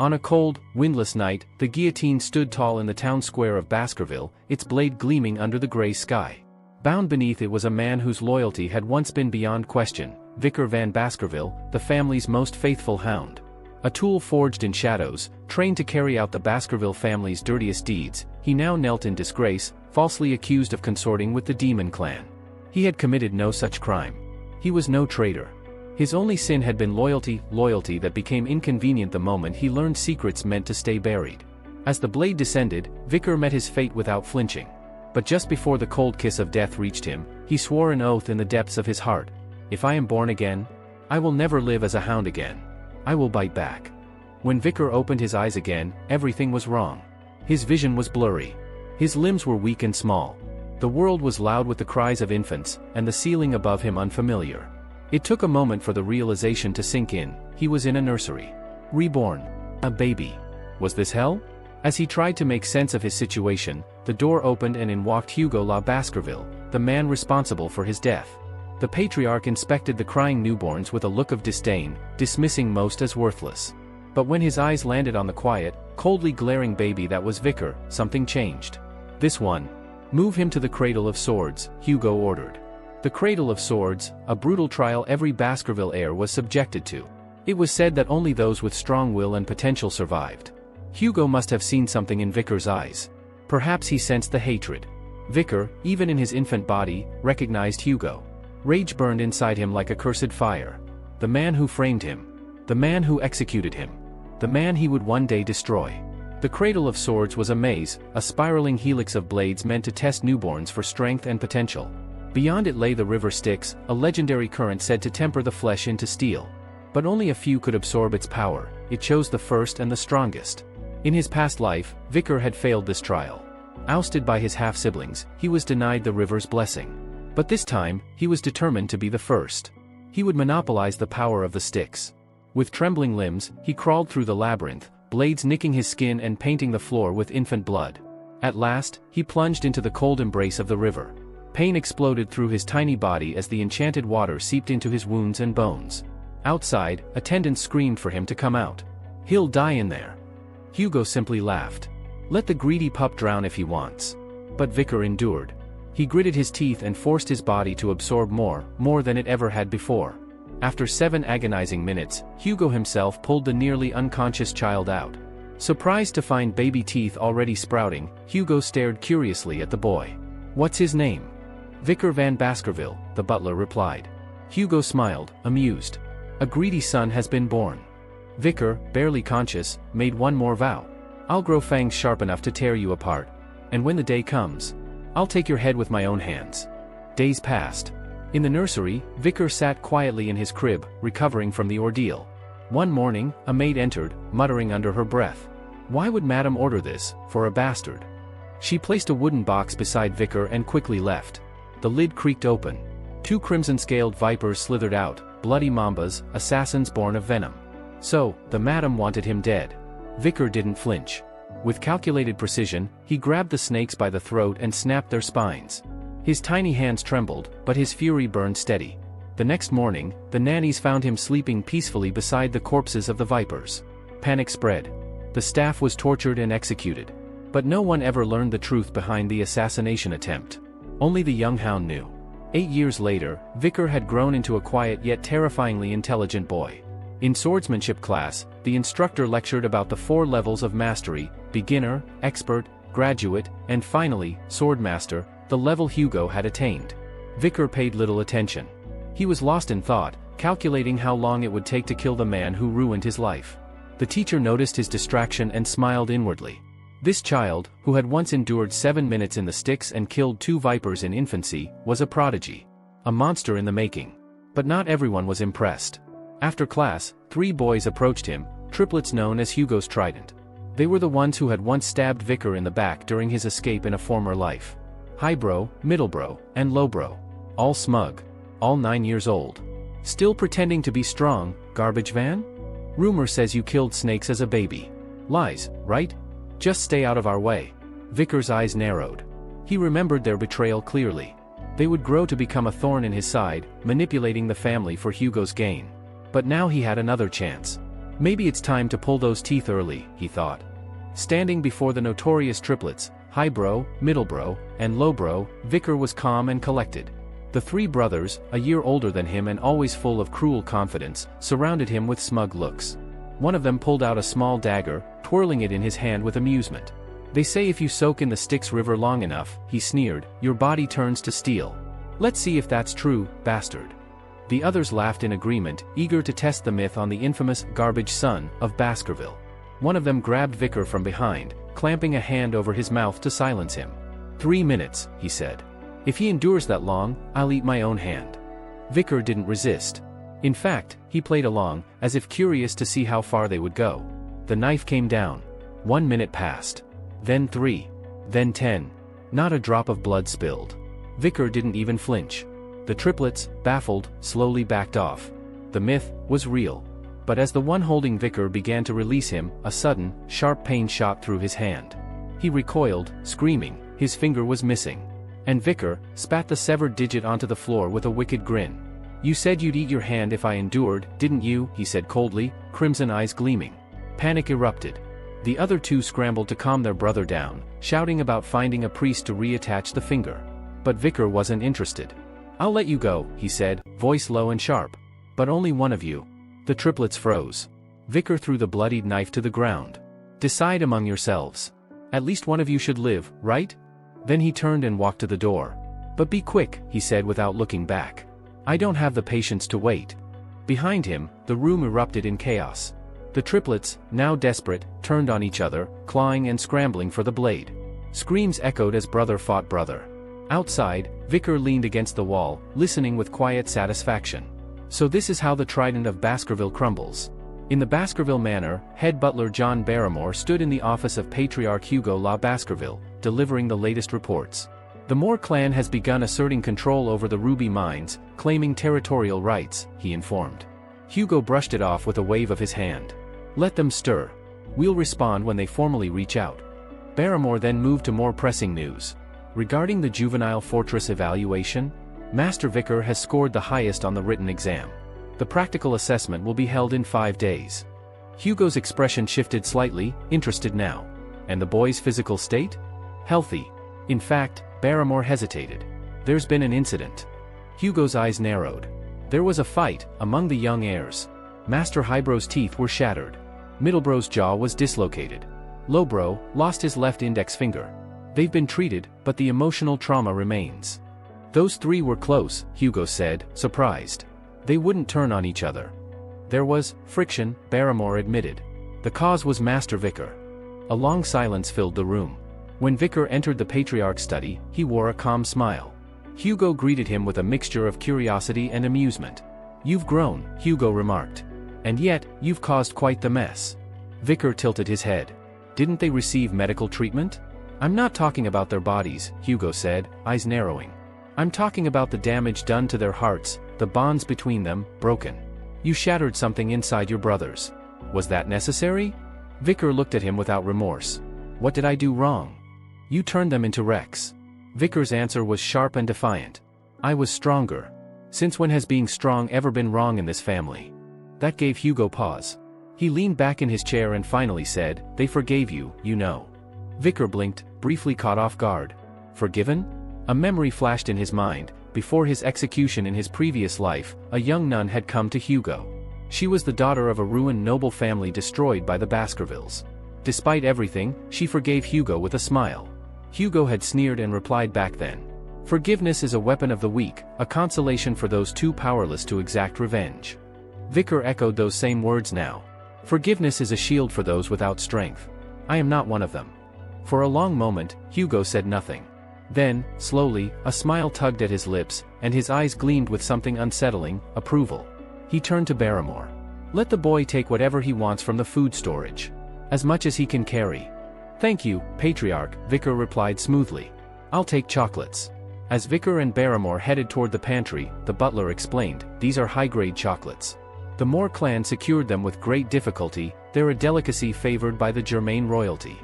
On a cold, windless night, the guillotine stood tall in the town square of Baskerville, its blade gleaming under the gray sky. Bound beneath it was a man whose loyalty had once been beyond question, Vicar Van Baskerville, the family's most faithful hound. A tool forged in shadows, trained to carry out the Baskerville family's dirtiest deeds, he now knelt in disgrace, falsely accused of consorting with the Demon Clan. He had committed no such crime. He was no traitor. His only sin had been loyalty that became inconvenient the moment he learned secrets meant to stay buried. As the blade descended, Vicar met his fate without flinching. But just before the cold kiss of death reached him, he swore an oath in the depths of his heart. If I am born again, I will never live as a hound again. I will bite back. When Vicar opened his eyes again, everything was wrong. His vision was blurry. His limbs were weak and small. The world was loud with the cries of infants, and the ceiling above him unfamiliar. It took a moment for the realization to sink in. He was in a nursery. Reborn. A baby. Was this hell? As he tried to make sense of his situation, the door opened and in walked Hugo La Baskerville, the man responsible for his death. The patriarch inspected the crying newborns with a look of disdain, dismissing most as worthless. But when his eyes landed on the quiet, coldly glaring baby that was Vicar, something changed. This one. Move him to the Cradle of Swords, Hugo ordered. The Cradle of Swords, a brutal trial every Baskerville heir was subjected to. It was said that only those with strong will and potential survived. Hugo must have seen something in Vicar's eyes. Perhaps he sensed the hatred. Vicar, even in his infant body, recognized Hugo. Rage burned inside him like a cursed fire. The man who framed him. The man who executed him. The man he would one day destroy. The Cradle of Swords was a maze, a spiraling helix of blades meant to test newborns for strength and potential. Beyond it lay the river Styx, a legendary current said to temper the flesh into steel. But only a few could absorb its power. It chose the first and the strongest. In his past life, Vicar had failed this trial. Ousted by his half-siblings, he was denied the river's blessing. But this time, he was determined to be the first. He would monopolize the power of the Styx. With trembling limbs, he crawled through the labyrinth, blades nicking his skin and painting the floor with infant blood. At last, he plunged into the cold embrace of the river. Pain exploded through his tiny body as the enchanted water seeped into his wounds and bones. Outside, attendants screamed for him to come out. He'll die in there. Hugo simply laughed. Let the greedy pup drown if he wants. But Vicar endured. He gritted his teeth and forced his body to absorb more than it ever had before. After 7 agonizing minutes, Hugo himself pulled the nearly unconscious child out. Surprised to find baby teeth already sprouting, Hugo stared curiously at the boy. What's his name? Vicar Van Baskerville, the butler replied. Hugo smiled, amused. A greedy son has been born. Vicar, barely conscious, made one more vow. I'll grow fangs sharp enough to tear you apart. And when the day comes, I'll take your head with my own hands. Days passed. In the nursery, Vicar sat quietly in his crib, recovering from the ordeal. One morning, a maid entered, muttering under her breath. Why would Madame order this, for a bastard? She placed a wooden box beside Vicar and quickly left. The lid creaked open. 2 crimson-scaled vipers slithered out, bloody mambas, assassins born of venom. So, the madam wanted him dead. Vicar didn't flinch. With calculated precision, he grabbed the snakes by the throat and snapped their spines. His tiny hands trembled, but his fury burned steady. The next morning, the nannies found him sleeping peacefully beside the corpses of the vipers. Panic spread. The staff was tortured and executed. But no one ever learned the truth behind the assassination attempt. Only the young hound knew. 8 years later, Vicar had grown into a quiet yet terrifyingly intelligent boy. In swordsmanship class, the instructor lectured about the 4 levels of mastery: beginner, expert, graduate, and finally, swordmaster, the level Hugo had attained. Vicar paid little attention. He was lost in thought, calculating how long it would take to kill the man who ruined his life. The teacher noticed his distraction and smiled inwardly. This child, who had once endured 7 minutes in the Styx and killed 2 vipers in infancy, was a prodigy. A monster in the making. But not everyone was impressed. After class, 3 boys approached him, triplets known as Hugo's Trident. They were the ones who had once stabbed Vicar in the back during his escape in a former life. Highbrow, middlebrow, and lowbrow. All smug. All 9 years old. Still pretending to be strong, garbage van? Rumor says you killed snakes as a baby. Lies, right? Just stay out of our way. Vicar's eyes narrowed. He remembered their betrayal clearly. They would grow to become a thorn in his side, manipulating the family for Hugo's gain. But now he had another chance. Maybe it's time to pull those teeth early, he thought. Standing before the notorious triplets, Highbrow, Middlebrow, and Lowbrow, Vicar was calm and collected. The three brothers, a year older than him and always full of cruel confidence, surrounded him with smug looks. One of them pulled out a small dagger, twirling it in his hand with amusement. They say if you soak in the Styx River long enough, he sneered, your body turns to steel. Let's see if that's true, bastard. The others laughed in agreement, eager to test the myth on the infamous garbage son of Baskerville. One of them grabbed Vicar from behind, clamping a hand over his mouth to silence him. 3 minutes, he said. If he endures that long, I'll eat my own hand. Vicar didn't resist. In fact, he played along, as if curious to see how far they would go. The knife came down. 1 minute passed. Then 3. Then 10. Not a drop of blood spilled. Vicar didn't even flinch. The triplets, baffled, slowly backed off. The myth was real. But as the one holding Vicar began to release him, a sudden, sharp pain shot through his hand. He recoiled, screaming, his finger was missing. And Vicar spat the severed digit onto the floor with a wicked grin. You said you'd eat your hand if I endured, didn't you? He said coldly, crimson eyes gleaming. Panic erupted. The other two scrambled to calm their brother down, shouting about finding a priest to reattach the finger. But Vicar wasn't interested. I'll let you go, he said, voice low and sharp. But only one of you. The triplets froze. Vicar threw the bloodied knife to the ground. Decide among yourselves. At least one of you should live, right? Then he turned and walked to the door. But be quick, he said without looking back. I don't have the patience to wait. Behind him, the room erupted in chaos. The triplets, now desperate, turned on each other, clawing and scrambling for the blade. Screams echoed as brother fought brother. Outside, Vicar leaned against the wall, listening with quiet satisfaction. So this is how the trident of Baskerville crumbles. In the Baskerville manor, head butler John Barrymore stood in the office of Patriarch Hugo La Baskerville, delivering the latest reports. The Moore clan has begun asserting control over the ruby mines, claiming territorial rights, he informed. Hugo brushed it off with a wave of his hand. Let them stir. We'll respond when they formally reach out. Barrymore then moved to more pressing news. Regarding the juvenile fortress evaluation, Master Vicar has scored the highest on the written exam. The practical assessment will be held in 5 days. Hugo's expression shifted slightly, interested now. And the boy's physical state? Healthy. In fact, Barrymore hesitated. There's been an incident. Hugo's eyes narrowed. There was a fight among the young heirs. Master Highbrow's teeth were shattered. Middlebrow's jaw was dislocated. Lowbrow lost his left index finger. They've been treated, but the emotional trauma remains. Those three were close, Hugo said, surprised. They wouldn't turn on each other. There was friction, Barrymore admitted. The cause was Master Vicar. A long silence filled the room. When Vicar entered the Patriarch's study, he wore a calm smile. Hugo greeted him with a mixture of curiosity and amusement. You've grown, Hugo remarked. And yet, you've caused quite the mess. Vicar tilted his head. Didn't they receive medical treatment? I'm not talking about their bodies, Hugo said, eyes narrowing. I'm talking about the damage done to their hearts, the bonds between them, broken. You shattered something inside your brothers. Was that necessary? Vicar looked at him without remorse. What did I do wrong? You turned them into wrecks. Vicar's answer was sharp and defiant. I was stronger. Since when has being strong ever been wrong in this family? That gave Hugo pause. He leaned back in his chair and finally said, they forgave you, you know. Vicar blinked, briefly caught off guard. Forgiven? A memory flashed in his mind. Before his execution in his previous life, a young nun had come to Hugo. She was the daughter of a ruined noble family destroyed by the Baskervilles. Despite everything, she forgave Hugo with a smile. Hugo had sneered and replied back then. Forgiveness is a weapon of the weak, a consolation for those too powerless to exact revenge. Vicar echoed those same words now. Forgiveness is a shield for those without strength. I am not one of them. For a long moment, Hugo said nothing. Then, slowly, a smile tugged at his lips, and his eyes gleamed with something unsettling, approval. He turned to Barrymore. Let the boy take whatever he wants from the food storage. As much as he can carry. Thank you, Patriarch, Vicar replied smoothly. I'll take chocolates. As Vicar and Barrymore headed toward the pantry, the butler explained, these are high-grade chocolates. The Moore clan secured them with great difficulty, they're a delicacy favored by the Germain royalty.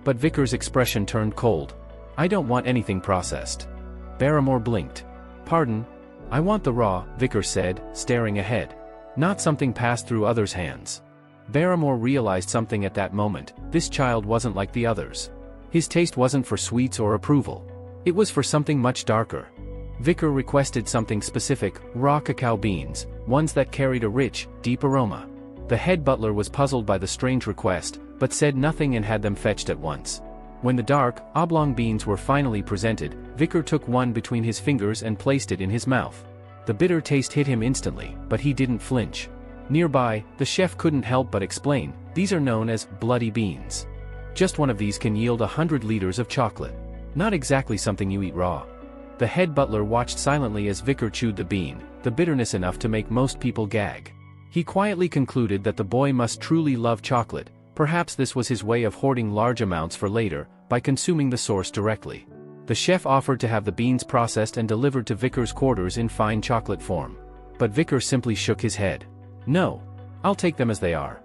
But Vicar's expression turned cold. I don't want anything processed. Barrymore blinked. Pardon? I want the raw, Vicar said, staring ahead. Not something passed through others' hands. Barrymore realized something at that moment: this child wasn't like the others. His taste wasn't for sweets or approval. It was for something much darker. Vicar requested something specific: raw cacao beans, ones that carried a rich, deep aroma. The head butler was puzzled by the strange request, but said nothing and had them fetched at once. When the dark, oblong beans were finally presented, Vicar took one between his fingers and placed it in his mouth. The bitter taste hit him instantly, but he didn't flinch. Nearby, the chef couldn't help but explain, these are known as bloody beans. Just one of these can yield 100 liters of chocolate. Not exactly something you eat raw. The head butler watched silently as Vicar chewed the bean, the bitterness enough to make most people gag. He quietly concluded that the boy must truly love chocolate. Perhaps this was his way of hoarding large amounts for later, by consuming the source directly. The chef offered to have the beans processed and delivered to Vicar's quarters in fine chocolate form. But Vicar simply shook his head. No. I'll take them as they are.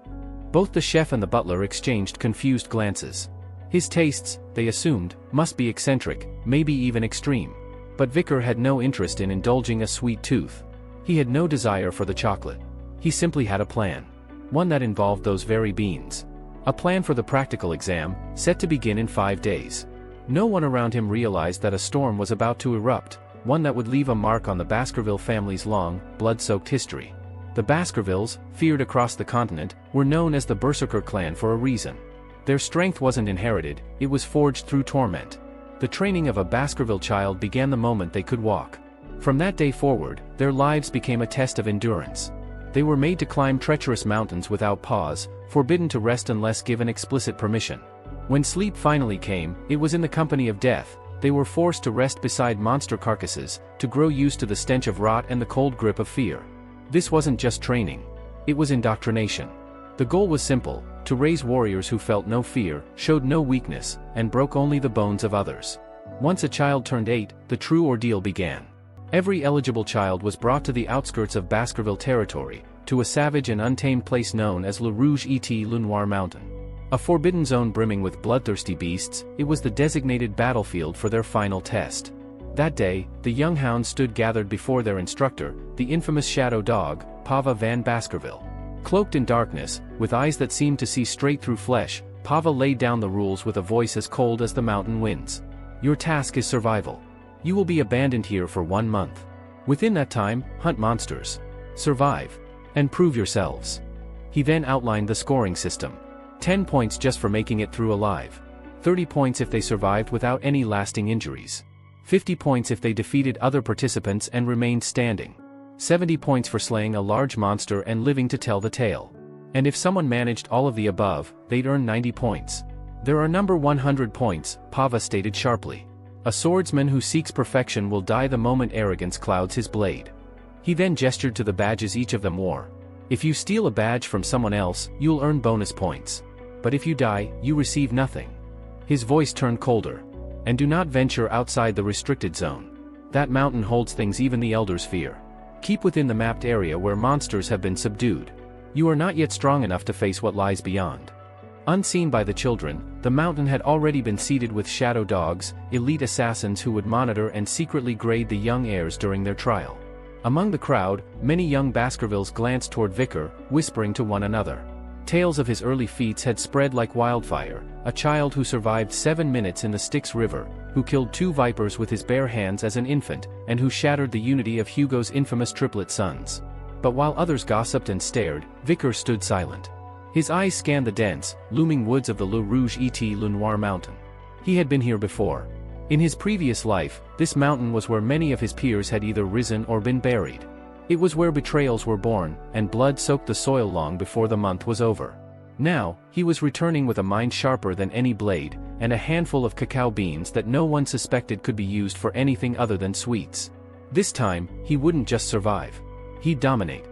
Both the chef and the butler exchanged confused glances. His tastes, they assumed, must be eccentric, maybe even extreme. But Vicar had no interest in indulging a sweet tooth. He had no desire for the chocolate. He simply had a plan. One that involved those very beans. A plan for the practical exam, set to begin in 5 days. No one around him realized that a storm was about to erupt, one that would leave a mark on the Baskerville family's long, blood-soaked history. The Baskervilles, feared across the continent, were known as the Berserker clan for a reason. Their strength wasn't inherited, it was forged through torment. The training of a Baskerville child began the moment they could walk. From that day forward, their lives became a test of endurance. They were made to climb treacherous mountains without pause, forbidden to rest unless given explicit permission. When sleep finally came, it was in the company of death. They were forced to rest beside monster carcasses, to grow used to the stench of rot and the cold grip of fear. This wasn't just training. It was indoctrination. The goal was simple: to raise warriors who felt no fear, showed no weakness, and broke only the bones of others. Once a child turned 8, the true ordeal began. Every eligible child was brought to the outskirts of Baskerville territory, to a savage and untamed place known as Le Rouge et Le Noir Mountain. A forbidden zone brimming with bloodthirsty beasts, it was the designated battlefield for their final test. That day, the young hounds stood gathered before their instructor, the infamous shadow dog, Pava van Baskerville. Cloaked in darkness, with eyes that seemed to see straight through flesh, Pava laid down the rules with a voice as cold as the mountain winds. Your task is survival. You will be abandoned here for 1 month. Within that time, hunt monsters. Survive. And prove yourselves. He then outlined the scoring system. 10 points just for making it through alive. 30 points if they survived without any lasting injuries. 50 points if they defeated other participants and remained standing. 70 points for slaying a large monster and living to tell the tale. And if someone managed all of the above, they'd earn 90 points. There are number 100 points, Pava stated sharply. A swordsman who seeks perfection will die the moment arrogance clouds his blade. He then gestured to the badges each of them wore. If you steal a badge from someone else, you'll earn bonus points. But if you die, you receive nothing. His voice turned colder. And do not venture outside the restricted zone. That mountain holds things even the elders fear. Keep within the mapped area where monsters have been subdued. You are not yet strong enough to face what lies beyond. Unseen by the children, the mountain had already been seeded with shadow dogs, elite assassins who would monitor and secretly grade the young heirs during their trial. Among the crowd, many young Baskervilles glanced toward Vicar, whispering to one another. Tales of his early feats had spread like wildfire: a child who survived 7 minutes in the Styx River, who killed 2 vipers with his bare hands as an infant, and who shattered the unity of Hugo's infamous triplet sons. But while others gossiped and stared, Vicar stood silent. His eyes scanned the dense, looming woods of the Le Rouge et Le Noir mountain. He had been here before. In his previous life, this mountain was where many of his peers had either risen or been buried. It was where betrayals were born, and blood soaked the soil long before the month was over. Now, he was returning with a mind sharper than any blade, and a handful of cacao beans that no one suspected could be used for anything other than sweets. This time, he wouldn't just survive. He'd dominate.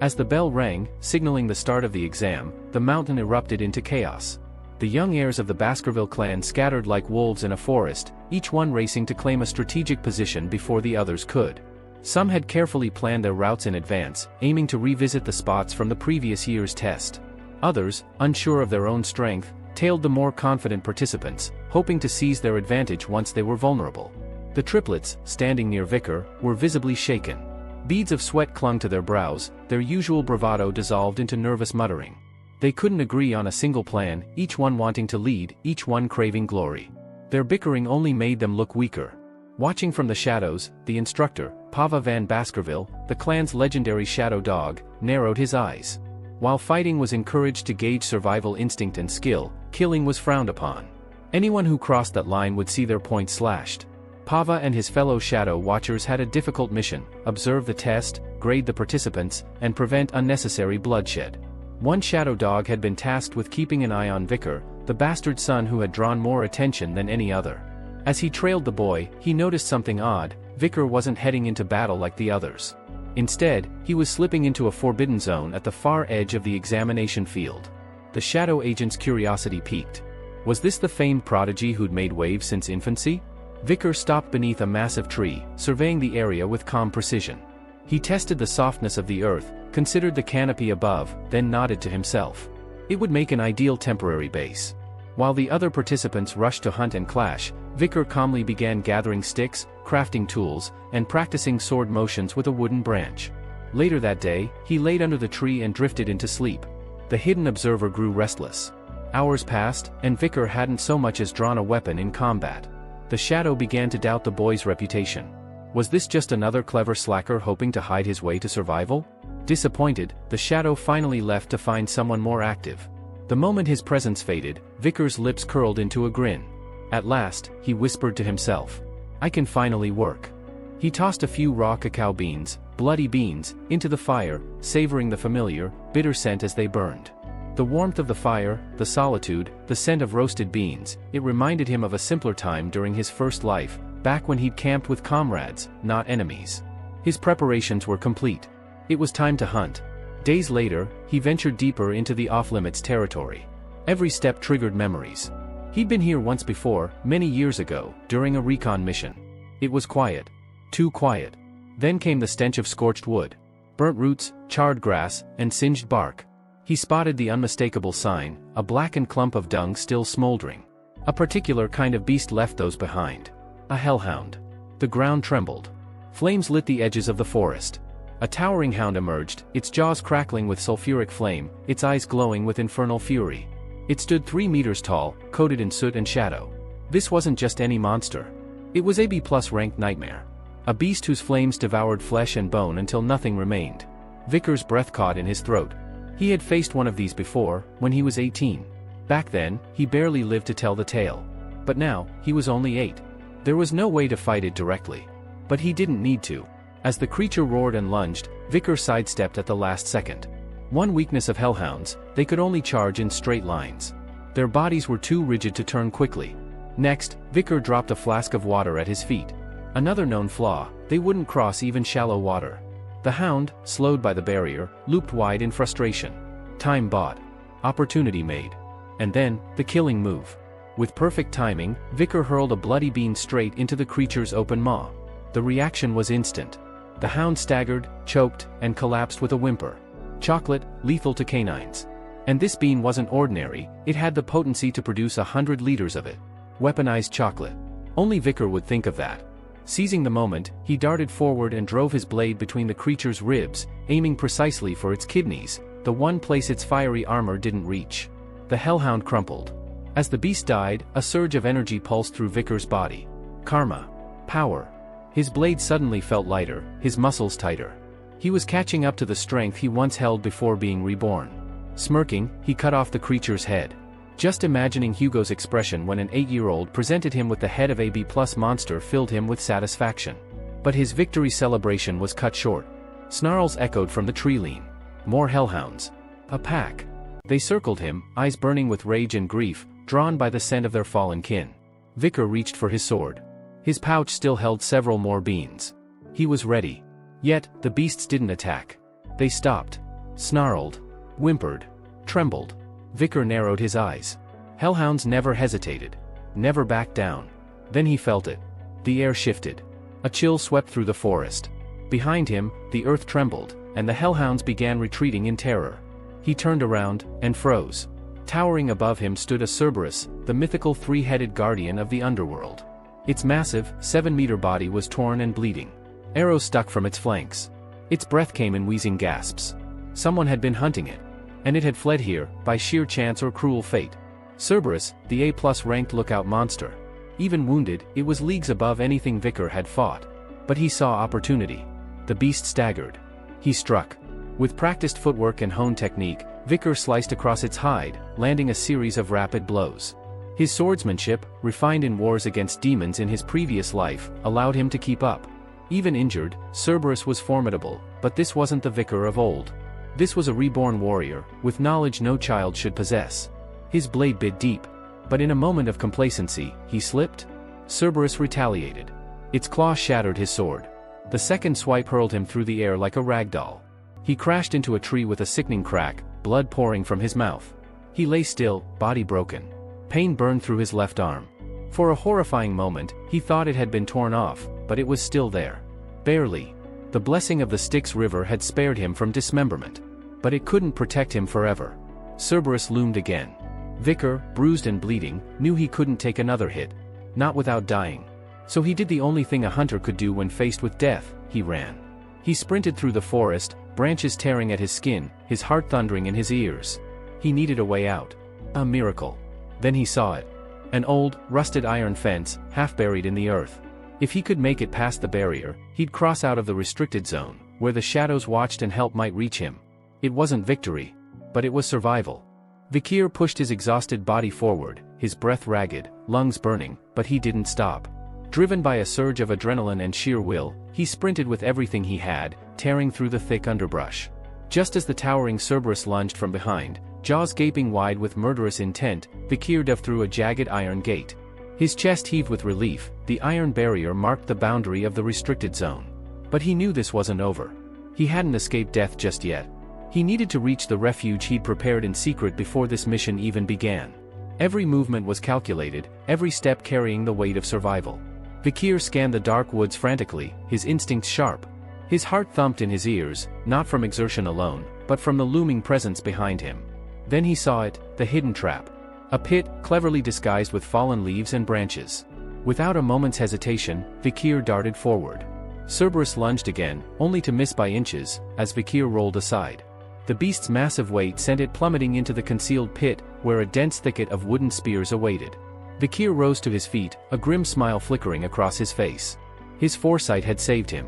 As the bell rang, signaling the start of the exam, the mountain erupted into chaos. The young heirs of the Baskerville clan scattered like wolves in a forest, each one racing to claim a strategic position before the others could. Some had carefully planned their routes in advance, aiming to revisit the spots from the previous year's test. Others, unsure of their own strength, tailed the more confident participants, hoping to seize their advantage once they were vulnerable. The triplets, standing near Vicar, were visibly shaken. Beads of sweat clung to their brows, their usual bravado dissolved into nervous muttering. They couldn't agree on a single plan, each one wanting to lead, each one craving glory. Their bickering only made them look weaker. Watching from the shadows, the instructor, Pava van Baskerville, the clan's legendary shadow dog, narrowed his eyes. While fighting was encouraged to gauge survival instinct and skill, killing was frowned upon. Anyone who crossed that line would see their points slashed. Pava and his fellow shadow watchers had a difficult mission: observe the test, grade the participants, and prevent unnecessary bloodshed. One shadow dog had been tasked with keeping an eye on Vicar, the bastard son who had drawn more attention than any other. As he trailed the boy, he noticed something odd. Vicar wasn't heading into battle like the others. Instead, he was slipping into a forbidden zone at the far edge of the examination field. The shadow agent's curiosity piqued. Was this the famed prodigy who'd made waves since infancy? Vicar stopped beneath a massive tree, surveying the area with calm precision. He tested the softness of the earth, considered the canopy above, then nodded to himself. It would make an ideal temporary base. While the other participants rushed to hunt and clash, Vicar calmly began gathering sticks, crafting tools, and practicing sword motions with a wooden branch. Later that day, he laid under the tree and drifted into sleep. The hidden observer grew restless. Hours passed, and Vicar hadn't so much as drawn a weapon in combat. The shadow began to doubt the boy's reputation. Was this just another clever slacker hoping to hide his way to survival? Disappointed, the shadow finally left to find someone more active. The moment his presence faded, Vicar's lips curled into a grin. At last, he whispered to himself, "I can finally work." He tossed a few raw cacao beans, bloody beans, into the fire, savoring the familiar, bitter scent as they burned. The warmth of the fire, the solitude, the scent of roasted beans, it reminded him of a simpler time during his first life, back when he'd camped with comrades, not enemies. His preparations were complete. It was time to hunt. Days later, he ventured deeper into the off-limits territory. Every step triggered memories. He'd been here once before, many years ago, during a recon mission. It was quiet. Too quiet. Then came the stench of scorched wood, burnt roots, charred grass, and singed bark. He spotted the unmistakable sign, a blackened clump of dung still smoldering. A particular kind of beast left those behind. A hellhound. The ground trembled. Flames lit the edges of the forest. A towering hound emerged, its jaws crackling with sulfuric flame, its eyes glowing with infernal fury. It stood 3 meters tall, coated in soot and shadow. This wasn't just any monster. It was a B+ ranked nightmare. A beast whose flames devoured flesh and bone until nothing remained. Vicar's breath caught in his throat. He had faced one of these before, when he was 18. Back then, he barely lived to tell the tale. But now, he was only 8. There was no way to fight it directly. But he didn't need to. As the creature roared and lunged, Vicar sidestepped at the last second. One weakness of hellhounds, they could only charge in straight lines. Their bodies were too rigid to turn quickly. Next, Vicar dropped a flask of water at his feet. Another known flaw, they wouldn't cross even shallow water. The hound, slowed by the barrier, looped wide in frustration. Time bought. Opportunity made. And then, the killing move. With perfect timing, Vicar hurled a bloody bean straight into the creature's open maw. The reaction was instant. The hound staggered, choked, and collapsed with a whimper. Chocolate, lethal to canines. And this bean wasn't ordinary, it had the potency to produce 100 liters of it. Weaponized chocolate. Only Vicar would think of that. Seizing the moment, he darted forward and drove his blade between the creature's ribs, aiming precisely for its kidneys, the one place its fiery armor didn't reach. The hellhound crumpled. As the beast died, a surge of energy pulsed through Vicar's body. Karma. Power. His blade suddenly felt lighter, his muscles tighter. He was catching up to the strength he once held before being reborn. Smirking, he cut off the creature's head. Just imagining Hugo's expression when an 8-year-old presented him with the head of a B+ monster filled him with satisfaction. But his victory celebration was cut short. Snarls echoed from the tree lean. More hellhounds. A pack. They circled him, eyes burning with rage and grief, drawn by the scent of their fallen kin. Vicar reached for his sword. His pouch still held several more beans. He was ready. Yet, the beasts didn't attack. They stopped. Snarled. Whimpered. Trembled. Vicar narrowed his eyes. Hellhounds never hesitated. Never backed down. Then he felt it. The air shifted. A chill swept through the forest. Behind him, the earth trembled, and the hellhounds began retreating in terror. He turned around, and froze. Towering above him stood a Cerberus, the mythical 3-headed guardian of the underworld. Its massive, 7-meter body was torn and bleeding. Arrows stuck from its flanks. Its breath came in wheezing gasps. Someone had been hunting it. and it had fled here, by sheer chance or cruel fate. Cerberus, the A+ ranked lookout monster. Even wounded, it was leagues above anything Vicar had fought. But he saw opportunity. The beast staggered. He struck. With practiced footwork and honed technique, Vicar sliced across its hide, landing a series of rapid blows. His swordsmanship, refined in wars against demons in his previous life, allowed him to keep up. Even injured, Cerberus was formidable, but this wasn't the Vicar of old. This was a reborn warrior, with knowledge no child should possess. His blade bit deep. But in a moment of complacency, he slipped. Cerberus retaliated. Its claw shattered his sword. The second swipe hurled him through the air like a rag doll. He crashed into a tree with a sickening crack, blood pouring from his mouth. He lay still, body broken. Pain burned through his left arm. For a horrifying moment, he thought it had been torn off, but it was still there. Barely. The blessing of the Styx River had spared him from dismemberment. But it couldn't protect him forever. Cerberus loomed again. Vicar, bruised and bleeding, knew he couldn't take another hit. Not without dying. So he did the only thing a hunter could do when faced with death: he ran. He sprinted through the forest, branches tearing at his skin, his heart thundering in his ears. He needed a way out. A miracle. Then he saw it. An old, rusted iron fence, half buried in the earth. If he could make it past the barrier, he'd cross out of the restricted zone, where the shadows watched and help might reach him. It wasn't victory. But it was survival. Vicar pushed his exhausted body forward, his breath ragged, lungs burning, but he didn't stop. Driven by a surge of adrenaline and sheer will, he sprinted with everything he had, tearing through the thick underbrush. Just as the towering Cerberus lunged from behind, jaws gaping wide with murderous intent, Vicar dove through a jagged iron gate. His chest heaved with relief. The iron barrier marked the boundary of the restricted zone. But he knew this wasn't over. He hadn't escaped death just yet. He needed to reach the refuge he'd prepared in secret before this mission even began. Every movement was calculated, every step carrying the weight of survival. Vicar scanned the dark woods frantically, his instincts sharp. His heart thumped in his ears, not from exertion alone, but from the looming presence behind him. Then he saw it, the hidden trap. A pit, cleverly disguised with fallen leaves and branches. Without a moment's hesitation, Vicar darted forward. Cerberus lunged again, only to miss by inches, as Vicar rolled aside. The beast's massive weight sent it plummeting into the concealed pit, where a dense thicket of wooden spears awaited. Vicar rose to his feet, a grim smile flickering across his face. His foresight had saved him.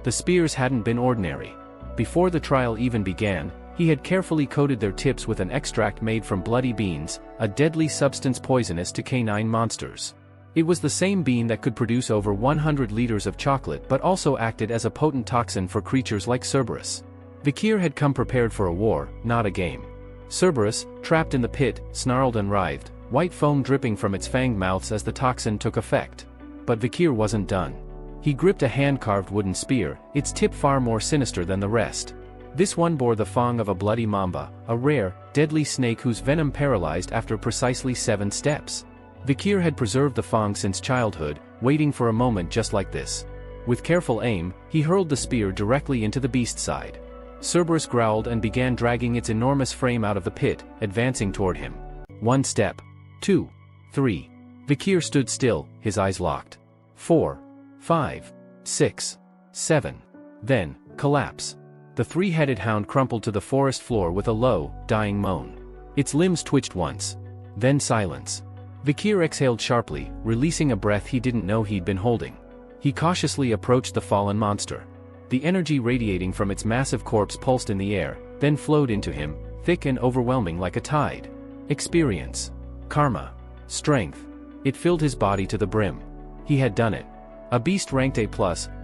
The spears hadn't been ordinary. Before the trial even began, he had carefully coated their tips with an extract made from bloody beans, a deadly substance poisonous to canine monsters. It was the same bean that could produce over 100 liters of chocolate but also acted as a potent toxin for creatures like Cerberus. Vicar had come prepared for a war, not a game. Cerberus, trapped in the pit, snarled and writhed, white foam dripping from its fanged mouths as the toxin took effect. But Vicar wasn't done. He gripped a hand-carved wooden spear, its tip far more sinister than the rest. This one bore the fang of a bloody mamba, a rare, deadly snake whose venom paralyzed after precisely 7 steps. Vicar had preserved the fang since childhood, waiting for a moment just like this. With careful aim, he hurled the spear directly into the beast's side. Cerberus growled and began dragging its enormous frame out of the pit, advancing toward him. 1 step. 2. 3. Vicar stood still, his eyes locked. 4. 5. 6. 7. Then, collapse. The 3-headed hound crumpled to the forest floor with a low, dying moan. Its limbs twitched once. Then silence. Vicar exhaled sharply, releasing a breath he didn't know he'd been holding. He cautiously approached the fallen monster. The energy radiating from its massive corpse pulsed in the air, then flowed into him, thick and overwhelming like a tide. Experience. Karma. Strength. It filled his body to the brim. He had done it. A beast ranked A+,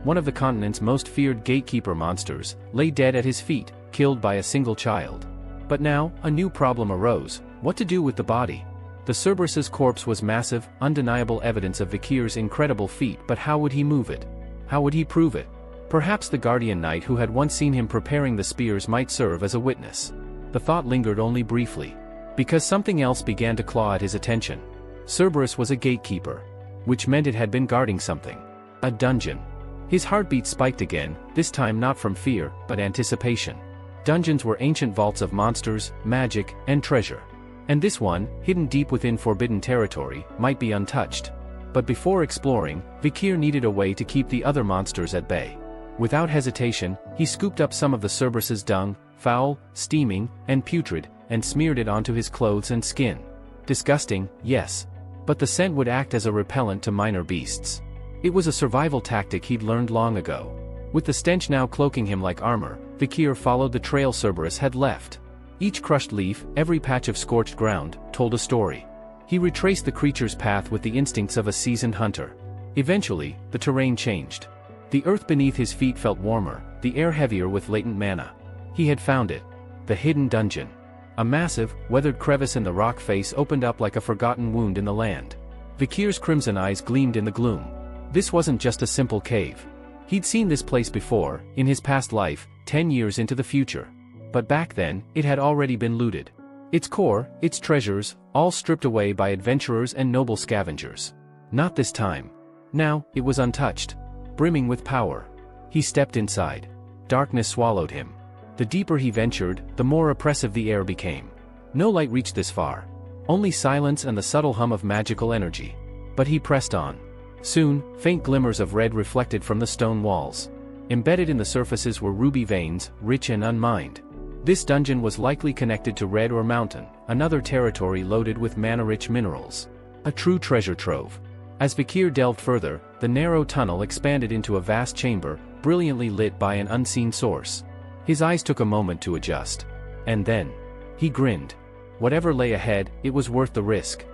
one of the continent's most feared gatekeeper monsters, lay dead at his feet, killed by a single child. But now, a new problem arose: what to do with the body? The Cerberus's corpse was massive, undeniable evidence of Vicar's incredible feat, but how would he move it? How would he prove it? Perhaps the guardian knight who had once seen him preparing the spears might serve as a witness. The thought lingered only briefly. Because something else began to claw at his attention. Cerberus was a gatekeeper. Which meant it had been guarding something. A dungeon. His heartbeat spiked again, this time not from fear, but anticipation. Dungeons were ancient vaults of monsters, magic, and treasure. And this one, hidden deep within forbidden territory, might be untouched. But before exploring, Vicar needed a way to keep the other monsters at bay. Without hesitation, he scooped up some of the Cerberus's dung, foul, steaming, and putrid, and smeared it onto his clothes and skin. Disgusting, yes. But the scent would act as a repellent to minor beasts. It was a survival tactic he'd learned long ago. With the stench now cloaking him like armor, Vikir followed the trail Cerberus had left. Each crushed leaf, every patch of scorched ground, told a story. He retraced the creature's path with the instincts of a seasoned hunter. Eventually, the terrain changed. The earth beneath his feet felt warmer, the air heavier with latent mana. He had found it. The hidden dungeon. A massive, weathered crevice in the rock face opened up like a forgotten wound in the land. Vikir's crimson eyes gleamed in the gloom. This wasn't just a simple cave. He'd seen this place before, in his past life, 10 years into the future. But back then, it had already been looted. Its core, its treasures, all stripped away by adventurers and noble scavengers. Not this time. Now, it was untouched. Brimming with power. He stepped inside. Darkness swallowed him. The deeper he ventured, the more oppressive the air became. No light reached this far. Only silence and the subtle hum of magical energy. But he pressed on. Soon, faint glimmers of red reflected from the stone walls. Embedded in the surfaces were ruby veins, rich and unmined. This dungeon was likely connected to Red or Mountain, another territory loaded with mana-rich minerals. A true treasure trove. As Vikir delved further, the narrow tunnel expanded into a vast chamber, brilliantly lit by an unseen source. His eyes took a moment to adjust. And then, he grinned. Whatever lay ahead, it was worth the risk.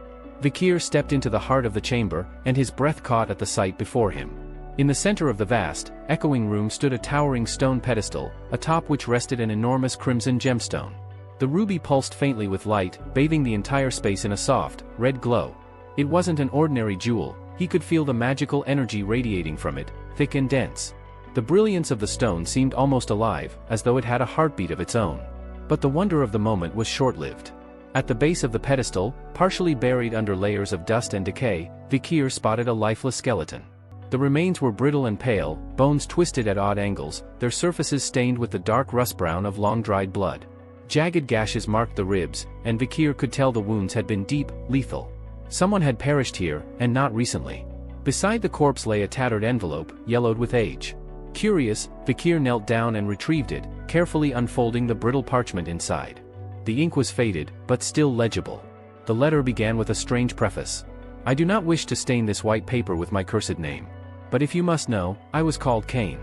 Vikir stepped into the heart of the chamber, and his breath caught at the sight before him. In the center of the vast, echoing room stood a towering stone pedestal, atop which rested an enormous crimson gemstone. The ruby pulsed faintly with light, bathing the entire space in a soft, red glow. It wasn't an ordinary jewel, he could feel the magical energy radiating from it, thick and dense. The brilliance of the stone seemed almost alive, as though it had a heartbeat of its own. But the wonder of the moment was short-lived. At the base of the pedestal, partially buried under layers of dust and decay, Vikir spotted a lifeless skeleton. The remains were brittle and pale, bones twisted at odd angles, their surfaces stained with the dark rust brown of long-dried blood. Jagged gashes marked the ribs, and Vikir could tell the wounds had been deep, lethal. Someone had perished here, and not recently. Beside the corpse lay a tattered envelope, yellowed with age. Curious, Vikir knelt down and retrieved it, carefully unfolding the brittle parchment inside. The ink was faded, but still legible. The letter began with a strange preface. "I do not wish to stain this white paper with my cursed name. But if you must know, I was called Cain."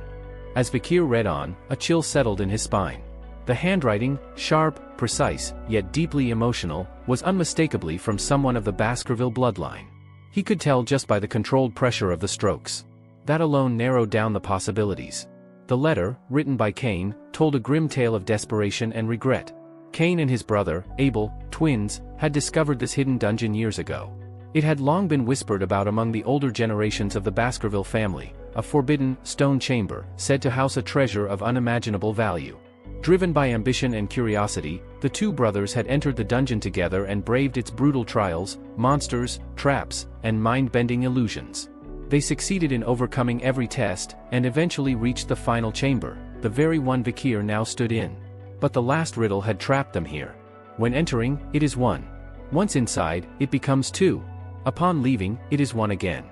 As Vikir read on, a chill settled in his spine. The handwriting, sharp, precise, yet deeply emotional, was unmistakably from someone of the Baskerville bloodline. He could tell just by the controlled pressure of the strokes. That alone narrowed down the possibilities. The letter, written by Cain, told a grim tale of desperation and regret. Cain and his brother, Abel, twins, had discovered this hidden dungeon years ago. It had long been whispered about among the older generations of the Baskerville family, a forbidden, stone chamber, said to house a treasure of unimaginable value. Driven by ambition and curiosity, the two brothers had entered the dungeon together and braved its brutal trials, monsters, traps, and mind-bending illusions. They succeeded in overcoming every test, and eventually reached the final chamber, the very one Vikir now stood in. But the last riddle had trapped them here. When entering, it is one. Once inside, it becomes two. Upon leaving, it is one again.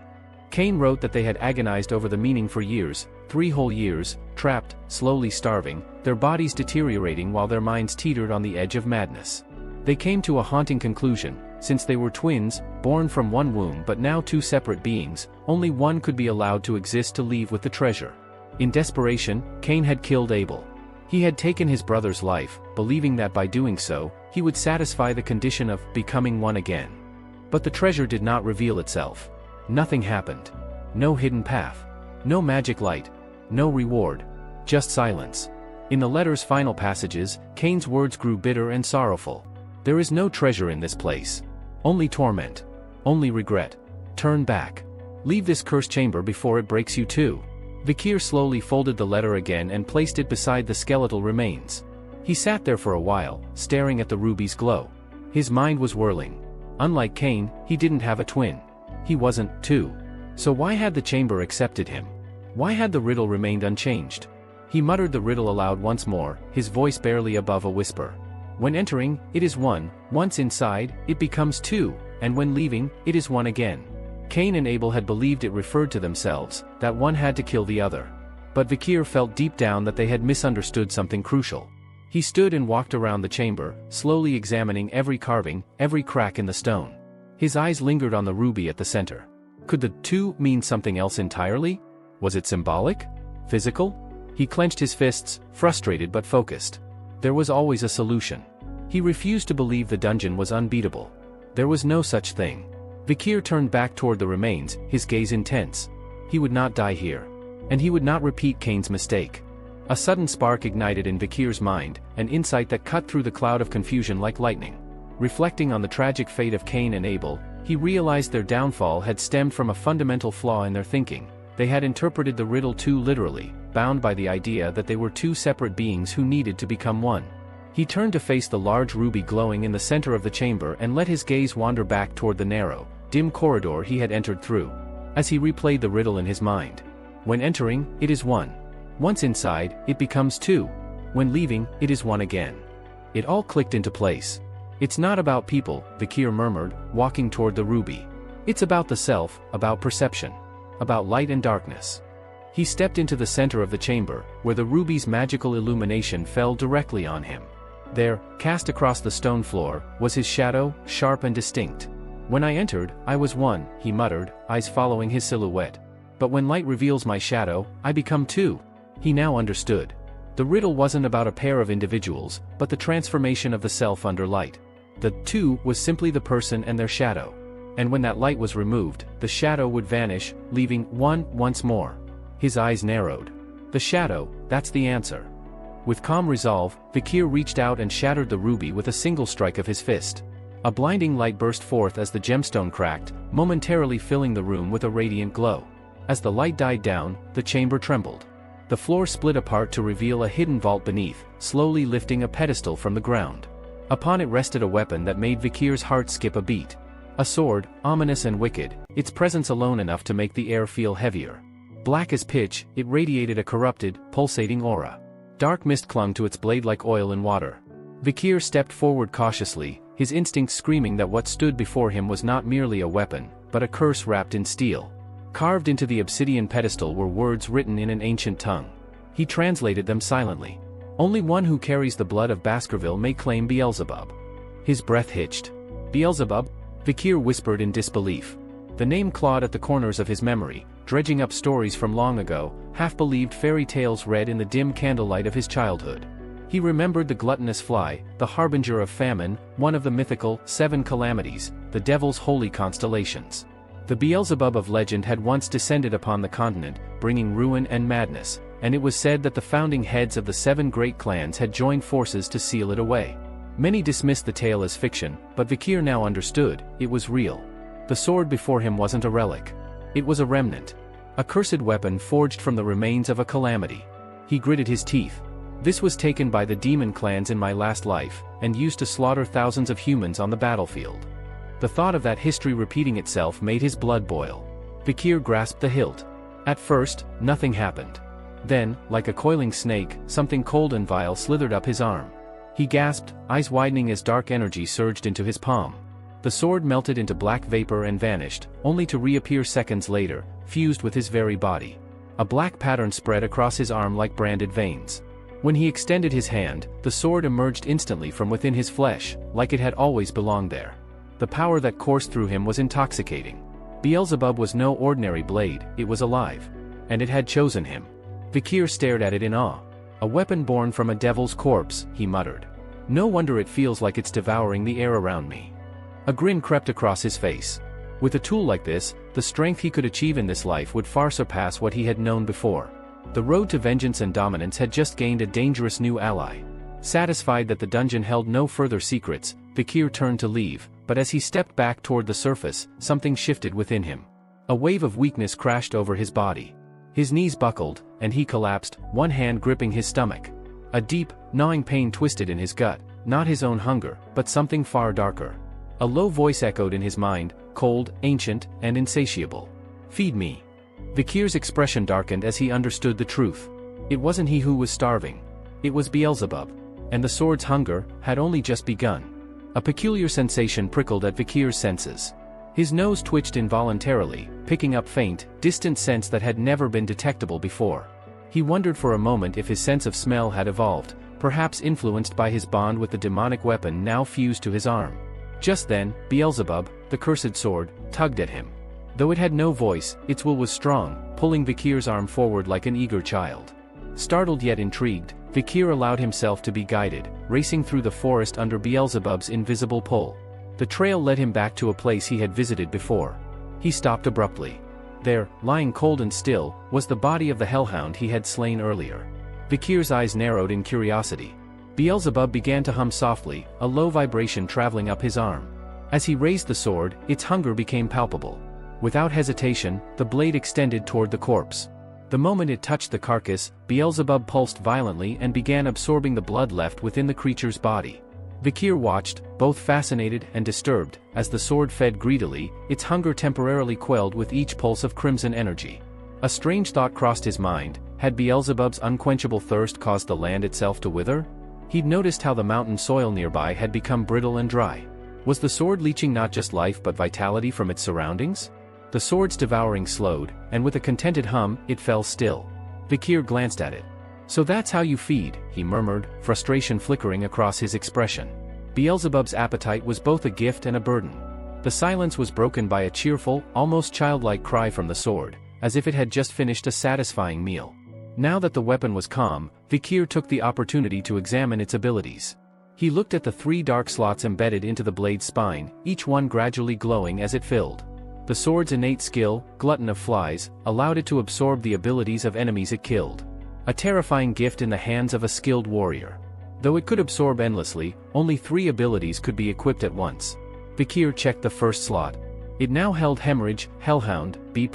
Cain wrote that they had agonized over the meaning for years, 3 whole years, trapped, slowly starving, their bodies deteriorating while their minds teetered on the edge of madness. They came to a haunting conclusion: since they were twins, born from one womb but now two separate beings, only one could be allowed to exist to leave with the treasure. In desperation, Cain had killed Abel. He had taken his brother's life, believing that by doing so, he would satisfy the condition of becoming one again. But the treasure did not reveal itself. Nothing happened. No hidden path. No magic light. No reward. Just silence. In the letter's final passages, Cain's words grew bitter and sorrowful. "There is no treasure in this place. Only torment. Only regret. Turn back. Leave this cursed chamber before it breaks you too." Vikir slowly folded the letter again and placed it beside the skeletal remains. He sat there for a while, staring at the ruby's glow. His mind was whirling. Unlike Cain, he didn't have a twin. He wasn't, too. So why had the chamber accepted him? Why had the riddle remained unchanged? He muttered the riddle aloud once more, his voice barely above a whisper. When entering, it is one, once inside, it becomes two, and when leaving, it is one again. Cain and Abel had believed it referred to themselves, that one had to kill the other. But Vikir felt deep down that they had misunderstood something crucial. He stood and walked around the chamber, slowly examining every carving, every crack in the stone. His eyes lingered on the ruby at the center. Could the 2 mean something else entirely? Was it symbolic? Physical? He clenched his fists, frustrated but focused. There was always a solution. He refused to believe the dungeon was unbeatable. There was no such thing. Vikir turned back toward the remains, his gaze intense. He would not die here. And he would not repeat Cain's mistake. A sudden spark ignited in Vikir's mind, an insight that cut through the cloud of confusion like lightning. Reflecting on the tragic fate of Cain and Abel, he realized their downfall had stemmed from a fundamental flaw in their thinking. They had interpreted the riddle too literally, bound by the idea that they were 2 separate beings who needed to become one. He turned to face the large ruby glowing in the center of the chamber and let his gaze wander back toward the narrow, dim corridor he had entered through. As he replayed the riddle in his mind. When entering, it is 1. Once inside, it becomes 2. When leaving, it is 1 again. It all clicked into place. It's not about people, Vikir murmured, walking toward the ruby. It's about the self, about perception. About light and darkness. He stepped into the center of the chamber, where the ruby's magical illumination fell directly on him. There, cast across the stone floor, was his shadow, sharp and distinct. When I entered, I was 1, he muttered, eyes following his silhouette. But when light reveals my shadow, I become 2. He now understood. The riddle wasn't about a pair of individuals, but the transformation of the self under light. The 2 was simply the person and their shadow. And when that light was removed, the shadow would vanish, leaving 1 once more. His eyes narrowed. The shadow, that's the answer. With calm resolve, Vikir reached out and shattered the ruby with a single strike of his fist. A blinding light burst forth as the gemstone cracked, momentarily filling the room with a radiant glow. As the light died down, the chamber trembled. The floor split apart to reveal a hidden vault beneath, slowly lifting a pedestal from the ground. Upon it rested a weapon that made Vikir's heart skip a beat. A sword, ominous and wicked, its presence alone enough to make the air feel heavier. Black as pitch, it radiated a corrupted, pulsating aura. Dark mist clung to its blade like oil in water. Vikir stepped forward cautiously, his instincts screaming that what stood before him was not merely a weapon, but a curse wrapped in steel. Carved into the obsidian pedestal were words written in an ancient tongue. He translated them silently. Only one who carries the blood of Baskerville may claim Beelzebub. His breath hitched. Beelzebub? Vikir whispered in disbelief. The name clawed at the corners of his memory, dredging up stories from long ago, half-believed fairy tales read in the dim candlelight of his childhood. He remembered the gluttonous fly, the harbinger of famine, one of the mythical 7 calamities, the devil's holy constellations. The Beelzebub of legend had once descended upon the continent, bringing ruin and madness, and it was said that the founding heads of the 7 great clans had joined forces to seal it away. Many dismissed the tale as fiction, but Vikir now understood, it was real. The sword before him wasn't a relic. It was a remnant. A cursed weapon forged from the remains of a calamity. He gritted his teeth. This was taken by the demon clans in my last life, and used to slaughter thousands of humans on the battlefield. The thought of that history repeating itself made his blood boil. Vikir grasped the hilt. At first, nothing happened. Then, like a coiling snake, something cold and vile slithered up his arm. He gasped, eyes widening as dark energy surged into his palm. The sword melted into black vapor and vanished, only to reappear seconds later, fused with his very body. A black pattern spread across his arm like branded veins. When he extended his hand, the sword emerged instantly from within his flesh, like it had always belonged there. The power that coursed through him was intoxicating. Beelzebub was no ordinary blade, it was alive. And it had chosen him. Vikir stared at it in awe. A weapon born from a devil's corpse, he muttered. No wonder it feels like it's devouring the air around me. A grin crept across his face. With a tool like this, the strength he could achieve in this life would far surpass what he had known before. The road to vengeance and dominance had just gained a dangerous new ally. Satisfied that the dungeon held no further secrets, Vikir turned to leave, but as he stepped back toward the surface, something shifted within him. A wave of weakness crashed over his body. His knees buckled, and he collapsed, one hand gripping his stomach. A deep, gnawing pain twisted in his gut, not his own hunger, but something far darker. A low voice echoed in his mind, cold, ancient, and insatiable. Feed me. Vikir's expression darkened as he understood the truth. It wasn't he who was starving. It was Beelzebub. And the sword's hunger had only just begun. A peculiar sensation prickled at Vikir's senses. His nose twitched involuntarily, picking up faint, distant scents that had never been detectable before. He wondered for a moment if his sense of smell had evolved, perhaps influenced by his bond with the demonic weapon now fused to his arm. Just then, Beelzebub, the cursed sword, tugged at him. Though it had no voice, its will was strong, pulling Vikir's arm forward like an eager child. Startled yet intrigued, Vikir allowed himself to be guided, racing through the forest under Beelzebub's invisible pull. The trail led him back to a place he had visited before. He stopped abruptly. There, lying cold and still, was the body of the hellhound he had slain earlier. Vikir's eyes narrowed in curiosity. Beelzebub began to hum softly, a low vibration traveling up his arm. As he raised the sword, its hunger became palpable. Without hesitation, the blade extended toward the corpse. The moment it touched the carcass, Beelzebub pulsed violently and began absorbing the blood left within the creature's body. Vikir watched, both fascinated and disturbed, as the sword fed greedily, its hunger temporarily quelled with each pulse of crimson energy. A strange thought crossed his mind: had Beelzebub's unquenchable thirst caused the land itself to wither? He'd noticed how the mountain soil nearby had become brittle and dry. Was the sword leeching not just life but vitality from its surroundings? The sword's devouring slowed, and with a contented hum, it fell still. Vikir glanced at it. "So that's how you feed," he murmured, frustration flickering across his expression. Beelzebub's appetite was both a gift and a burden. The silence was broken by a cheerful, almost childlike cry from the sword, as if it had just finished a satisfying meal. Now that the weapon was calm, Vikir took the opportunity to examine its abilities. He looked at the 3 dark slots embedded into the blade's spine, each one gradually glowing as it filled. The sword's innate skill, glutton of flies, allowed it to absorb the abilities of enemies it killed. A terrifying gift in the hands of a skilled warrior. Though it could absorb endlessly, only 3 abilities could be equipped at once. Vikir checked the first slot. It now held Hemorrhage, Hellhound, B+,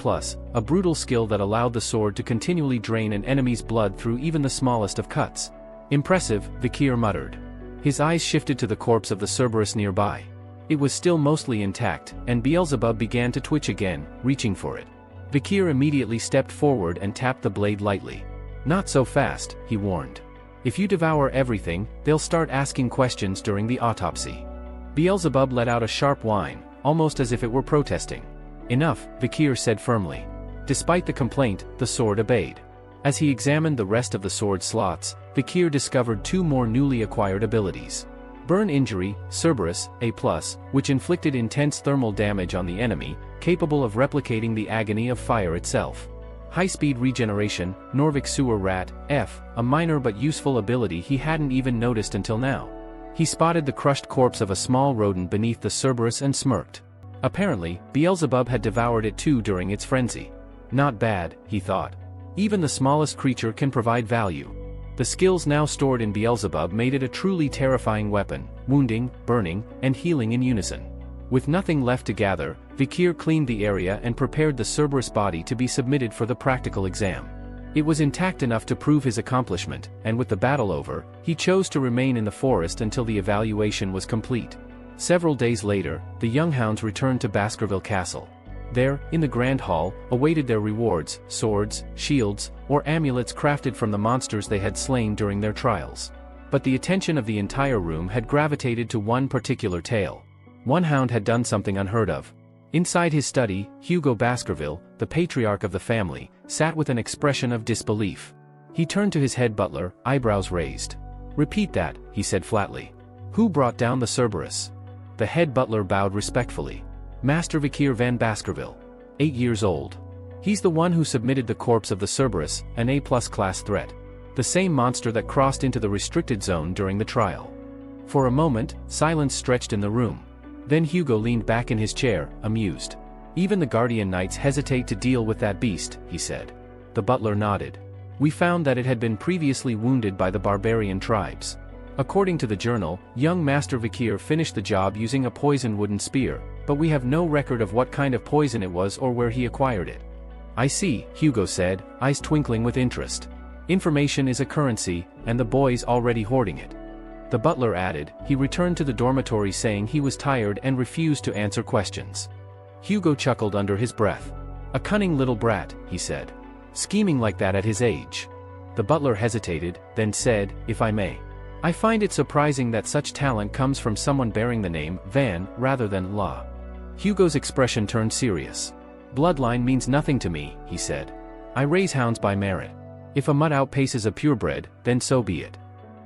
a brutal skill that allowed the sword to continually drain an enemy's blood through even the smallest of cuts. Impressive, Vikir muttered. His eyes shifted to the corpse of the Cerberus nearby. It was still mostly intact, and Beelzebub began to twitch again, reaching for it. Vikir immediately stepped forward and tapped the blade lightly. "Not so fast," he warned. "If you devour everything, they'll start asking questions during the autopsy." Beelzebub let out a sharp whine, almost as if it were protesting. "Enough," Vikir said firmly. Despite the complaint, the sword obeyed. As he examined the rest of the sword slots, Vikir discovered 2 more newly acquired abilities. Burn Injury, Cerberus, A+, which inflicted intense thermal damage on the enemy, capable of replicating the agony of fire itself. High-Speed Regeneration, Norvik Sewer Rat, F, a minor but useful ability he hadn't even noticed until now. He spotted the crushed corpse of a small rodent beneath the Cerberus and smirked. Apparently, Beelzebub had devoured it too during its frenzy. Not bad, he thought. Even the smallest creature can provide value. The skills now stored in Beelzebub made it a truly terrifying weapon, wounding, burning, and healing in unison. With nothing left to gather, Vikir cleaned the area and prepared the Cerberus body to be submitted for the practical exam. It was intact enough to prove his accomplishment, and with the battle over, he chose to remain in the forest until the evaluation was complete. Several days later, the young hounds returned to Baskerville Castle. There, in the Grand Hall, awaited their rewards, swords, shields, or amulets crafted from the monsters they had slain during their trials. But the attention of the entire room had gravitated to one particular tale. One hound had done something unheard of. Inside his study, Hugo Baskerville, the patriarch of the family, sat with an expression of disbelief. He turned to his head butler, eyebrows raised. "Repeat that," he said flatly. "Who brought down the Cerberus?" The head butler bowed respectfully. "Master Vikir van Baskerville. 8 years old. He's the one who submitted the corpse of the Cerberus, an A+ class threat. The same monster that crossed into the restricted zone during the trial." For a moment, silence stretched in the room. Then Hugo leaned back in his chair, amused. "Even the Guardian Knights hesitate to deal with that beast," he said. The butler nodded. "We found that it had been previously wounded by the barbarian tribes. According to the journal, young Master Vikir finished the job using a poisoned wooden spear, but we have no record of what kind of poison it was or where he acquired it." "I see," Hugo said, eyes twinkling with interest. "Information is a currency, and the boy's already hoarding it." The butler added, he returned to the dormitory saying he was tired and refused to answer questions. Hugo chuckled under his breath. "A cunning little brat," he said. "Scheming like that at his age." The butler hesitated, then said, "If I may. I find it surprising that such talent comes from someone bearing the name Van rather than La." Hugo's expression turned serious. "Bloodline means nothing to me," he said. "I raise hounds by merit. If a mutt outpaces a purebred, then so be it."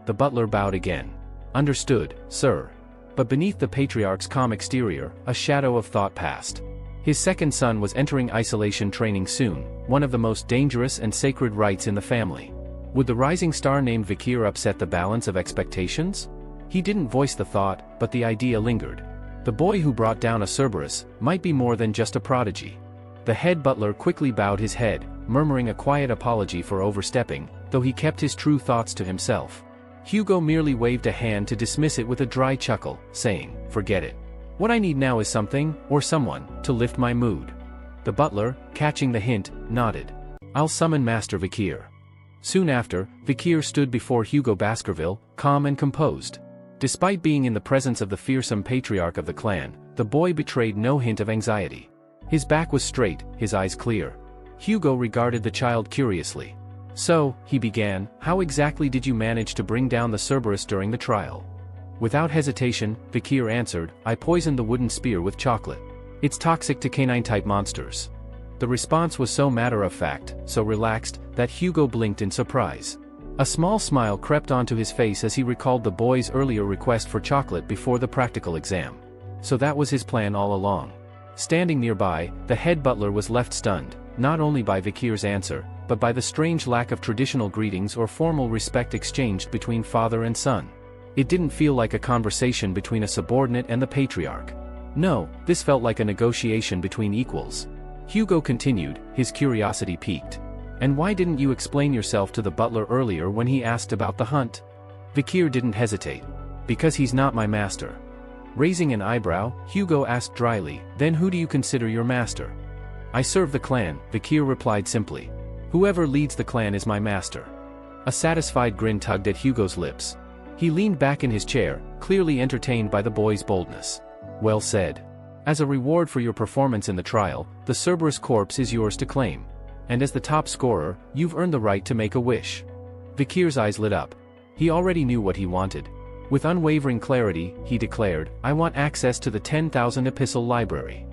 The butler bowed again. "Understood, sir." But beneath the patriarch's calm exterior, a shadow of thought passed. His second son was entering isolation training soon, one of the most dangerous and sacred rites in the family. Would the rising star named Vikir upset the balance of expectations? He didn't voice the thought, but the idea lingered. The boy who brought down a Cerberus might be more than just a prodigy. The head butler quickly bowed his head, murmuring a quiet apology for overstepping, though he kept his true thoughts to himself. Hugo merely waved a hand to dismiss it with a dry chuckle, saying, "Forget it. What I need now is something, or someone, to lift my mood." The butler, catching the hint, nodded. "I'll summon Master Vikir." Soon after, Vikir stood before Hugo Baskerville, calm and composed. Despite being in the presence of the fearsome patriarch of the clan, the boy betrayed no hint of anxiety. His back was straight, his eyes clear. Hugo regarded the child curiously. "So," he began, "how exactly did you manage to bring down the Cerberus during the trial?" Without hesitation, Vikir answered, "I poisoned the wooden spear with chocolate. It's toxic to canine-type monsters." The response was so matter-of-fact, so relaxed, that Hugo blinked in surprise. A small smile crept onto his face as he recalled the boy's earlier request for chocolate before the practical exam. So that was his plan all along. Standing nearby, the head butler was left stunned, not only by Vikir's answer, but by the strange lack of traditional greetings or formal respect exchanged between father and son. It didn't feel like a conversation between a subordinate and the patriarch. No, this felt like a negotiation between equals. Hugo continued, his curiosity piqued. "And why didn't you explain yourself to the butler earlier when he asked about the hunt?" Vikir didn't hesitate. "Because he's not my master." Raising an eyebrow, Hugo asked dryly, "Then who do you consider your master?" "I serve the clan," Vikir replied simply. "Whoever leads the clan is my master." A satisfied grin tugged at Hugo's lips. He leaned back in his chair, clearly entertained by the boy's boldness. "Well said. As a reward for your performance in the trial, the Cerberus corpse is yours to claim. And as the top scorer, you've earned the right to make a wish." Vikir's eyes lit up. He already knew what he wanted. With unwavering clarity, he declared, "I want access to the 10,000 epistle library."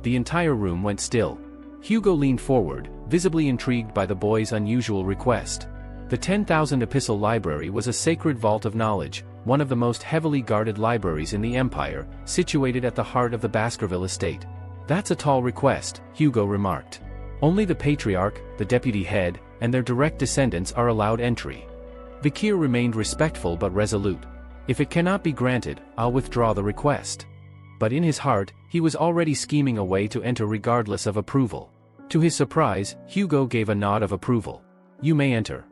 The entire room went still. Hugo leaned forward, visibly intrigued by the boy's unusual request. The 10,000 epistle library was a sacred vault of knowledge, one of the most heavily guarded libraries in the Empire, situated at the heart of the Baskerville estate. "That's a tall request," Hugo remarked. "Only the patriarch, the deputy head, and their direct descendants are allowed entry." Vikir remained respectful but resolute. "If it cannot be granted, I'll withdraw the request." But in his heart, he was already scheming a way to enter regardless of approval. To his surprise, Hugo gave a nod of approval. "You may enter."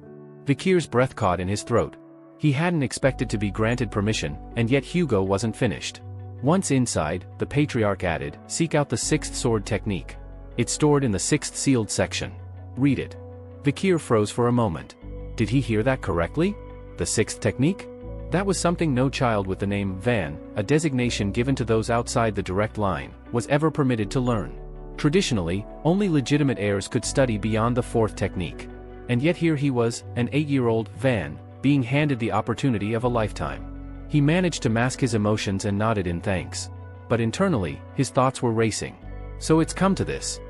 Vikir's breath caught in his throat. He hadn't expected to be granted permission, and yet Hugo wasn't finished. Once inside, the patriarch added, "Seek out the sixth sword technique. It's stored in the sixth sealed section. Read it." Vikir froze for a moment. Did he hear that correctly? The sixth technique? That was something no child with the name Van, a designation given to those outside the direct line, was ever permitted to learn. Traditionally, only legitimate heirs could study beyond the fourth technique. And yet here he was, an 8-year-old Van, being handed the opportunity of a lifetime. He managed to mask his emotions and nodded in thanks. But internally, his thoughts were racing. So it's come to this.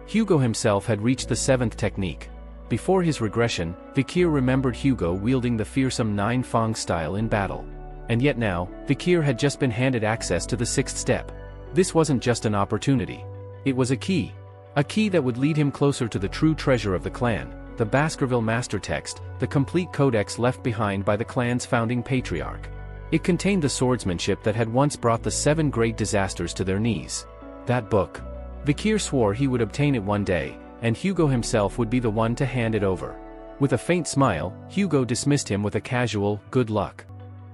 Hugo himself had reached the seventh technique. Before his regression, Vikir remembered Hugo wielding the fearsome 9 Fang style in battle. And yet now, Vikir had just been handed access to the sixth step. This wasn't just an opportunity. It was a key. A key that would lead him closer to the true treasure of the clan, the Baskerville Master Text, the complete codex left behind by the clan's founding patriarch. It contained the swordsmanship that had once brought the 7 great disasters to their knees. That book. Vikir swore he would obtain it one day, and Hugo himself would be the one to hand it over. With a faint smile, Hugo dismissed him with a casual, "Good luck."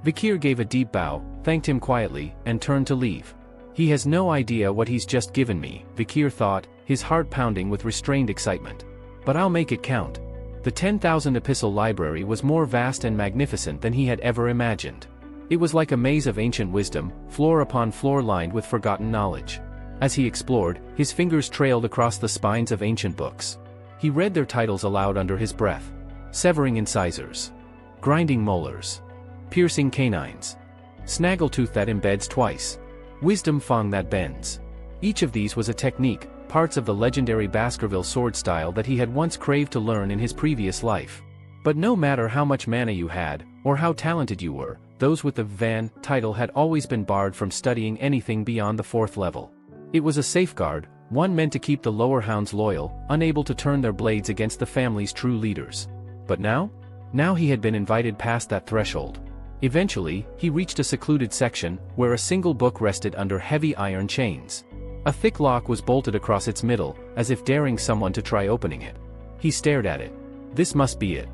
Vikir gave a deep bow, thanked him quietly, and turned to leave. He has no idea what he's just given me, Vikir thought, his heart pounding with restrained excitement. But I'll make it count. The 10,000 epistle library was more vast and magnificent than he had ever imagined. It was like a maze of ancient wisdom, floor upon floor lined with forgotten knowledge. As he explored, his fingers trailed across the spines of ancient books. He read their titles aloud under his breath. Severing incisors. Grinding molars. Piercing canines. Snaggletooth that embeds twice. Wisdom Fang that bends. Each of these was a technique, parts of the legendary Baskerville sword style that he had once craved to learn in his previous life. But no matter how much mana you had, or how talented you were, those with the Van title had always been barred from studying anything beyond the 4th level. It was a safeguard, one meant to keep the lower hounds loyal, unable to turn their blades against the family's true leaders. But now? Now he had been invited past that threshold. Eventually, he reached a secluded section, where a single book rested under heavy iron chains. A thick lock was bolted across its middle, as if daring someone to try opening it. He stared at it. This must be it.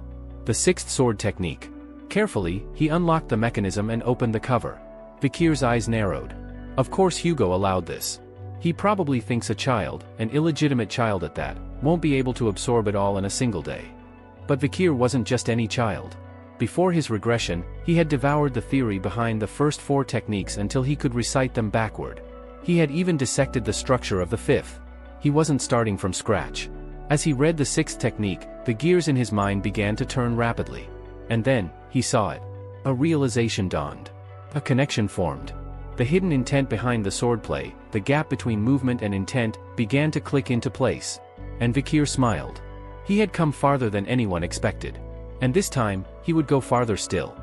The 6th sword technique. Carefully, he unlocked the mechanism and opened the cover. Vikir's eyes narrowed. Of course Hugo allowed this. He probably thinks a child, an illegitimate child at that, won't be able to absorb it all in a single day. But Vikir wasn't just any child. Before his regression, he had devoured the theory behind the first 4 techniques until he could recite them backward. He had even dissected the structure of the 5th. He wasn't starting from scratch. As he read the 6th technique, the gears in his mind began to turn rapidly. And then, he saw it. A realization dawned. A connection formed. The hidden intent behind the swordplay, the gap between movement and intent, began to click into place. And Vikir smiled. He had come farther than anyone expected. And this time, he would go farther still.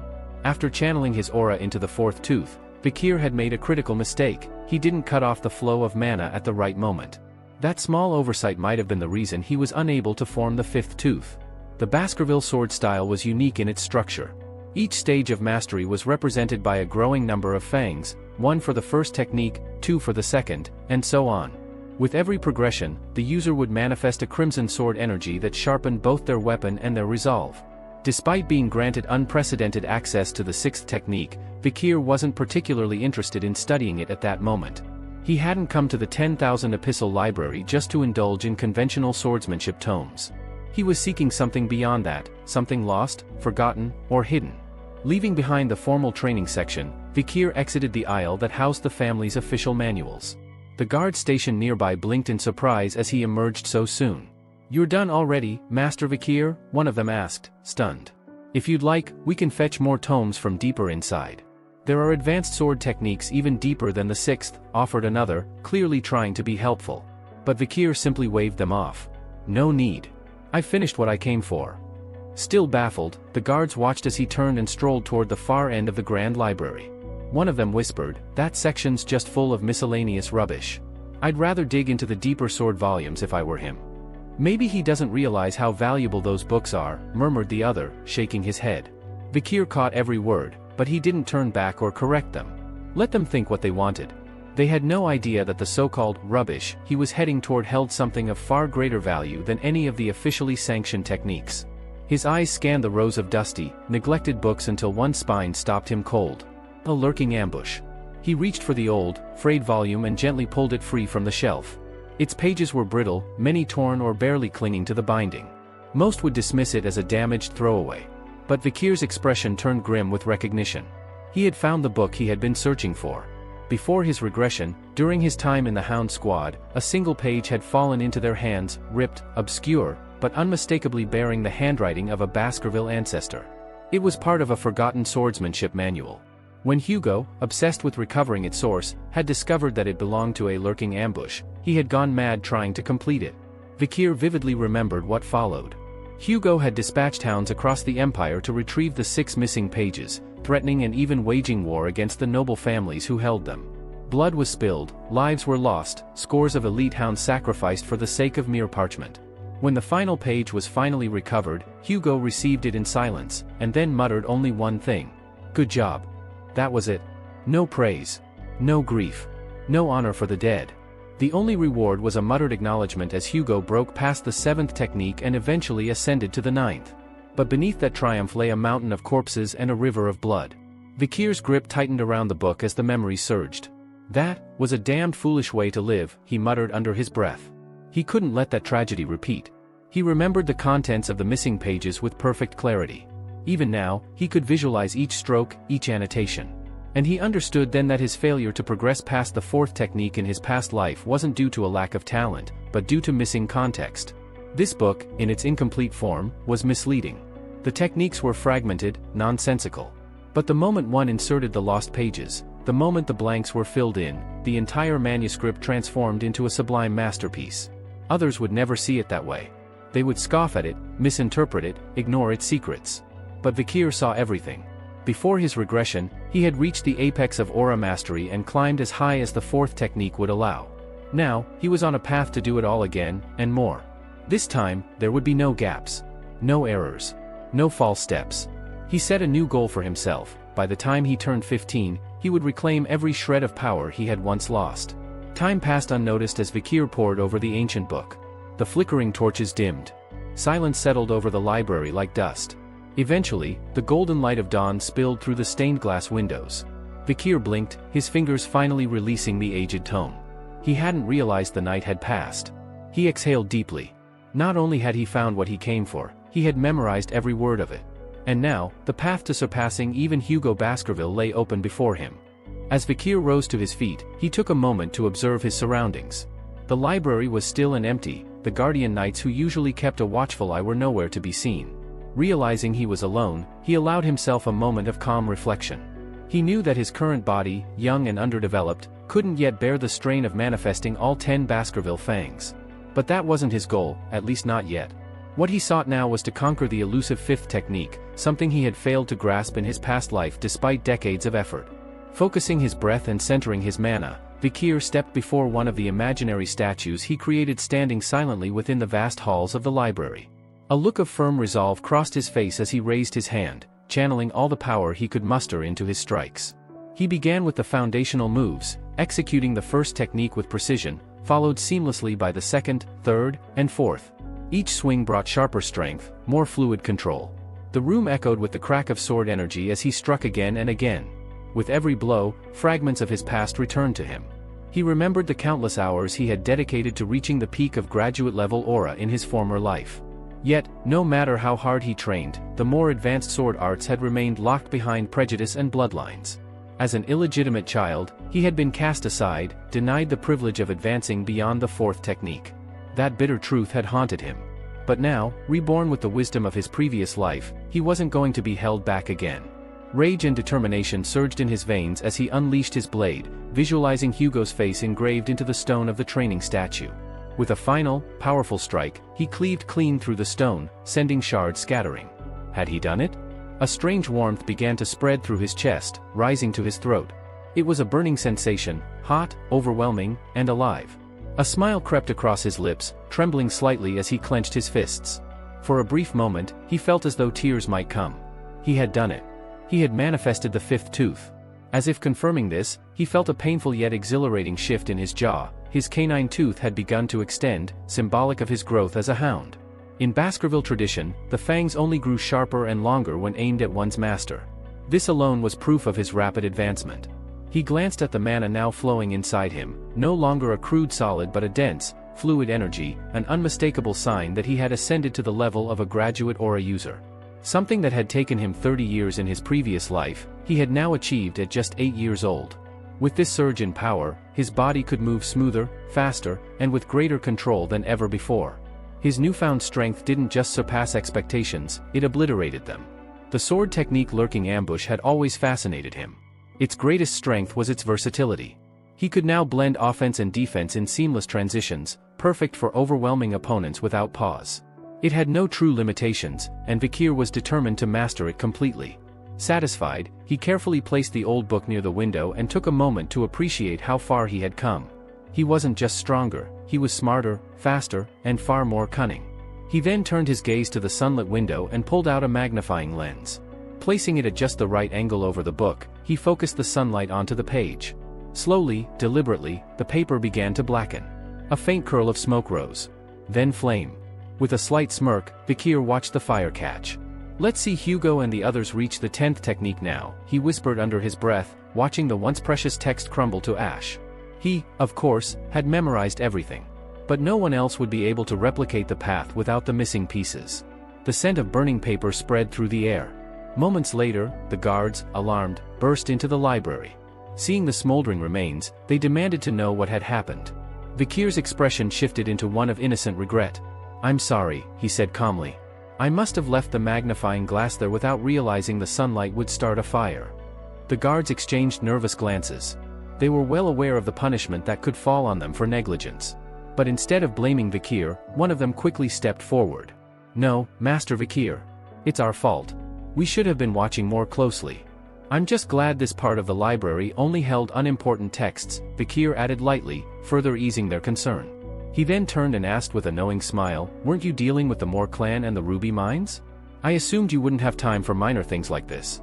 After channeling his aura into the 4th tooth, Vikir had made a critical mistake. He didn't cut off the flow of mana at the right moment. That small oversight might have been the reason he was unable to form the 5th tooth. The Baskerville sword style was unique in its structure. Each stage of mastery was represented by a growing number of fangs, 1 for the first technique, 2 for the second, and so on. With every progression, the user would manifest a crimson sword energy that sharpened both their weapon and their resolve. Despite being granted unprecedented access to the 6th technique, Vikir wasn't particularly interested in studying it at that moment. He hadn't come to the 10,000 epistle library just to indulge in conventional swordsmanship tomes. He was seeking something beyond that, something lost, forgotten, or hidden. Leaving behind the formal training section, Vikir exited the aisle that housed the family's official manuals. The guard station nearby blinked in surprise as he emerged so soon. "You're done already, Master Vikir?" one of them asked, stunned. "If you'd like, we can fetch more tomes from deeper inside. There are advanced sword techniques even deeper than the 6th, offered another, clearly trying to be helpful. But Vikir simply waved them off. "No need. I finished what I came for." Still baffled, the guards watched as he turned and strolled toward the far end of the Grand Library. One of them whispered, "That section's just full of miscellaneous rubbish. I'd rather dig into the deeper sword volumes if I were him." "Maybe he doesn't realize how valuable those books are," murmured the other, shaking his head. Vikir caught every word, but he didn't turn back or correct them. Let them think what they wanted. They had no idea that the so-called rubbish he was heading toward held something of far greater value than any of the officially sanctioned techniques. His eyes scanned the rows of dusty, neglected books until one spine stopped him cold. A lurking ambush. He reached for the old, frayed volume and gently pulled it free from the shelf. Its pages were brittle, many torn or barely clinging to the binding. Most would dismiss it as a damaged throwaway. But Vikir's expression turned grim with recognition. He had found the book he had been searching for. Before his regression, during his time in the Hound squad, a single page had fallen into their hands, ripped, obscure, but unmistakably bearing the handwriting of a Baskerville ancestor. It was part of a forgotten swordsmanship manual. When Hugo, obsessed with recovering its source, had discovered that it belonged to a lurking ambush, he had gone mad trying to complete it. Vikir vividly remembered what followed. Hugo had dispatched hounds across the empire to retrieve the 6 missing pages, threatening and even waging war against the noble families who held them. Blood was spilled, lives were lost, scores of elite hounds sacrificed for the sake of mere parchment. When the final page was finally recovered, Hugo received it in silence, and then muttered only one thing. "Good job." That was it. No praise. No grief. No honor for the dead. The only reward was a muttered acknowledgement as Hugo broke past the 7th technique and eventually ascended to the 9th. But beneath that triumph lay a mountain of corpses and a river of blood. Vikir's grip tightened around the book as the memories surged. "That was a damned foolish way to live," he muttered under his breath. He couldn't let that tragedy repeat. He remembered the contents of the missing pages with perfect clarity. Even now, he could visualize each stroke, each annotation. And he understood then that his failure to progress past the 4th technique in his past life wasn't due to a lack of talent, but due to missing context. This book, in its incomplete form, was misleading. The techniques were fragmented, nonsensical. But the moment one inserted the lost pages, the moment the blanks were filled in, the entire manuscript transformed into a sublime masterpiece. Others would never see it that way. They would scoff at it, misinterpret it, ignore its secrets. But Vikir saw everything. Before his regression, he had reached the apex of aura mastery and climbed as high as the fourth technique would allow. Now, he was on a path to do it all again, and more. This time, there would be no gaps. No errors. No false steps. He set a new goal for himself. By the time he turned 15, he would reclaim every shred of power he had once lost. Time passed unnoticed as Vikir pored over the ancient book. The flickering torches dimmed. Silence settled over the library like dust. Eventually, the golden light of dawn spilled through the stained glass windows. Vikir blinked, his fingers finally releasing the aged tome. He hadn't realized the night had passed. He exhaled deeply. Not only had he found what he came for, he had memorized every word of it. And now, the path to surpassing even Hugo Baskerville lay open before him. As Vikir rose to his feet, he took a moment to observe his surroundings. The library was still and empty, the guardian knights who usually kept a watchful eye were nowhere to be seen. Realizing he was alone, he allowed himself a moment of calm reflection. He knew that his current body, young and underdeveloped, couldn't yet bear the strain of manifesting all 10 Baskerville fangs. But that wasn't his goal, at least not yet. What he sought now was to conquer the elusive fifth technique, something he had failed to grasp in his past life despite decades of effort. Focusing his breath and centering his mana, Vikir stepped before one of the imaginary statues he created standing silently within the vast halls of the library. A look of firm resolve crossed his face as he raised his hand, channeling all the power he could muster into his strikes. He began with the foundational moves, executing the first technique with precision, followed seamlessly by the second, third, and fourth. Each swing brought sharper strength, more fluid control. The room echoed with the crack of sword energy as he struck again and again. With every blow, fragments of his past returned to him. He remembered the countless hours he had dedicated to reaching the peak of graduate-level aura in his former life. Yet, no matter how hard he trained, the more advanced sword arts had remained locked behind prejudice and bloodlines. As an illegitimate child, he had been cast aside, denied the privilege of advancing beyond the fourth technique. That bitter truth had haunted him. But now, reborn with the wisdom of his previous life, he wasn't going to be held back again. Rage and determination surged in his veins as he unleashed his blade, visualizing Hugo's face engraved into the stone of the training statue. With a final, powerful strike, he cleaved clean through the stone, sending shards scattering. Had he done it? A strange warmth began to spread through his chest, rising to his throat. It was a burning sensation, hot, overwhelming, and alive. A smile crept across his lips, trembling slightly as he clenched his fists. For a brief moment, he felt as though tears might come. He had done it. He had manifested the fifth tooth. As if confirming this, he felt a painful yet exhilarating shift in his jaw. His canine tooth had begun to extend, symbolic of his growth as a hound. In Baskerville tradition, the fangs only grew sharper and longer when aimed at one's master. This alone was proof of his rapid advancement. He glanced at the mana now flowing inside him, no longer a crude solid but a dense, fluid energy, an unmistakable sign that he had ascended to the level of a graduate aura user. Something that had taken him 30 years in his previous life, he had now achieved at just 8 years old. With this surge in power, his body could move smoother, faster, and with greater control than ever before. His newfound strength didn't just surpass expectations, it obliterated them. The sword technique lurking ambush had always fascinated him. Its greatest strength was its versatility. He could now blend offense and defense in seamless transitions, perfect for overwhelming opponents without pause. It had no true limitations, and Vikir was determined to master it completely. Satisfied, he carefully placed the old book near the window and took a moment to appreciate how far he had come. He wasn't just stronger, he was smarter, faster, and far more cunning. He then turned his gaze to the sunlit window and pulled out a magnifying lens. Placing it at just the right angle over the book, he focused the sunlight onto the page. Slowly, deliberately, the paper began to blacken. A faint curl of smoke rose. Then flame. With a slight smirk, Vikir watched the fire catch. "Let's see Hugo and the others reach the 10th technique now," he whispered under his breath, watching the once precious text crumble to ash. He, of course, had memorized everything. But no one else would be able to replicate the path without the missing pieces. The scent of burning paper spread through the air. Moments later, the guards, alarmed, burst into the library. Seeing the smoldering remains, they demanded to know what had happened. Vikir's expression shifted into one of innocent regret. "I'm sorry," he said calmly. "I must have left the magnifying glass there without realizing the sunlight would start a fire." The guards exchanged nervous glances. They were well aware of the punishment that could fall on them for negligence. But instead of blaming Vikir, one of them quickly stepped forward. "No, Master Vikir. It's our fault. We should have been watching more closely. I'm just glad this part of the library only held unimportant texts," Vikir added lightly, further easing their concern. He then turned and asked with a knowing smile, "Weren't you dealing with the Moor clan and the ruby mines? I assumed you wouldn't have time for minor things like this."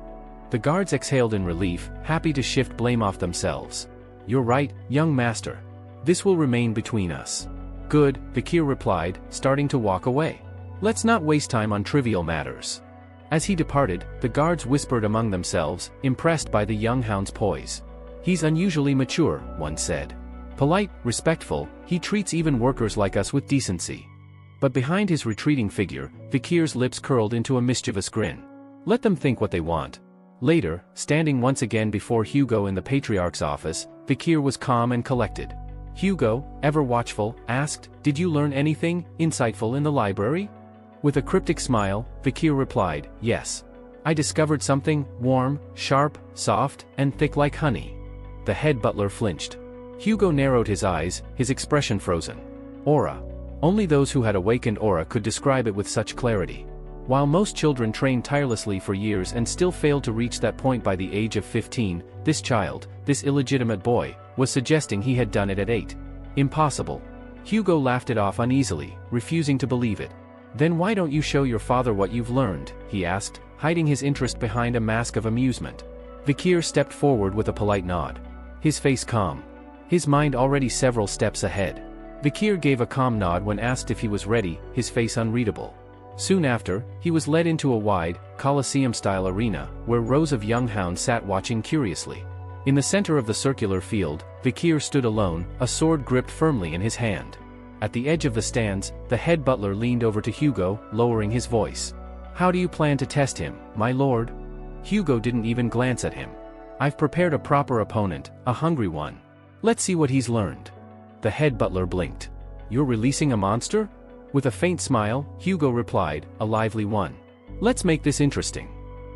The guards exhaled in relief, happy to shift blame off themselves. "You're right, young master. This will remain between us." "Good," Vikir replied, starting to walk away. "Let's not waste time on trivial matters." As he departed, the guards whispered among themselves, impressed by the young hound's poise. "He's unusually mature," one said. "Polite, respectful, he treats even workers like us with decency." But behind his retreating figure, Vikir's lips curled into a mischievous grin. Let them think what they want. Later, standing once again before Hugo in the Patriarch's office, Vikir was calm and collected. Hugo, ever watchful, asked, "Did you learn anything insightful in the library?" With a cryptic smile, Vikir replied, "Yes. I discovered something warm, sharp, soft, and thick like honey." The head butler flinched. Hugo narrowed his eyes, his expression frozen. Aura. Only those who had awakened aura could describe it with such clarity. While most children train tirelessly for years and still failed to reach that point by the age of 15, this child, this illegitimate boy, was suggesting he had done it at 8. Impossible. Hugo laughed it off uneasily, refusing to believe it. "Then why don't you show your father what you've learned?" he asked, hiding his interest behind a mask of amusement. Vikir stepped forward with a polite nod. His face calm. His mind already several steps ahead. Vikir gave a calm nod when asked if he was ready, his face unreadable. Soon after, he was led into a wide, Colosseum-style arena, where rows of young hounds sat watching curiously. In the center of the circular field, Vikir stood alone, a sword gripped firmly in his hand. At the edge of the stands, the head butler leaned over to Hugo, lowering his voice. "How do you plan to test him, my lord?" Hugo didn't even glance at him. "I've prepared a proper opponent, a hungry one. Let's see what he's learned." The head butler blinked. "You're releasing a monster?" With a faint smile, Hugo replied, "A lively one. Let's make this interesting."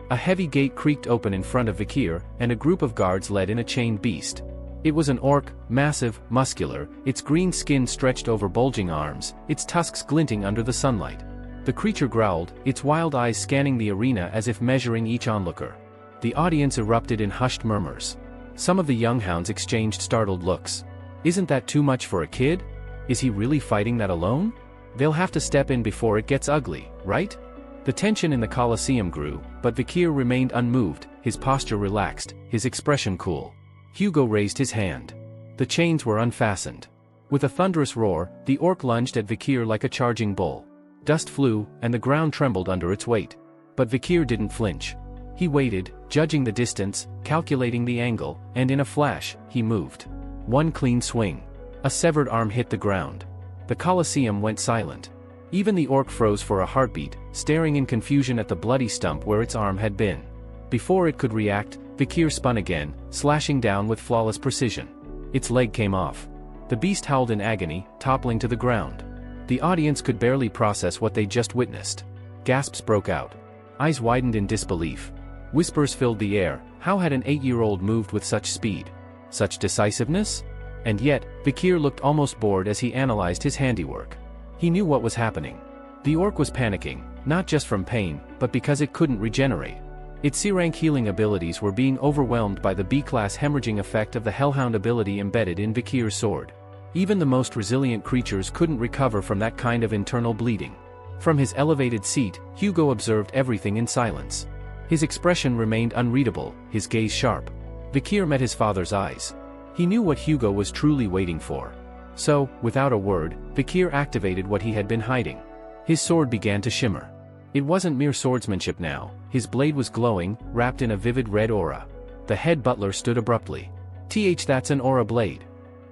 A heavy gate creaked open in front of Vikir, and a group of guards led in a chained beast. It was an orc, massive, muscular, its green skin stretched over bulging arms, its tusks glinting under the sunlight. The creature growled, its wild eyes scanning the arena as if measuring each onlooker. The audience erupted in hushed murmurs. Some of the young hounds exchanged startled looks. "Isn't that too much for a kid? Is he really fighting that alone? They'll have to step in before it gets ugly, right?" The tension in the Colosseum grew, but Vikir remained unmoved, his posture relaxed, his expression cool. Hugo raised his hand. The chains were unfastened. With a thunderous roar, the orc lunged at Vikir like a charging bull. Dust flew, and the ground trembled under its weight. But Vikir didn't flinch. He waited, judging the distance, calculating the angle, and in a flash, he moved. One clean swing. A severed arm hit the ground. The Colosseum went silent. Even the orc froze for a heartbeat, staring in confusion at the bloody stump where its arm had been. Before it could react, Vikir spun again, slashing down with flawless precision. Its leg came off. The beast howled in agony, toppling to the ground. The audience could barely process what they just witnessed. Gasps broke out. Eyes widened in disbelief. Whispers filled the air. How had an 8-year-old moved with such speed? Such decisiveness? And yet, Vikir looked almost bored as he analyzed his handiwork. He knew what was happening. The orc was panicking, not just from pain, but because it couldn't regenerate. Its C-rank healing abilities were being overwhelmed by the B-class hemorrhaging effect of the Hellhound ability embedded in Vikir's sword. Even the most resilient creatures couldn't recover from that kind of internal bleeding. From his elevated seat, Hugo observed everything in silence. His expression remained unreadable, his gaze sharp. Vikir met his father's eyes. He knew what Hugo was truly waiting for. So, without a word, Vikir activated what he had been hiding. His sword began to shimmer. It wasn't mere swordsmanship now, his blade was glowing, wrapped in a vivid red aura. The head butler stood abruptly. That's an aura blade.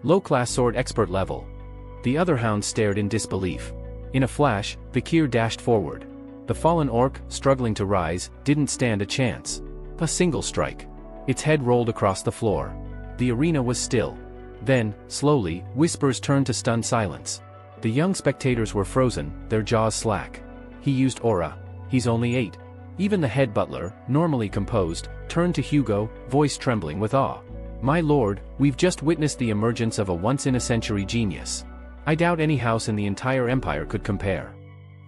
Low-class sword expert level. The other hounds stared in disbelief. In a flash, Vikir dashed forward. The fallen orc, struggling to rise, didn't stand a chance. A single strike. Its head rolled across the floor. The arena was still. Then, slowly, whispers turned to stunned silence. The young spectators were frozen, their jaws slack. He used aura. He's only 8. Even the head butler, normally composed, turned to Hugo, voice trembling with awe. "My lord, we've just witnessed the emergence of a once-in-a-century genius. I doubt any house in the entire empire could compare.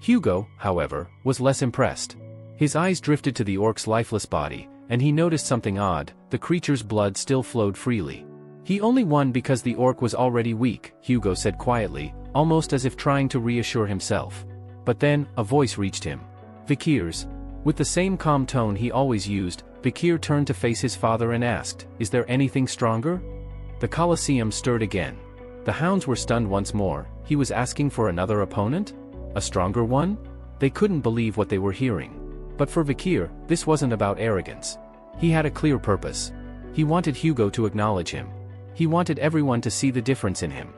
Hugo, however, was less impressed. His eyes drifted to the orc's lifeless body, and he noticed something odd: the creature's blood still flowed freely. He only won because the orc was already weak, Hugo said quietly, almost as if trying to reassure himself. But then, a voice reached him. Vikir's. With the same calm tone he always used, Vikir turned to face his father and asked, "Is there anything stronger?" The Colosseum stirred again. The hounds were stunned once more. He was asking for another opponent? A stronger one? They couldn't believe what they were hearing. But for Vikir, this wasn't about arrogance. He had a clear purpose. He wanted Hugo to acknowledge him. He wanted everyone to see the difference in him.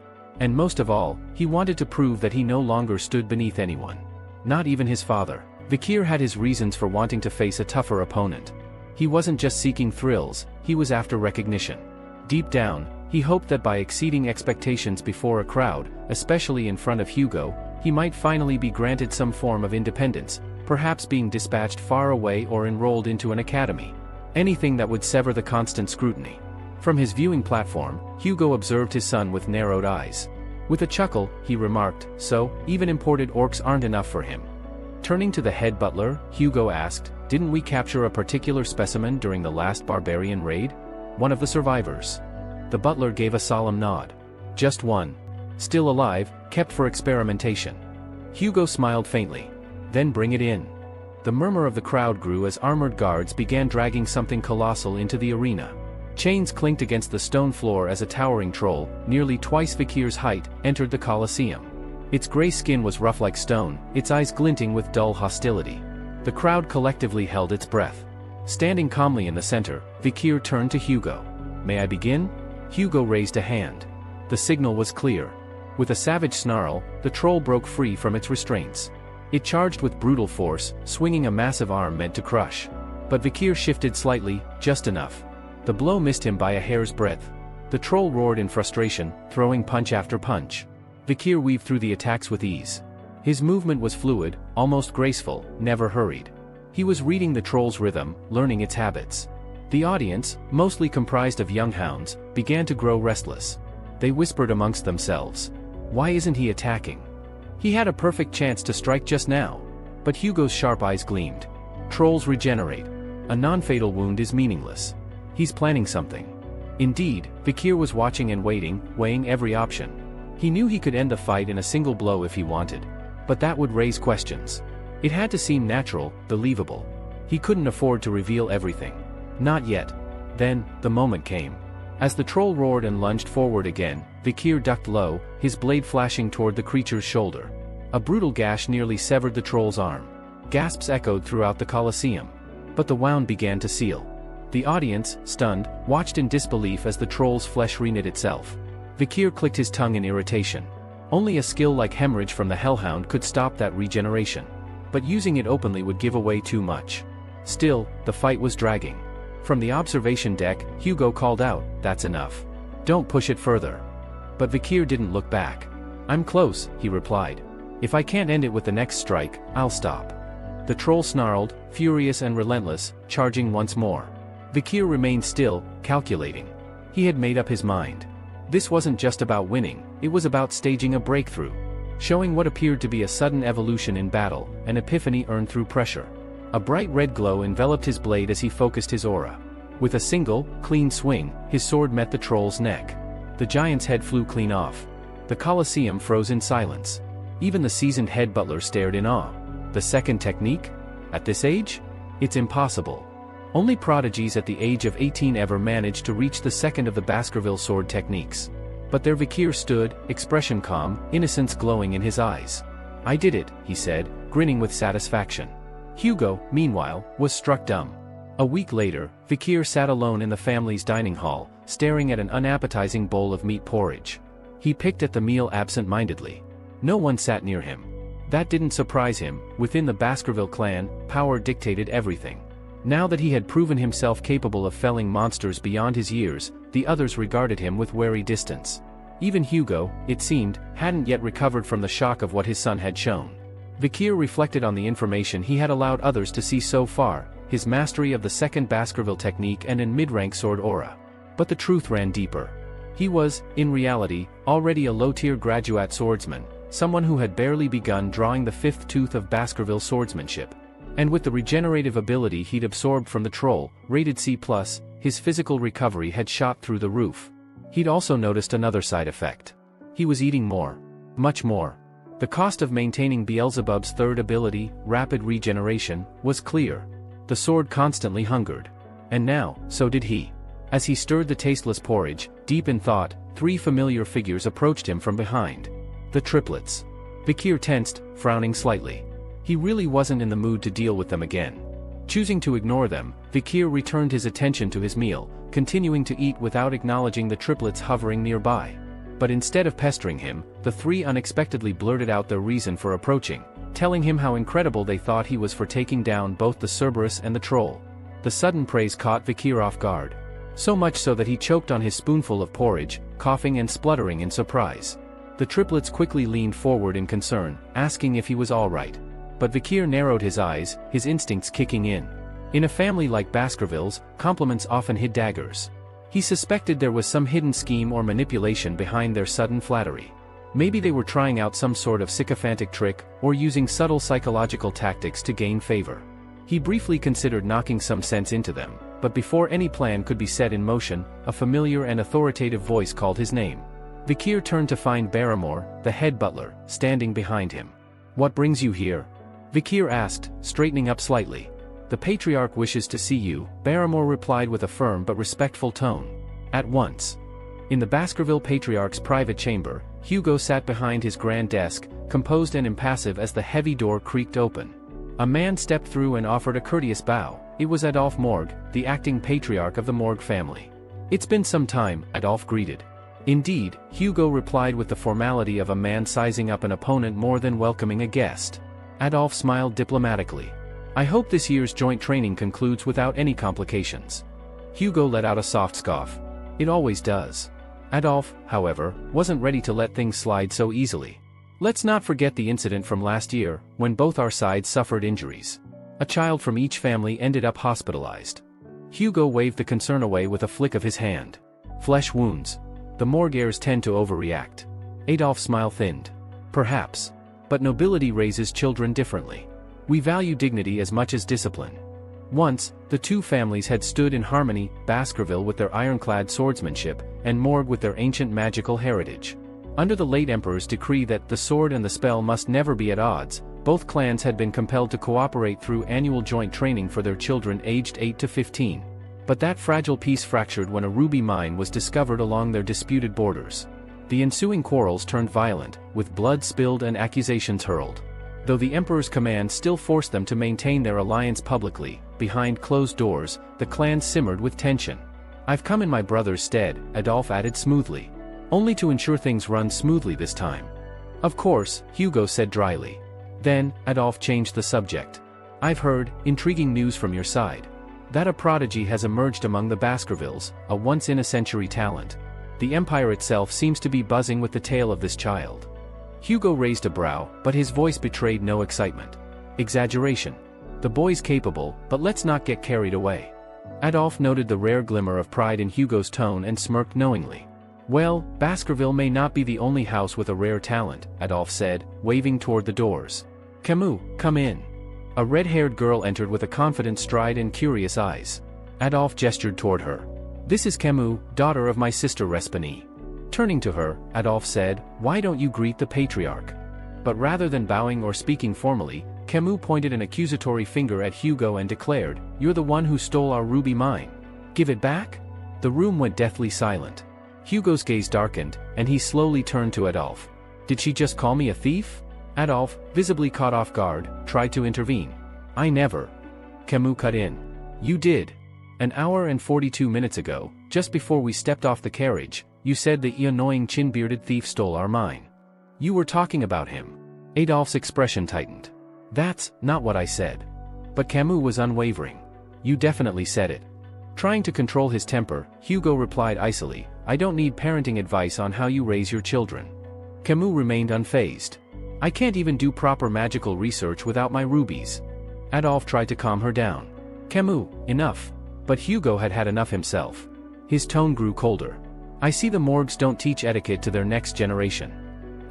And most of all, he wanted to prove that he no longer stood beneath anyone. Not even his father. Vikir had his reasons for wanting to face a tougher opponent. He wasn't just seeking thrills, he was after recognition. Deep down, he hoped that by exceeding expectations before a crowd, especially in front of Hugo, he might finally be granted some form of independence, perhaps being dispatched far away or enrolled into an academy. Anything that would sever the constant scrutiny. From his viewing platform, Hugo observed his son with narrowed eyes. With a chuckle, he remarked, "So, even imported orcs aren't enough for him." Turning to the head butler, Hugo asked, "Didn't we capture a particular specimen during the last barbarian raid? One of the survivors?" The butler gave a solemn nod. "Just one. Still alive, kept for experimentation." Hugo smiled faintly. "Then bring it in." The murmur of the crowd grew as armored guards began dragging something colossal into the arena. Chains clinked against the stone floor as a towering troll, nearly twice Vikir's height, entered the Colosseum. Its gray skin was rough like stone, its eyes glinting with dull hostility. The crowd collectively held its breath. Standing calmly in the center, Vikir turned to Hugo. "May I begin?" Hugo raised a hand. The signal was clear. With a savage snarl, the troll broke free from its restraints. It charged with brutal force, swinging a massive arm meant to crush. But Vikir shifted slightly, just enough. The blow missed him by a hair's breadth. The troll roared in frustration, throwing punch after punch. Vikir weaved through the attacks with ease. His movement was fluid, almost graceful, never hurried. He was reading the troll's rhythm, learning its habits. The audience, mostly comprised of young hounds, began to grow restless. They whispered amongst themselves. Why isn't he attacking? He had a perfect chance to strike just now. But Hugo's sharp eyes gleamed. Trolls regenerate. A non-fatal wound is meaningless. He's planning something. Indeed, Vikir was watching and waiting, weighing every option. He knew he could end the fight in a single blow if he wanted. But that would raise questions. It had to seem natural, believable. He couldn't afford to reveal everything. Not yet. Then, the moment came. As the troll roared and lunged forward again, Vikir ducked low, his blade flashing toward the creature's shoulder. A brutal gash nearly severed the troll's arm. Gasps echoed throughout the Colosseum. But the wound began to seal. The audience, stunned, watched in disbelief as the troll's flesh reknit itself. Vikir clicked his tongue in irritation. Only a skill like hemorrhage from the hellhound could stop that regeneration. But using it openly would give away too much. Still, the fight was dragging. From the observation deck, Hugo called out, "That's enough. Don't push it further." But Vikir didn't look back. "I'm close," he replied. "If I can't end it with the next strike, I'll stop." The troll snarled, furious and relentless, charging once more. Vikir remained still, calculating. He had made up his mind. This wasn't just about winning, it was about staging a breakthrough. Showing what appeared to be a sudden evolution in battle, an epiphany earned through pressure. A bright red glow enveloped his blade as he focused his aura. With a single, clean swing, his sword met the troll's neck. The giant's head flew clean off. The Colosseum froze in silence. Even the seasoned head butler stared in awe. The second technique? At this age? It's impossible. Only prodigies at the age of 18 ever managed to reach the second of the Baskerville sword techniques. But there Vikir stood, expression calm, innocence glowing in his eyes. "I did it," he said, grinning with satisfaction. Hugo, meanwhile, was struck dumb. A week later, Vikir sat alone in the family's dining hall, staring at an unappetizing bowl of meat porridge. He picked at the meal absent-mindedly. No one sat near him. That didn't surprise him. Within the Baskerville clan, power dictated everything. Now that he had proven himself capable of felling monsters beyond his years, the others regarded him with wary distance. Even Hugo, it seemed, hadn't yet recovered from the shock of what his son had shown. Vikir reflected on the information he had allowed others to see so far, his mastery of the second Baskerville technique and in mid-rank sword aura. But the truth ran deeper. He was, in reality, already a low-tier graduate swordsman, someone who had barely begun drawing the fifth tooth of Baskerville swordsmanship. And with the regenerative ability he'd absorbed from the troll, rated C+, his physical recovery had shot through the roof. He'd also noticed another side effect. He was eating more. Much more. The cost of maintaining Beelzebub's third ability, rapid regeneration, was clear. The sword constantly hungered. And now, so did he. As he stirred the tasteless porridge, deep in thought, three familiar figures approached him from behind. The triplets. Vikir tensed, frowning slightly. He really wasn't in the mood to deal with them again. Choosing to ignore them, Vikir returned his attention to his meal, continuing to eat without acknowledging the triplets hovering nearby. But instead of pestering him, the three unexpectedly blurted out their reason for approaching, telling him how incredible they thought he was for taking down both the Cerberus and the troll. The sudden praise caught Vikir off guard. So much so that he choked on his spoonful of porridge, coughing and spluttering in surprise. The triplets quickly leaned forward in concern, asking if he was all right. But Vikir narrowed his eyes, his instincts kicking in. In a family like Baskerville's, compliments often hid daggers. He suspected there was some hidden scheme or manipulation behind their sudden flattery. Maybe they were trying out some sort of sycophantic trick, or using subtle psychological tactics to gain favor. He briefly considered knocking some sense into them, but before any plan could be set in motion, a familiar and authoritative voice called his name. Vikir turned to find Barrymore, the head butler, standing behind him. "What brings you here?" Vikir asked, straightening up slightly. "The Patriarch wishes to see you," Barrymore replied with a firm but respectful tone. "At once." In the Baskerville Patriarch's private chamber, Hugo sat behind his grand desk, composed and impassive as the heavy door creaked open. A man stepped through and offered a courteous bow. It was Adolphe Morgue, the acting Patriarch of the Morgue family. "It's been some time," Adolphe greeted. "Indeed," Hugo replied with the formality of a man sizing up an opponent more than welcoming a guest. Adolphe smiled diplomatically. "I hope this year's joint training concludes without any complications." Hugo let out a soft scoff. "It always does." Adolphe, however, wasn't ready to let things slide so easily. "Let's not forget the incident from last year, when both our sides suffered injuries. A child from each family ended up hospitalized." Hugo waved the concern away with a flick of his hand. "Flesh wounds. The morgue heirs tend to overreact." Adolphe's smile thinned. "Perhaps. But nobility raises children differently. We value dignity as much as discipline." Once, the two families had stood in harmony, Baskerville with their ironclad swordsmanship, and Morgue with their ancient magical heritage. Under the late emperor's decree that the sword and the spell must never be at odds, both clans had been compelled to cooperate through annual joint training for their children aged 8 to 15. But that fragile peace fractured when a ruby mine was discovered along their disputed borders. The ensuing quarrels turned violent, with blood spilled and accusations hurled. Though the emperor's command still forced them to maintain their alliance publicly, behind closed doors, the clans simmered with tension. "I've come in my brother's stead," Adolphe added smoothly. "Only to ensure things run smoothly this time." "Of course," Hugo said dryly. Then, Adolphe changed the subject. "I've heard intriguing news from your side. That a prodigy has emerged among the Baskervilles, a once-in-a-century talent. The Empire itself seems to be buzzing with the tale of this child." Hugo raised a brow, but his voice betrayed no excitement. "Exaggeration. The boy's capable, but let's not get carried away." Adolphe noted the rare glimmer of pride in Hugo's tone and smirked knowingly. "Well, Baskerville may not be the only house with a rare talent," Adolphe said, waving toward the doors. "Camus, come in." A red-haired girl entered with a confident stride and curious eyes. Adolphe gestured toward her. "This is Camus, daughter of my sister Respigny." Turning to her, Adolphe said, "Why don't you greet the Patriarch?" But rather than bowing or speaking formally, Camus pointed an accusatory finger at Hugo and declared, "You're the one who stole our ruby mine. Give it back?" The room went deathly silent. Hugo's gaze darkened, and he slowly turned to Adolphe. "Did she just call me a thief?" Adolphe, visibly caught off guard, tried to intervene. "I never." Camus cut in. "You did. An hour and 42 minutes ago, just before we stepped off the carriage, you said the annoying chin-bearded thief stole our mine. You were talking about him." Adolphe's expression tightened. "That's not what I said." But Camus was unwavering. "You definitely said it." Trying to control his temper, Hugo replied icily, "I don't need parenting advice on how you raise your children." Camus remained unfazed. "I can't even do proper magical research without my rubies." Adolphe tried to calm her down. "Camus, enough." But Hugo had had enough himself. His tone grew colder. I see the morgues don't teach etiquette to their next generation.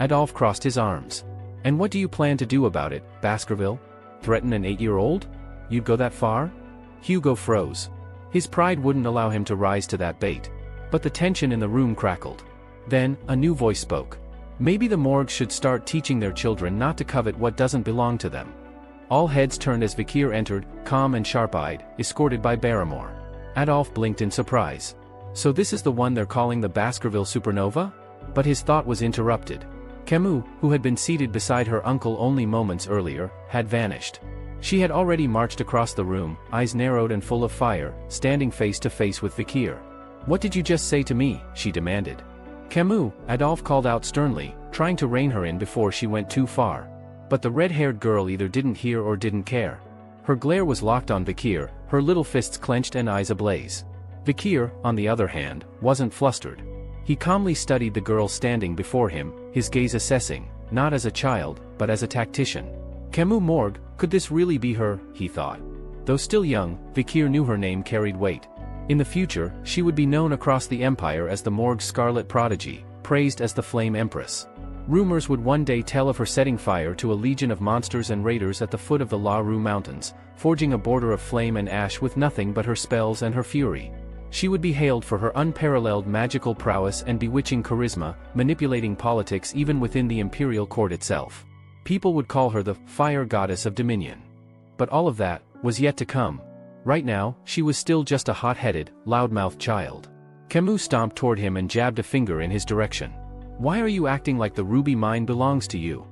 Adolphe crossed his arms. And what do you plan to do about it, Baskerville? Threaten an 8-year-old? You'd go that far? Hugo froze. His pride wouldn't allow him to rise to that bait. But the tension in the room crackled. Then, a new voice spoke. Maybe the morgue should start teaching their children not to covet what doesn't belong to them. All heads turned as Vikir entered, calm and sharp-eyed, escorted by Barrymore. Adolphe blinked in surprise. So this is the one they're calling the Baskerville supernova? But his thought was interrupted. Camus, who had been seated beside her uncle only moments earlier, had vanished. She had already marched across the room, eyes narrowed and full of fire, standing face to face with Vikir. What did you just say to me? She demanded. Camus, Adolphe called out sternly, trying to rein her in before she went too far. But the red-haired girl either didn't hear or didn't care. Her glare was locked on Vikir, her little fists clenched and eyes ablaze. Vikir, on the other hand, wasn't flustered. He calmly studied the girl standing before him, his gaze assessing, not as a child, but as a tactician. Camus Morgue, could this really be her, he thought. Though still young, Vikir knew her name carried weight. In the future, she would be known across the empire as the Morgue's scarlet prodigy, praised as the Flame Empress. Rumors would one day tell of her setting fire to a legion of monsters and raiders at the foot of the La Rue Mountains, forging a border of flame and ash with nothing but her spells and her fury. She would be hailed for her unparalleled magical prowess and bewitching charisma, manipulating politics even within the imperial court itself. People would call her the fire goddess of dominion. But all of that was yet to come. Right now, she was still just a hot-headed, loud-mouthed child. Camus stomped toward him and jabbed a finger in his direction. Why are you acting like the ruby mine belongs to you?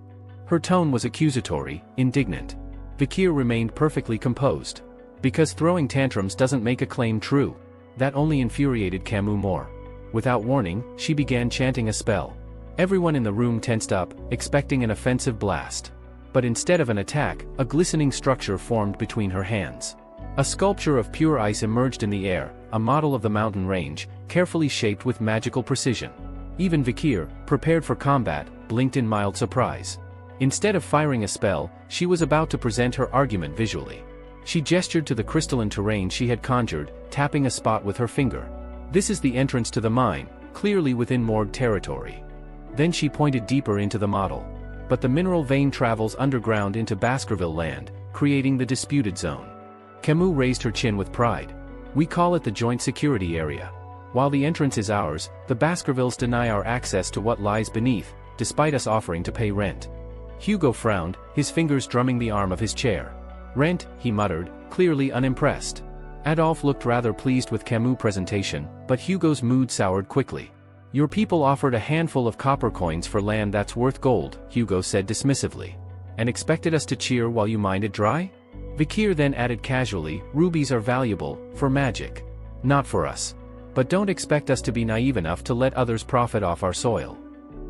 Her tone was accusatory, indignant. Vikir remained perfectly composed. Because throwing tantrums doesn't make a claim true. That only infuriated Camus more. Without warning, she began chanting a spell. Everyone in the room tensed up, expecting an offensive blast. But instead of an attack, a glistening structure formed between her hands. A sculpture of pure ice emerged in the air, a model of the mountain range, carefully shaped with magical precision. Even Vikir, prepared for combat, blinked in mild surprise. Instead of firing a spell, she was about to present her argument visually. She gestured to the crystalline terrain she had conjured, tapping a spot with her finger. This is the entrance to the mine, clearly within Morgue territory. Then she pointed deeper into the model. But the mineral vein travels underground into Baskerville land, creating the disputed zone. Camus raised her chin with pride. We call it the Joint Security Area. While the entrance is ours, the Baskervilles deny our access to what lies beneath, despite us offering to pay rent. Hugo frowned, his fingers drumming the arm of his chair. Rent, he muttered, clearly unimpressed. Adolphe looked rather pleased with Camus' presentation, but Hugo's mood soured quickly. Your people offered a handful of copper coins for land that's worth gold, Hugo said dismissively. And expected us to cheer while you mined it dry? Vikir then added casually, rubies are valuable, for magic. Not for us. But don't expect us to be naive enough to let others profit off our soil.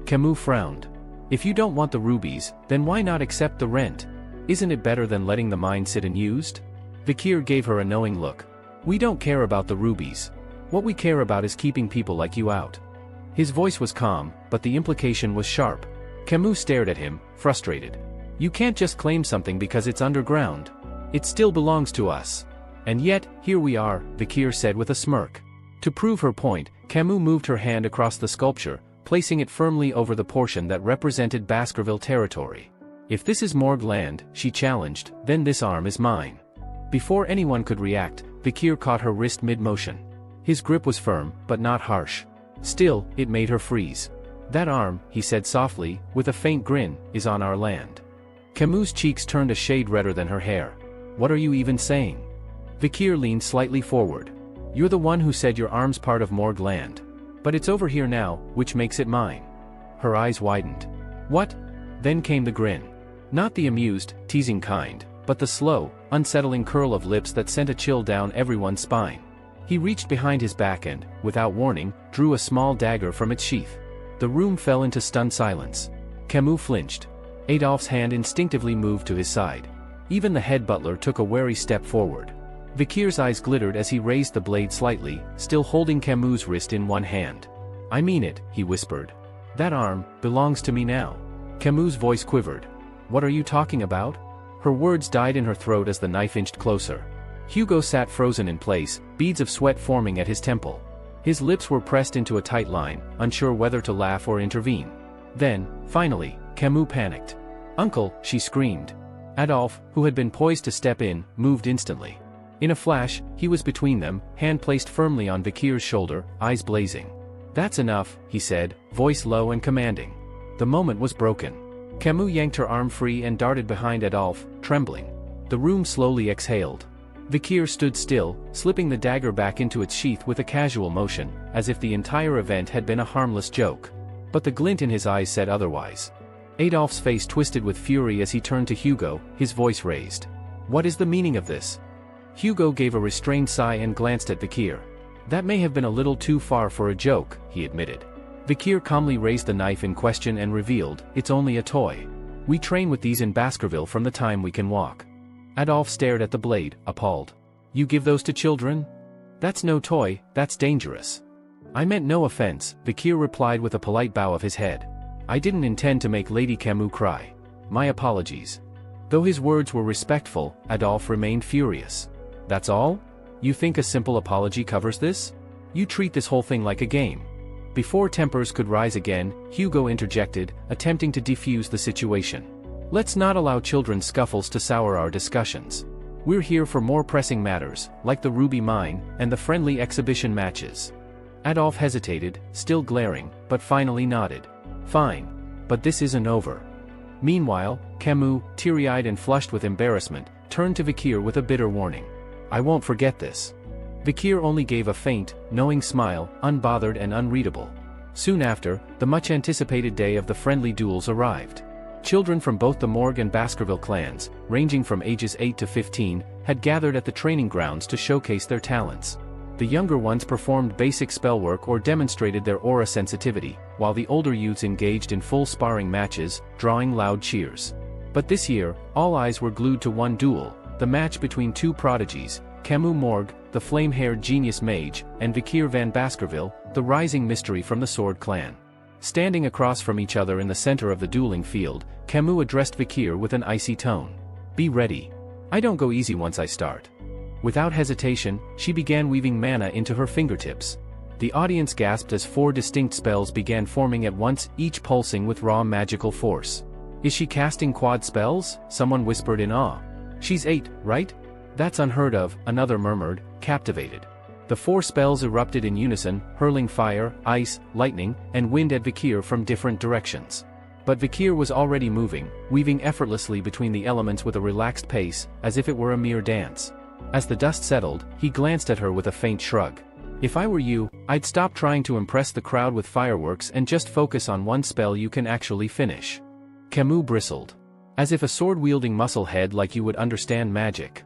Camus frowned. If you don't want the rubies, then why not accept the rent? Isn't it better than letting the mine sit unused? Vikir gave her a knowing look. We don't care about the rubies. What we care about is keeping people like you out. His voice was calm, but the implication was sharp. Camus stared at him, frustrated. You can't just claim something because it's underground. It still belongs to us. And yet, here we are, Vikir said with a smirk. To prove her point, Camus moved her hand across the sculpture, placing it firmly over the portion that represented Baskerville territory. If this is Morgue land, she challenged, then this arm is mine. Before anyone could react, Vikir caught her wrist mid-motion. His grip was firm, but not harsh. Still, it made her freeze. That arm, he said softly, with a faint grin, is on our land. Camus' cheeks turned a shade redder than her hair. What are you even saying? Vikir leaned slightly forward. You're the one who said your arm's part of Morgue land. But it's over here now, which makes it mine. Her eyes widened. What? Then came the grin. Not the amused, teasing kind, but the slow, unsettling curl of lips that sent a chill down everyone's spine. He reached behind his back and, without warning, drew a small dagger from its sheath. The room fell into stunned silence. Camus flinched. Adolphe's hand instinctively moved to his side. Even the head butler took a wary step forward. Vikir's eyes glittered as he raised the blade slightly, still holding Camus' wrist in one hand. I mean it, he whispered. That arm belongs to me now. Camus' voice quivered. What are you talking about? Her words died in her throat as the knife inched closer. Hugo sat frozen in place, beads of sweat forming at his temple. His lips were pressed into a tight line, unsure whether to laugh or intervene. Then, finally, Camus panicked. "Uncle!" she screamed. Adolphe, who had been poised to step in, moved instantly. In a flash, he was between them, hand placed firmly on Vikir's shoulder, eyes blazing. "That's enough," he said, voice low and commanding. The moment was broken. Camus yanked her arm free and darted behind Adolphe, trembling. The room slowly exhaled. Vikir stood still, slipping the dagger back into its sheath with a casual motion, as if the entire event had been a harmless joke. But the glint in his eyes said otherwise. Adolphe's face twisted with fury as he turned to Hugo, his voice raised. "What is the meaning of this?" Hugo gave a restrained sigh and glanced at Vikir. "That may have been a little too far for a joke," he admitted. Vikir calmly raised the knife in question and revealed, "It's only a toy. We train with these in Baskerville from the time we can walk." Adolphe stared at the blade, appalled. "You give those to children? That's no toy, that's dangerous." "I meant no offense," Vikir replied with a polite bow of his head. "I didn't intend to make Lady Camus cry. My apologies." Though his words were respectful, Adolphe remained furious. "That's all? You think a simple apology covers this? You treat this whole thing like a game." Before tempers could rise again, Hugo interjected, attempting to defuse the situation. "Let's not allow children's scuffles to sour our discussions. We're here for more pressing matters, like the ruby mine, and the friendly exhibition matches." Adolphe hesitated, still glaring, but finally nodded. "Fine. But this isn't over." Meanwhile, Camus, teary-eyed and flushed with embarrassment, turned to Vikir with a bitter warning. "I won't forget this." Vikir only gave a faint, knowing smile, unbothered and unreadable. Soon after, the much-anticipated day of the friendly duels arrived. Children from both the Morgue and Baskerville clans, ranging from ages 8 to 15, had gathered at the training grounds to showcase their talents. The younger ones performed basic spellwork or demonstrated their aura sensitivity, while the older youths engaged in full sparring matches, drawing loud cheers. But this year, all eyes were glued to one duel, the match between two prodigies, Camus Morgue, the flame-haired genius mage, and Vikir van Baskerville, the rising mystery from the Sword clan. Standing across from each other in the center of the dueling field, Camus addressed Vikir with an icy tone. "Be ready. I don't go easy once I start." Without hesitation, she began weaving mana into her fingertips. The audience gasped as 4 distinct spells began forming at once, each pulsing with raw magical force. "Is she casting quad spells?" someone whispered in awe. "She's 8, right? That's unheard of," another murmured, captivated. The 4 spells erupted in unison, hurling fire, ice, lightning, and wind at Vikir from different directions. But Vikir was already moving, weaving effortlessly between the elements with a relaxed pace, as if it were a mere dance. As the dust settled, he glanced at her with a faint shrug. "If I were you, I'd stop trying to impress the crowd with fireworks and just focus on one spell you can actually finish." Camus bristled. "As if a sword-wielding musclehead like you would understand magic."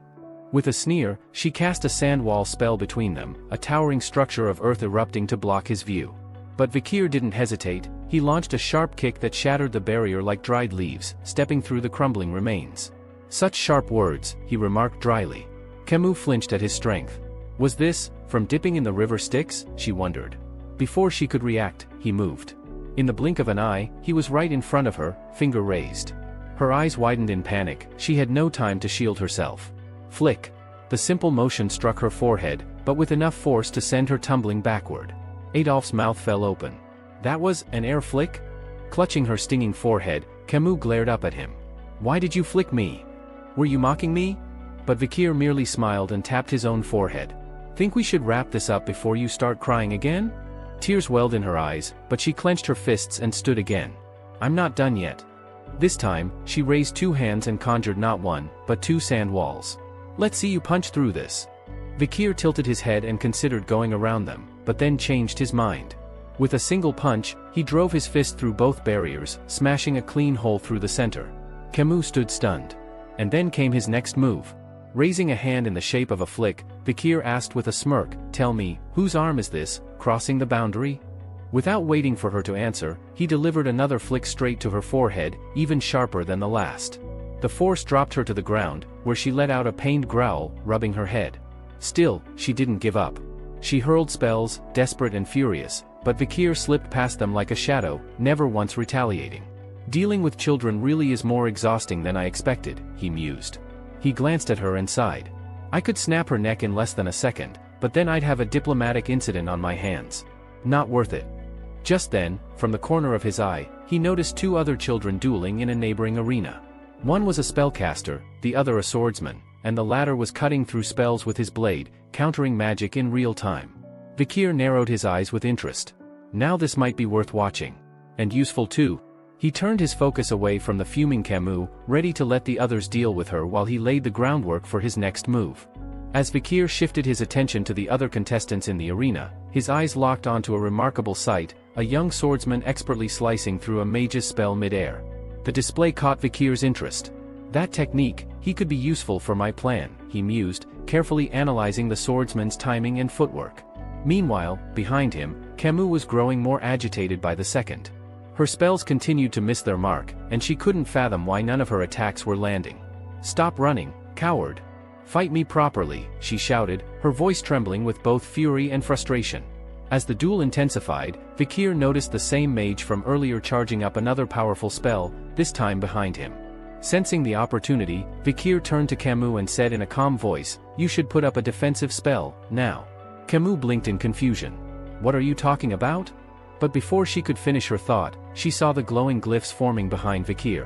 With a sneer, she cast a sand wall spell between them, a towering structure of earth erupting to block his view. But Vikir didn't hesitate, he launched a sharp kick that shattered the barrier like dried leaves, stepping through the crumbling remains. "Such sharp words," he remarked dryly. Camus flinched at his strength. Was this, from dipping in the river Styx, she wondered. Before she could react, he moved. In the blink of an eye, he was right in front of her, finger raised. Her eyes widened in panic, she had no time to shield herself. Flick. The simple motion struck her forehead, but with enough force to send her tumbling backward. Adolphe's mouth fell open. "That was an air flick?" Clutching her stinging forehead, Camus glared up at him. "Why did you flick me? Were you mocking me?" But Vikir merely smiled and tapped his own forehead. "Think we should wrap this up before you start crying again?" Tears welled in her eyes, but she clenched her fists and stood again. "I'm not done yet." This time, she raised 2 hands and conjured not 1, but 2 sand walls. "Let's see you punch through this." Vikir tilted his head and considered going around them, but then changed his mind. With a single punch, he drove his fist through both barriers, smashing a clean hole through the center. Camus stood stunned. And then came his next move. Raising a hand in the shape of a flick, Vikir asked with a smirk, "Tell me, whose arm is this, crossing the boundary?" Without waiting for her to answer, he delivered another flick straight to her forehead, even sharper than the last. The force dropped her to the ground, where she let out a pained growl, rubbing her head. Still, she didn't give up. She hurled spells, desperate and furious, but Vikir slipped past them like a shadow, never once retaliating. "Dealing with children really is more exhausting than I expected," he mused. He glanced at her and sighed. "I could snap her neck in less than a second, but then I'd have a diplomatic incident on my hands. Not worth it. Just then, from the corner of his eye, he noticed two other children dueling in a neighboring arena. One was a spellcaster, the other a swordsman, and the latter was cutting through spells with his blade, countering magic in real time. Vikir narrowed his eyes with interest. Now this might be worth watching. And useful too. He turned his focus away from the fuming Camus, ready to let the others deal with her while he laid the groundwork for his next move. As Vikir shifted his attention to the other contestants in the arena, his eyes locked onto a remarkable sight, a young swordsman expertly slicing through a mage's spell mid-air. The display caught Vikir's interest. That technique, he could be useful for my plan, he mused, carefully analyzing the swordsman's timing and footwork. Meanwhile, behind him, Camus was growing more agitated by the second. Her spells continued to miss their mark, and she couldn't fathom why none of her attacks were landing. "Stop running, coward! Fight me properly," she shouted, her voice trembling with both fury and frustration. As the duel intensified, Vikir noticed the same mage from earlier charging up another powerful spell, this time behind him. Sensing the opportunity, Vikir turned to Camus and said in a calm voice, "You should put up a defensive spell, now." Camus blinked in confusion. "What are you talking about?" But before she could finish her thought, she saw the glowing glyphs forming behind Vikir.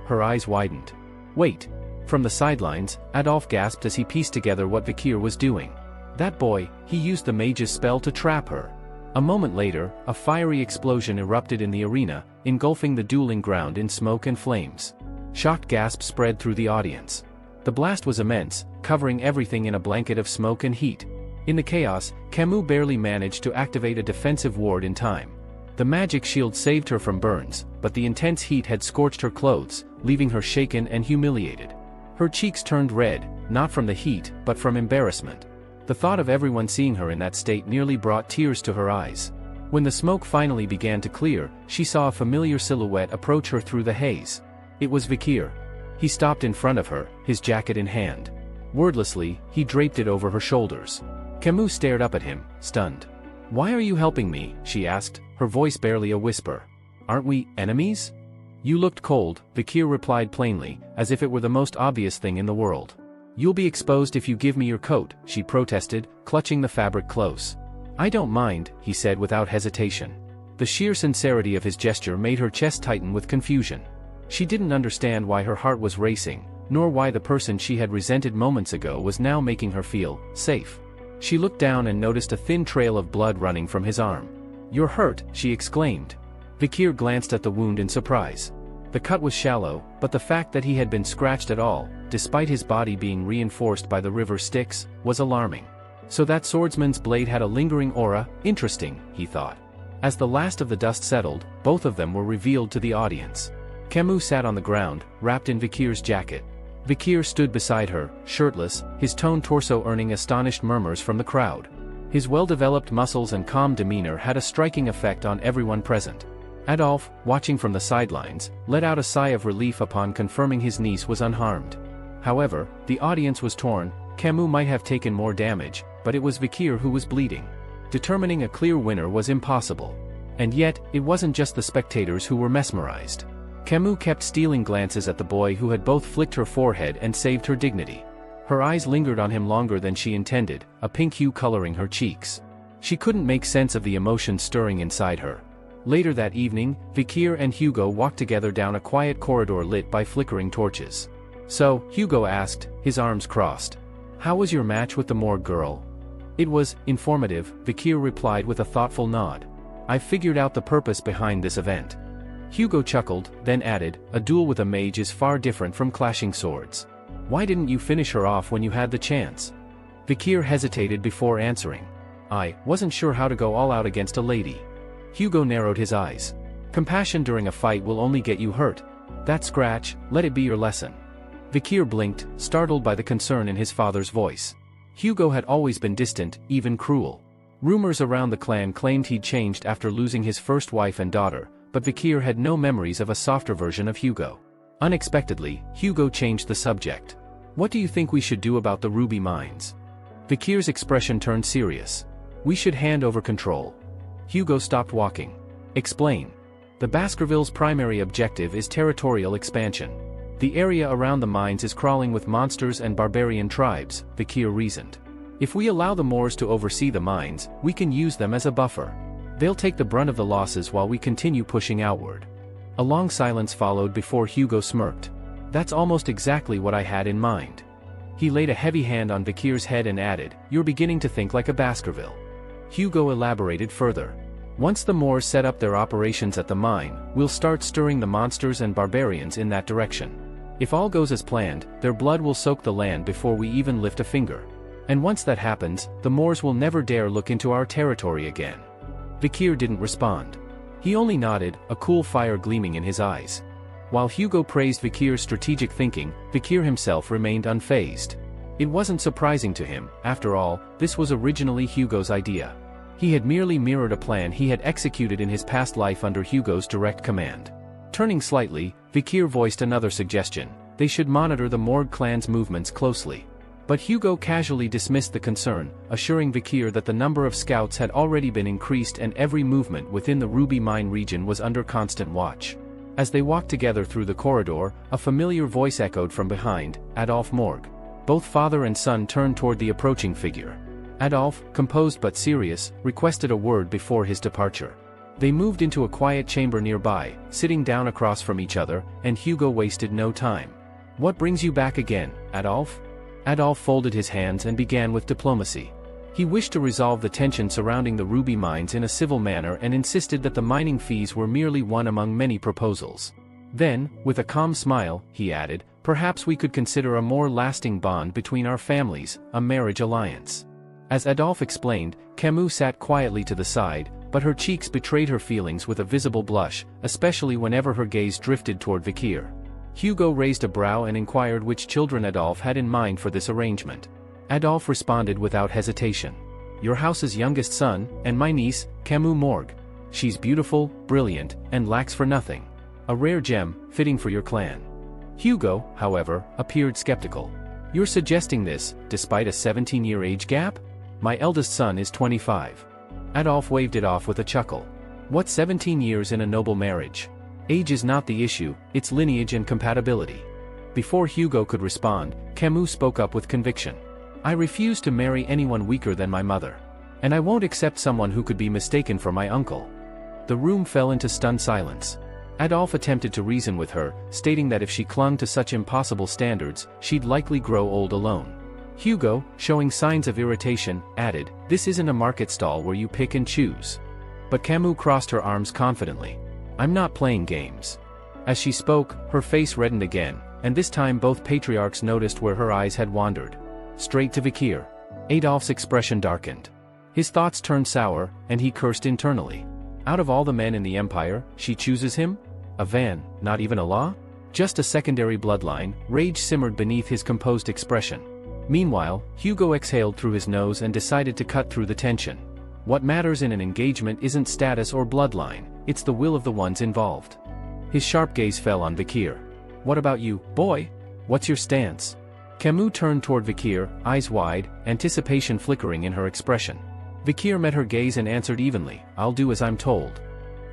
Her eyes widened. "Wait!" From the sidelines, Adolf gasped as he pieced together what Vikir was doing. That boy, he used the mage's spell to trap her. A moment later, a fiery explosion erupted in the arena, engulfing the dueling ground in smoke and flames. Shocked gasps spread through the audience. The blast was immense, covering everything in a blanket of smoke and heat. In the chaos, Camus barely managed to activate a defensive ward in time. The magic shield saved her from burns, but the intense heat had scorched her clothes, leaving her shaken and humiliated. Her cheeks turned red, not from the heat, but from embarrassment. The thought of everyone seeing her in that state nearly brought tears to her eyes. When the smoke finally began to clear, she saw a familiar silhouette approach her through the haze. It was Vikir. He stopped in front of her, his jacket in hand. Wordlessly, he draped it over her shoulders. Camus stared up at him, stunned. "Why are you helping me?" she asked, her voice barely a whisper. "Aren't we enemies?" "You looked cold," Vikir replied plainly, as if it were the most obvious thing in the world. "You'll be exposed if you give me your coat," she protested, clutching the fabric close. "I don't mind," he said without hesitation. The sheer sincerity of his gesture made her chest tighten with confusion. She didn't understand why her heart was racing, nor why the person she had resented moments ago was now making her feel safe. She looked down and noticed a thin trail of blood running from his arm. "You're hurt," she exclaimed. Vikir glanced at the wound in surprise. The cut was shallow, but the fact that he had been scratched at all, despite his body being reinforced by the river Styx, was alarming. So that swordsman's blade had a lingering aura, interesting, he thought. As the last of the dust settled, both of them were revealed to the audience. Camus sat on the ground, wrapped in Vikir's jacket. Vikir stood beside her, shirtless, his toned torso earning astonished murmurs from the crowd. His well-developed muscles and calm demeanor had a striking effect on everyone present. Adolf, watching from the sidelines, let out a sigh of relief upon confirming his niece was unharmed. However, the audience was torn. Camus might have taken more damage, but it was Vikir who was bleeding. Determining a clear winner was impossible. And yet, it wasn't just the spectators who were mesmerized. Camus kept stealing glances at the boy who had both flicked her forehead and saved her dignity. Her eyes lingered on him longer than she intended, a pink hue coloring her cheeks. She couldn't make sense of the emotion stirring inside her. Later that evening, Vikir and Hugo walked together down a quiet corridor lit by flickering torches. "So," Hugo asked, his arms crossed. "How was your match with the morgue girl?" "It was informative," Vikir replied with a thoughtful nod. "I've figured out the purpose behind this event." Hugo chuckled, then added, "A duel with a mage is far different from clashing swords. Why didn't you finish her off when you had the chance?" Vikir hesitated before answering. "I wasn't sure how to go all out against a lady." Hugo narrowed his eyes. "Compassion during a fight will only get you hurt. That scratch, let it be your lesson." Vikir blinked, startled by the concern in his father's voice. Hugo had always been distant, even cruel. Rumors around the clan claimed he'd changed after losing his first wife and daughter, but Vikir had no memories of a softer version of Hugo. Unexpectedly, Hugo changed the subject. "What do you think we should do about the ruby mines?" Vikir's expression turned serious. "We should hand over control." Hugo stopped walking. "Explain." "The Baskerville's primary objective is territorial expansion. The area around the mines is crawling with monsters and barbarian tribes," Vikir reasoned. If we allow the Moors to oversee the mines, we can use them as a buffer. They'll take the brunt of the losses while we continue pushing outward. A long silence followed before Hugo smirked. That's almost exactly what I had in mind. He laid a heavy hand on Vikir's head and added, "You're beginning to think like a Baskerville." Hugo elaborated further. "Once the Moors set up their operations at the mine, we'll start stirring the monsters and barbarians in that direction. If all goes as planned, their blood will soak the land before we even lift a finger. And once that happens, the Moors will never dare look into our territory again." Vikir didn't respond. He only nodded, a cool fire gleaming in his eyes. While Hugo praised Vikir's strategic thinking, Vikir himself remained unfazed. It wasn't surprising to him, after all, this was originally Hugo's idea. He had merely mirrored a plan he had executed in his past life under Hugo's direct command. Turning slightly, Vikir voiced another suggestion: they should monitor the Morg clan's movements closely. But Hugo casually dismissed the concern, assuring Vikir that the number of scouts had already been increased and every movement within the Ruby Mine region was under constant watch. As they walked together through the corridor, a familiar voice echoed from behind, "Adolphe Morg." Both father and son turned toward the approaching figure. Adolphe, composed but serious, requested a word before his departure. They moved into a quiet chamber nearby, sitting down across from each other, and Hugo wasted no time. "What brings you back again, Adolphe?" Adolphe folded his hands and began with diplomacy. He wished to resolve the tension surrounding the ruby mines in a civil manner and insisted that the mining fees were merely one among many proposals. Then, with a calm smile, he added, "Perhaps we could consider a more lasting bond between our families, a marriage alliance." As Adolphe explained, Camus sat quietly to the side, but her cheeks betrayed her feelings with a visible blush, especially whenever her gaze drifted toward Vikir. Hugo raised a brow and inquired which children Adolphe had in mind for this arrangement. Adolphe responded without hesitation. "Your house's youngest son, and my niece, Camus Morg. She's beautiful, brilliant, and lacks for nothing. A rare gem, fitting for your clan." Hugo, however, appeared skeptical. "You're suggesting this, despite a 17-year age gap? My eldest son is 25. Adolphe waved it off with a chuckle. "What 17 years in a noble marriage? Age is not the issue, it's lineage and compatibility." Before Hugo could respond, Camus spoke up with conviction. "I refuse to marry anyone weaker than my mother. And I won't accept someone who could be mistaken for my uncle." The room fell into stunned silence. Adolphe attempted to reason with her, stating that if she clung to such impossible standards, she'd likely grow old alone. Hugo, showing signs of irritation, added, "This isn't a market stall where you pick and choose." But Camus crossed her arms confidently. "I'm not playing games." As she spoke, her face reddened again, and this time both patriarchs noticed where her eyes had wandered. Straight to Vikir. Adolphe's expression darkened. His thoughts turned sour, and he cursed internally. Out of all the men in the Empire, she chooses him? A Van, not even a law? Just a secondary bloodline. Rage simmered beneath his composed expression. Meanwhile, Hugo exhaled through his nose and decided to cut through the tension. What matters in an engagement isn't status or bloodline, it's the will of the ones involved. His sharp gaze fell on Vikir. "What about you, boy? What's your stance?" Camus turned toward Vikir, eyes wide, anticipation flickering in her expression. Vikir met her gaze and answered evenly, "I'll do as I'm told."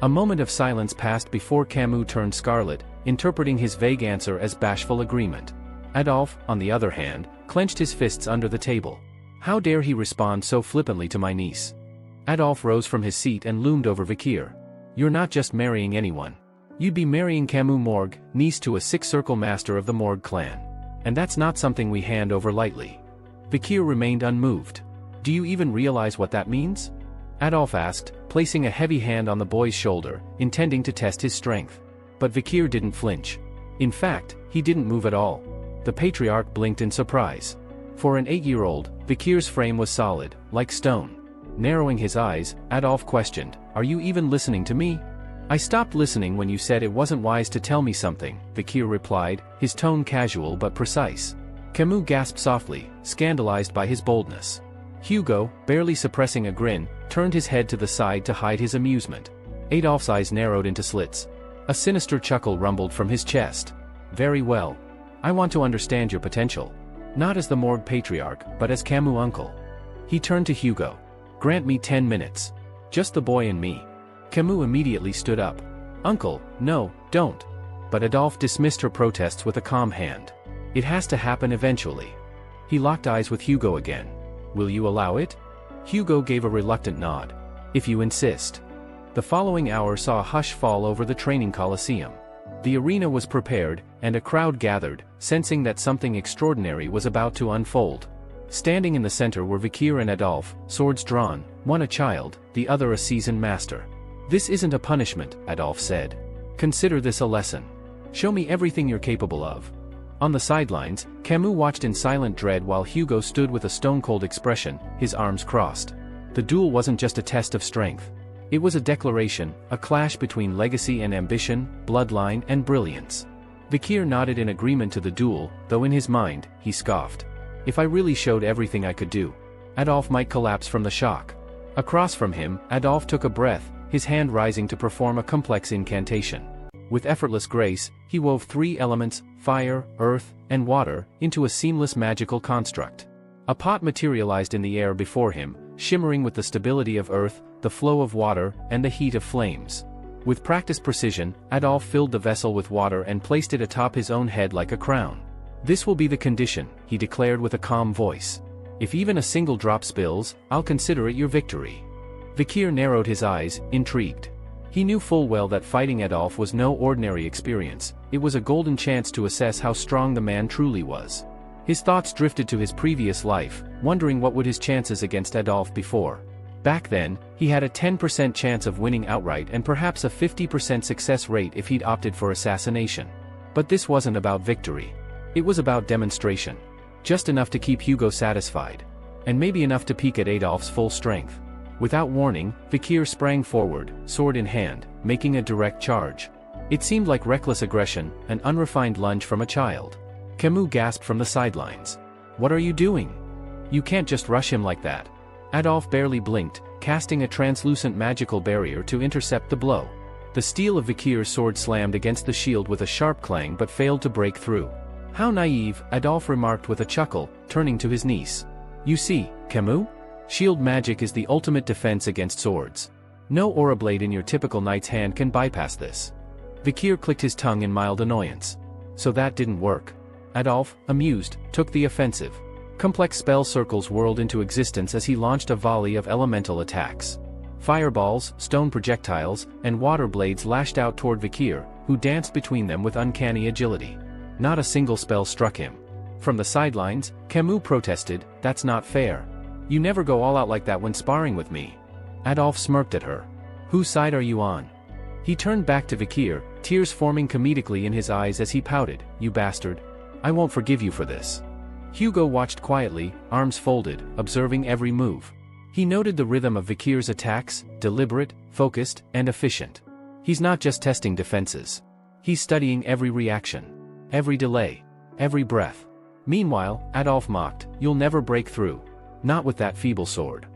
A moment of silence passed before Camus turned scarlet, interpreting his vague answer as bashful agreement. Adolphe, on the other hand, clenched his fists under the table. How dare he respond so flippantly to my niece? Adolphe rose from his seat and loomed over Vikir. "You're not just marrying anyone. You'd be marrying Camus Morg, niece to a six-circle master of the Morg clan. And that's not something we hand over lightly." Vikir remained unmoved. "Do you even realize what that means?" Adolphe asked, placing a heavy hand on the boy's shoulder, intending to test his strength. But Vikir didn't flinch. In fact, he didn't move at all. The patriarch blinked in surprise. For an 8-year-old, Vikir's frame was solid, like stone. Narrowing his eyes, Adolphe questioned, "Are you even listening to me?" "I stopped listening when you said it wasn't wise to tell me something," Vikir replied, his tone casual but precise. Camus gasped softly, scandalized by his boldness. Hugo, barely suppressing a grin, turned his head to the side to hide his amusement. Adolphe's eyes narrowed into slits. A sinister chuckle rumbled from his chest. "Very well. I want to understand your potential. Not as the Morg patriarch, but as Camus' uncle." He turned to Hugo. "Grant me 10 minutes. Just the boy and me." Camus immediately stood up. "Uncle, no, don't." But Adolphe dismissed her protests with a calm hand. "It has to happen eventually." He locked eyes with Hugo again. Will you allow it? Hugo gave a reluctant nod. If you insist. The following hour saw a hush fall over the training coliseum. The arena was prepared, and a crowd gathered, sensing that something extraordinary was about to unfold. Standing in the center were Vikir and Adolf, swords drawn, one a child, the other a seasoned master. This isn't a punishment, Adolf said. Consider this a lesson. Show me everything you're capable of. On the sidelines, Camus watched in silent dread while Hugo stood with a stone-cold expression, his arms crossed. The duel wasn't just a test of strength. It was a declaration, a clash between legacy and ambition, bloodline and brilliance. Vikir nodded in agreement to the duel, though in his mind, he scoffed. If I really showed everything I could do, Adolf might collapse from the shock. Across from him, Adolf took a breath, his hand rising to perform a complex incantation. With effortless grace, he wove 3 elements, fire, earth, and water, into a seamless magical construct. A pot materialized in the air before him, shimmering with the stability of earth, the flow of water, and the heat of flames. With practiced precision, Adolf filled the vessel with water and placed it atop his own head like a crown. This will be the condition, he declared with a calm voice. If even a single drop spills, I'll consider it your victory. Vikir narrowed his eyes, intrigued. He knew full well that fighting Adolf was no ordinary experience, it was a golden chance to assess how strong the man truly was. His thoughts drifted to his previous life, wondering what would his chances against Adolf before. Back then, he had a 10% chance of winning outright and perhaps a 50% success rate if he'd opted for assassination. But this wasn't about victory. It was about demonstration. Just enough to keep Hugo satisfied. And maybe enough to peek at Adolf's full strength. Without warning, Vikir sprang forward, sword in hand, making a direct charge. It seemed like reckless aggression, an unrefined lunge from a child. Camus gasped from the sidelines. What are you doing? You can't just rush him like that. Adolf barely blinked, casting a translucent magical barrier to intercept the blow. The steel of Vikir's sword slammed against the shield with a sharp clang but failed to break through. How naive, Adolf remarked with a chuckle, turning to his niece. You see, Camus? Shield magic is the ultimate defense against swords. No aura blade in your typical knight's hand can bypass this. Vikir clicked his tongue in mild annoyance. So that didn't work. Adolf, amused, took the offensive. Complex spell circles whirled into existence as he launched a volley of elemental attacks. Fireballs, stone projectiles, and water blades lashed out toward Vikir, who danced between them with uncanny agility. Not a single spell struck him. From the sidelines, Camus protested, "That's not fair. You never go all out like that when sparring with me." Adolf smirked at her. "Whose side are you on?" He turned back to Vikir, tears forming comedically in his eyes as he pouted, "You bastard. I won't forgive you for this." Hugo watched quietly, arms folded, observing every move. He noted the rhythm of Vikir's attacks, deliberate, focused, and efficient. He's not just testing defenses. He's studying every reaction. Every delay. Every breath. Meanwhile, Adolf mocked, "You'll never break through. Not with that feeble sword."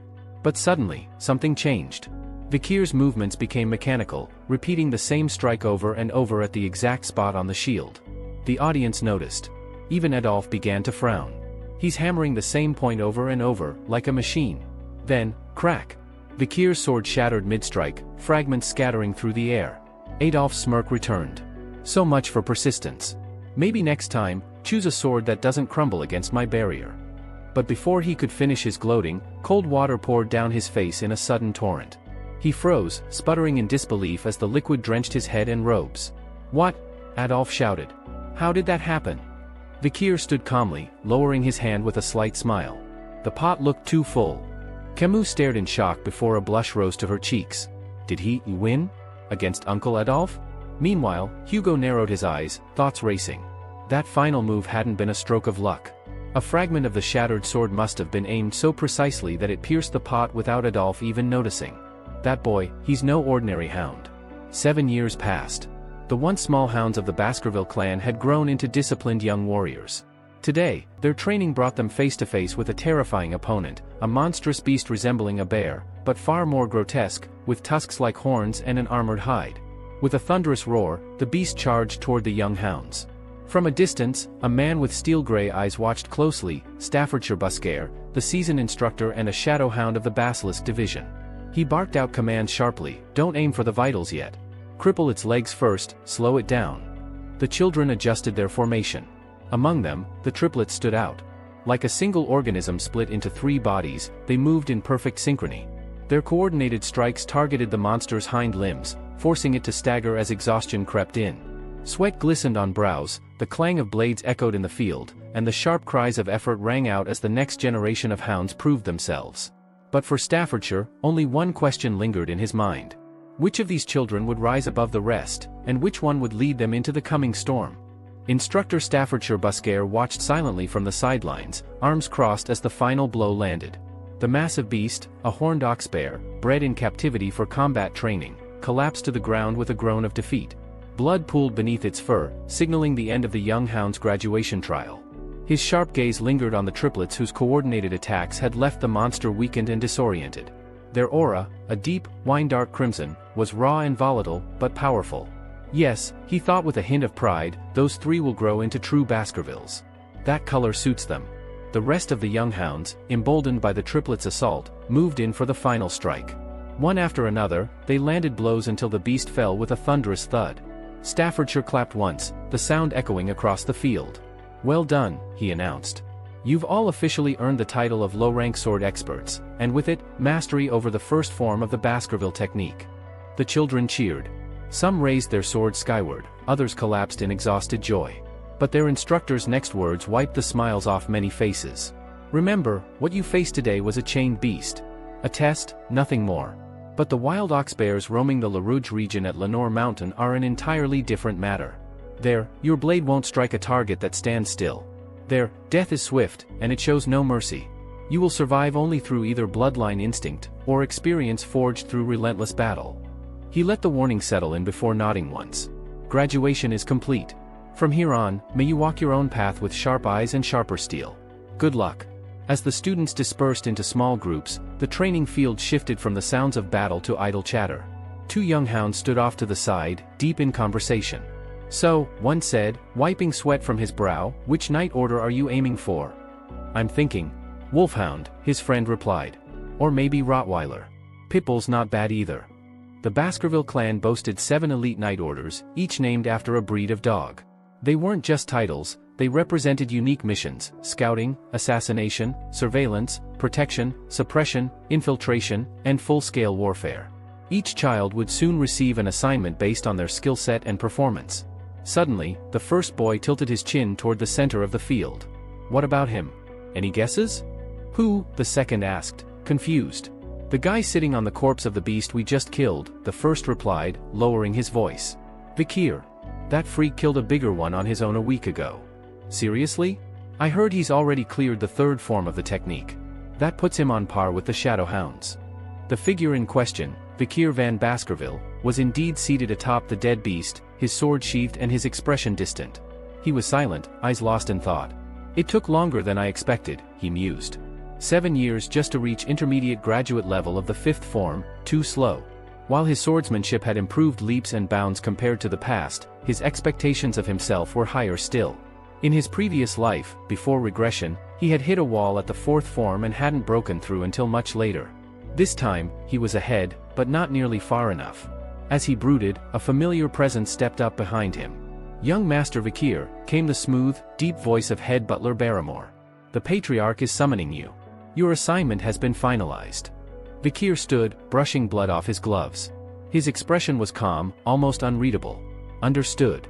But suddenly, something changed. Vikir's movements became mechanical, repeating the same strike over and over at the exact spot on the shield. The audience noticed. Even Adolf began to frown. He's hammering the same point over and over, like a machine. Then, crack! Vikir's sword shattered mid-strike, fragments scattering through the air. Adolf's smirk returned. So much for persistence. Maybe next time, choose a sword that doesn't crumble against my barrier. But before he could finish his gloating, cold water poured down his face in a sudden torrent. He froze, sputtering in disbelief as the liquid drenched his head and robes. "What?" Adolf shouted. "How did that happen?" Vikir stood calmly, lowering his hand with a slight smile. The pot looked too full. Camus stared in shock before a blush rose to her cheeks. Did he win? Against Uncle Adolf? Meanwhile, Hugo narrowed his eyes, thoughts racing. That final move hadn't been a stroke of luck. A fragment of the shattered sword must have been aimed so precisely that it pierced the pot without Adolf even noticing. That boy, he's no ordinary hound. 7 years passed. The once small hounds of the Baskerville clan had grown into disciplined young warriors. Today, their training brought them face to face with a terrifying opponent, a monstrous beast resembling a bear, but far more grotesque, with tusks like horns and an armored hide. With a thunderous roar, the beast charged toward the young hounds. From a distance, a man with steel-gray eyes watched closely, Staffordshire Busker, the seasoned instructor and a shadow hound of the Basilisk division. He barked out commands sharply, "Don't aim for the vitals yet. Cripple its legs first, slow it down." The children adjusted their formation. Among them, the triplets stood out. Like a single organism split into 3 bodies, they moved in perfect synchrony. Their coordinated strikes targeted the monster's hind limbs, forcing it to stagger as exhaustion crept in. Sweat glistened on brows, the clang of blades echoed in the field, and the sharp cries of effort rang out as the next generation of hounds proved themselves. But for Staffordshire, only one question lingered in his mind. Which of these children would rise above the rest, and which one would lead them into the coming storm? Instructor Staffordshire Busquare watched silently from the sidelines, arms crossed as the final blow landed. The massive beast, a horned ox bear, bred in captivity for combat training, collapsed to the ground with a groan of defeat. Blood pooled beneath its fur, signaling the end of the young hound's graduation trial. His sharp gaze lingered on the triplets whose coordinated attacks had left the monster weakened and disoriented. Their aura, a deep, wine-dark crimson, was raw and volatile, but powerful. Yes, he thought with a hint of pride, those 3 will grow into true Baskervilles. That color suits them. The rest of the young hounds, emboldened by the triplets' assault, moved in for the final strike. One after another, they landed blows until the beast fell with a thunderous thud. Staffordshire clapped once, the sound echoing across the field. "Well done," he announced. "You've all officially earned the title of low-rank sword experts, and with it, mastery over the first form of the Baskerville technique." The children cheered. Some raised their swords skyward, others collapsed in exhausted joy. But their instructor's next words wiped the smiles off many faces. "Remember, what you faced today was a chained beast. A test, nothing more. But the wild ox bears roaming the La Rouge region at Lenore Mountain are an entirely different matter. There, your blade won't strike a target that stands still. There, death is swift, and it shows no mercy. You will survive only through either bloodline instinct, or experience forged through relentless battle." He let the warning settle in before nodding once. "Graduation is complete. From here on, may you walk your own path with sharp eyes and sharper steel. Good luck." As the students dispersed into small groups, the training field shifted from the sounds of battle to idle chatter. 2 young hounds stood off to the side, deep in conversation. "So," one said, wiping sweat from his brow, "which knight order are you aiming for?" "I'm thinking Wolfhound," his friend replied. "Or maybe Rottweiler. Pitbull's not bad either." The Baskerville clan boasted 7 elite knight orders, each named after a breed of dog. They weren't just titles, they represented unique missions: scouting, assassination, surveillance, protection, suppression, infiltration, and full-scale warfare. Each child would soon receive an assignment based on their skill set and performance. Suddenly, the first boy tilted his chin toward the center of the field. "What about him? Any guesses?" "Who?" the second asked, confused. "The guy sitting on the corpse of the beast we just killed," the first replied, lowering his voice. "Vikir. That freak killed a bigger one on his own a week ago." "Seriously? I heard he's already cleared the 3rd form of the technique. That puts him on par with the Shadow Hounds." The figure in question, Vikir van Baskerville, was indeed seated atop the dead beast, his sword sheathed and his expression distant. He was silent, eyes lost in thought. "It took longer than I expected," he mused. 7 years just to reach intermediate graduate level of the 5th form, too slow. While his swordsmanship had improved leaps and bounds compared to the past, his expectations of himself were higher still. In his previous life, before regression, he had hit a wall at the 4th form and hadn't broken through until much later. This time, he was ahead, but not nearly far enough. As he brooded, a familiar presence stepped up behind him. "Young Master Vikir," came the smooth, deep voice of head butler Barrymore. "The Patriarch is summoning you. Your assignment has been finalized." Vikir stood, brushing blood off his gloves. His expression was calm, almost unreadable. "Understood."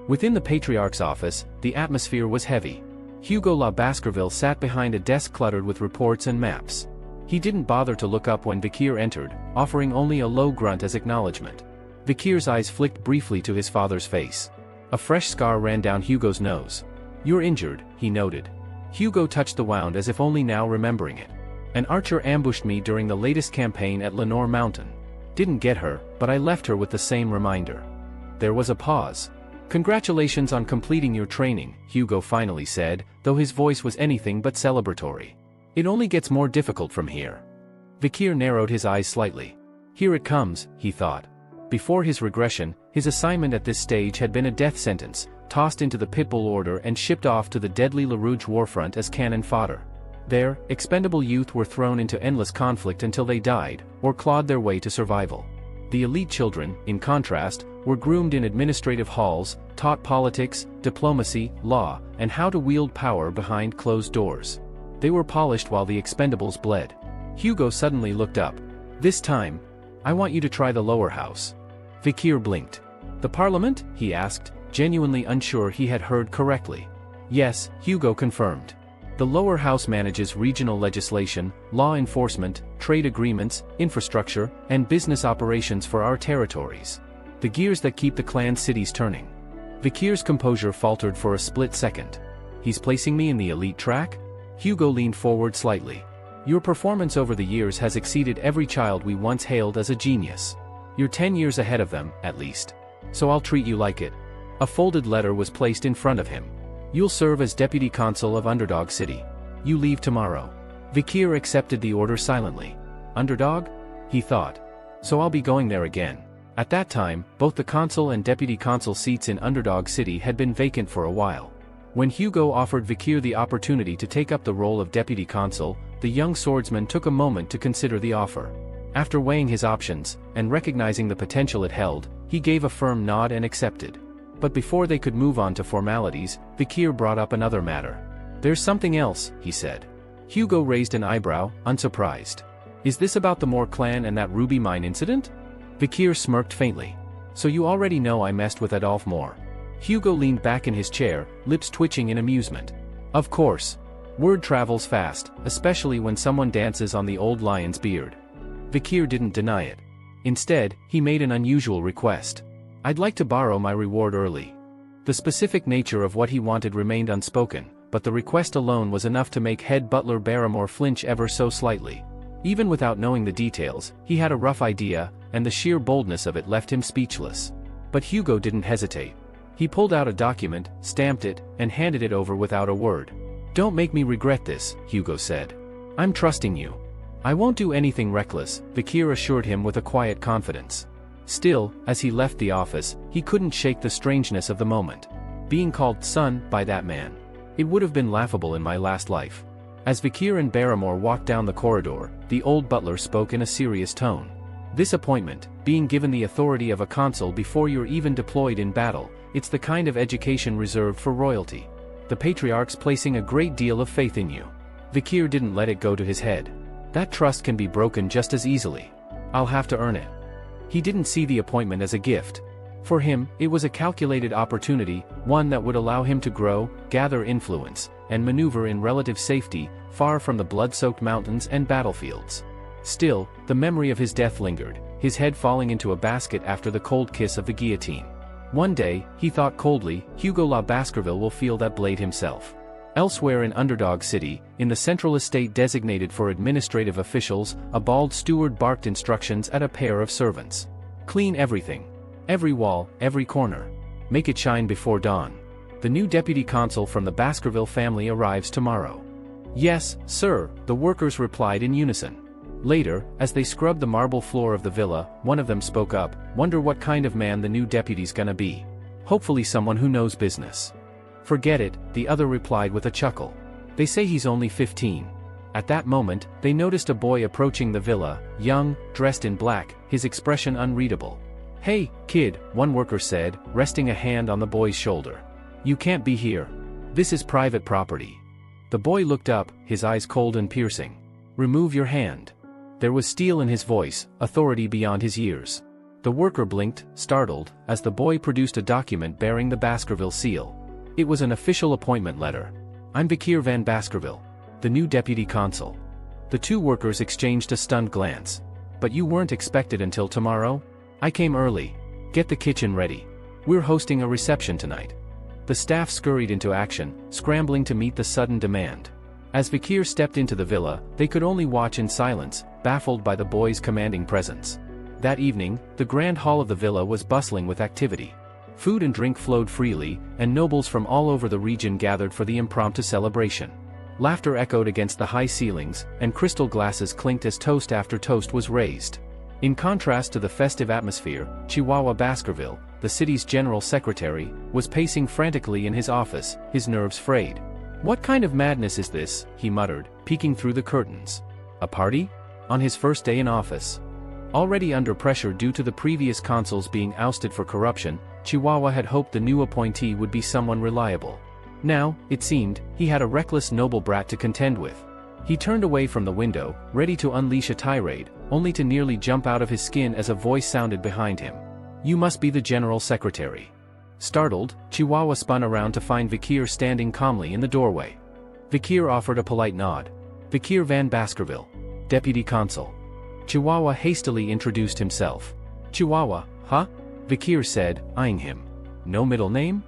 Within the Patriarch's office, the atmosphere was heavy. Hugo La Baskerville sat behind a desk cluttered with reports and maps. He didn't bother to look up when Vikir entered, offering only a low grunt as acknowledgement. Vikir's eyes flicked briefly to his father's face. A fresh scar ran down Hugo's nose. "You're injured," he noted. Hugo touched the wound as if only now remembering it. "An archer ambushed me during the latest campaign at Lenore Mountain. Didn't get her, but I left her with the same reminder." There was a pause. "Congratulations on completing your training," Hugo finally said, though his voice was anything but celebratory. "It only gets more difficult from here." Vikir narrowed his eyes slightly. Here it comes, he thought. Before his regression, his assignment at this stage had been a death sentence, tossed into the Pitbull Order and shipped off to the deadly La Rouge warfront as cannon fodder. There, expendable youth were thrown into endless conflict until they died, or clawed their way to survival. The elite children, in contrast, were groomed in administrative halls, taught politics, diplomacy, law, and how to wield power behind closed doors. They were polished while the expendables bled. Hugo suddenly looked up. This time, I want you to try the lower house. Vikir blinked. The parliament? He asked, genuinely unsure he had heard correctly. Yes, Hugo confirmed. The lower house manages regional legislation, law enforcement, trade agreements, infrastructure, and business operations for our territories. The gears that keep the clan cities turning. Vikir's composure faltered for a split second. He's placing me in the elite track? Hugo leaned forward slightly. Your performance over the years has exceeded every child we once hailed as a genius. You're 10 years ahead of them, at least. So I'll treat you like it. A folded letter was placed in front of him. You'll serve as deputy consul of Underdog City. You leave tomorrow. Vikir accepted the order silently. Underdog? He thought. So I'll be going there again. At that time, both the consul and deputy consul seats in Underdog City had been vacant for a while. When Hugo offered Vikir the opportunity to take up the role of deputy consul, the young swordsman took a moment to consider the offer. After weighing his options, and recognizing the potential it held, he gave a firm nod and accepted. But before they could move on to formalities, Vikir brought up another matter. There's something else, he said. Hugo raised an eyebrow, unsurprised. Is this about the Moore clan and that ruby mine incident? Vikir smirked faintly. So you already know I messed with Adolph Moore. Hugo leaned back in his chair, lips twitching in amusement. Of course. Word travels fast, especially when someone dances on the old lion's beard. Vikir didn't deny it. Instead, he made an unusual request. I'd like to borrow my reward early. The specific nature of what he wanted remained unspoken, but the request alone was enough to make head butler Barrymore flinch ever so slightly. Even without knowing the details, he had a rough idea, and the sheer boldness of it left him speechless. But Hugo didn't hesitate. He pulled out a document, stamped it, and handed it over without a word. Don't make me regret this, Hugo said. I'm trusting you. I won't do anything reckless, Vikir assured him with a quiet confidence. Still, as he left the office, he couldn't shake the strangeness of the moment. Being called son by that man. It would have been laughable in my last life. As Vikir and Barrymore walked down the corridor, the old butler spoke in a serious tone. This appointment, being given the authority of a consul before you're even deployed in battle, it's the kind of education reserved for royalty. The patriarch's placing a great deal of faith in you. Vikir didn't let it go to his head. That trust can be broken just as easily. I'll have to earn it. He didn't see the appointment as a gift. For him, it was a calculated opportunity, one that would allow him to grow, gather influence, and maneuver in relative safety, far from the blood-soaked mountains and battlefields. Still, the memory of his death lingered, his head falling into a basket after the cold kiss of the guillotine. One day, he thought coldly, Hugo La Baskerville will feel that blade himself. Elsewhere in Underdog City, in the central estate designated for administrative officials, a bald steward barked instructions at a pair of servants. Clean everything. Every wall, every corner. Make it shine before dawn. The new deputy consul from the Baskerville family arrives tomorrow. Yes, sir, the workers replied in unison. Later, as they scrubbed the marble floor of the villa, one of them spoke up, wonder what kind of man the new deputy's gonna be. Hopefully someone who knows business. Forget it, the other replied with a chuckle. They say he's only 15. At that moment, they noticed a boy approaching the villa, young, dressed in black, his expression unreadable. Hey, kid, one worker said, resting a hand on the boy's shoulder. You can't be here. This is private property. The boy looked up, his eyes cold and piercing. Remove your hand. There was steel in his voice, authority beyond his years. The worker blinked, startled, as the boy produced a document bearing the Baskerville seal. It was an official appointment letter. I'm Vikir Van Baskerville, the new deputy consul. The two workers exchanged a stunned glance. But you weren't expected until tomorrow? I came early. Get the kitchen ready. We're hosting a reception tonight. The staff scurried into action, scrambling to meet the sudden demand. As Vikir stepped into the villa, they could only watch in silence, baffled by the boy's commanding presence. That evening, the grand hall of the villa was bustling with activity. Food and drink flowed freely, and nobles from all over the region gathered for the impromptu celebration. Laughter echoed against the high ceilings, and crystal glasses clinked as toast after toast was raised. In contrast to the festive atmosphere, Chihuahua Baskerville, the city's general secretary, was pacing frantically in his office, his nerves frayed. What kind of madness is this, he muttered, peeking through the curtains. A party? On his first day in office. Already under pressure due to the previous consuls being ousted for corruption, Chihuahua had hoped the new appointee would be someone reliable. Now, it seemed, he had a reckless noble brat to contend with. He turned away from the window, ready to unleash a tirade, only to nearly jump out of his skin as a voice sounded behind him. "You must be the General Secretary." Startled, Chihuahua spun around to find Vikir standing calmly in the doorway. Vikir offered a polite nod. "Vikir van Baskerville, Deputy Consul." Chihuahua hastily introduced himself. "Chihuahua, huh?" Vikir said, eyeing him. "No middle name?"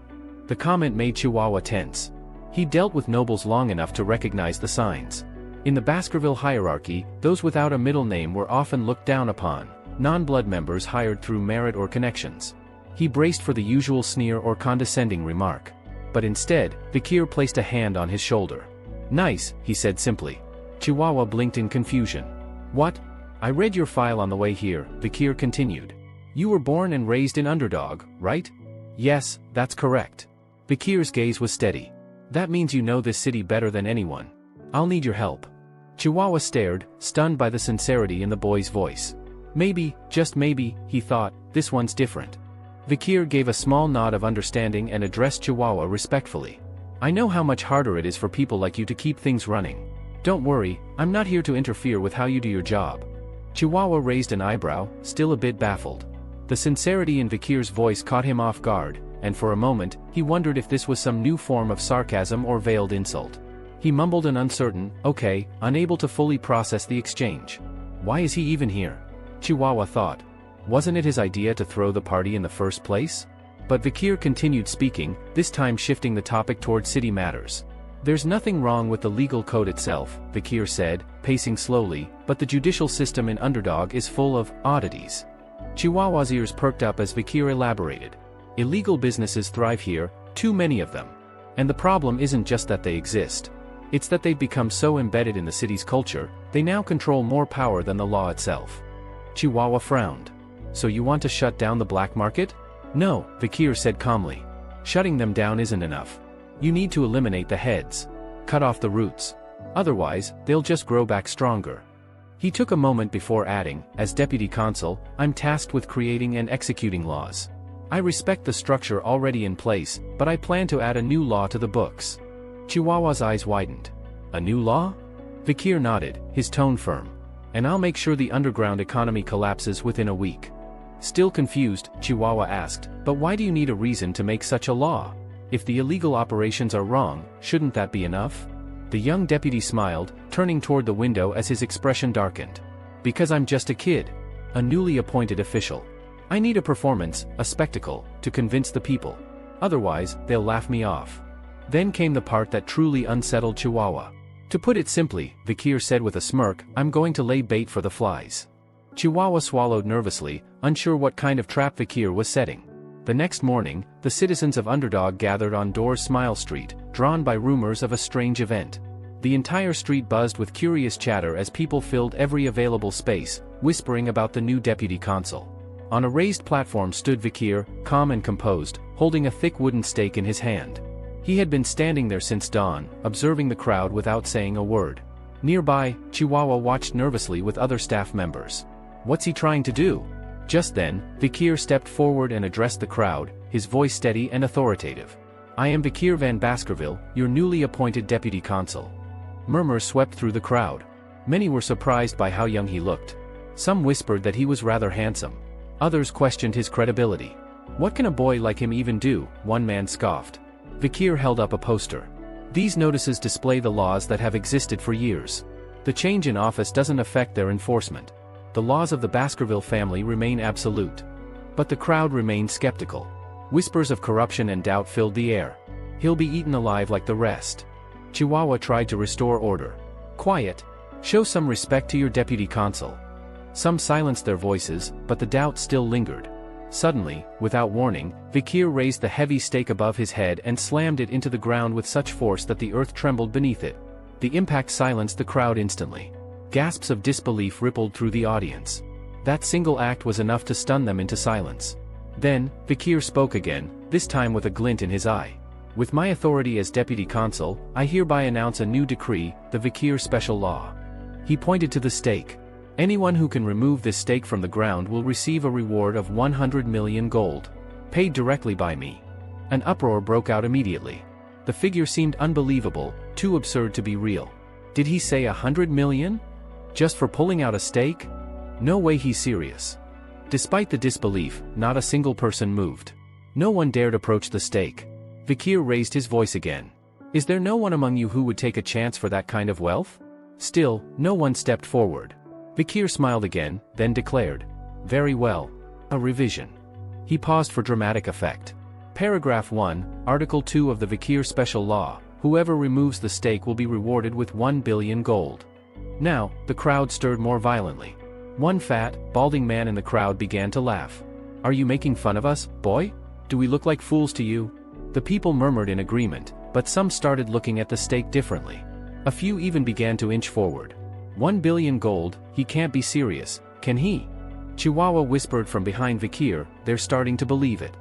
The comment made Chihuahua tense. He dealt with nobles long enough to recognize the signs. In the Baskerville hierarchy, those without a middle name were often looked down upon, non-blood members hired through merit or connections. He braced for the usual sneer or condescending remark. But instead, Vikir placed a hand on his shoulder. "Nice," he said simply. Chihuahua blinked in confusion. "What? I read your file on the way here," Vikir continued. "You were born and raised in Underdog, right?" "Yes, that's correct." Vikir's gaze was steady. "That means you know this city better than anyone. I'll need your help." Chihuahua stared, stunned by the sincerity in the boy's voice. "Maybe, just maybe," he thought, "this one's different." Vikir gave a small nod of understanding and addressed Chihuahua respectfully. "I know how much harder it is for people like you to keep things running. Don't worry, I'm not here to interfere with how you do your job." Chihuahua raised an eyebrow, still a bit baffled. The sincerity in Vikir's voice caught him off guard, and for a moment, he wondered if this was some new form of sarcasm or veiled insult. He mumbled an uncertain, "Okay," unable to fully process the exchange. Why is he even here? Chihuahua thought. Wasn't it his idea to throw the party in the first place? But Vikir continued speaking, this time shifting the topic toward city matters. "There's nothing wrong with the legal code itself," Vikir said, pacing slowly, "but the judicial system in Underdog is full of oddities." Chihuahua's ears perked up as Vikir elaborated. "Illegal businesses thrive here, too many of them. And the problem isn't just that they exist. It's that they've become so embedded in the city's culture, they now control more power than the law itself." Chihuahua frowned. "So you want to shut down the black market?" "No," Vikir said calmly. "Shutting them down isn't enough. You need to eliminate the heads. Cut off the roots. Otherwise, they'll just grow back stronger." He took a moment before adding, "As Deputy Consul, I'm tasked with creating and executing laws. I respect the structure already in place, but I plan to add a new law to the books." Chihuahua's eyes widened. "A new law?" Vikir nodded, his tone firm. "And I'll make sure the underground economy collapses within a week." Still confused, Chihuahua asked, "But why do you need a reason to make such a law? If the illegal operations are wrong, shouldn't that be enough?" The young deputy smiled, turning toward the window as his expression darkened. "Because I'm just a kid. A newly appointed official. I need a performance, a spectacle, to convince the people. Otherwise, they'll laugh me off." Then came the part that truly unsettled Chihuahua. "To put it simply," Vikir said with a smirk, "I'm going to lay bait for the flies." Chihuahua swallowed nervously, unsure what kind of trap Vikir was setting. The next morning, the citizens of Underdog gathered on Door's Smile Street, drawn by rumors of a strange event. The entire street buzzed with curious chatter as people filled every available space, whispering about the new deputy consul. On a raised platform stood Vikir, calm and composed, holding a thick wooden stake in his hand. He had been standing there since dawn, observing the crowd without saying a word. Nearby, Chihuahua watched nervously with other staff members. What's he trying to do? Just then, Vikir stepped forward and addressed the crowd, his voice steady and authoritative. "I am Vikir van Baskerville, your newly appointed deputy consul." Murmurs swept through the crowd. Many were surprised by how young he looked. Some whispered that he was rather handsome. Others questioned his credibility. "What can a boy like him even do?" one man scoffed. Vikir held up a poster. "These notices display the laws that have existed for years. The change in office doesn't affect their enforcement. The laws of the Baskerville family remain absolute." But the crowd remained skeptical. Whispers of corruption and doubt filled the air. "He'll be eaten alive like the rest." Chihuahua tried to restore order. "Quiet. Show some respect to your deputy consul." Some silenced their voices, but the doubt still lingered. Suddenly, without warning, Vikir raised the heavy stake above his head and slammed it into the ground with such force that the earth trembled beneath it. The impact silenced the crowd instantly. Gasps of disbelief rippled through the audience. That single act was enough to stun them into silence. Then, Vikir spoke again, this time with a glint in his eye. "With my authority as deputy consul, I hereby announce a new decree, the Vikir Special Law." He pointed to the stake. Anyone who can remove this stake from the ground will receive a reward of 100 million gold. Paid directly by me. An uproar broke out immediately. The figure seemed unbelievable, too absurd to be real. Did he say 100 million? Just for pulling out a stake? No way, he's serious. Despite the disbelief, not a single person moved. No one dared approach the stake. Vikir raised his voice again. Is there no one among you who would take a chance for that kind of wealth? Still, no one stepped forward. Vikir smiled again, then declared. Very well. A revision. He paused for dramatic effect. Paragraph 1, Article 2 of the Vikir Special Law, whoever removes the stake will be rewarded with 1 billion gold. Now, the crowd stirred more violently. One fat, balding man in the crowd began to laugh. Are you making fun of us, boy? Do we look like fools to you? The people murmured in agreement, but some started looking at the stake differently. A few even began to inch forward. 1 billion gold, he can't be serious, can he? Chihuahua whispered from behind Vikir, they're starting to believe it.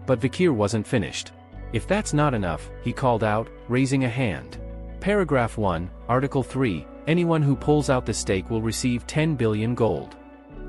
But Vikir wasn't finished. If that's not enough, he called out, raising a hand. Paragraph 1, Article 3, anyone who pulls out the stake will receive 10 billion gold.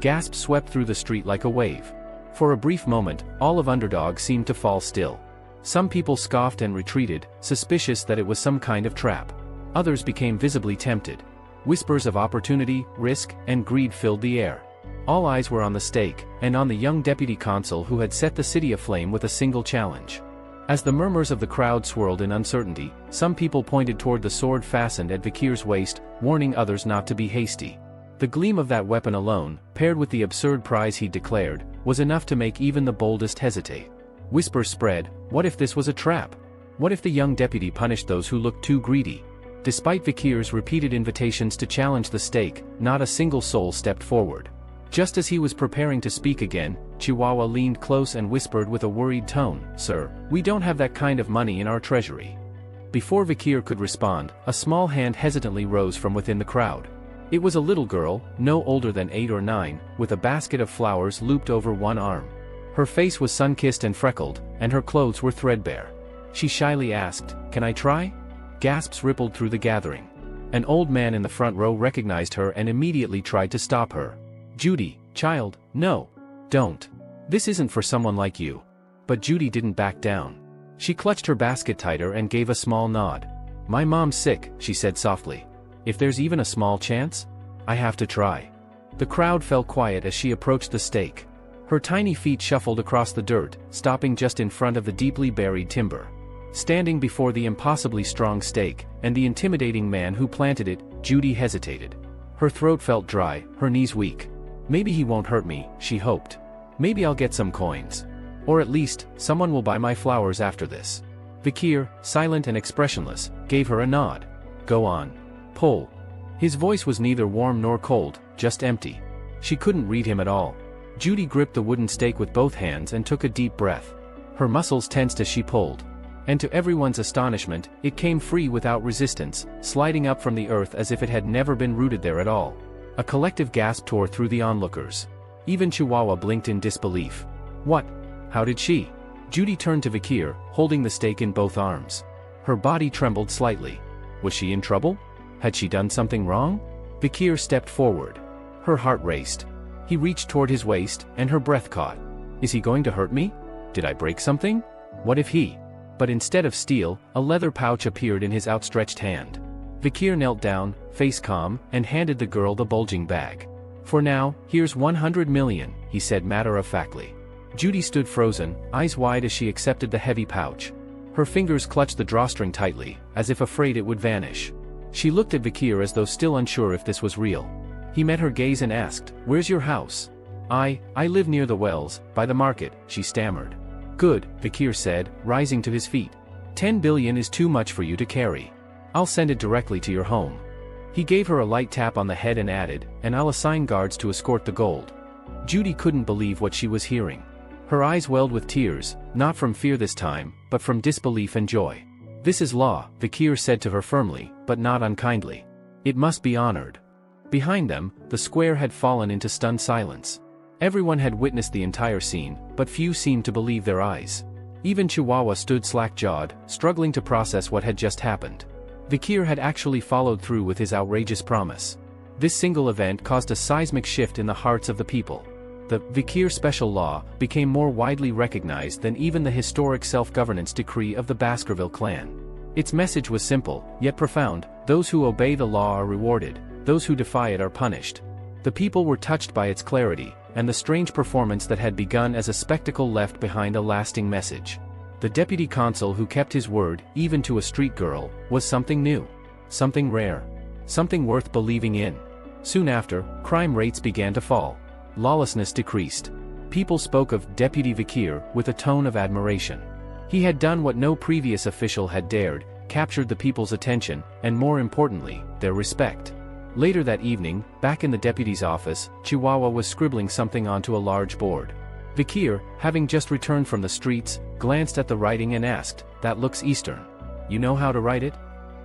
Gasps swept through the street like a wave. For a brief moment, all of Underdog seemed to fall still. Some people scoffed and retreated, suspicious that it was some kind of trap. Others became visibly tempted. Whispers of opportunity, risk, and greed filled the air. All eyes were on the stake, and on the young deputy consul who had set the city aflame with a single challenge. As the murmurs of the crowd swirled in uncertainty, some people pointed toward the sword fastened at Vikir's waist, warning others not to be hasty. The gleam of that weapon alone, paired with the absurd prize he declared, was enough to make even the boldest hesitate. Whispers spread, what if this was a trap? What if the young deputy punished those who looked too greedy? Despite Vikir's repeated invitations to challenge the stake, not a single soul stepped forward. Just as he was preparing to speak again, Chihuahua leaned close and whispered with a worried tone, Sir, we don't have that kind of money in our treasury. Before Vikir could respond, a small hand hesitantly rose from within the crowd. It was a little girl, no older than 8 or 9, with a basket of flowers looped over one arm. Her face was sun-kissed and freckled, and her clothes were threadbare. She shyly asked, Can I try? Gasps rippled through the gathering. An old man in the front row recognized her and immediately tried to stop her. Judy, child, no. Don't. This isn't for someone like you. But Judy didn't back down. She clutched her basket tighter and gave a small nod. My mom's sick, she said softly. If there's even a small chance, I have to try. The crowd fell quiet as she approached the stake. Her tiny feet shuffled across the dirt, stopping just in front of the deeply buried timber. Standing before the impossibly strong stake, and the intimidating man who planted it, Judy hesitated. Her throat felt dry, her knees weak. Maybe he won't hurt me, she hoped. Maybe I'll get some coins. Or at least, someone will buy my flowers after this. Vikir, silent and expressionless, gave her a nod. Go on. Pull. His voice was neither warm nor cold, just empty. She couldn't read him at all. Judy gripped the wooden stake with both hands and took a deep breath. Her muscles tensed as she pulled. And to everyone's astonishment, it came free without resistance, sliding up from the earth as if it had never been rooted there at all. A collective gasp tore through the onlookers. Even Chihuahua blinked in disbelief. What? How did she? Judy turned to Vikir, holding the stake in both arms. Her body trembled slightly. Was she in trouble? Had she done something wrong? Vikir stepped forward. Her heart raced. He reached toward his waist, and her breath caught. Is he going to hurt me? Did I break something? What if he? But instead of steel, a leather pouch appeared in his outstretched hand. Vikir knelt down, face calm, and handed the girl the bulging bag. For now, here's 100 million, he said matter-of-factly. Judy stood frozen, eyes wide as she accepted the heavy pouch. Her fingers clutched the drawstring tightly, as if afraid it would vanish. She looked at Vikir as though still unsure if this was real. He met her gaze and asked, Where's your house? I live near the wells, by the market, she stammered. Good, Vikir said, rising to his feet. 10 billion is too much for you to carry. I'll send it directly to your home. He gave her a light tap on the head and added, and I'll assign guards to escort the gold. Judy couldn't believe what she was hearing. Her eyes welled with tears, not from fear this time, but from disbelief and joy. This is law, Vikir said to her firmly, but not unkindly. It must be honored. Behind them, the square had fallen into stunned silence. Everyone had witnessed the entire scene, but few seemed to believe their eyes. Even Chihuahua stood slack-jawed, struggling to process what had just happened. Vikir had actually followed through with his outrageous promise. This single event caused a seismic shift in the hearts of the people. The Vikir special law became more widely recognized than even the historic self-governance decree of the Baskerville clan. Its message was simple, yet profound: those who obey the law are rewarded, those who defy it are punished. The people were touched by its clarity, and the strange performance that had begun as a spectacle left behind a lasting message. The deputy consul who kept his word, even to a street girl, was something new. Something rare. Something worth believing in. Soon after, crime rates began to fall. Lawlessness decreased. People spoke of Deputy Vikir with a tone of admiration. He had done what no previous official had dared, captured the people's attention, and more importantly, their respect. Later that evening, back in the deputy's office, Chihuahua was scribbling something onto a large board. Vikir, having just returned from the streets, glanced at the writing and asked, "That looks Eastern. You know how to write it?"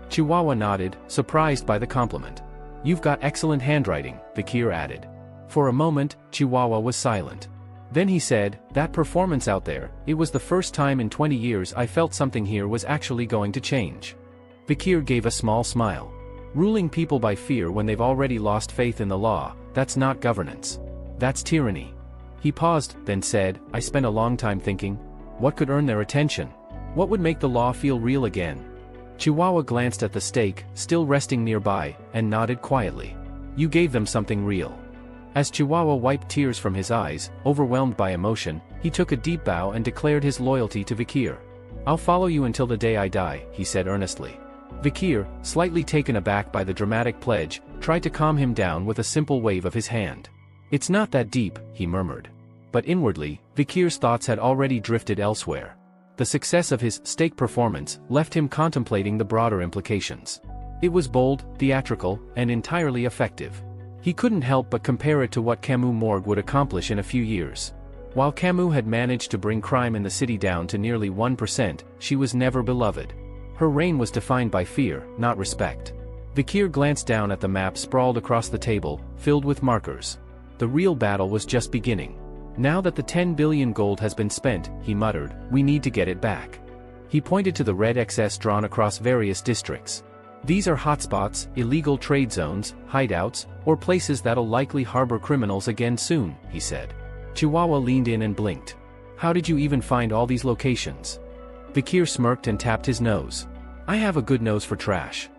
Chihuahua nodded, surprised by the compliment. "You've got excellent handwriting," Vikir added. For a moment, Chihuahua was silent. Then he said, "That performance out there, it was the first time in 20 years I felt something here was actually going to change." Vikir gave a small smile. Ruling people by fear when they've already lost faith in the law, that's not governance. That's tyranny. He paused, then said, "I spent a long time thinking. What could earn their attention? What would make the law feel real again?" Chihuahua glanced at the stake, still resting nearby, and nodded quietly. "You gave them something real." As Chihuahua wiped tears from his eyes, overwhelmed by emotion, he took a deep bow and declared his loyalty to Vikir. "I'll follow you until the day I die," he said earnestly. Vikir, slightly taken aback by the dramatic pledge, tried to calm him down with a simple wave of his hand. "It's not that deep," he murmured. But inwardly, Vikir's thoughts had already drifted elsewhere. The success of his stake performance left him contemplating the broader implications. It was bold, theatrical, and entirely effective. He couldn't help but compare it to what Camus' morgue would accomplish in a few years. While Camus had managed to bring crime in the city down to nearly 1%, she was never beloved. Her reign was defined by fear, not respect. Vikir glanced down at the map sprawled across the table, filled with markers. The real battle was just beginning. "Now that the 10 billion gold has been spent," he muttered, "we need to get it back." He pointed to the red excess drawn across various districts. "These are hotspots, illegal trade zones, hideouts, or places that'll likely harbor criminals again soon," he said. Chihuahua leaned in and blinked. "How did you even find all these locations?" Vikir smirked and tapped his nose. "I have a good nose for trash."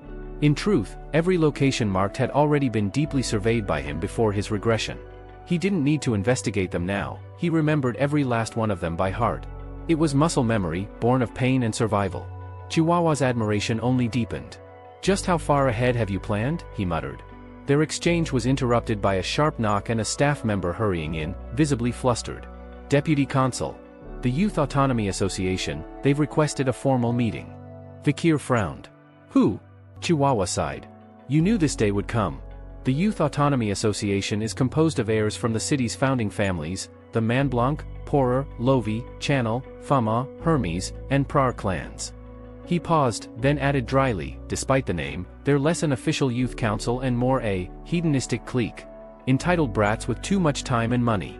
In truth, every location marked had already been deeply surveyed by him before his regression. He didn't need to investigate them now, he remembered every last one of them by heart. It was muscle memory, born of pain and survival. Chihuahua's admiration only deepened. "Just how far ahead have you planned?" he muttered. Their exchange was interrupted by a sharp knock and a staff member hurrying in, visibly flustered. "Deputy Consul. The Youth Autonomy Association, they've requested a formal meeting." Vikir frowned. "Who?" Chihuahua sighed. "You knew this day would come. The Youth Autonomy Association is composed of heirs from the city's founding families, the Manblanc, Porer, Lovi, Channel, Fama, Hermes, and Prar clans." He paused, then added dryly, despite the name, "They're less an official youth council and more a hedonistic clique. Entitled brats with too much time and money."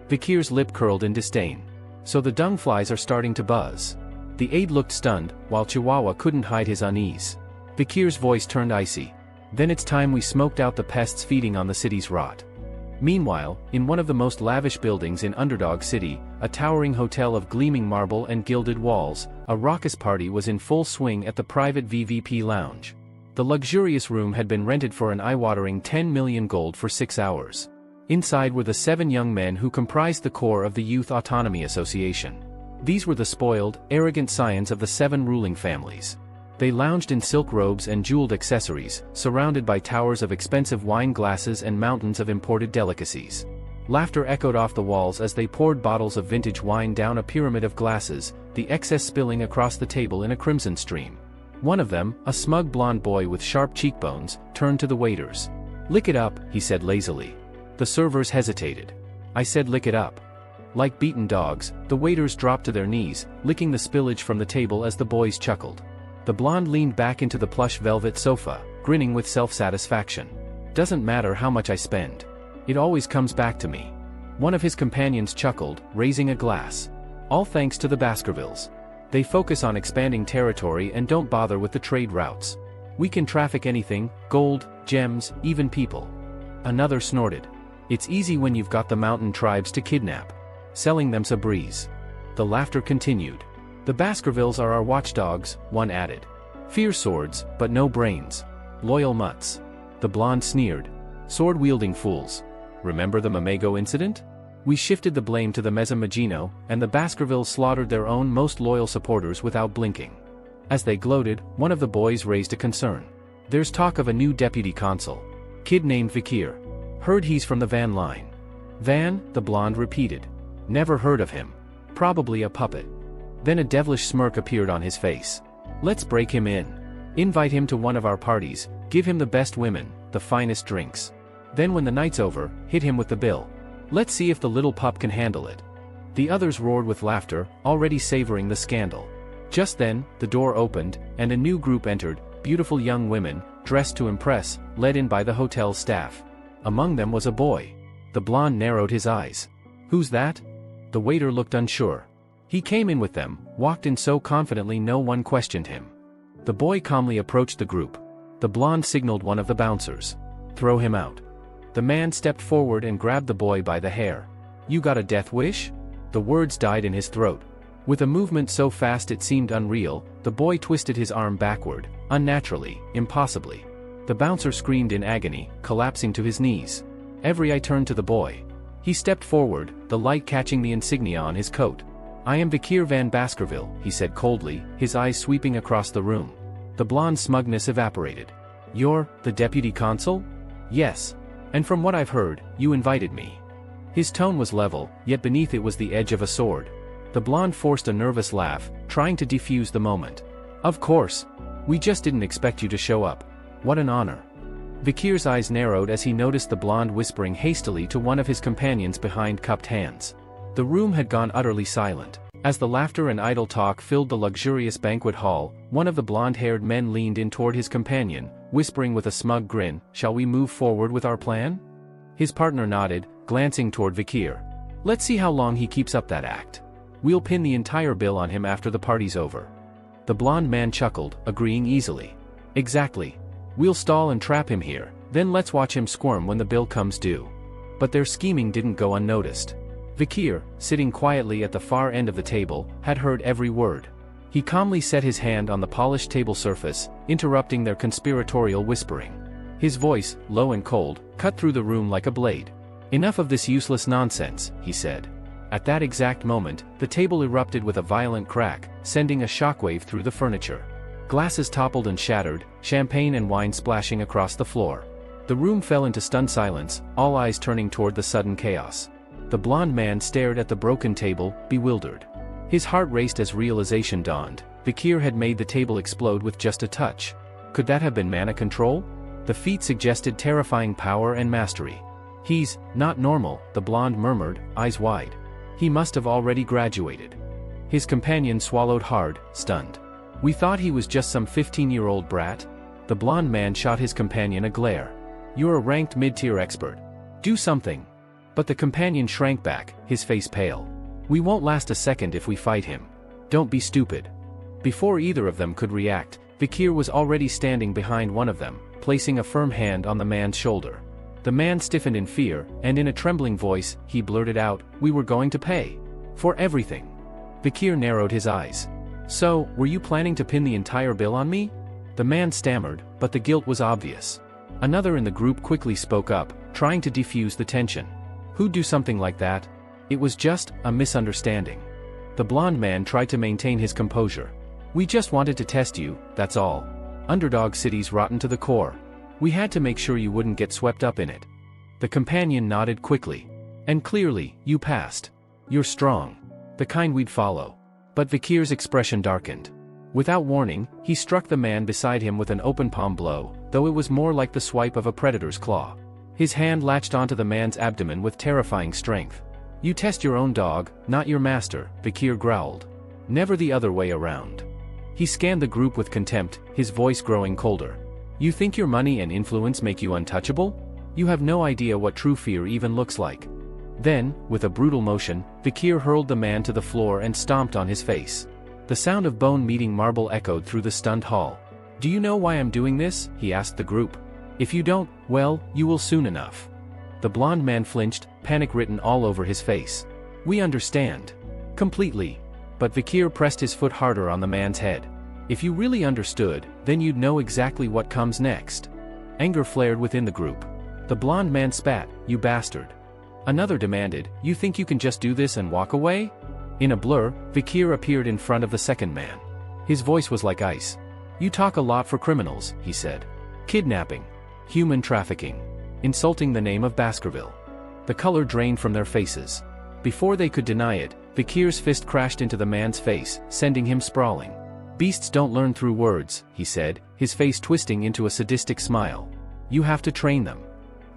Vikir's lip curled in disdain. "So the dung flies are starting to buzz." The aide looked stunned, while Chihuahua couldn't hide his unease. Vikir's voice turned icy. "Then it's time we smoked out the pests feeding on the city's rot." Meanwhile, in one of the most lavish buildings in Underdog City, a towering hotel of gleaming marble and gilded walls, a raucous party was in full swing at the private VVP lounge. The luxurious room had been rented for an eye-watering 10 million gold for 6 hours. Inside were the 7 young men who comprised the core of the Youth Autonomy Association. These were the spoiled, arrogant scions of the 7 ruling families. They lounged in silk robes and jeweled accessories, surrounded by towers of expensive wine glasses and mountains of imported delicacies. Laughter echoed off the walls as they poured bottles of vintage wine down a pyramid of glasses, the excess spilling across the table in a crimson stream. One of them, a smug blonde boy with sharp cheekbones, turned to the waiters. "Lick it up," he said lazily. The servers hesitated. "I said lick it up." Like beaten dogs, the waiters dropped to their knees, licking the spillage from the table as the boys chuckled. The blonde leaned back into the plush velvet sofa, grinning with self-satisfaction. "Doesn't matter how much I spend. It always comes back to me." One of his companions chuckled, raising a glass. "All thanks to the Baskervilles. They focus on expanding territory and don't bother with the trade routes. We can traffic anything, gold, gems, even people." Another snorted. It's easy when you've got the mountain tribes to kidnap. Selling them's a breeze. The laughter continued. The Baskervilles are our watchdogs, one added. Fear swords, but no brains. Loyal mutts. The blonde sneered. Sword-wielding fools. Remember the Mamago incident? We shifted the blame to the Mezzamagino, and the Baskervilles slaughtered their own most loyal supporters without blinking. As they gloated, one of the boys raised a concern. There's talk of a new deputy consul. Kid named Vikir. Heard he's from the Van line. Van, the blonde repeated. Never heard of him. Probably a puppet. Then a devilish smirk appeared on his face. Let's break him in. Invite him to one of our parties, give him the best women, the finest drinks. Then when the night's over, hit him with the bill. Let's see if the little pup can handle it. The others roared with laughter, already savoring the scandal. Just then, the door opened, and a new group entered, beautiful young women, dressed to impress, led in by the hotel staff. Among them was a boy. The blonde narrowed his eyes. Who's that? The waiter looked unsure. He came in with them, walked in so confidently no one questioned him. The boy calmly approached the group. The blonde signaled one of the bouncers. Throw him out. The man stepped forward and grabbed the boy by the hair. You got a death wish? The words died in his throat. With a movement so fast it seemed unreal, the boy twisted his arm backward, unnaturally, impossibly. The bouncer screamed in agony, collapsing to his knees. Every eye turned to the boy. He stepped forward, the light catching the insignia on his coat. I am Vikir van Baskerville, he said coldly, his eyes sweeping across the room. The blonde smugness evaporated. You're the deputy consul? Yes. And from what I've heard, you invited me. His tone was level, yet beneath it was the edge of a sword. The blonde forced a nervous laugh, trying to defuse the moment. Of course. We just didn't expect you to show up. What an honor. Vikir's eyes narrowed as he noticed the blonde whispering hastily to one of his companions behind cupped hands. The room had gone utterly silent. As the laughter and idle talk filled the luxurious banquet hall, one of the blonde-haired men leaned in toward his companion, whispering with a smug grin, "Shall we move forward with our plan?" His partner nodded, glancing toward Vikir. "Let's see how long he keeps up that act. We'll pin the entire bill on him after the party's over." The blonde man chuckled, agreeing easily. "Exactly. We'll stall and trap him here, then let's watch him squirm when the bill comes due." But their scheming didn't go unnoticed. Vikir, sitting quietly at the far end of the table, had heard every word. He calmly set his hand on the polished table surface, interrupting their conspiratorial whispering. His voice, low and cold, cut through the room like a blade. "Enough of this useless nonsense," he said. At that exact moment, the table erupted with a violent crack, sending a shockwave through the furniture. Glasses toppled and shattered, champagne and wine splashing across the floor. The room fell into stunned silence, all eyes turning toward the sudden chaos. The blonde man stared at the broken table, bewildered. His heart raced as realization dawned. Vikir had made the table explode with just a touch. Could that have been mana control? The feat suggested terrifying power and mastery. He's not normal, the blonde murmured, eyes wide. He must have already graduated. His companion swallowed hard, stunned. We thought he was just some 15-year-old brat. The blonde man shot his companion a glare. You're a ranked mid-tier expert. Do something. But the companion shrank back, his face pale. We won't last a second if we fight him. Don't be stupid. Before either of them could react, Vikir was already standing behind one of them, placing a firm hand on the man's shoulder. The man stiffened in fear, and in a trembling voice, he blurted out, "We were going to pay. For everything." Vikir narrowed his eyes. "So, were you planning to pin the entire bill on me?" The man stammered, but the guilt was obvious. Another in the group quickly spoke up, trying to defuse the tension. Who'd do something like that? It was just a misunderstanding. The blonde man tried to maintain his composure. We just wanted to test you, that's all. Underdog city's rotten to the core. We had to make sure you wouldn't get swept up in it. The companion nodded quickly. And clearly, you passed. You're strong. The kind we'd follow. But Vikir's expression darkened. Without warning, he struck the man beside him with an open palm blow, though it was more like the swipe of a predator's claw. His hand latched onto the man's abdomen with terrifying strength. You test your own dog, not your master, Vikir growled. Never the other way around. He scanned the group with contempt, his voice growing colder. You think your money and influence make you untouchable? You have no idea what true fear even looks like. Then, with a brutal motion, Vikir hurled the man to the floor and stomped on his face. The sound of bone meeting marble echoed through the stunned hall. Do you know why I'm doing this? He asked the group. If you don't, well, you will soon enough. The blonde man flinched, panic written all over his face. "We understand. Completely." But Vikir pressed his foot harder on the man's head. "If you really understood, then you'd know exactly what comes next." Anger flared within the group. The blonde man spat, "You bastard." Another demanded, "You think you can just do this and walk away?" In a blur, Vikir appeared in front of the second man. His voice was like ice. "You talk a lot for criminals," he said. "Kidnapping. Human trafficking. Insulting the name of Baskerville." The color drained from their faces. Before they could deny it, Vikir's fist crashed into the man's face, sending him sprawling. "Beasts don't learn through words," he said, his face twisting into a sadistic smile. "You have to train them."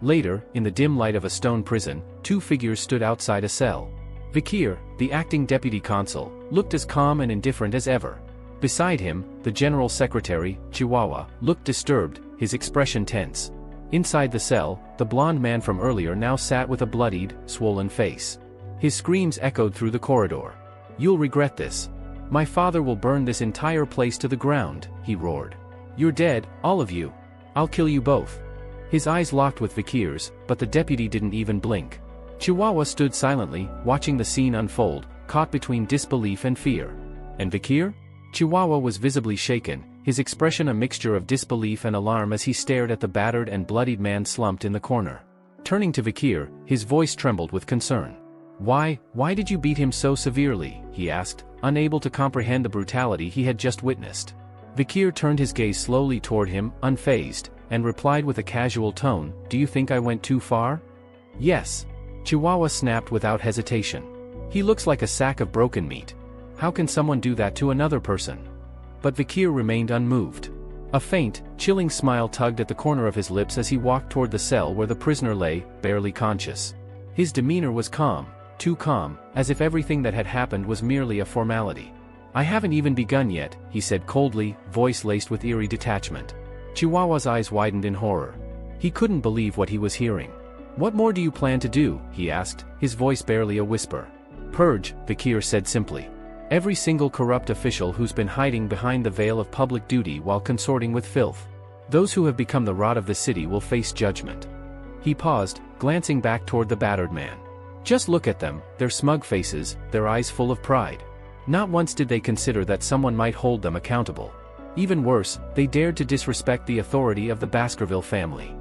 Later, in the dim light of a stone prison, two figures stood outside a cell. Vikir, the acting deputy consul, looked as calm and indifferent as ever. Beside him, the general secretary, Chihuahua, looked disturbed, his expression tense. Inside the cell, the blonde man from earlier now sat with a bloodied, swollen face. His screams echoed through the corridor. "You'll regret this. My father will burn this entire place to the ground," he roared. "You're dead, all of you. I'll kill you both." His eyes locked with Vikir's, but the deputy didn't even blink. Chihuahua stood silently, watching the scene unfold, caught between disbelief and fear. And Vikir? Chihuahua was visibly shaken, his expression a mixture of disbelief and alarm as he stared at the battered and bloodied man slumped in the corner. Turning to Vikir, his voice trembled with concern. Why did you beat him so severely?" he asked, unable to comprehend the brutality he had just witnessed. Vikir turned his gaze slowly toward him, unfazed, and replied with a casual tone, "Do you think I went too far?" "Yes." Chihuahua snapped without hesitation. "He looks like a sack of broken meat. How can someone do that to another person?" But Vikir remained unmoved. A faint, chilling smile tugged at the corner of his lips as he walked toward the cell where the prisoner lay, barely conscious. His demeanor was calm, too calm, as if everything that had happened was merely a formality. "I haven't even begun yet," he said coldly, voice laced with eerie detachment. Chihuahua's eyes widened in horror. He couldn't believe what he was hearing. "What more do you plan to do?" he asked, his voice barely a whisper. "Purge," Vikir said simply. "Every single corrupt official who's been hiding behind the veil of public duty while consorting with filth. Those who have become the rot of the city will face judgment." He paused, glancing back toward the battered man. Just look at them, their smug faces, their eyes full of pride. Not once did they consider that someone might hold them accountable. Even worse, they dared to disrespect the authority of the Baskerville family.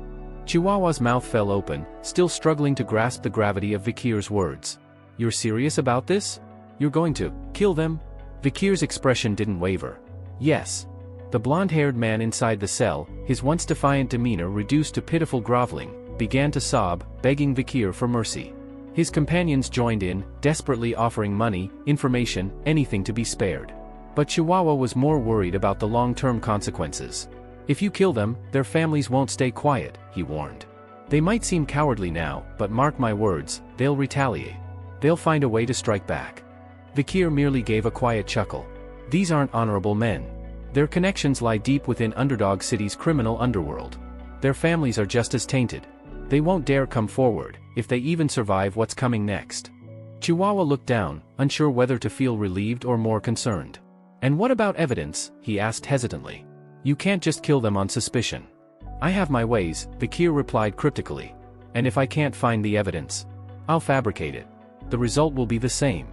Chihuahua's mouth fell open, still struggling to grasp the gravity of Vikir's words. "You're serious about this? You're going to kill them?" Vikir's expression didn't waver. "Yes." The blonde-haired man inside the cell, his once defiant demeanor reduced to pitiful groveling, began to sob, begging Vikir for mercy. His companions joined in, desperately offering money, information, anything to be spared. But Chihuahua was more worried about the long-term consequences. "If you kill them, their families won't stay quiet," he warned. "They might seem cowardly now, but mark my words, they'll retaliate. They'll find a way to strike back." Vikir merely gave a quiet chuckle. "These aren't honorable men. Their connections lie deep within Underdog City's criminal underworld. Their families are just as tainted. They won't dare come forward, if they even survive what's coming next." Chihuahua looked down, unsure whether to feel relieved or more concerned. "And what about evidence?" he asked hesitantly. "You can't just kill them on suspicion." "I have my ways," Vikir replied cryptically. "And if I can't find the evidence, I'll fabricate it. The result will be the same."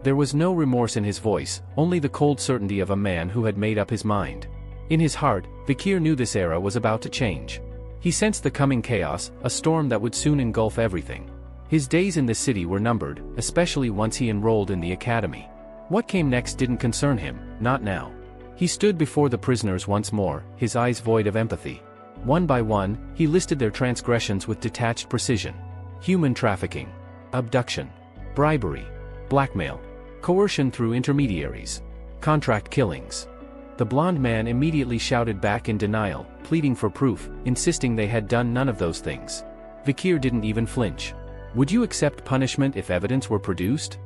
There was no remorse in his voice, only the cold certainty of a man who had made up his mind. In his heart, Vikir knew this era was about to change. He sensed the coming chaos, a storm that would soon engulf everything. His days in the city were numbered, especially once he enrolled in the academy. What came next didn't concern him, not now. He stood before the prisoners once more, his eyes void of empathy. One by one, he listed their transgressions with detached precision. Human trafficking, abduction, bribery, blackmail, coercion through intermediaries, contract killings. The blonde man immediately shouted back in denial, pleading for proof, insisting they had done none of those things. Vikir didn't even flinch. "Would you accept punishment if evidence were produced?"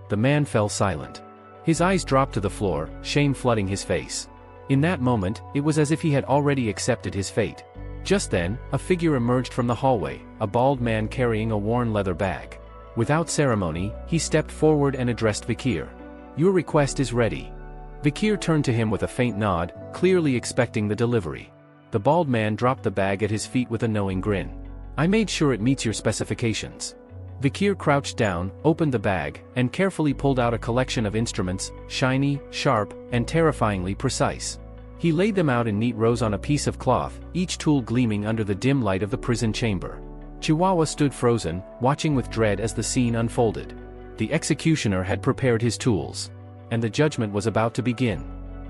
The man fell silent. His eyes dropped to the floor, shame flooding his face. In that moment, it was as if he had already accepted his fate. Just then, a figure emerged from the hallway, a bald man carrying a worn leather bag. Without ceremony, he stepped forward and addressed Vikir. "Your request is ready." Vikir turned to him with a faint nod, clearly expecting the delivery. The bald man dropped the bag at his feet with a knowing grin. I made sure it meets your specifications. Vikir crouched down, opened the bag, and carefully pulled out a collection of instruments, shiny, sharp, and terrifyingly precise. He laid them out in neat rows on a piece of cloth, each tool gleaming under the dim light of the prison chamber. Chihuahua stood frozen, watching with dread as the scene unfolded. The executioner had prepared his tools, and the judgment was about to begin.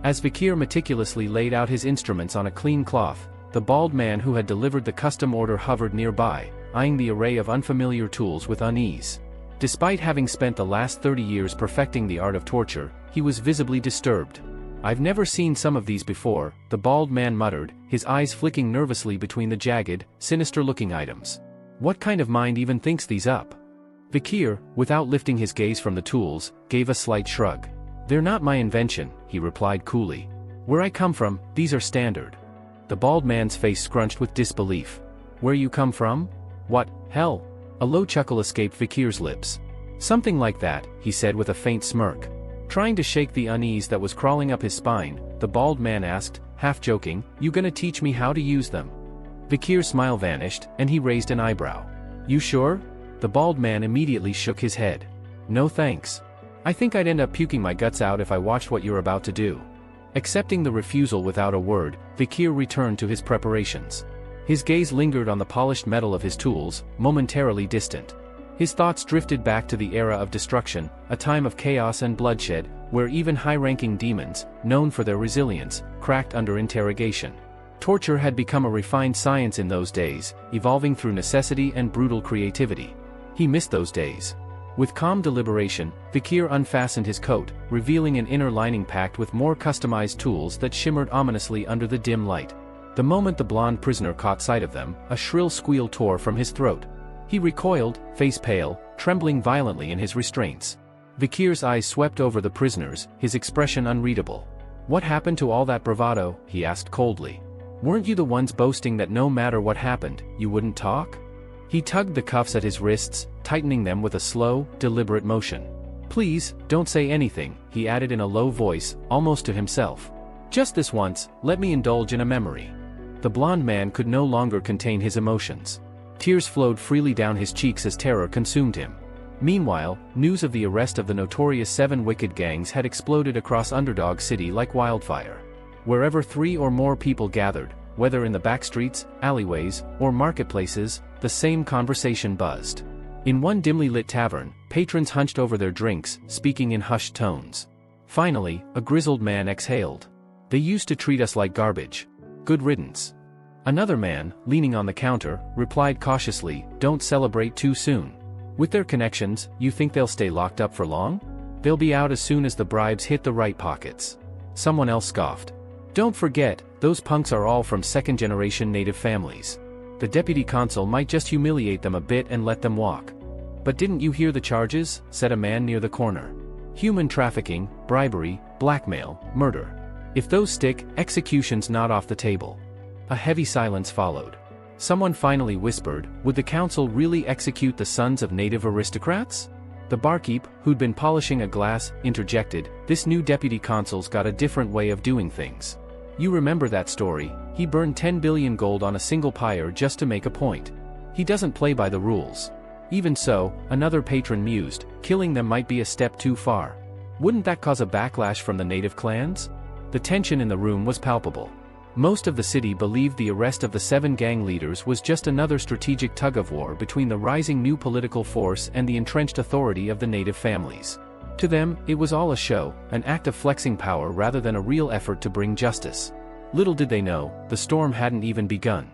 As Vikir meticulously laid out his instruments on a clean cloth, the bald man who had delivered the custom order hovered nearby, eyeing the array of unfamiliar tools with unease. Despite having spent the last 30 years perfecting the art of torture, he was visibly disturbed. I've never seen some of these before, the bald man muttered, his eyes flicking nervously between the jagged, sinister-looking items. What kind of mind even thinks these up? Vikir, without lifting his gaze from the tools, gave a slight shrug. They're not my invention, he replied coolly. Where I come from, these are standard. The bald man's face scrunched with disbelief. Where you come from? What, hell? A low chuckle escaped Vikir's lips. Something like that, he said with a faint smirk. Trying to shake the unease that was crawling up his spine, the bald man asked, half joking, you gonna teach me how to use them? Vikir's smile vanished, and he raised an eyebrow. You sure? The bald man immediately shook his head. No thanks. I think I'd end up puking my guts out if I watched what you're about to do. Accepting the refusal without a word, Vikir returned to his preparations. His gaze lingered on the polished metal of his tools, momentarily distant. His thoughts drifted back to the era of destruction, a time of chaos and bloodshed, where even high-ranking demons, known for their resilience, cracked under interrogation. Torture had become a refined science in those days, evolving through necessity and brutal creativity. He missed those days. With calm deliberation, Vikir unfastened his coat, revealing an inner lining packed with more customized tools that shimmered ominously under the dim light. The moment the blonde prisoner caught sight of them, a shrill squeal tore from his throat. He recoiled, face pale, trembling violently in his restraints. Vikir's eyes swept over the prisoners, his expression unreadable. What happened to all that bravado? He asked coldly. Weren't you the ones boasting that no matter what happened, you wouldn't talk? He tugged the cuffs at his wrists, tightening them with a slow, deliberate motion. Please, don't say anything, he added in a low voice, almost to himself. Just this once, let me indulge in a memory. The blond man could no longer contain his emotions. Tears flowed freely down his cheeks as terror consumed him. Meanwhile, news of the arrest of the notorious 7 wicked gangs had exploded across Underdog City like wildfire. Wherever 3 or more people gathered, whether in the backstreets, alleyways, or marketplaces, the same conversation buzzed. In one dimly lit tavern, patrons hunched over their drinks, speaking in hushed tones. Finally, a grizzled man exhaled. They used to treat us like garbage. Good riddance. Another man, leaning on the counter, replied cautiously, don't celebrate too soon. With their connections, you think they'll stay locked up for long? They'll be out as soon as the bribes hit the right pockets. Someone else scoffed. Don't forget, those punks are all from second-generation native families. The deputy consul might just humiliate them a bit and let them walk. But didn't you hear the charges? Said a man near the corner. Human trafficking, bribery, blackmail, murder. If those stick, execution's not off the table. A heavy silence followed. Someone finally whispered, would the council really execute the sons of native aristocrats? The barkeep, who'd been polishing a glass, interjected, this new deputy consul's got a different way of doing things. You remember that story, he burned 10 billion gold on a single pyre just to make a point. He doesn't play by the rules. Even so, another patron mused, killing them might be a step too far. Wouldn't that cause a backlash from the native clans? The tension in the room was palpable. Most of the city believed the arrest of the 7 gang leaders was just another strategic tug-of-war between the rising new political force and the entrenched authority of the native families. To them, it was all a show, an act of flexing power rather than a real effort to bring justice. Little did they know, the storm hadn't even begun.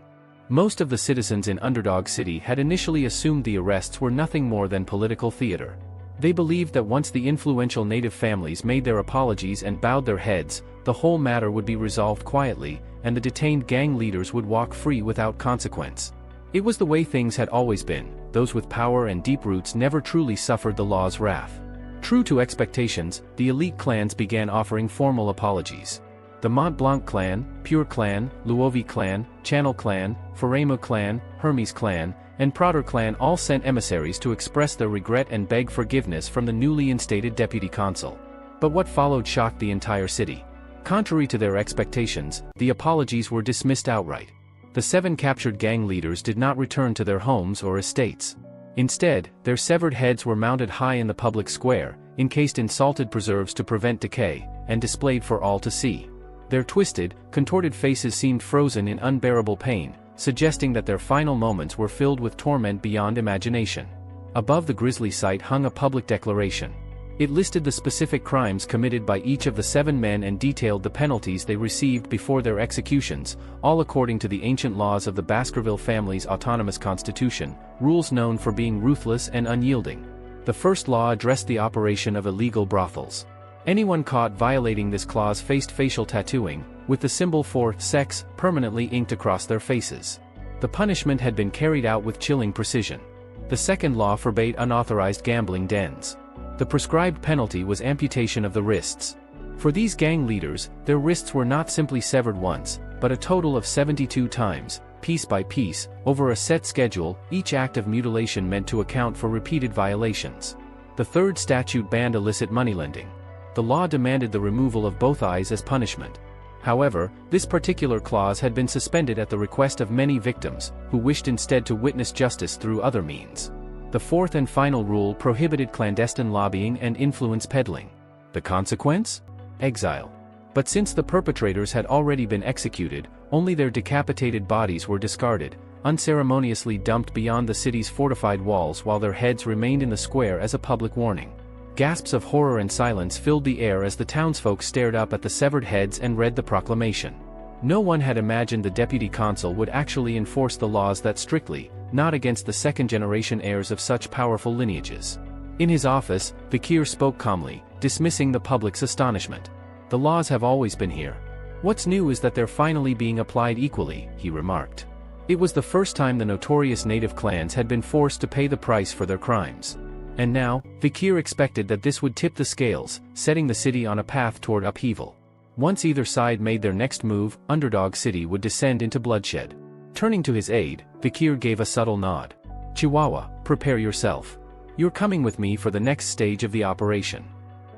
Most of the citizens in Underdog City had initially assumed the arrests were nothing more than political theater. They believed that once the influential native families made their apologies and bowed their heads, the whole matter would be resolved quietly, and the detained gang leaders would walk free without consequence. It was the way things had always been, those with power and deep roots never truly suffered the law's wrath. True to expectations, the elite clans began offering formal apologies. The Mont Blanc clan, Pure clan, Luovi clan, Channel clan, Farema clan, Hermes clan, and Prater clan all sent emissaries to express their regret and beg forgiveness from the newly instated deputy consul. But what followed shocked the entire city. Contrary to their expectations, the apologies were dismissed outright. The 7 captured gang leaders did not return to their homes or estates. Instead, their severed heads were mounted high in the public square, encased in salted preserves to prevent decay, and displayed for all to see. Their twisted, contorted faces seemed frozen in unbearable pain, suggesting that their final moments were filled with torment beyond imagination. Above the grisly sight hung a public declaration. It listed the specific crimes committed by each of the 7 men and detailed the penalties they received before their executions, all according to the ancient laws of the Baskerville family's autonomous constitution, rules known for being ruthless and unyielding. The first law addressed the operation of illegal brothels. Anyone caught violating this clause faced facial tattooing, with the symbol for sex permanently inked across their faces. The punishment had been carried out with chilling precision. The second law forbade unauthorized gambling dens. The prescribed penalty was amputation of the wrists. For these gang leaders, their wrists were not simply severed once, but a total of 72 times, piece by piece, over a set schedule, each act of mutilation meant to account for repeated violations. The third statute banned illicit moneylending. The law demanded the removal of both eyes as punishment. However, this particular clause had been suspended at the request of many victims, who wished instead to witness justice through other means. The fourth and final rule prohibited clandestine lobbying and influence peddling. The consequence? Exile. But since the perpetrators had already been executed, only their decapitated bodies were discarded, unceremoniously dumped beyond the city's fortified walls while their heads remained in the square as a public warning. Gasps of horror and silence filled the air as the townsfolk stared up at the severed heads and read the proclamation. No one had imagined the deputy consul would actually enforce the laws that strictly, not against the second-generation heirs of such powerful lineages. In his office, Vikir spoke calmly, dismissing the public's astonishment. The laws have always been here. What's new is that they're finally being applied equally, he remarked. It was the first time the notorious native clans had been forced to pay the price for their crimes. And now, Vikir expected that this would tip the scales, setting the city on a path toward upheaval. Once either side made their next move, Underdog City would descend into bloodshed. Turning to his aide, Vikir gave a subtle nod. Chihuahua, prepare yourself. You're coming with me for the next stage of the operation.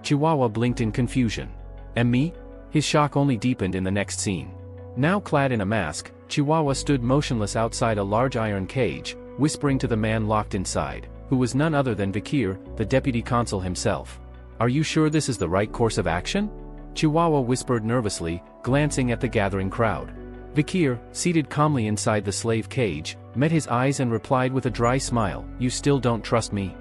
Chihuahua blinked in confusion. And me? His shock only deepened in the next scene. Now clad in a mask, Chihuahua stood motionless outside a large iron cage, whispering to the man locked inside, who was none other than Vikir, the deputy consul himself. Are you sure this is the right course of action? Chihuahua whispered nervously, glancing at the gathering crowd. Vikir, seated calmly inside the slave cage, met his eyes and replied with a dry smile, You still don't trust me?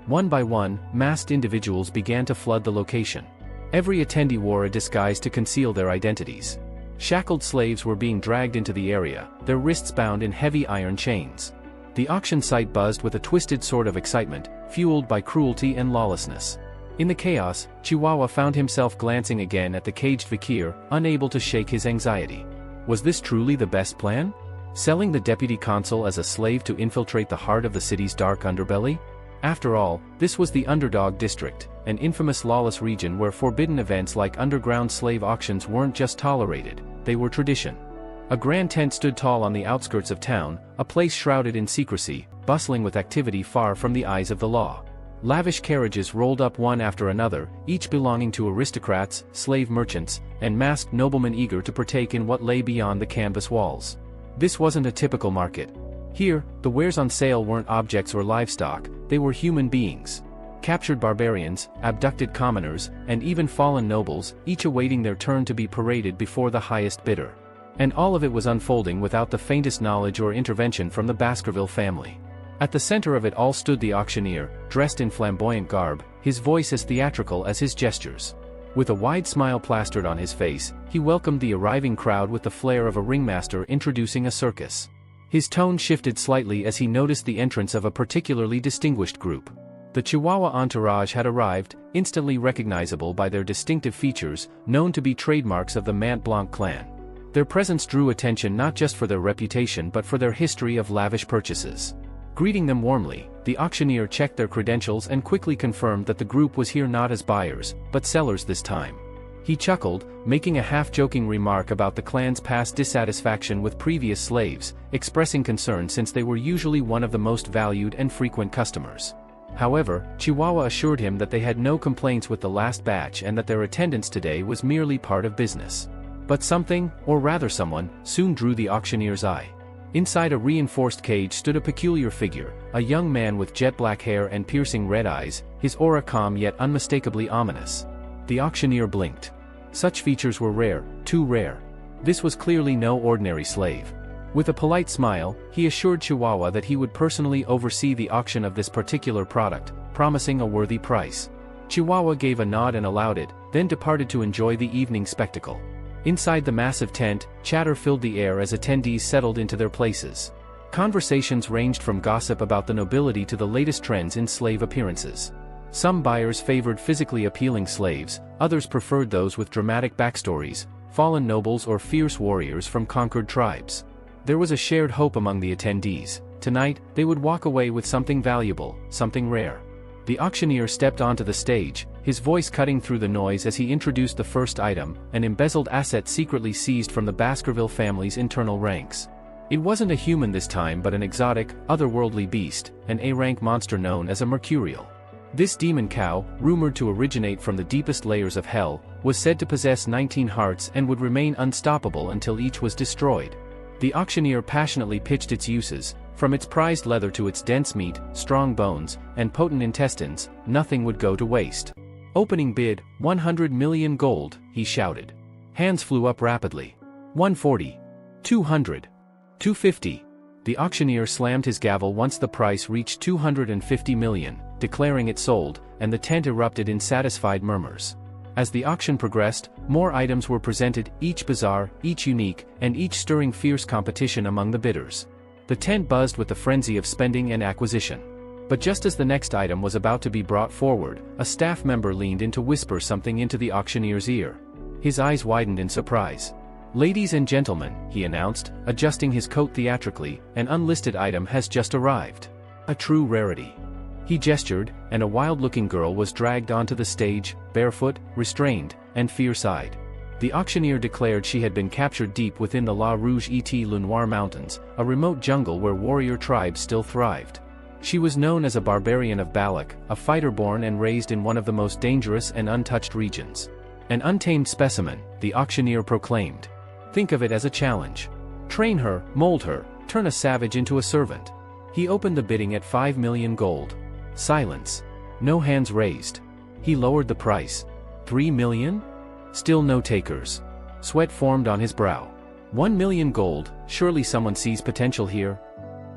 One by one, masked individuals began to flood the location. Every attendee wore a disguise to conceal their identities. Shackled slaves were being dragged into the area, their wrists bound in heavy iron chains. The auction site buzzed with a twisted sort of excitement, fueled by cruelty and lawlessness. In the chaos, Chihuahua found himself glancing again at the caged Vikir, unable to shake his anxiety. Was this truly the best plan? Selling the deputy consul as a slave to infiltrate the heart of the city's dark underbelly? After all, this was the Underdog District, an infamous lawless region where forbidden events like underground slave auctions weren't just tolerated, they were tradition. A grand tent stood tall on the outskirts of town, a place shrouded in secrecy, bustling with activity far from the eyes of the law. Lavish carriages rolled up one after another, each belonging to aristocrats, slave merchants, and masked noblemen eager to partake in what lay beyond the canvas walls. This wasn't a typical market. Here, the wares on sale weren't objects or livestock, they were human beings. Captured barbarians, abducted commoners, and even fallen nobles, each awaiting their turn to be paraded before the highest bidder. And all of it was unfolding without the faintest knowledge or intervention from the Baskerville family. At the center of it all stood the auctioneer, dressed in flamboyant garb, his voice as theatrical as his gestures. With a wide smile plastered on his face, he welcomed the arriving crowd with the flair of a ringmaster introducing a circus. His tone shifted slightly as he noticed the entrance of a particularly distinguished group. The Chihuahua entourage had arrived, instantly recognizable by their distinctive features, known to be trademarks of the Mont Blanc clan. Their presence drew attention not just for their reputation but for their history of lavish purchases. Greeting them warmly, the auctioneer checked their credentials and quickly confirmed that the group was here not as buyers, but sellers this time. He chuckled, making a half-joking remark about the clan's past dissatisfaction with previous slaves, expressing concern since they were usually one of the most valued and frequent customers. However, Chihuahua assured him that they had no complaints with the last batch and that their attendance today was merely part of business. But something, or rather someone, soon drew the auctioneer's eye. Inside a reinforced cage stood a peculiar figure, a young man with jet black hair and piercing red eyes, his aura calm yet unmistakably ominous. The auctioneer blinked. Such features were rare, too rare. This was clearly no ordinary slave. With a polite smile, he assured Chihuahua that he would personally oversee the auction of this particular product, promising a worthy price. Chihuahua gave a nod and allowed it, then departed to enjoy the evening spectacle. Inside the massive tent, chatter filled the air as attendees settled into their places. Conversations ranged from gossip about the nobility to the latest trends in slave appearances. Some buyers favored physically appealing slaves, others preferred those with dramatic backstories, fallen nobles or fierce warriors from conquered tribes. There was a shared hope among the attendees. Tonight, they would walk away with something valuable, something rare. The auctioneer stepped onto the stage, his voice cutting through the noise as he introduced the first item, an embezzled asset secretly seized from the Baskerville family's internal ranks. It wasn't a human this time but an exotic, otherworldly beast, an A-rank monster known as a mercurial. This demon cow, rumored to originate from the deepest layers of hell, was said to possess 19 hearts and would remain unstoppable until each was destroyed. The auctioneer passionately pitched its uses. From its prized leather to its dense meat, strong bones, and potent intestines, nothing would go to waste. Opening bid, 100 million gold, he shouted. Hands flew up rapidly. 140. 200. 250. The auctioneer slammed his gavel once the price reached 250 million, declaring it sold, and the tent erupted in satisfied murmurs. As the auction progressed, more items were presented, each bizarre, each unique, and each stirring fierce competition among the bidders. The tent buzzed with the frenzy of spending and acquisition. But just as the next item was about to be brought forward, a staff member leaned in to whisper something into the auctioneer's ear. His eyes widened in surprise. "Ladies and gentlemen," he announced, adjusting his coat theatrically, "an unlisted item has just arrived. A true rarity." He gestured, and a wild-looking girl was dragged onto the stage, barefoot, restrained, and fierce-eyed. The auctioneer declared she had been captured deep within the La Rouge et Le Noir Mountains, a remote jungle where warrior tribes still thrived. She was known as a barbarian of Balak, a fighter born and raised in one of the most dangerous and untouched regions. An untamed specimen, the auctioneer proclaimed. Think of it as a challenge. Train her, mold her, turn a savage into a servant. He opened the bidding at 5 million gold. Silence. No hands raised. He lowered the price. 3 million? Still no takers. Sweat formed on his brow. 1 million gold, surely someone sees potential here?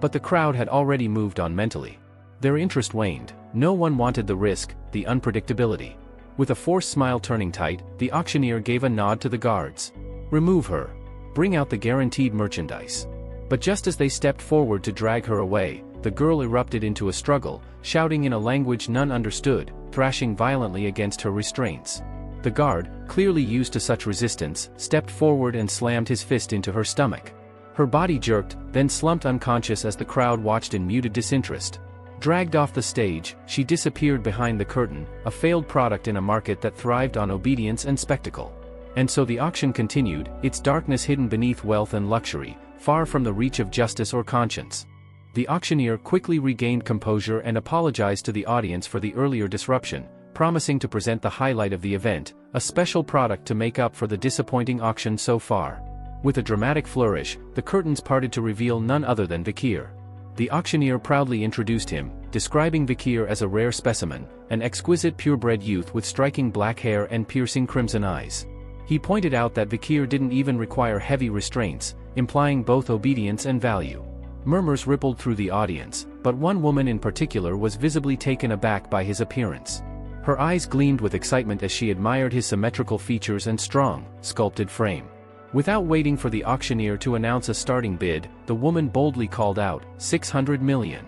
But the crowd had already moved on mentally. Their interest waned. No one wanted the risk, the unpredictability. With a forced smile turning tight, the auctioneer gave a nod to the guards. Remove her. Bring out the guaranteed merchandise. But just as they stepped forward to drag her away, the girl erupted into a struggle, shouting in a language none understood, thrashing violently against her restraints. The guard, clearly used to such resistance, stepped forward and slammed his fist into her stomach. Her body jerked, then slumped unconscious as the crowd watched in muted disinterest. Dragged off the stage, she disappeared behind the curtain, a failed product in a market that thrived on obedience and spectacle. And so the auction continued, its darkness hidden beneath wealth and luxury, far from the reach of justice or conscience. The auctioneer quickly regained composure and apologized to the audience for the earlier disruption, promising to present the highlight of the event, a special product to make up for the disappointing auction so far. With a dramatic flourish, the curtains parted to reveal none other than Vikir. The auctioneer proudly introduced him, describing Vikir as a rare specimen, an exquisite purebred youth with striking black hair and piercing crimson eyes. He pointed out that Vikir didn't even require heavy restraints, implying both obedience and value. Murmurs rippled through the audience, but one woman in particular was visibly taken aback by his appearance. Her eyes gleamed with excitement as she admired his symmetrical features and strong, sculpted frame. Without waiting for the auctioneer to announce a starting bid, the woman boldly called out, 600 million.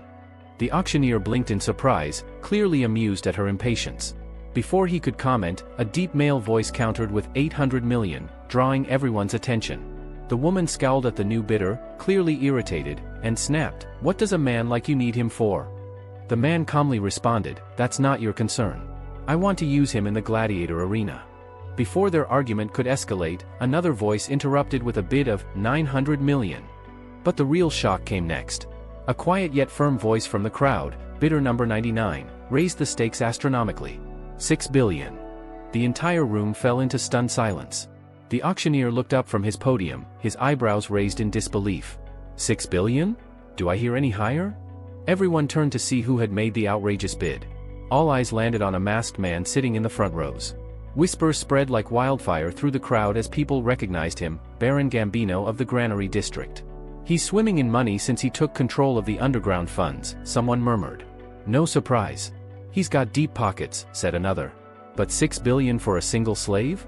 The auctioneer blinked in surprise, clearly amused at her impatience. Before he could comment, a deep male voice countered with 800 million, drawing everyone's attention. The woman scowled at the new bidder, clearly irritated, and snapped, "What does a man like you need him for?" The man calmly responded, "That's not your concern. I want to use him in the gladiator arena." Before their argument could escalate, another voice interrupted with a bid of 900 million. But the real shock came next. A quiet yet firm voice from the crowd, bidder number 99, raised the stakes astronomically. 6 billion. The entire room fell into stunned silence. The auctioneer looked up from his podium, his eyebrows raised in disbelief. 6 billion? Do I hear any higher? Everyone turned to see who had made the outrageous bid. All eyes landed on a masked man sitting in the front rows. Whispers spread like wildfire through the crowd as people recognized him, Baron Gambino of the Granary District. He's swimming in money since he took control of the underground funds, someone murmured. No surprise. He's got deep pockets, said another. But 6 billion for a single slave?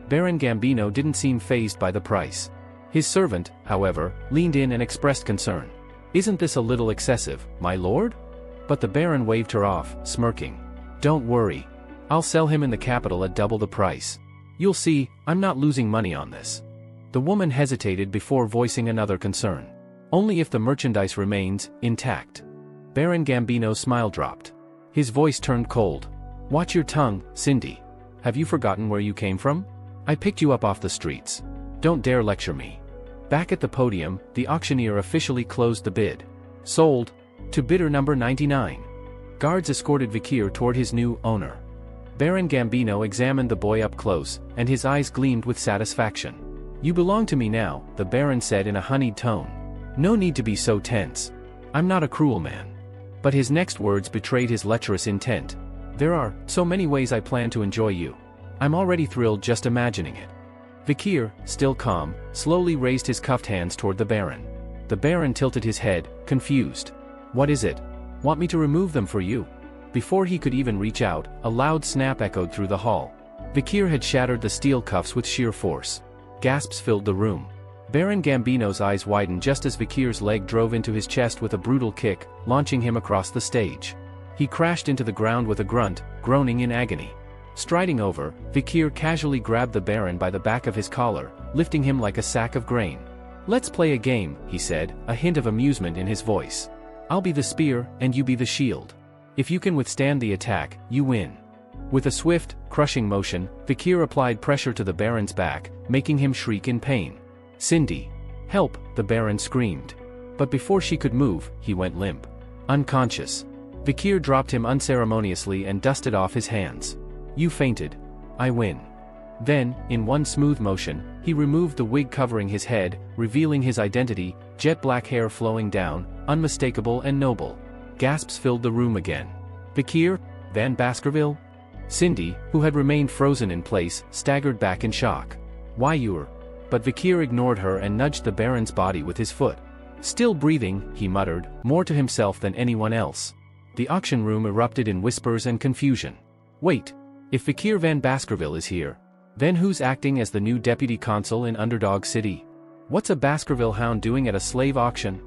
Baron Gambino didn't seem fazed by the price. His servant, however, leaned in and expressed concern. Isn't this a little excessive, my lord? But the Baron waved her off, smirking. Don't worry. I'll sell him in the capital at double the price. You'll see, I'm not losing money on this. The woman hesitated before voicing another concern. Only if the merchandise remains intact. Baron Gambino's smile dropped. His voice turned cold. Watch your tongue, Cindy. Have you forgotten where you came from? I picked you up off the streets. Don't dare lecture me. Back at the podium, the auctioneer officially closed the bid. Sold. To bidder number 99. Guards escorted Vikir toward his new owner. Baron Gambino examined the boy up close, and his eyes gleamed with satisfaction. You belong to me now, the Baron said in a honeyed tone. No need to be so tense. I'm not a cruel man. But his next words betrayed his lecherous intent. There are so many ways I plan to enjoy you. I'm already thrilled just imagining it. Vikir, still calm, slowly raised his cuffed hands toward the Baron. The Baron tilted his head, confused. What is it? Want me to remove them for you? Before he could even reach out, a loud snap echoed through the hall. Vikir had shattered the steel cuffs with sheer force. Gasps filled the room. Baron Gambino's eyes widened just as Vikir's leg drove into his chest with a brutal kick, launching him across the stage. He crashed into the ground with a grunt, groaning in agony. Striding over, Vikir casually grabbed the Baron by the back of his collar, lifting him like a sack of grain. Let's play a game, he said, a hint of amusement in his voice. I'll be the spear, and you be the shield. If you can withstand the attack, you win. With a swift, crushing motion, Vikir applied pressure to the Baron's back, making him shriek in pain. Cindy! Help! The Baron screamed. But before she could move, he went limp. Unconscious. Vikir dropped him unceremoniously and dusted off his hands. You fainted. I win. Then, in one smooth motion, he removed the wig covering his head, revealing his identity, jet black hair flowing down, unmistakable and noble. Gasps filled the room again. Vikir? Van Baskerville? Cindy, who had remained frozen in place, staggered back in shock. Why you're... But Vikir ignored her and nudged the Baron's body with his foot. Still breathing, he muttered, more to himself than anyone else. The auction room erupted in whispers and confusion. Wait. If Vikir Van Baskerville is here, then who's acting as the new deputy consul in Underdog City? What's a Baskerville hound doing at a slave auction?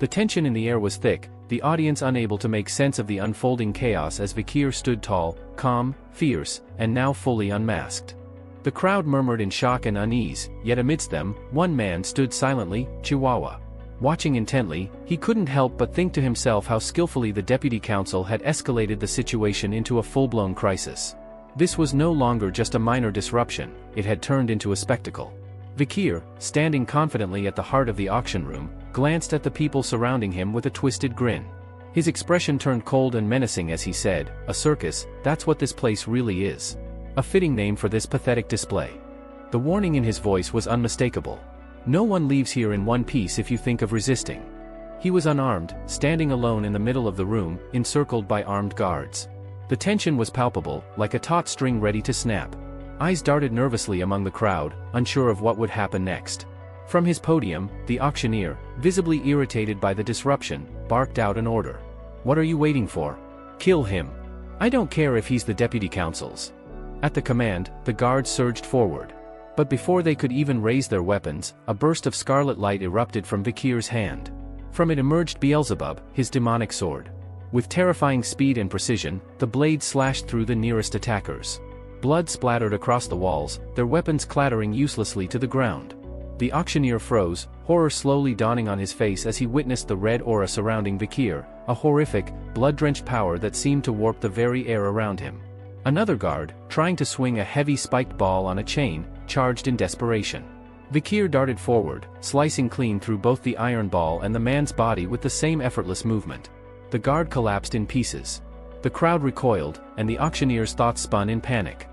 The tension in the air was thick, the audience unable to make sense of the unfolding chaos as Vikir stood tall, calm, fierce, and now fully unmasked. The crowd murmured in shock and unease, yet amidst them, one man stood silently, Chihuahua. Watching intently, he couldn't help but think to himself how skillfully the deputy counsel had escalated the situation into a full-blown crisis. This was no longer just a minor disruption, it had turned into a spectacle. Vikir, standing confidently at the heart of the auction room, glanced at the people surrounding him with a twisted grin. His expression turned cold and menacing as he said, "A circus, that's what this place really is. A fitting name for this pathetic display." The warning in his voice was unmistakable. No one leaves here in one piece if you think of resisting. He was unarmed, standing alone in the middle of the room, encircled by armed guards. The tension was palpable, like a taut string ready to snap. Eyes darted nervously among the crowd, unsure of what would happen next. From his podium, the auctioneer, visibly irritated by the disruption, barked out an order. "What are you waiting for? Kill him. I don't care if he's the deputy consul's." At the command, the guards surged forward. But before they could even raise their weapons, a burst of scarlet light erupted from Vikir's hand. From it emerged Beelzebub, his demonic sword. With terrifying speed and precision, the blade slashed through the nearest attackers. Blood splattered across the walls, their weapons clattering uselessly to the ground. The auctioneer froze, horror slowly dawning on his face as he witnessed the red aura surrounding Vikir, a horrific, blood-drenched power that seemed to warp the very air around him. Another guard, trying to swing a heavy spiked ball on a chain, charged in desperation. Vikir darted forward, slicing clean through both the iron ball and the man's body with the same effortless movement. The guard collapsed in pieces. The crowd recoiled, and the auctioneer's thoughts spun in panic.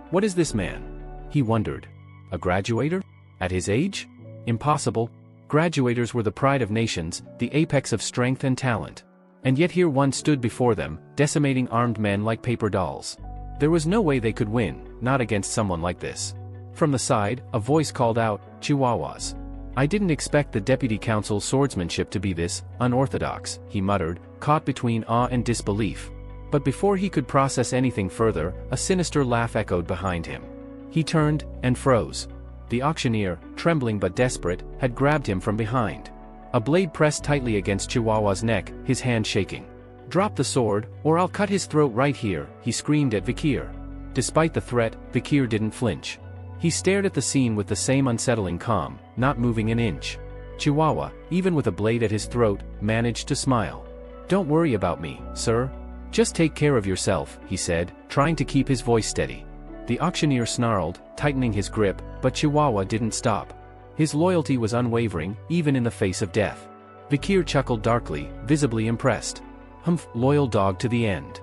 What is this man? He wondered. A graduator? At his age? Impossible. Graduators were the pride of nations, the apex of strength and talent. And yet here one stood before them, decimating armed men like paper dolls. There was no way they could win, not against someone like this. From the side, a voice called out, "Chihuahuas." "I didn't expect the deputy council's swordsmanship to be this unorthodox," he muttered, caught between awe and disbelief. But before he could process anything further, a sinister laugh echoed behind him. He turned, and froze. The auctioneer, trembling but desperate, had grabbed him from behind. A blade pressed tightly against Chihuahua's neck, his hand shaking. "Drop the sword, or I'll cut his throat right here," he screamed at Vikir. Despite the threat, Vikir didn't flinch. He stared at the scene with the same unsettling calm, not moving an inch. Chihuahua, even with a blade at his throat, managed to smile. "Don't worry about me, sir. Just take care of yourself," he said, trying to keep his voice steady. The auctioneer snarled, tightening his grip, but Chihuahua didn't stop. His loyalty was unwavering, even in the face of death. Vikir chuckled darkly, visibly impressed. "Humph, loyal dog to the end."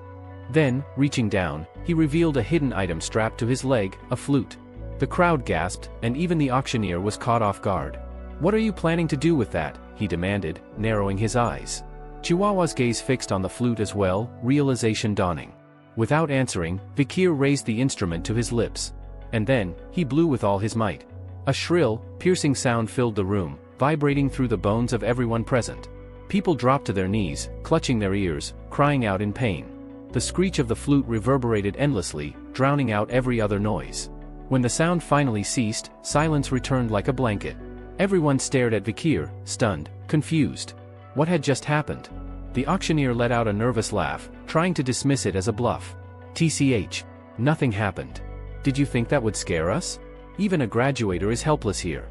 Then, reaching down, he revealed a hidden item strapped to his leg, a flute. The crowd gasped, and even the auctioneer was caught off guard. "What are you planning to do with that?" he demanded, narrowing his eyes. Chihuahua's gaze fixed on the flute as well, realization dawning. Without answering, Vikir raised the instrument to his lips. And then, he blew with all his might. A shrill, piercing sound filled the room, vibrating through the bones of everyone present. People dropped to their knees, clutching their ears, crying out in pain. The screech of the flute reverberated endlessly, drowning out every other noise. When the sound finally ceased, silence returned like a blanket. Everyone stared at Vikir, stunned, confused. What had just happened? The auctioneer let out a nervous laugh, trying to dismiss it as a bluff. "TCH. Nothing happened. Did you think that would scare us? Even a graduator is helpless here."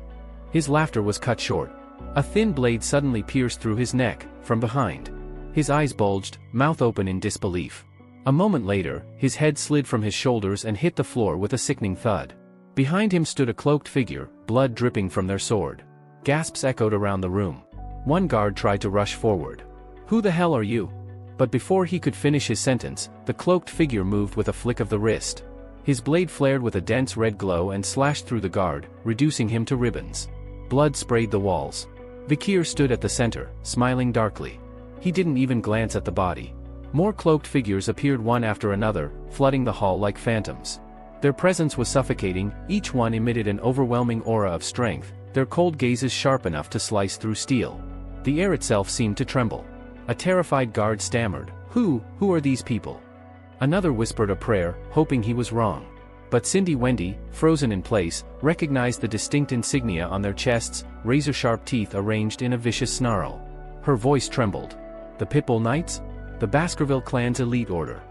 His laughter was cut short. A thin blade suddenly pierced through his neck, from behind. His eyes bulged, mouth open in disbelief. A moment later, his head slid from his shoulders and hit the floor with a sickening thud. Behind him stood a cloaked figure, blood dripping from their sword. Gasps echoed around the room. One guard tried to rush forward. "Who the hell are you?" But before he could finish his sentence, the cloaked figure moved with a flick of the wrist. His blade flared with a dense red glow and slashed through the guard, reducing him to ribbons. Blood sprayed the walls. Vikir stood at the center, smiling darkly. He didn't even glance at the body. More cloaked figures appeared one after another, flooding the hall like phantoms. Their presence was suffocating, each one emitted an overwhelming aura of strength, their cold gazes sharp enough to slice through steel. The air itself seemed to tremble. A terrified guard stammered, Who are these people?" Another whispered a prayer, hoping he was wrong. But Cindy Wendy, frozen in place, recognized the distinct insignia on their chests, razor-sharp teeth arranged in a vicious snarl. Her voice trembled. "The Pitbull Knights? The Baskerville clan's elite order.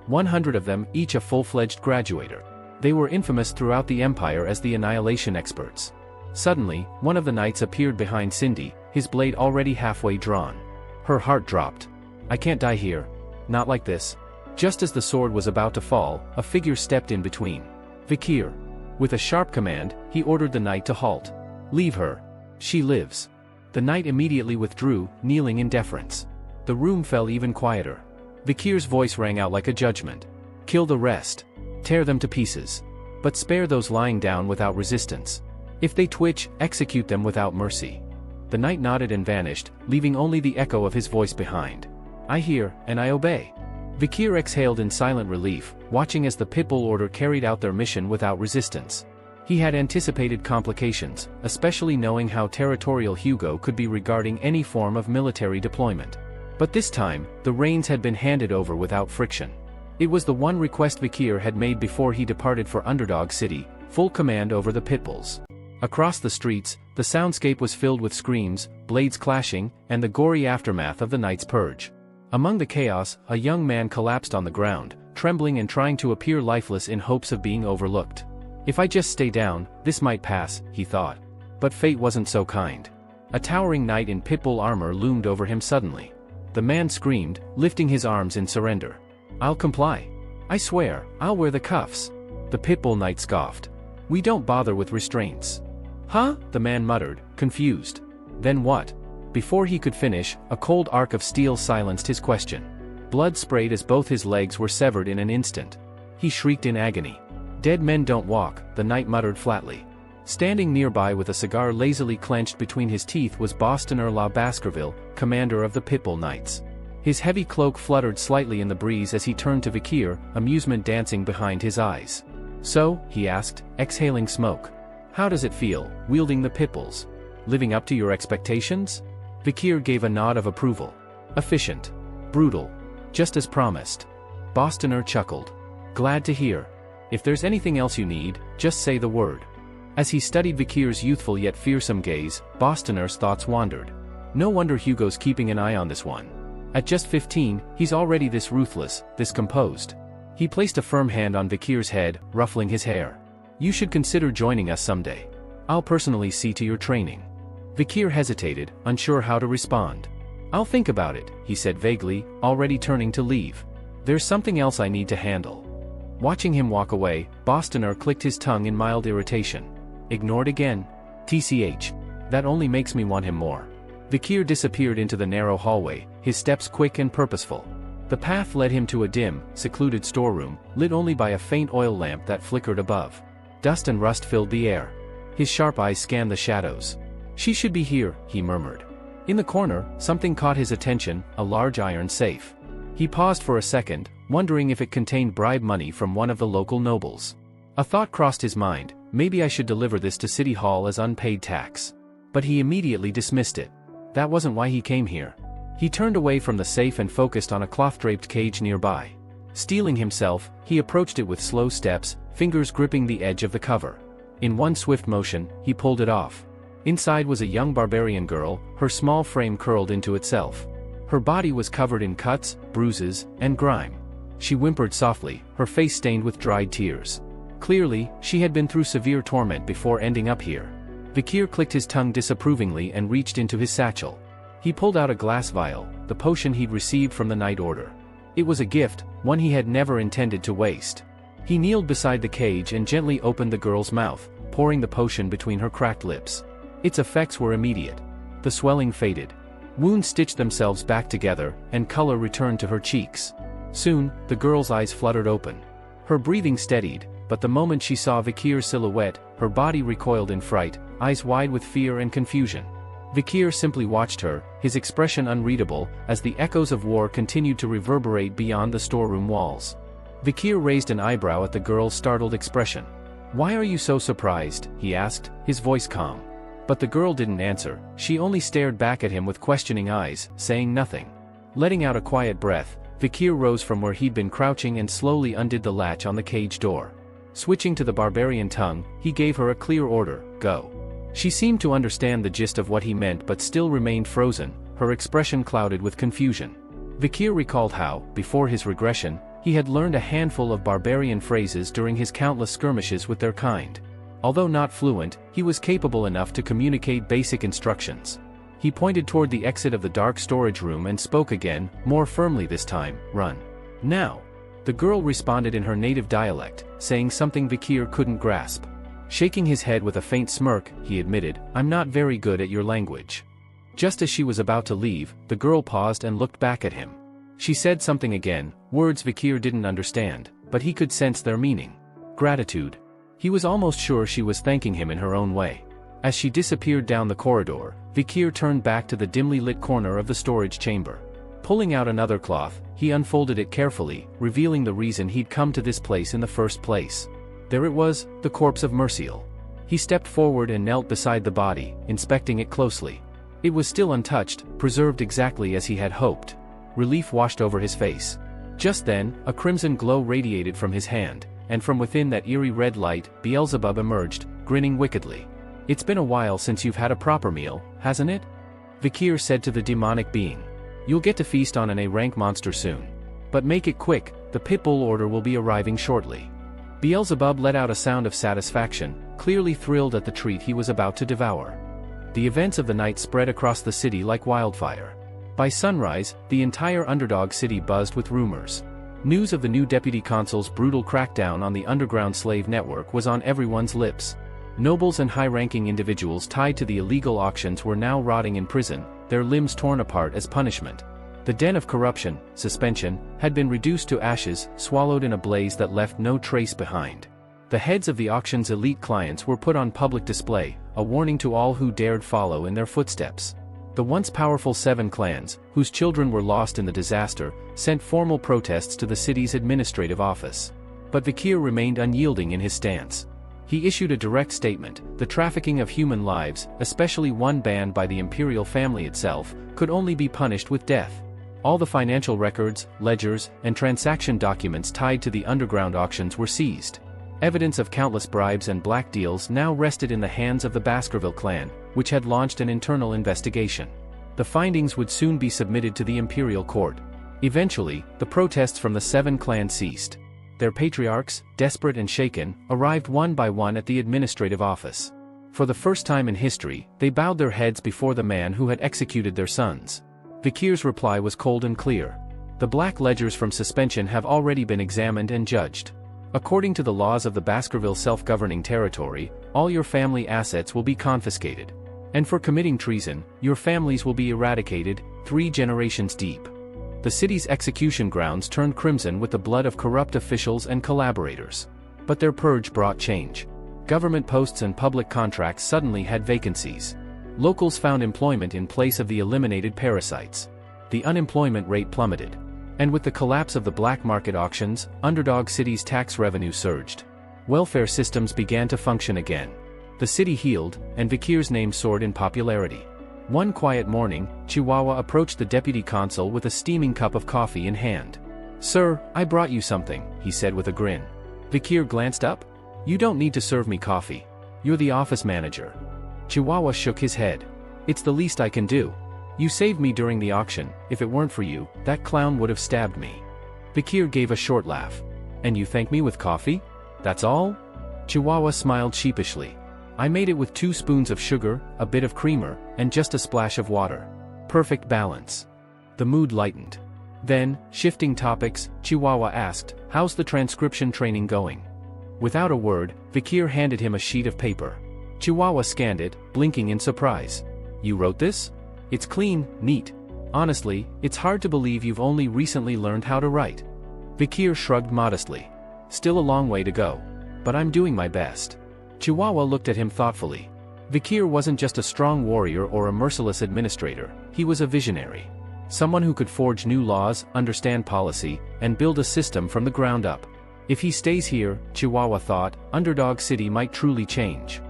100 of them, each a full-fledged graduator. They were infamous throughout the Empire as the annihilation experts." Suddenly, one of the knights appeared behind Cindy, his blade already halfway drawn. Her heart dropped. "I can't die here. Not like this." Just as the sword was about to fall, a figure stepped in between. Vikir. With a sharp command, he ordered the knight to halt. "Leave her. She lives." The knight immediately withdrew, kneeling in deference. The room fell even quieter. Vikir's voice rang out like a judgment. "Kill the rest. Tear them to pieces. But spare those lying down without resistance. If they twitch, execute them without mercy." The knight nodded and vanished, leaving only the echo of his voice behind. "I hear, and I obey." Vikir exhaled in silent relief, watching as the Pitbull Order carried out their mission without resistance. He had anticipated complications, especially knowing how territorial Hugo could be regarding any form of military deployment. But this time, the reins had been handed over without friction. It was the one request Vikir had made before he departed for Underdog City, full command over the Pitbulls. Across the streets, the soundscape was filled with screams, blades clashing, and the gory aftermath of the night's purge. Among the chaos, a young man collapsed on the ground, trembling and trying to appear lifeless in hopes of being overlooked. "If I just stay down, this might pass," he thought. But fate wasn't so kind. A towering knight in Pitbull armor loomed over him suddenly. The man screamed, lifting his arms in surrender. "I'll comply. I swear, I'll wear the cuffs." The Pitbull knight scoffed. "We don't bother with restraints." "Huh?" the man muttered, confused. "Then what?" Before he could finish, a cold arc of steel silenced his question. Blood sprayed as both his legs were severed in an instant. He shrieked in agony. "Dead men don't walk," the knight muttered flatly. Standing nearby with a cigar lazily clenched between his teeth was Bostoner La Baskerville, commander of the Pitbull Knights. His heavy cloak fluttered slightly in the breeze as he turned to Vikir, amusement dancing behind his eyes. "So," he asked, exhaling smoke. "How does it feel, wielding the Pitbulls? Living up to your expectations?" Vikir gave a nod of approval. "Efficient. Brutal. Just as promised." Bostoner chuckled. "Glad to hear. If there's anything else you need, just say the word." As he studied Vikir's youthful yet fearsome gaze, Bostoner's thoughts wandered. No wonder Hugo's keeping an eye on this one. At just 15, he's already this ruthless, this composed. He placed a firm hand on Vikir's head, ruffling his hair. "You should consider joining us someday. I'll personally see to your training." Vikir hesitated, unsure how to respond. "I'll think about it," he said vaguely, already turning to leave. "There's something else I need to handle." Watching him walk away, Bostoner clicked his tongue in mild irritation. "Ignored again? TCH. That only makes me want him more." Vikir disappeared into the narrow hallway, his steps quick and purposeful. The path led him to a dim, secluded storeroom, lit only by a faint oil lamp that flickered above. Dust and rust filled the air. His sharp eyes scanned the shadows. "She should be here," he murmured. In the corner, something caught his attention, a large iron safe. He paused for a second, wondering if it contained bribe money from one of the local nobles. A thought crossed his mind, maybe I should deliver this to City Hall as unpaid tax. But he immediately dismissed it. That wasn't why he came here. He turned away from the safe and focused on a cloth-draped cage nearby. Steeling himself, he approached it with slow steps, fingers gripping the edge of the cover. In one swift motion, he pulled it off. Inside was a young barbarian girl, her small frame curled into itself. Her body was covered in cuts, bruises, and grime. She whimpered softly, her face stained with dried tears. Clearly, she had been through severe torment before ending up here. Vikir clicked his tongue disapprovingly and reached into his satchel. He pulled out a glass vial, the potion he'd received from the Night Order. It was a gift, one he had never intended to waste. He kneeled beside the cage and gently opened the girl's mouth, pouring the potion between her cracked lips. Its effects were immediate. The swelling faded. Wounds stitched themselves back together, and color returned to her cheeks. Soon, the girl's eyes fluttered open. Her breathing steadied, but the moment she saw Vikir's silhouette, her body recoiled in fright, eyes wide with fear and confusion. Vikir simply watched her, his expression unreadable, as the echoes of war continued to reverberate beyond the storeroom walls. Vikir raised an eyebrow at the girl's startled expression. "Why are you so surprised?" he asked, his voice calm. But the girl didn't answer, she only stared back at him with questioning eyes, saying nothing. Letting out a quiet breath, Vikir rose from where he'd been crouching and slowly undid the latch on the cage door. Switching to the barbarian tongue, he gave her a clear order, "Go." She seemed to understand the gist of what he meant but still remained frozen, her expression clouded with confusion. Vikir recalled how, before his regression, he had learned a handful of barbarian phrases during his countless skirmishes with their kind. Although not fluent, he was capable enough to communicate basic instructions. He pointed toward the exit of the dark storage room and spoke again, more firmly this time, "Run. Now." The girl responded in her native dialect, saying something Vikir couldn't grasp. Shaking his head with a faint smirk, he admitted, "I'm not very good at your language." Just as she was about to leave, the girl paused and looked back at him. She said something again, words Vikir didn't understand, but he could sense their meaning. Gratitude. He was almost sure she was thanking him in her own way. As she disappeared down the corridor, Vikir turned back to the dimly lit corner of the storage chamber. Pulling out another cloth, he unfolded it carefully, revealing the reason he'd come to this place in the first place. There it was, the corpse of Merciel. He stepped forward and knelt beside the body, inspecting it closely. It was still untouched, preserved exactly as he had hoped. Relief washed over his face. Just then, a crimson glow radiated from his hand, and from within that eerie red light, Beelzebub emerged, grinning wickedly. "It's been a while since you've had a proper meal, hasn't it?" Vikir said to the demonic being. "You'll get to feast on an A-rank monster soon. But make it quick, the Pitbull order will be arriving shortly." Beelzebub let out a sound of satisfaction, clearly thrilled at the treat he was about to devour. The events of the night spread across the city like wildfire. By sunrise, the entire underdog city buzzed with rumors. News of the new deputy consul's brutal crackdown on the underground slave network was on everyone's lips. Nobles and high-ranking individuals tied to the illegal auctions were now rotting in prison, their limbs torn apart as punishment. The den of corruption, suspension, had been reduced to ashes, swallowed in a blaze that left no trace behind. The heads of the auction's elite clients were put on public display, a warning to all who dared follow in their footsteps. The once powerful 7 clans, whose children were lost in the disaster, sent formal protests to the city's administrative office. But Vikir remained unyielding in his stance. He issued a direct statement: the trafficking of human lives, especially one banned by the imperial family itself, could only be punished with death. All the financial records, ledgers, and transaction documents tied to the underground auctions were seized. Evidence of countless bribes and black deals now rested in the hands of the Baskerville clan, which had launched an internal investigation. The findings would soon be submitted to the imperial court. Eventually, the protests from the 7 clans ceased. Their patriarchs, desperate and shaken, arrived one by one at the administrative office. For the first time in history, they bowed their heads before the man who had executed their sons. Vikir's reply was cold and clear. The black ledgers from suspension have already been examined and judged. According to the laws of the Baskerville self-governing territory, all your family assets will be confiscated. And for committing treason, your families will be eradicated, 3 generations deep. The city's execution grounds turned crimson with the blood of corrupt officials and collaborators. But their purge brought change. Government posts and public contracts suddenly had vacancies. Locals found employment in place of the eliminated parasites. The unemployment rate plummeted. And with the collapse of the black market auctions, Underdog City's tax revenue surged. Welfare systems began to function again. The city healed, and Vikir's name soared in popularity. One quiet morning, Chihuahua approached the deputy consul with a steaming cup of coffee in hand. "Sir, I brought you something," he said with a grin. Vikir glanced up. "You don't need to serve me coffee. You're the office manager." Chihuahua shook his head. "It's the least I can do. You saved me during the auction. If it weren't for you, that clown would have stabbed me." Vikir gave a short laugh. "And you thank me with coffee? That's all?" Chihuahua smiled sheepishly. "I made it with 2 spoons of sugar, a bit of creamer, and just a splash of water. Perfect balance." The mood lightened. Then, shifting topics, Chihuahua asked, "How's the transcription training going?" Without a word, Vikir handed him a sheet of paper. Chihuahua scanned it, blinking in surprise. "You wrote this? It's clean, neat. Honestly, it's hard to believe you've only recently learned how to write." Vikir shrugged modestly. "Still a long way to go. But I'm doing my best." Chihuahua looked at him thoughtfully. Vikir wasn't just a strong warrior or a merciless administrator, he was a visionary. Someone who could forge new laws, understand policy, and build a system from the ground up. If he stays here, Chihuahua thought, Underdog City might truly change.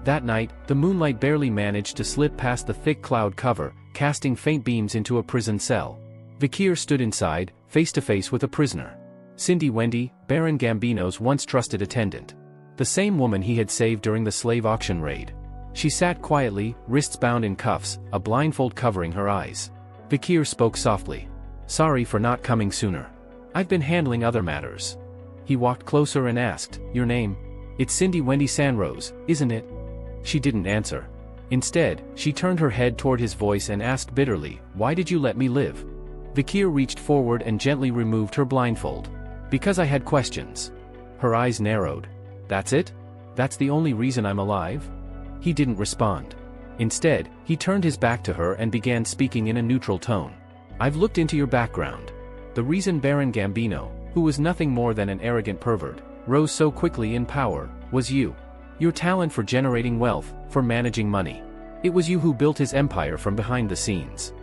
That night, the moonlight barely managed to slip past the thick cloud cover, casting faint beams into a prison cell. Vikir stood inside, face to face with a prisoner. Cindy Wendy, Baron Gambino's once trusted attendant. The same woman he had saved during the slave auction raid. She sat quietly, wrists bound in cuffs, a blindfold covering her eyes. Vikir spoke softly. "Sorry for not coming sooner. I've been handling other matters." He walked closer and asked, "Your name?" "It's Cindy Wendy Sanrose, isn't it?" She didn't answer. Instead, she turned her head toward his voice and asked bitterly, "Why did you let me live?" Vikir reached forward and gently removed her blindfold. "Because I had questions." Her eyes narrowed. "That's it? That's the only reason I'm alive?" He didn't respond. Instead, he turned his back to her and began speaking in a neutral tone. "I've looked into your background. The reason Baron Gambino, who was nothing more than an arrogant pervert, rose so quickly in power, was you. Your talent for generating wealth, for managing money. It was you who built his empire from behind the scenes."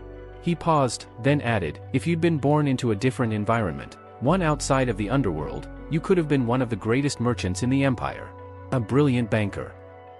He paused, then added, "If you'd been born into a different environment, one outside of the underworld, you could have been one of the greatest merchants in the empire. A brilliant banker."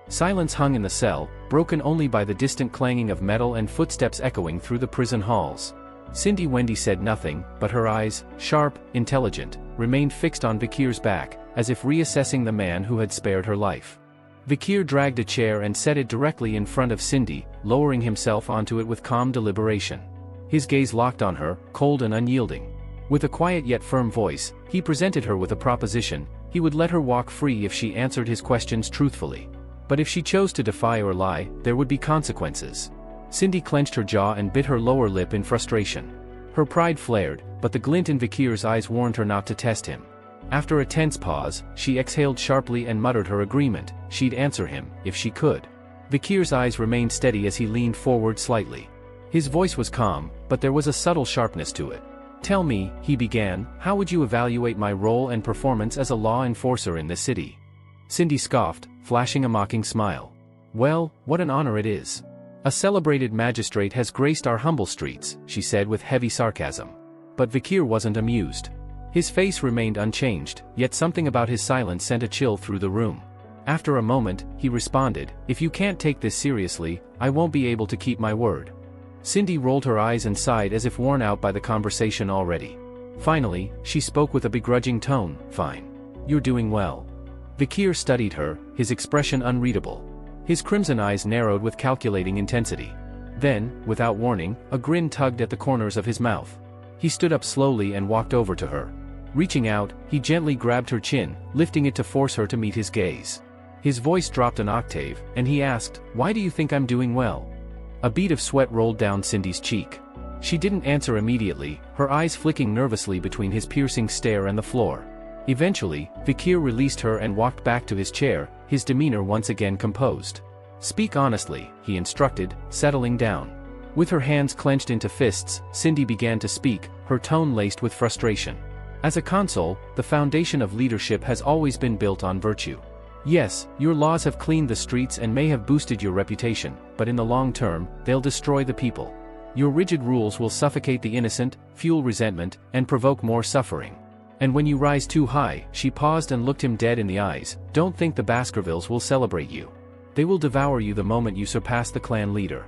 Silence hung in the cell, broken only by the distant clanging of metal and footsteps echoing through the prison halls. Cindy Wendy said nothing, but her eyes, sharp, intelligent, remained fixed on Vikir's back, as if reassessing the man who had spared her life. Vikir dragged a chair and set it directly in front of Cindy, lowering himself onto it with calm deliberation. His gaze locked on her, cold and unyielding. With a quiet yet firm voice, he presented her with a proposition. He would let her walk free if she answered his questions truthfully. But if she chose to defy or lie, there would be consequences. Cindy clenched her jaw and bit her lower lip in frustration. Her pride flared, but the glint in Vikir's eyes warned her not to test him. After a tense pause, she exhaled sharply and muttered her agreement. She'd answer him, if she could. Vikir's eyes remained steady as he leaned forward slightly. His voice was calm, but there was a subtle sharpness to it. "Tell me," he began, "how would you evaluate my role and performance as a law enforcer in this city?" Cindy scoffed, flashing a mocking smile. Well, what an honor it is. A celebrated magistrate has graced our humble streets, she said with heavy sarcasm. But Vikir wasn't amused. His face remained unchanged, yet something about his silence sent a chill through the room. After a moment, he responded, "If you can't take this seriously, I won't be able to keep my word." Cindy rolled her eyes and sighed as if worn out by the conversation already. Finally, she spoke with a begrudging tone, "Fine. You're doing well." Vikir studied her, his expression unreadable. His crimson eyes narrowed with calculating intensity. Then, without warning, a grin tugged at the corners of his mouth. He stood up slowly and walked over to her. Reaching out, he gently grabbed her chin, lifting it to force her to meet his gaze. His voice dropped an octave, and he asked, "Why do you think I'm doing well?" A bead of sweat rolled down Cindy's cheek. She didn't answer immediately, her eyes flicking nervously between his piercing stare and the floor. Eventually, Vikir released her and walked back to his chair, his demeanor once again composed. "Speak honestly," he instructed, settling down. With her hands clenched into fists, Cindy began to speak, her tone laced with frustration. "As a consul, the foundation of leadership has always been built on virtue. Yes, your laws have cleaned the streets and may have boosted your reputation, but in the long term, they'll destroy the people. Your rigid rules will suffocate the innocent, fuel resentment, and provoke more suffering. And when you rise too high," she paused and looked him dead in the eyes, "don't think the Baskervilles will celebrate you. They will devour you the moment you surpass the clan leader."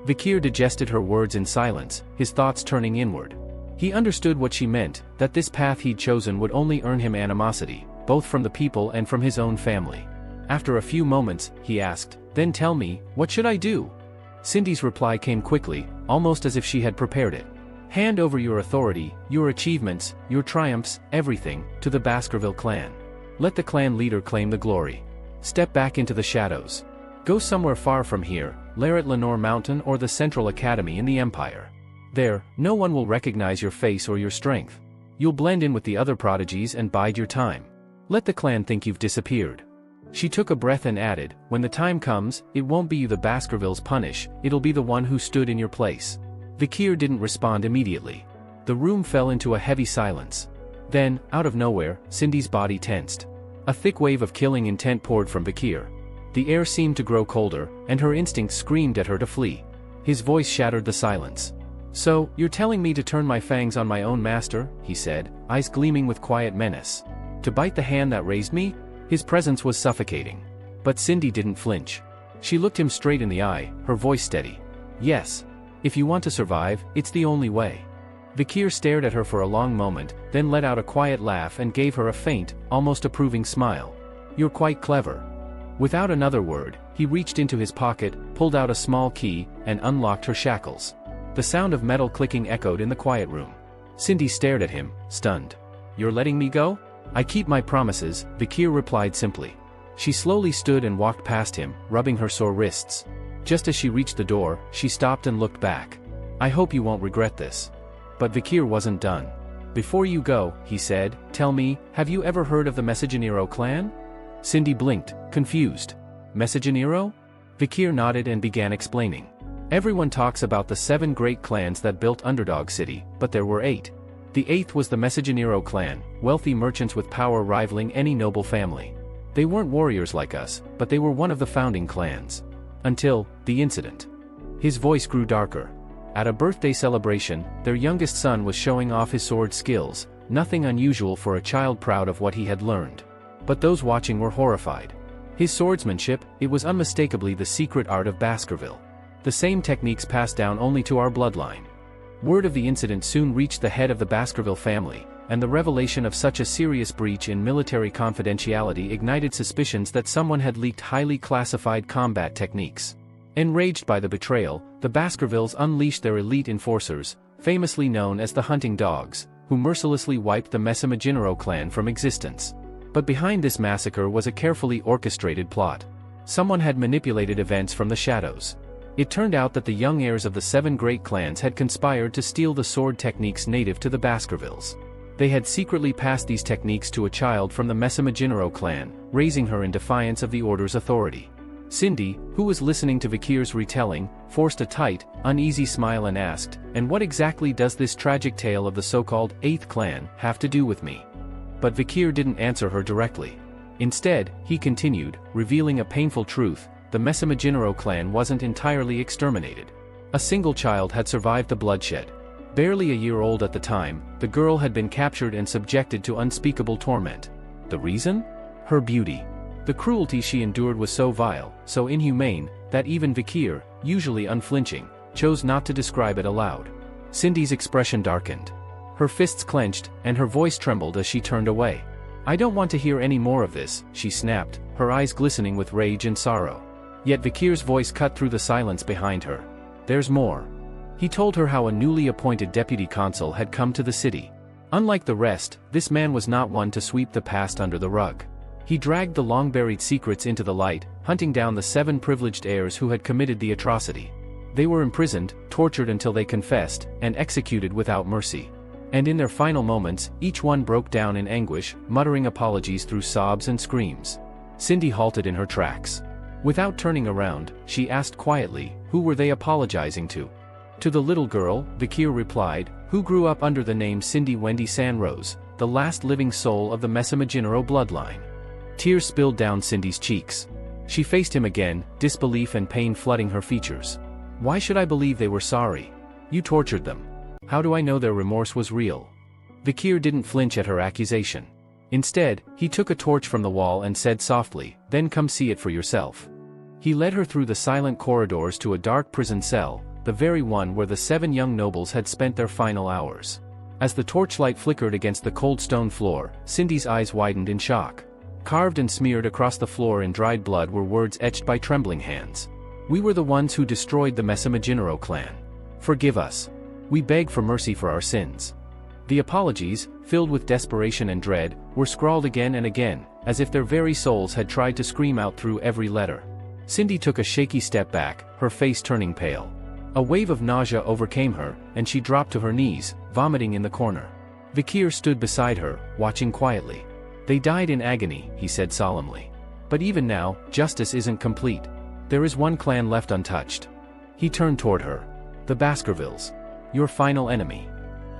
Vikir digested her words in silence, his thoughts turning inward. He understood what she meant, that this path he'd chosen would only earn him animosity, both from the people and from his own family. After a few moments, he asked, "Then tell me, what should I do?" Cindy's reply came quickly, almost as if she had prepared it. "Hand over your authority, your achievements, your triumphs, everything, to the Baskerville clan. Let the clan leader claim the glory. Step back into the shadows. Go somewhere far from here, lair at Lenore Mountain or the Central Academy in the Empire. There, no one will recognize your face or your strength. You'll blend in with the other prodigies and bide your time. Let the clan think you've disappeared." She took a breath and added, "When the time comes, it won't be you the Baskervilles punish, it'll be the one who stood in your place." Vikir didn't respond immediately. The room fell into a heavy silence. Then, out of nowhere, Cindy's body tensed. A thick wave of killing intent poured from Vikir. The air seemed to grow colder, and her instincts screamed at her to flee. His voice shattered the silence. "So, you're telling me to turn my fangs on my own master?" he said, eyes gleaming with quiet menace. "To bite the hand that raised me?" His presence was suffocating. But Cindy didn't flinch. She looked him straight in the eye, her voice steady. "Yes. If you want to survive, it's the only way." Vikir stared at her for a long moment, then let out a quiet laugh and gave her a faint, almost approving smile. "You're quite clever." Without another word, he reached into his pocket, pulled out a small key, and unlocked her shackles. The sound of metal clicking echoed in the quiet room. Cindy stared at him, stunned. "You're letting me go?" "I keep my promises," Vikir replied simply. She slowly stood and walked past him, rubbing her sore wrists. Just as she reached the door, she stopped and looked back. "I hope you won't regret this." But Vikir wasn't done. "Before you go," he said, "tell me, have you ever heard of the Messagenero clan?" Cindy blinked, confused. "Messagenero?" Vikir nodded and began explaining. "Everyone talks about the 7 great clans that built Underdog City, but there were 8. The 8th was the Messagenero clan, wealthy merchants with power rivaling any noble family. They weren't warriors like us, but they were one of the founding clans. Until the incident." His voice grew darker. At a birthday celebration, their youngest son was showing off his sword skills, nothing unusual for a child proud of what he had learned. But those watching were horrified. His swordsmanship, it was unmistakably the secret art of Baskerville. The same techniques passed down only to our bloodline. Word of the incident soon reached the head of the Baskerville family, and the revelation of such a serious breach in military confidentiality ignited suspicions that someone had leaked highly classified combat techniques. Enraged by the betrayal, the Baskervilles unleashed their elite enforcers, famously known as the Hunting Dogs, who mercilessly wiped the Messagenero clan from existence. But behind this massacre was a carefully orchestrated plot. Someone had manipulated events from the shadows. It turned out that the young heirs of the 7 great clans had conspired to steal the sword techniques native to the Baskervilles. They had secretly passed these techniques to a child from the Messagenero clan, raising her in defiance of the order's authority. Cindy, who was listening to Vikir's retelling, forced a tight, uneasy smile and asked, "And what exactly does this tragic tale of the so-called 8th clan have to do with me?" But Vikir didn't answer her directly. Instead, he continued, revealing a painful truth: the Messamajinero clan wasn't entirely exterminated. A single child had survived the bloodshed. Barely a year old at the time, the girl had been captured and subjected to unspeakable torment. The reason? Her beauty. The cruelty she endured was so vile, so inhumane, that even Vikir, usually unflinching, chose not to describe it aloud. Cindy's expression darkened. Her fists clenched, and her voice trembled as she turned away. "I don't want to hear any more of this," she snapped, her eyes glistening with rage and sorrow. Yet Vikir's voice cut through the silence behind her. "There's more." He told her how a newly appointed deputy consul had come to the city. Unlike the rest, this man was not one to sweep the past under the rug. He dragged the long-buried secrets into the light, hunting down the 7 privileged heirs who had committed the atrocity. They were imprisoned, tortured until they confessed, and executed without mercy. And in their final moments, each one broke down in anguish, muttering apologies through sobs and screams. Cindy halted in her tracks. Without turning around, she asked quietly, who were they apologizing to? To the little girl, Vikir replied, who grew up under the name Cindy Wendy Sanrose, the last living soul of the Messamajinero bloodline. Tears spilled down Cindy's cheeks. She faced him again, disbelief and pain flooding her features. "Why should I believe they were sorry? You tortured them. How do I know their remorse was real?" Vikir didn't flinch at her accusation. Instead, he took a torch from the wall and said softly, "Then come see it for yourself." He led her through the silent corridors to a dark prison cell, the very one where the 7 young nobles had spent their final hours. As the torchlight flickered against the cold stone floor, Cindy's eyes widened in shock. Carved and smeared across the floor in dried blood were words etched by trembling hands. "We were the ones who destroyed the Messamajinero clan. Forgive us. We beg for mercy for our sins." The apologies, filled with desperation and dread, were scrawled again and again, as if their very souls had tried to scream out through every letter. Cindy took a shaky step back, her face turning pale. A wave of nausea overcame her, and she dropped to her knees, vomiting in the corner. Vikir stood beside her, watching quietly. "They died in agony," he said solemnly. "But even now, justice isn't complete. There is one clan left untouched." He turned toward her. "The Baskervilles. Your final enemy."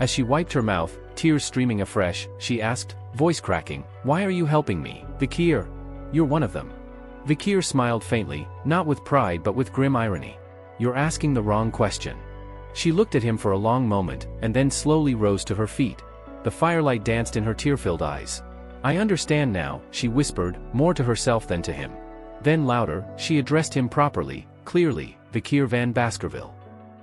As she wiped her mouth, tears streaming afresh, she asked, voice cracking, "Why are you helping me, Vikir? You're one of them." Vikir smiled faintly, not with pride but with grim irony. "You're asking the wrong question." She looked at him for a long moment, and then slowly rose to her feet. The firelight danced in her tear-filled eyes. "I understand now," she whispered, more to herself than to him. Then louder, she addressed him properly, clearly, Vikir van Baskerville.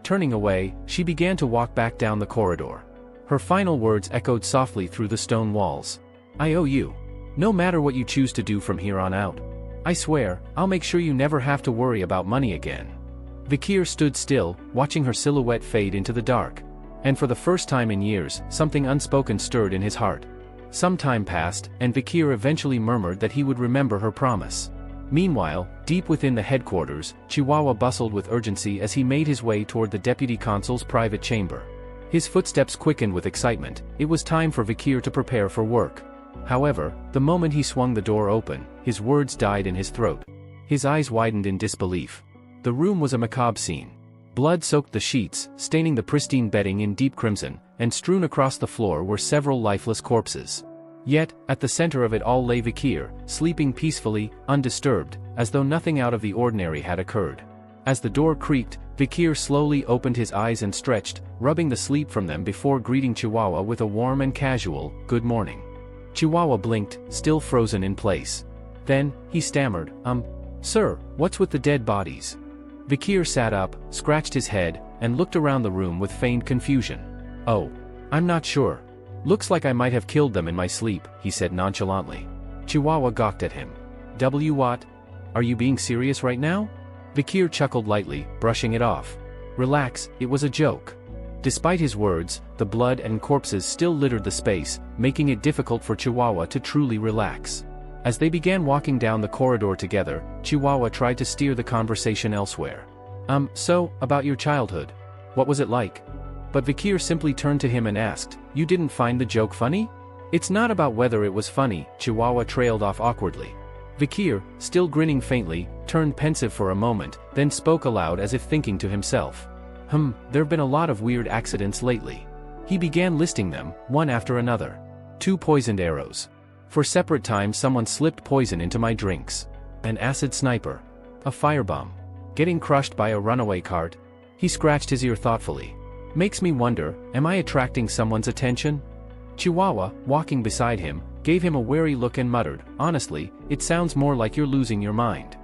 Turning away, she began to walk back down the corridor. Her final words echoed softly through the stone walls. "I owe you. No matter what you choose to do from here on out. I swear, I'll make sure you never have to worry about money again." Vikir stood still, watching her silhouette fade into the dark. And for the first time in years, something unspoken stirred in his heart. Some time passed, and Vikir eventually murmured that he would remember her promise. Meanwhile, deep within the headquarters, Chihuahua bustled with urgency as he made his way toward the deputy consul's private chamber. His footsteps quickened with excitement. It was time for Vikir to prepare for work. However, the moment he swung the door open, his words died in his throat. His eyes widened in disbelief. The room was a macabre scene. Blood soaked the sheets, staining the pristine bedding in deep crimson, and strewn across the floor were several lifeless corpses. Yet, at the center of it all lay Vikir, sleeping peacefully, undisturbed, as though nothing out of the ordinary had occurred. As the door creaked, Vikir slowly opened his eyes and stretched, rubbing the sleep from them before greeting Chihuahua with a warm and casual, "Good morning." Chihuahua blinked, still frozen in place. Then, he stammered, Sir, what's with the dead bodies?" Vikir sat up, scratched his head, and looked around the room with feigned confusion. "Oh. I'm not sure. Looks like I might have killed them in my sleep," he said nonchalantly. Chihuahua gawked at him. What? Are you being serious right now?" Vikir chuckled lightly, brushing it off. "Relax, it was a joke." Despite his words, the blood and corpses still littered the space, making it difficult for Chihuahua to truly relax. As they began walking down the corridor together, Chihuahua tried to steer the conversation elsewhere. So, about your childhood. What was it like?" But Vikir simply turned to him and asked, "You didn't find the joke funny?" "It's not about whether it was funny," Chihuahua trailed off awkwardly. Vikir, still grinning faintly, turned pensive for a moment, then spoke aloud as if thinking to himself. There've been a lot of weird accidents lately." He began listing them, one after another. 2 poisoned arrows. For separate times someone slipped poison into my drinks. An acid sniper. A firebomb. Getting crushed by a runaway cart. He scratched his ear thoughtfully. Makes me wonder, am I attracting someone's attention? Chihuahua, walking beside him, gave him a wary look and muttered, honestly, it sounds more like you're losing your mind.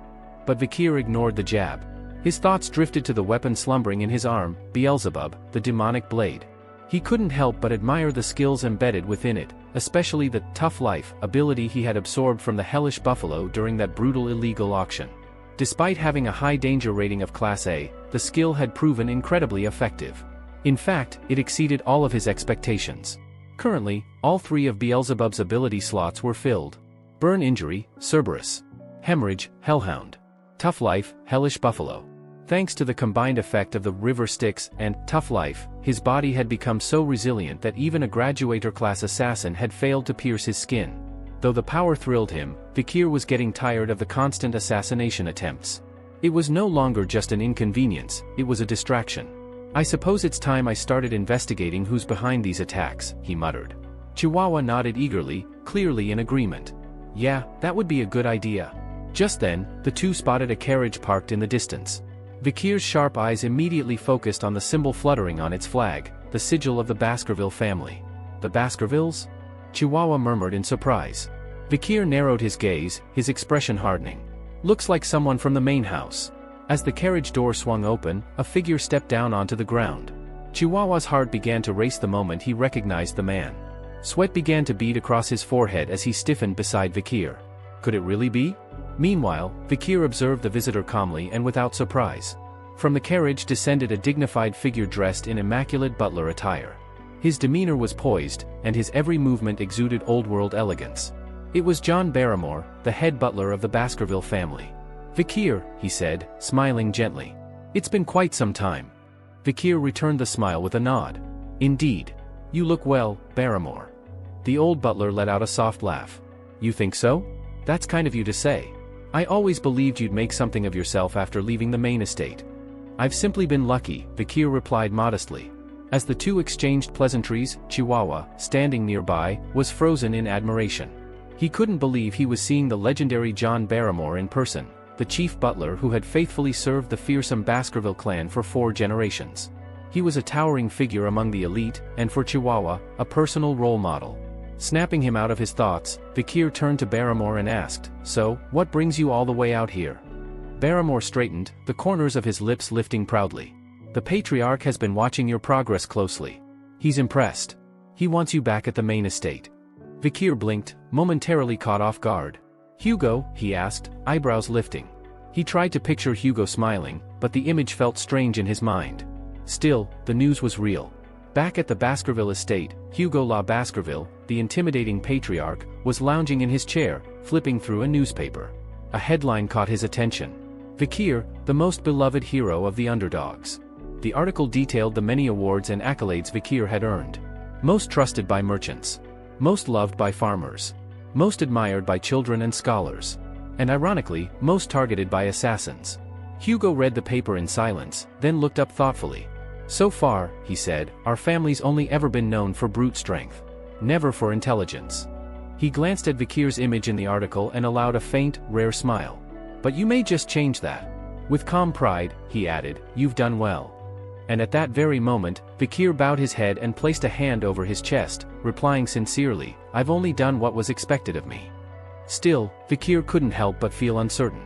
But Vikir ignored the jab. His thoughts drifted to the weapon slumbering in his arm, Beelzebub, the demonic blade. He couldn't help but admire the skills embedded within it, especially the tough life ability he had absorbed from the hellish buffalo during that brutal illegal auction. Despite having a high danger rating of Class A, the skill had proven incredibly effective. In fact, it exceeded all of his expectations. Currently, all 3 of Beelzebub's ability slots were filled. Burn Injury, Cerberus. Hemorrhage, Hellhound. Tough Life, Hellish Buffalo. Thanks to the combined effect of the River Styx and Tough Life, his body had become so resilient that even a graduator-class assassin had failed to pierce his skin. Though the power thrilled him, Vikir was getting tired of the constant assassination attempts. It was no longer just an inconvenience, it was a distraction. I suppose it's time I started investigating who's behind these attacks, he muttered. Chihuahua nodded eagerly, clearly in agreement. Yeah, that would be a good idea. Just then, the two spotted a carriage parked in the distance. Vikir's sharp eyes immediately focused on the symbol fluttering on its flag, the sigil of the Baskerville family. The Baskervilles? Chihuahua murmured in surprise. Vikir narrowed his gaze, his expression hardening. Looks like someone from the main house. As the carriage door swung open, a figure stepped down onto the ground. Chihuahua's heart began to race the moment he recognized the man. Sweat began to bead across his forehead as he stiffened beside Vikir. Could it really be? Meanwhile, Vikir observed the visitor calmly and without surprise. From the carriage descended a dignified figure dressed in immaculate butler attire. His demeanor was poised, and his every movement exuded old-world elegance. It was John Barrymore, the head butler of the Baskerville family. Vikir, he said, smiling gently. It's been quite some time. Vikir returned the smile with a nod. Indeed. You look well, Barrymore. The old butler let out a soft laugh. You think so? That's kind of you to say. I always believed you'd make something of yourself after leaving the main estate. I've simply been lucky, Vikir replied modestly. As the two exchanged pleasantries, Chihuahua, standing nearby, was frozen in admiration. He couldn't believe he was seeing the legendary John Barrymore in person, the chief butler who had faithfully served the fearsome Baskerville clan for 4 generations. He was a towering figure among the elite, and for Chihuahua, a personal role model. Snapping him out of his thoughts, Vikir turned to Barrymore and asked, So, what brings you all the way out here? Barrymore straightened, the corners of his lips lifting proudly. The patriarch has been watching your progress closely. He's impressed. He wants you back at the main estate. Vikir blinked, momentarily caught off guard. Hugo, he asked, eyebrows lifting. He tried to picture Hugo smiling, but the image felt strange in his mind. Still, the news was real. Back at the Baskerville estate, Hugo La Baskerville, the intimidating patriarch, was lounging in his chair, flipping through a newspaper. A headline caught his attention. Vikir, the most beloved hero of the underdogs. The article detailed the many awards and accolades Vikir had earned. Most trusted by merchants. Most loved by farmers. Most admired by children and scholars. And ironically, most targeted by assassins. Hugo read the paper in silence, then looked up thoughtfully. So far, he said, our family's only ever been known for brute strength. Never for intelligence. He glanced at Vikir's image in the article and allowed a faint, rare smile. But you may just change that. With calm pride, he added, you've done well. And at that very moment, Vikir bowed his head and placed a hand over his chest, replying sincerely, I've only done what was expected of me. Still, Vikir couldn't help but feel uncertain.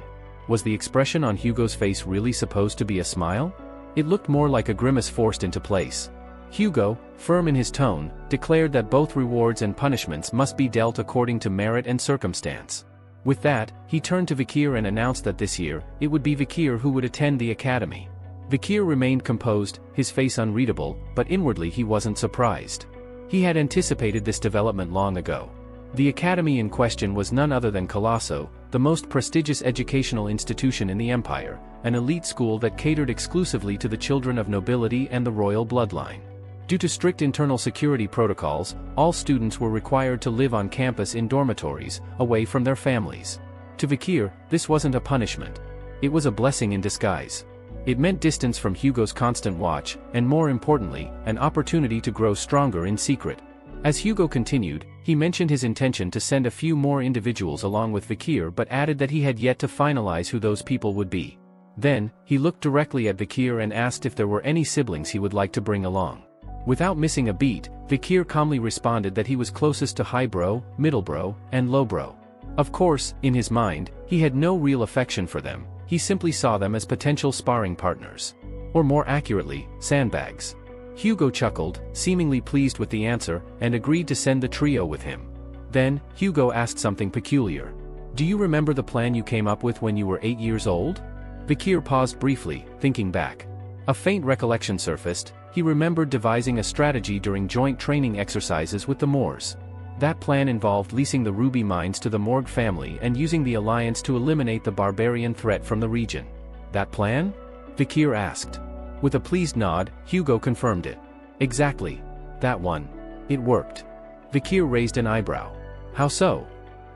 Was the expression on Hugo's face really supposed to be a smile? It looked more like a grimace forced into place. Hugo, firm in his tone, declared that both rewards and punishments must be dealt according to merit and circumstance. With that, he turned to Vikir and announced that this year, it would be Vikir who would attend the academy. Vikir remained composed, his face unreadable, but inwardly he wasn't surprised. He had anticipated this development long ago. The academy in question was none other than Colosso, the most prestigious educational institution in the empire, an elite school that catered exclusively to the children of nobility and the royal bloodline. Due to strict internal security protocols, all students were required to live on campus in dormitories, away from their families. To Vikir, this wasn't a punishment. It was a blessing in disguise. It meant distance from Hugo's constant watch, and more importantly, an opportunity to grow stronger in secret. As Hugo continued, he mentioned his intention to send a few more individuals along with Vikir but added that he had yet to finalize who those people would be. Then, he looked directly at Vikir and asked if there were any siblings he would like to bring along. Without missing a beat, Vikir calmly responded that he was closest to high bro, middle bro, and low bro. Of course, in his mind, he had no real affection for them, he simply saw them as potential sparring partners. Or more accurately, sandbags. Hugo chuckled, seemingly pleased with the answer, and agreed to send the trio with him. Then, Hugo asked something peculiar. "Do you remember the plan you came up with when you were 8 years old?" Vikir paused briefly, thinking back. A faint recollection surfaced. He remembered devising a strategy during joint training exercises with the Moors. That plan involved leasing the ruby mines to the Morg family and using the alliance to eliminate the barbarian threat from the region. "That plan?" Vikir asked. With a pleased nod, Hugo confirmed it. "Exactly. That one. It worked." Vikir raised an eyebrow. "How so?"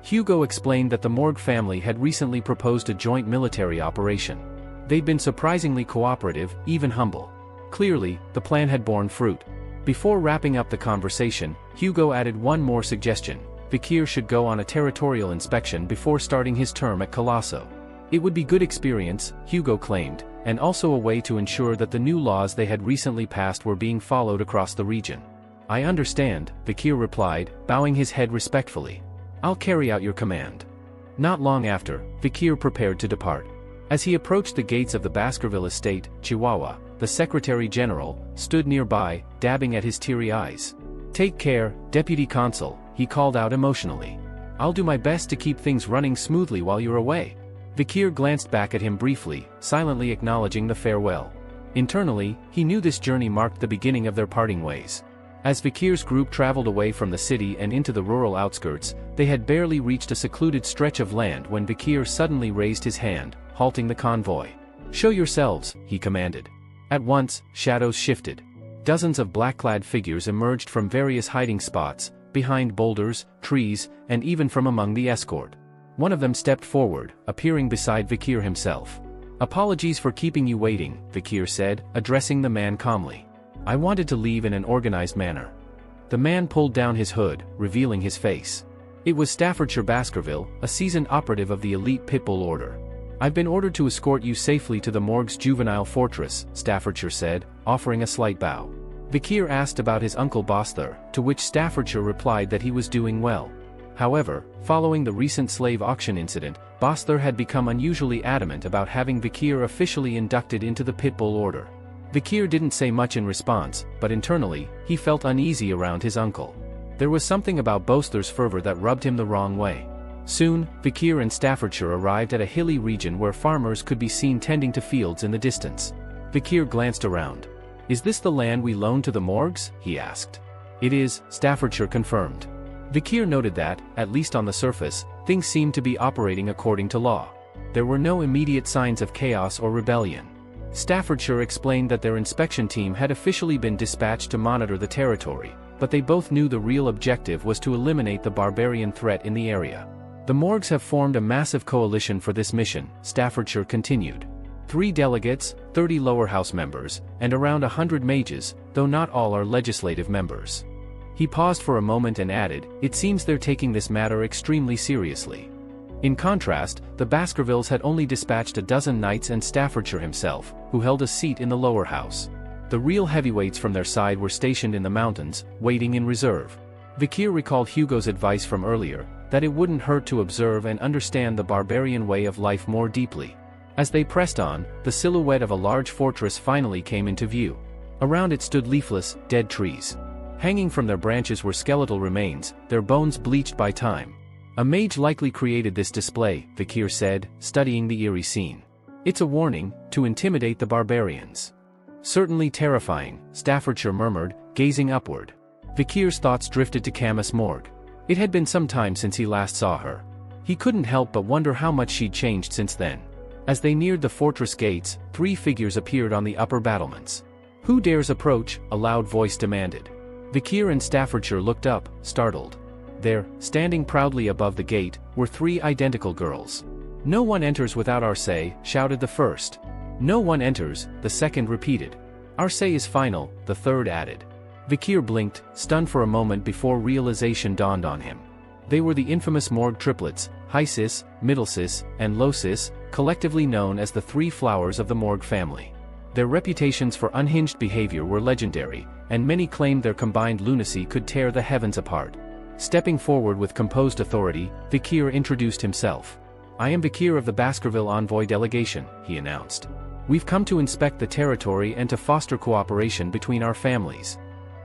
Hugo explained that the Morg family had recently proposed a joint military operation. They'd been surprisingly cooperative, even humble. Clearly, the plan had borne fruit. Before wrapping up the conversation, Hugo added one more suggestion. Vikir should go on a territorial inspection before starting his term at Colosso. It would be good experience, Hugo claimed, and also a way to ensure that the new laws they had recently passed were being followed across the region. "I understand," Vikir replied, bowing his head respectfully. "I'll carry out your command." Not long after, Vikir prepared to depart. As he approached the gates of the Baskerville estate, Chihuahua, the Secretary General, stood nearby, dabbing at his teary eyes. "Take care, Deputy Consul," he called out emotionally. "I'll do my best to keep things running smoothly while you're away." Vikir glanced back at him briefly, silently acknowledging the farewell. Internally, he knew this journey marked the beginning of their parting ways. As Vikir's group traveled away from the city and into the rural outskirts, they had barely reached a secluded stretch of land when Vikir suddenly raised his hand, halting the convoy. "Show yourselves," he commanded. At once, shadows shifted. Dozens of black-clad figures emerged from various hiding spots, behind boulders, trees, and even from among the escort. One of them stepped forward, appearing beside Vikir himself. "Apologies for keeping you waiting," Vikir said, addressing the man calmly. "I wanted to leave in an organized manner." The man pulled down his hood, revealing his face. It was Staffordshire Baskerville, a seasoned operative of the elite Pitbull Order. "I've been ordered to escort you safely to the Morg's juvenile fortress," Staffordshire said, offering a slight bow. Vikir asked about his uncle Bosther, to which Staffordshire replied that he was doing well. However, following the recent slave auction incident, Bosther had become unusually adamant about having Vikir officially inducted into the Pitbull Order. Vikir didn't say much in response, but internally, he felt uneasy around his uncle. There was something about Bosther's fervor that rubbed him the wrong way. Soon, Vikir and Staffordshire arrived at a hilly region where farmers could be seen tending to fields in the distance. Vikir glanced around. "Is this the land we loaned to the Morgs?" he asked. "It is," Staffordshire confirmed. Vikir noted that, at least on the surface, things seemed to be operating according to law. There were no immediate signs of chaos or rebellion. Staffordshire explained that their inspection team had officially been dispatched to monitor the territory, but they both knew the real objective was to eliminate the barbarian threat in the area. "The Morgs have formed a massive coalition for this mission," Staffordshire continued. 3 delegates, 30 lower house members, and around 100 mages, though not all are legislative members. He paused for a moment and added, "It seems they're taking this matter extremely seriously." In contrast, the Baskervilles had only dispatched a dozen knights and Staffordshire himself, who held a seat in the lower house. The real heavyweights from their side were stationed in the mountains, waiting in reserve. Vikir recalled Hugo's advice from earlier, that it wouldn't hurt to observe and understand the barbarian way of life more deeply. As they pressed on, the silhouette of a large fortress finally came into view. Around it stood leafless, dead trees. Hanging from their branches were skeletal remains, their bones bleached by time. "A mage likely created this display," Vikir said, studying the eerie scene. "It's a warning, to intimidate the barbarians." "Certainly terrifying," Staffordshire murmured, gazing upward. Vikir's thoughts drifted to Camus Morg. It had been some time since he last saw her. He couldn't help but wonder how much she'd changed since then. As they neared the fortress gates, 3 figures appeared on the upper battlements. "Who dares approach?" a loud voice demanded. Vikir and Staffordshire looked up, startled. There, standing proudly above the gate, were 3 identical girls. "No one enters without our say," shouted the first. "No one enters," the second repeated. "Our say is final," the third added. Vikir blinked, stunned for a moment before realization dawned on him. They were the infamous Morg triplets, Highsis, Middlesis, and Lowsis, collectively known as the three flowers of the Morg family. Their reputations for unhinged behavior were legendary, and many claimed their combined lunacy could tear the heavens apart. Stepping forward with composed authority, Vikir introduced himself. "I am Vikir of the Baskerville Envoy Delegation," he announced. "We've come to inspect the territory and to foster cooperation between our families."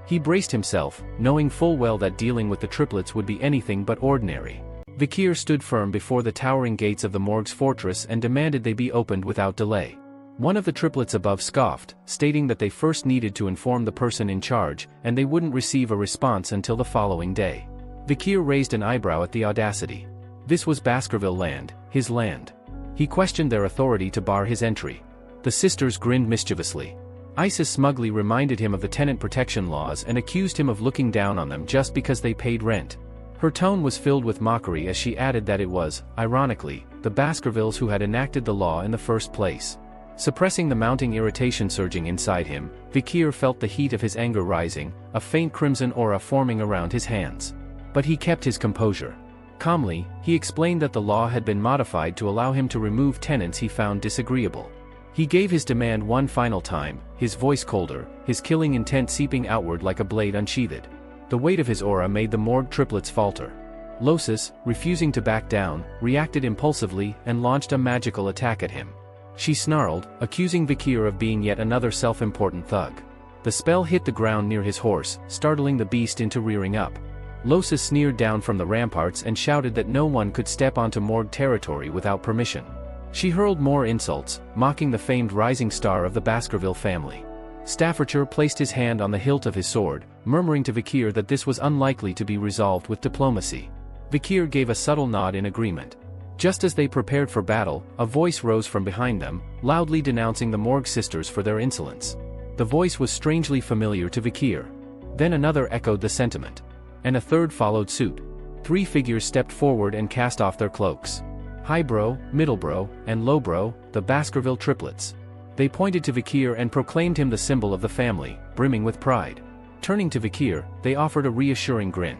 He braced himself, knowing full well that dealing with the triplets would be anything but ordinary. Vikir stood firm before the towering gates of the Morg's fortress and demanded they be opened without delay. One of the triplets above scoffed, stating that they first needed to inform the person in charge, and they wouldn't receive a response until the following day. Vikir raised an eyebrow at the audacity. This was Baskerville land, his land. He questioned their authority to bar his entry. The sisters grinned mischievously. Isis smugly reminded him of the tenant protection laws and accused him of looking down on them just because they paid rent. Her tone was filled with mockery as she added that it was, ironically, the Baskervilles who had enacted the law in the first place. Suppressing the mounting irritation surging inside him, Vikir felt the heat of his anger rising, a faint crimson aura forming around his hands. But he kept his composure. Calmly, he explained that the law had been modified to allow him to remove tenants he found disagreeable. He gave his demand one final time, his voice colder, his killing intent seeping outward like a blade unsheathed. The weight of his aura made the Morg triplets falter. Lowsis, refusing to back down, reacted impulsively and launched a magical attack at him. She snarled, accusing Vikir of being yet another self-important thug. The spell hit the ground near his horse, startling the beast into rearing up. Lowsis sneered down from the ramparts and shouted that no one could step onto Morg territory without permission. She hurled more insults, mocking the famed rising star of the Baskerville family. Staffordshire placed his hand on the hilt of his sword, murmuring to Vikir that this was unlikely to be resolved with diplomacy. Vikir gave a subtle nod in agreement. Just as they prepared for battle, a voice rose from behind them, loudly denouncing the Morg sisters for their insolence. The voice was strangely familiar to Vikir. Then another echoed the sentiment. And a third followed suit. 3 figures stepped forward and cast off their cloaks. Highbrow, Middlebrow, and Lowbrow, the Baskerville triplets. They pointed to Vikir and proclaimed him the symbol of the family, brimming with pride. Turning to Vikir, they offered a reassuring grin.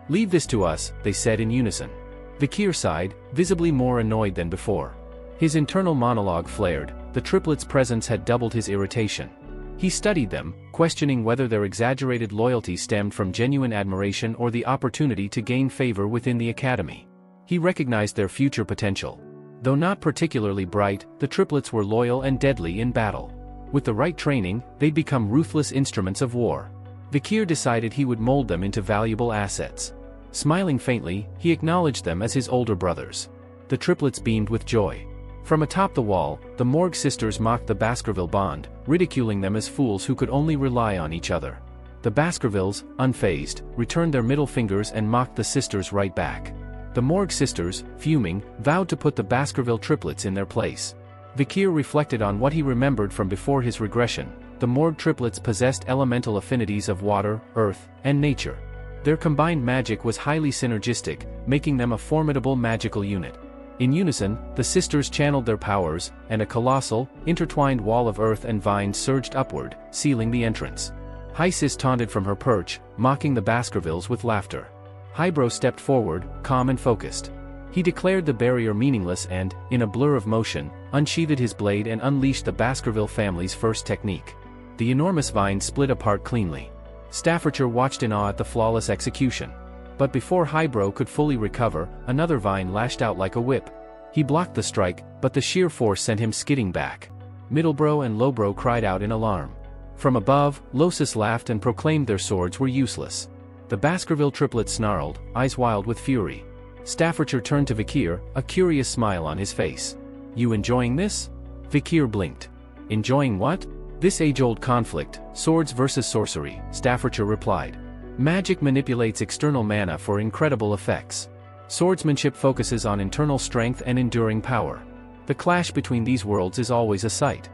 "Leave this to us," they said in unison. Vikir sighed, visibly more annoyed than before. His internal monologue flared, the triplets' presence had doubled his irritation. He studied them, questioning whether their exaggerated loyalty stemmed from genuine admiration or the opportunity to gain favor within the academy. He recognized their future potential. Though not particularly bright, the triplets were loyal and deadly in battle. With the right training, they'd become ruthless instruments of war. Vikir decided he would mold them into valuable assets. Smiling faintly, he acknowledged them as his older brothers. The triplets beamed with joy. From atop the wall, the Morg sisters mocked the Baskerville bond, ridiculing them as fools who could only rely on each other. The Baskervilles, unfazed, returned their middle fingers and mocked the sisters right back. The Morg sisters, fuming, vowed to put the Baskerville triplets in their place. Vikir reflected on what he remembered from before his regression. The Morg triplets possessed elemental affinities of water, earth, and nature. Their combined magic was highly synergistic, making them a formidable magical unit. In unison, the sisters channeled their powers, and a colossal, intertwined wall of earth and vines surged upward, sealing the entrance. Highsis taunted from her perch, mocking the Baskervilles with laughter. Highbrow stepped forward, calm and focused. He declared the barrier meaningless and, in a blur of motion, unsheathed his blade and unleashed the Baskerville family's first technique. The enormous vine split apart cleanly. Staffordshire watched in awe at the flawless execution. But before Highbrow could fully recover, another vine lashed out like a whip. He blocked the strike, but the sheer force sent him skidding back. Middlebrow and Lowbrow cried out in alarm. From above, Lowsis laughed and proclaimed their swords were useless. The Baskerville triplets snarled, eyes wild with fury. Staffordshire turned to Vikir, a curious smile on his face. "You enjoying this?" Vikir blinked. "Enjoying what?" "This age-old conflict, swords versus sorcery," Staffordshire replied. "Magic manipulates external mana for incredible effects. Swordsmanship focuses on internal strength and enduring power. The clash between these worlds is always a sight."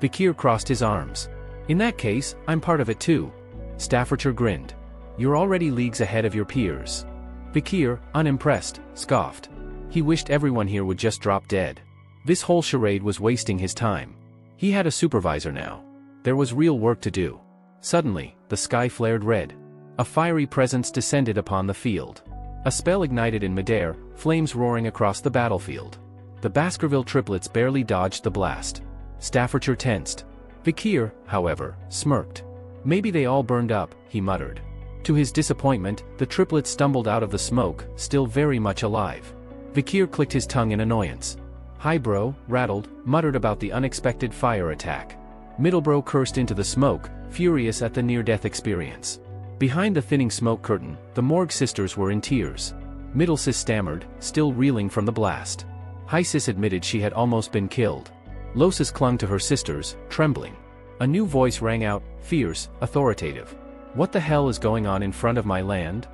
Vikir crossed his arms. "In that case, I'm part of it too." Staffordshire grinned. "You're already leagues ahead of your peers." Vikir, unimpressed, scoffed. He wished everyone here would just drop dead. This whole charade was wasting his time. He had a supervisor now. There was real work to do. Suddenly, the sky flared red. A fiery presence descended upon the field. A spell ignited in midair, flames roaring across the battlefield. The Baskerville triplets barely dodged the blast. Staffordshire tensed. Vikir, however, smirked. Maybe they all burned up, he muttered. To his disappointment, the triplets stumbled out of the smoke, still very much alive. Vikir clicked his tongue in annoyance. Highbrow, rattled, muttered about the unexpected fire attack. Middlebrow cursed into the smoke, furious at the near-death experience. Behind the thinning smoke curtain, the Morgue sisters were in tears. Middlesis stammered, still reeling from the blast. Hysis admitted she had almost been killed. Losis clung to her sisters, trembling. A new voice rang out, fierce, authoritative. What the hell is going on in front of my land?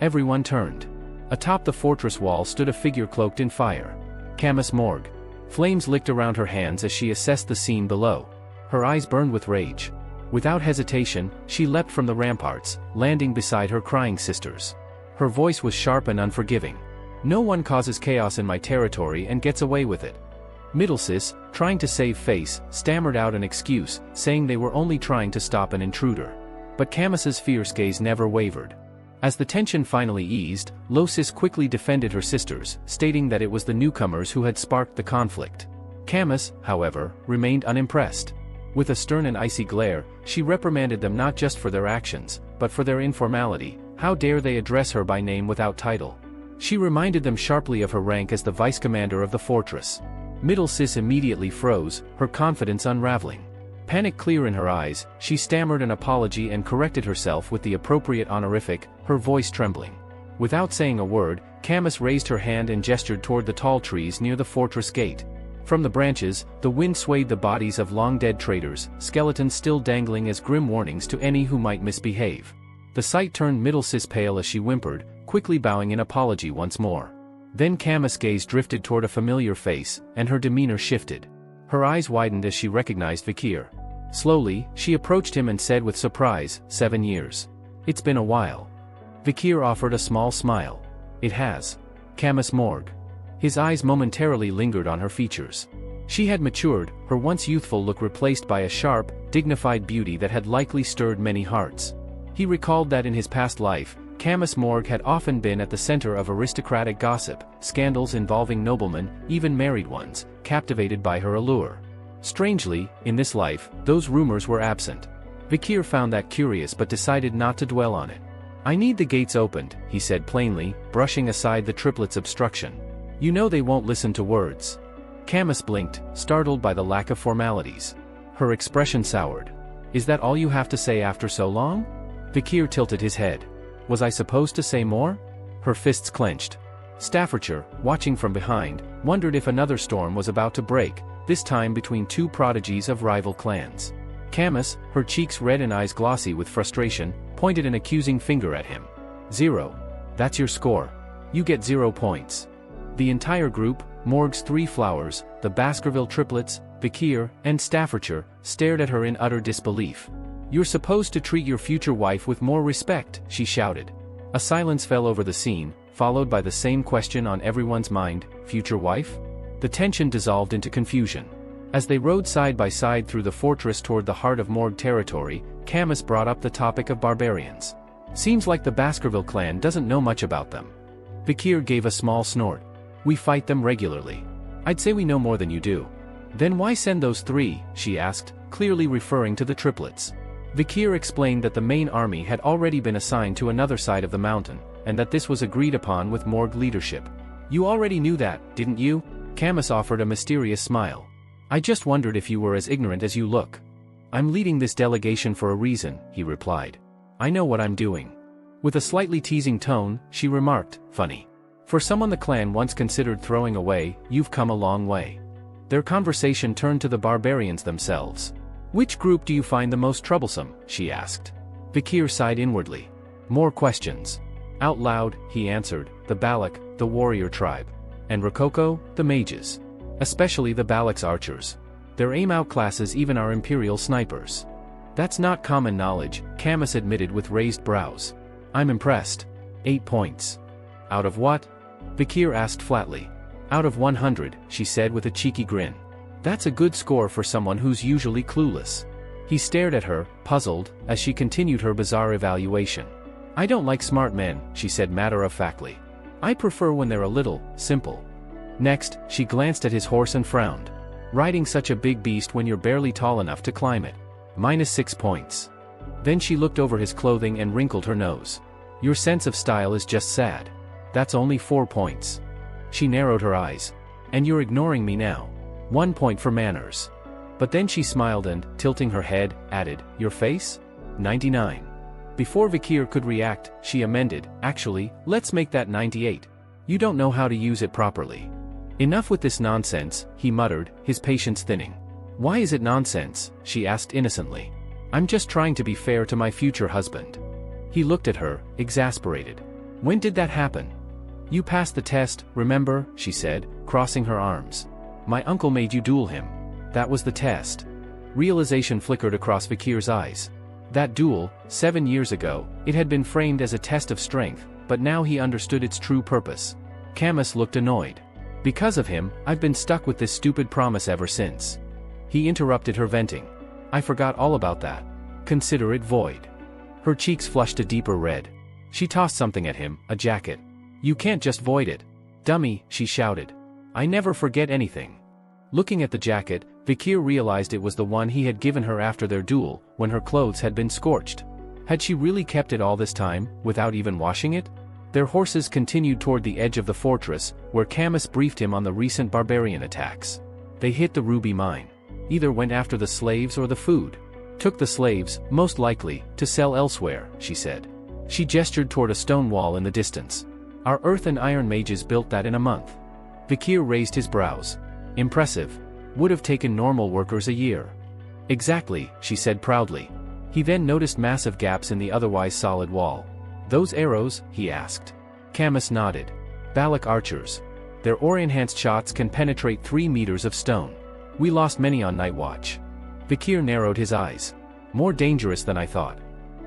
Everyone turned. Atop the fortress wall stood a figure cloaked in fire. Camus Morgue. Flames licked around her hands as she assessed the scene below. Her eyes burned with rage. Without hesitation, she leapt from the ramparts, landing beside her crying sisters. Her voice was sharp and unforgiving. No one causes chaos in my territory and gets away with it. Middlesis, trying to save face, stammered out an excuse, saying they were only trying to stop an intruder. But Camus's fierce gaze never wavered. As the tension finally eased, Losis quickly defended her sisters, stating that it was the newcomers who had sparked the conflict. Camus, however, remained unimpressed. With a stern and icy glare, she reprimanded them not just for their actions, but for their informality. How dare they address her by name without title? She reminded them sharply of her rank as the vice-commander of the fortress. Middlesis immediately froze, her confidence unraveling. Panic clear in her eyes, she stammered an apology and corrected herself with the appropriate honorific, her voice trembling. Without saying a word, Camus raised her hand and gestured toward the tall trees near the fortress gate. From the branches, the wind swayed the bodies of long-dead traitors, skeletons still dangling as grim warnings to any who might misbehave. The sight turned Middlesis pale as she whimpered, quickly bowing in apology once more. Then Camus' gaze drifted toward a familiar face, and her demeanor shifted. Her eyes widened as she recognized Vikir. Slowly, she approached him and said with surprise, 7 years. It's been a while. Vikir offered a small smile. It has. Camus Morgue. His eyes momentarily lingered on her features. She had matured, her once youthful look replaced by a sharp, dignified beauty that had likely stirred many hearts. He recalled that in his past life, Camus Morgue had often been at the center of aristocratic gossip, scandals involving noblemen, even married ones, captivated by her allure. Strangely, in this life, those rumors were absent. Vikir found that curious but decided not to dwell on it. I need the gates opened, he said plainly, brushing aside the triplets' obstruction. You know they won't listen to words. Camus blinked, startled by the lack of formalities. Her expression soured. Is that all you have to say after so long? Vikir tilted his head. Was I supposed to say more? Her fists clenched. Staffordshire, watching from behind, wondered if another storm was about to break, this time between two prodigies of rival clans. Camus, her cheeks red and eyes glossy with frustration, pointed an accusing finger at him. 0. That's your score. You get 0 points. The entire group, Morgue's 3 flowers, the Baskerville triplets, Vikir, and Staffordshire, stared at her in utter disbelief. You're supposed to treat your future wife with more respect, she shouted. A silence fell over the scene, followed by the same question on everyone's mind, future wife? The tension dissolved into confusion. As they rode side by side through the fortress toward the heart of Morgue territory, Camus brought up the topic of barbarians. Seems like the Baskerville clan doesn't know much about them. Vikir gave a small snort. We fight them regularly. I'd say we know more than you do. Then why send those 3, she asked, clearly referring to the triplets. Vikir explained that the main army had already been assigned to another side of the mountain, and that this was agreed upon with Morgue leadership. You already knew that, didn't you? Camus offered a mysterious smile. I just wondered if you were as ignorant as you look. I'm leading this delegation for a reason, he replied. I know what I'm doing. With a slightly teasing tone, she remarked, funny. For someone the clan once considered throwing away, you've come a long way. Their conversation turned to the barbarians themselves. Which group do you find the most troublesome, she asked. Vikir sighed inwardly. More questions. Out loud, he answered, the Balak, the warrior tribe. And Rococo, the mages. Especially the Balak's archers. Their aim outclasses even our imperial snipers. That's not common knowledge, Camus admitted with raised brows. I'm impressed. 8 points. Out of what? Vikir asked flatly. Out of 100, she said with a cheeky grin. That's a good score for someone who's usually clueless. He stared at her, puzzled, as she continued her bizarre evaluation. "I don't like smart men," she said matter-of-factly. "I prefer when they're a little simple." Next, she glanced at his horse and frowned. "Riding such a big beast when you're barely tall enough to climb it. -6 points. Then she looked over his clothing and wrinkled her nose. "Your sense of style is just sad. That's only 4 points. She narrowed her eyes. "And you're ignoring me now. 1 point for manners." But then she smiled and, tilting her head, added, "Your face? 99. Before Vikir could react, she amended, "Actually, let's make that 98. You don't know how to use it properly." "Enough with this nonsense," he muttered, his patience thinning. "Why is it nonsense?" she asked innocently. "I'm just trying to be fair to my future husband." He looked at her, exasperated. "When did that happen?" "You passed the test, remember?" she said, crossing her arms. "My uncle made you duel him. That was the test." Realization flickered across Vikir's eyes. That duel, 7 years ago, it had been framed as a test of strength, but now he understood its true purpose. Camus looked annoyed. "Because of him, I've been stuck with this stupid promise ever since." He interrupted her venting. "I forgot all about that. Consider it void." Her cheeks flushed a deeper red. She tossed something at him, a jacket. "You can't just void it. Dummy," she shouted. "I never forget anything." Looking at the jacket, Vikir realized it was the one he had given her after their duel, when her clothes had been scorched. Had she really kept it all this time, without even washing it? Their horses continued toward the edge of the fortress, where Camus briefed him on the recent barbarian attacks. They hit the ruby mine. Either went after the slaves or the food. Took the slaves, most likely, to sell elsewhere, she said. She gestured toward a stone wall in the distance. "Our earth and iron mages built that in a month." Vikir raised his brows. "Impressive. Would have taken normal workers a year." "Exactly," she said proudly. He then noticed massive gaps in the otherwise solid wall. "Those arrows?" he asked. Camus nodded. "Balak archers. Their ore-enhanced shots can penetrate 3 meters of stone. We lost many on night watch." Vikir narrowed his eyes. "More dangerous than I thought."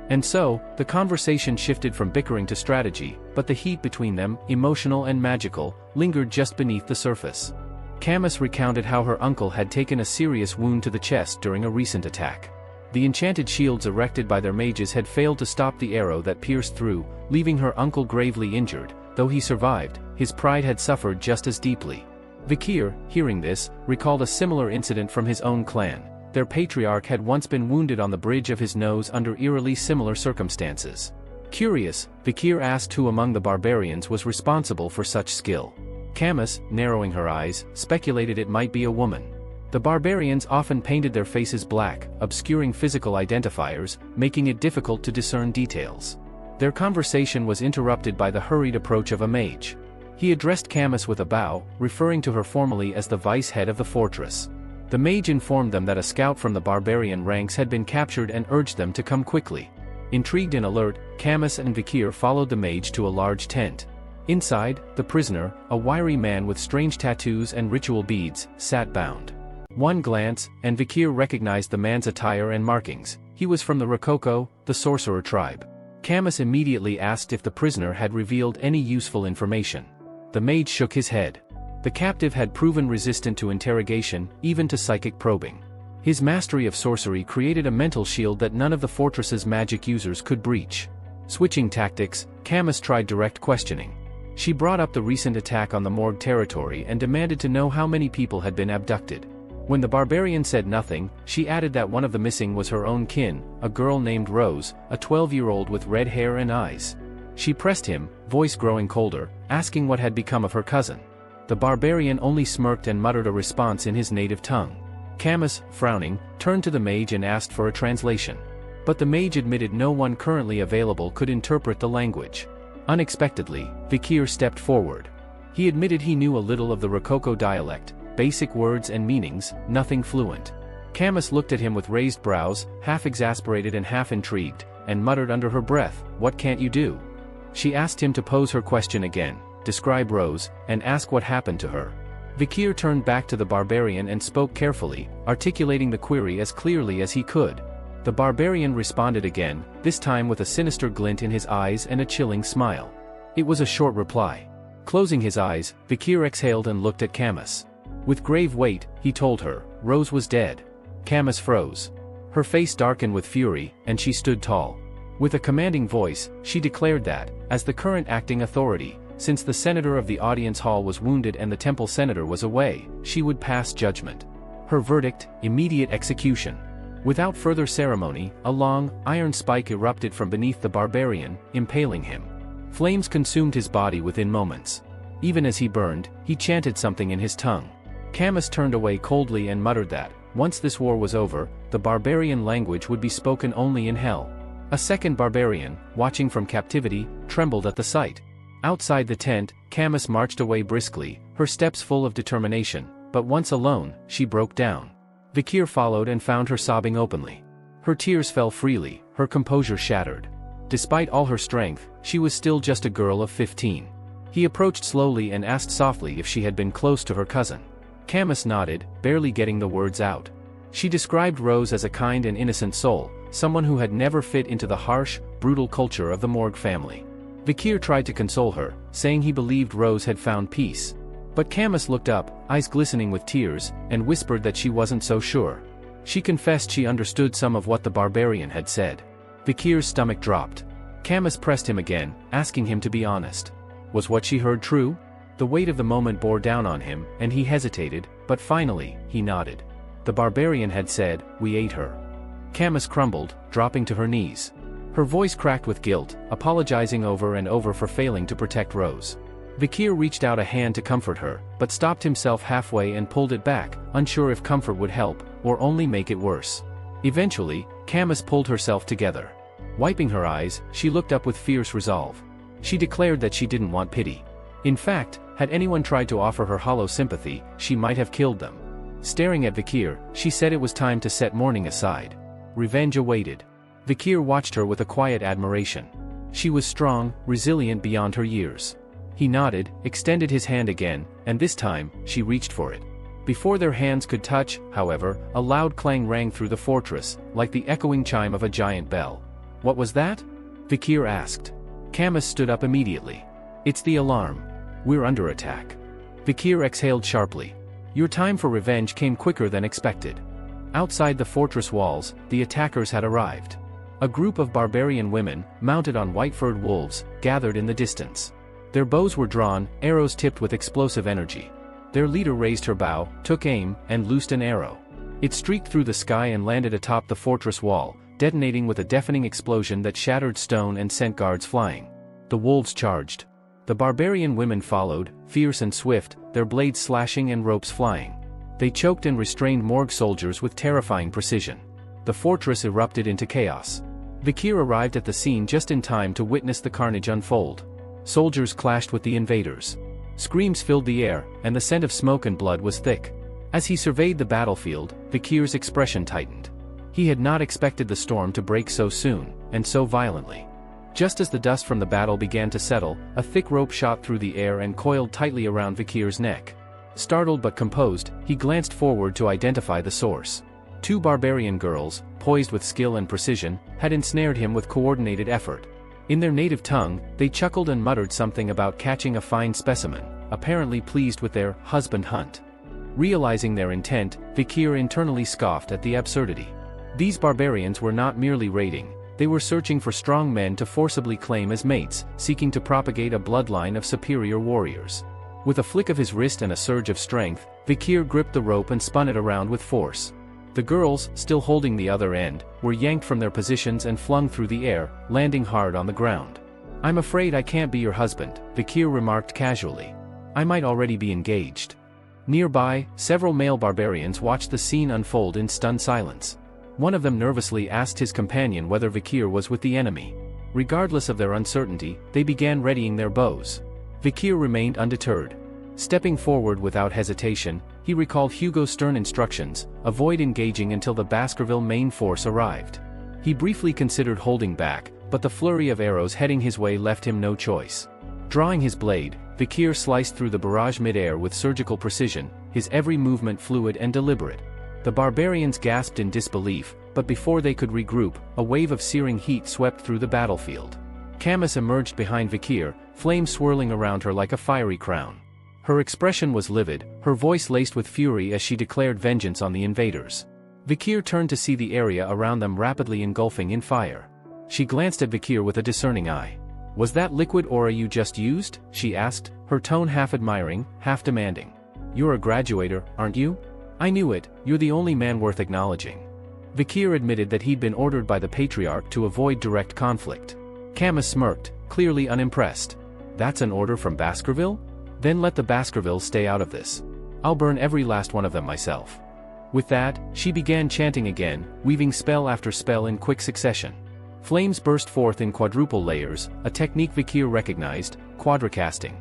And so, the conversation shifted from bickering to strategy, but the heat between them, emotional and magical, lingered just beneath the surface. Camus recounted how her uncle had taken a serious wound to the chest during a recent attack. The enchanted shields erected by their mages had failed to stop the arrow that pierced through, leaving her uncle gravely injured. Though he survived, his pride had suffered just as deeply. Vikir, hearing this, recalled a similar incident from his own clan. Their patriarch had once been wounded on the bridge of his nose under eerily similar circumstances. Curious, Vikir asked who among the barbarians was responsible for such skill. Camus, narrowing her eyes, speculated it might be a woman. The barbarians often painted their faces black, obscuring physical identifiers, making it difficult to discern details. Their conversation was interrupted by the hurried approach of a mage. He addressed Camus with a bow, referring to her formally as the vice-head of the fortress. The mage informed them that a scout from the barbarian ranks had been captured and urged them to come quickly. Intrigued and alert, Camus and Vikir followed the mage to a large tent. Inside, the prisoner, a wiry man with strange tattoos and ritual beads, sat bound. One glance, and Vikir recognized the man's attire and markings. He was from the Rococo, the sorcerer tribe. Camus immediately asked if the prisoner had revealed any useful information. The mage shook his head. The captive had proven resistant to interrogation, even to psychic probing. His mastery of sorcery created a mental shield that none of the fortress's magic users could breach. Switching tactics, Camus tried direct questioning. She brought up the recent attack on the Morgue territory and demanded to know how many people had been abducted. When the barbarian said nothing, she added that one of the missing was her own kin, a girl named Rose, a 12-year-old with red hair and eyes. She pressed him, voice growing colder, asking what had become of her cousin. The barbarian only smirked and muttered a response in his native tongue. Camus, frowning, turned to the mage and asked for a translation. But the mage admitted no one currently available could interpret the language. Unexpectedly, Vikir stepped forward. He admitted he knew a little of the Rococo dialect, basic words and meanings, nothing fluent. Camus looked at him with raised brows, half exasperated and half intrigued, and muttered under her breath, "What can't you do?" She asked him to pose her question again, describe Rose, and ask what happened to her. Vikir turned back to the barbarian and spoke carefully, articulating the query as clearly as he could. The barbarian responded again, this time with a sinister glint in his eyes and a chilling smile. It was a short reply. Closing his eyes, Vikir exhaled and looked at Camus. With grave weight, he told her, Rose was dead. Camus froze. Her face darkened with fury, and she stood tall. With a commanding voice, she declared that, as the current acting authority, since the senator of the audience hall was wounded and the temple senator was away, she would pass judgment. Her verdict: immediate execution. Without further ceremony, a long, iron spike erupted from beneath the barbarian, impaling him. Flames consumed his body within moments. Even as he burned, he chanted something in his tongue. Camus turned away coldly and muttered that, once this war was over, the barbarian language would be spoken only in hell. A second barbarian, watching from captivity, trembled at the sight. Outside the tent, Camus marched away briskly, her steps full of determination, but once alone, she broke down. Vikir followed and found her sobbing openly. Her tears fell freely, her composure shattered. Despite all her strength, she was still just a girl of 15. He approached slowly and asked softly if she had been close to her cousin. Camus nodded, barely getting the words out. She described Rose as a kind and innocent soul, someone who had never fit into the harsh, brutal culture of the Morgue family. Vikir tried to console her, saying he believed Rose had found peace. But Camus looked up, eyes glistening with tears, and whispered that she wasn't so sure. She confessed she understood some of what the barbarian had said. Vikir's stomach dropped. Camus pressed him again, asking him to be honest. Was what she heard true? The weight of the moment bore down on him, and he hesitated, but finally, he nodded. The barbarian had said, "We ate her." Camus crumbled, dropping to her knees. Her voice cracked with guilt, apologizing over and over for failing to protect Rose. Vikir reached out a hand to comfort her, but stopped himself halfway and pulled it back, unsure if comfort would help, or only make it worse. Eventually, Camus pulled herself together. Wiping her eyes, she looked up with fierce resolve. She declared that she didn't want pity. In fact, had anyone tried to offer her hollow sympathy, she might have killed them. Staring at Vikir, she said it was time to set mourning aside. Revenge awaited. Vikir watched her with a quiet admiration. She was strong, resilient beyond her years. He nodded, extended his hand again, and this time, she reached for it. Before their hands could touch, however, a loud clang rang through the fortress, like the echoing chime of a giant bell. "What was that?" Vikir asked. Camus stood up immediately. "It's the alarm. We're under attack." Vikir exhaled sharply. Your time for revenge came quicker than expected. Outside the fortress walls, the attackers had arrived. A group of barbarian women, mounted on white-furred wolves, gathered in the distance. Their bows were drawn, arrows tipped with explosive energy. Their leader raised her bow, took aim, and loosed an arrow. It streaked through the sky and landed atop the fortress wall, detonating with a deafening explosion that shattered stone and sent guards flying. The wolves charged. The barbarian women followed, fierce and swift, their blades slashing and ropes flying. They choked and restrained Morgue soldiers with terrifying precision. The fortress erupted into chaos. Vikir arrived at the scene just in time to witness the carnage unfold. Soldiers clashed with the invaders. Screams filled the air, and the scent of smoke and blood was thick. As he surveyed the battlefield, Vikir's expression tightened. He had not expected the storm to break so soon, and so violently. Just as the dust from the battle began to settle, a thick rope shot through the air and coiled tightly around Vikir's neck. Startled but composed, he glanced forward to identify the source. Two barbarian girls, poised with skill and precision, had ensnared him with coordinated effort. In their native tongue, they chuckled and muttered something about catching a fine specimen, apparently pleased with their husband hunt. Realizing their intent, Vikir internally scoffed at the absurdity. These barbarians were not merely raiding, they were searching for strong men to forcibly claim as mates, seeking to propagate a bloodline of superior warriors. With a flick of his wrist and a surge of strength, Vikir gripped the rope and spun it around with force. The girls, still holding the other end, were yanked from their positions and flung through the air, landing hard on the ground. "I'm afraid I can't be your husband," Vikir remarked casually. "I might already be engaged." Nearby, several male barbarians watched the scene unfold in stunned silence. One of them nervously asked his companion whether Vikir was with the enemy. Regardless of their uncertainty, they began readying their bows. Vikir remained undeterred. Stepping forward without hesitation, he recalled Hugo's stern instructions: avoid engaging until the Baskerville main force arrived. He briefly considered holding back, but the flurry of arrows heading his way left him no choice. Drawing his blade, Vikir sliced through the barrage mid-air with surgical precision, his every movement fluid and deliberate. The barbarians gasped in disbelief, but before they could regroup, a wave of searing heat swept through the battlefield. Camus emerged behind Vikir, flames swirling around her like a fiery crown. Her expression was livid, her voice laced with fury as she declared vengeance on the invaders. Vikir turned to see the area around them rapidly engulfing in fire. She glanced at Vikir with a discerning eye. "Was that liquid aura you just used?" she asked, her tone half admiring, half demanding. "You're a graduator, aren't you?" "I knew it, you're the only man worth acknowledging." Vikir admitted that he'd been ordered by the Patriarch to avoid direct conflict. Camus smirked, clearly unimpressed. "That's an order from Baskerville? Then let the Baskervilles stay out of this. I'll burn every last one of them myself." With that, she began chanting again, weaving spell after spell in quick succession. Flames burst forth in quadruple layers, a technique Vikir recognized, quadracasting.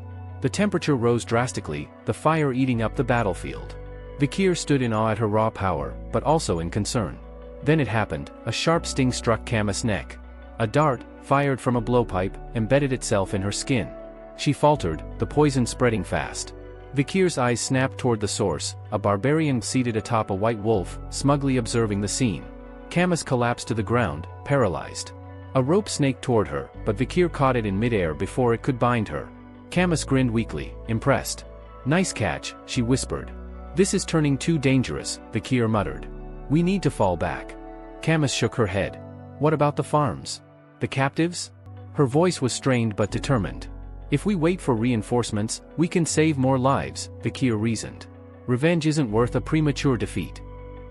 The temperature rose drastically, the fire eating up the battlefield. Vikir stood in awe at her raw power, but also in concern. Then it happened, a sharp sting struck Camus' neck. A dart, fired from a blowpipe, embedded itself in her skin. She faltered, the poison spreading fast. Vikir's eyes snapped toward the source, a barbarian seated atop a white wolf, smugly observing the scene. Camus collapsed to the ground, paralyzed. A rope snaked toward her, but Vikir caught it in midair before it could bind her. Camus grinned weakly, impressed. "Nice catch," she whispered. "This is turning too dangerous," Vikir muttered. "We need to fall back." Camus shook her head. "What about the farms? The captives?" Her voice was strained but determined. "If we wait for reinforcements, we can save more lives," Vikir reasoned. "Revenge isn't worth a premature defeat."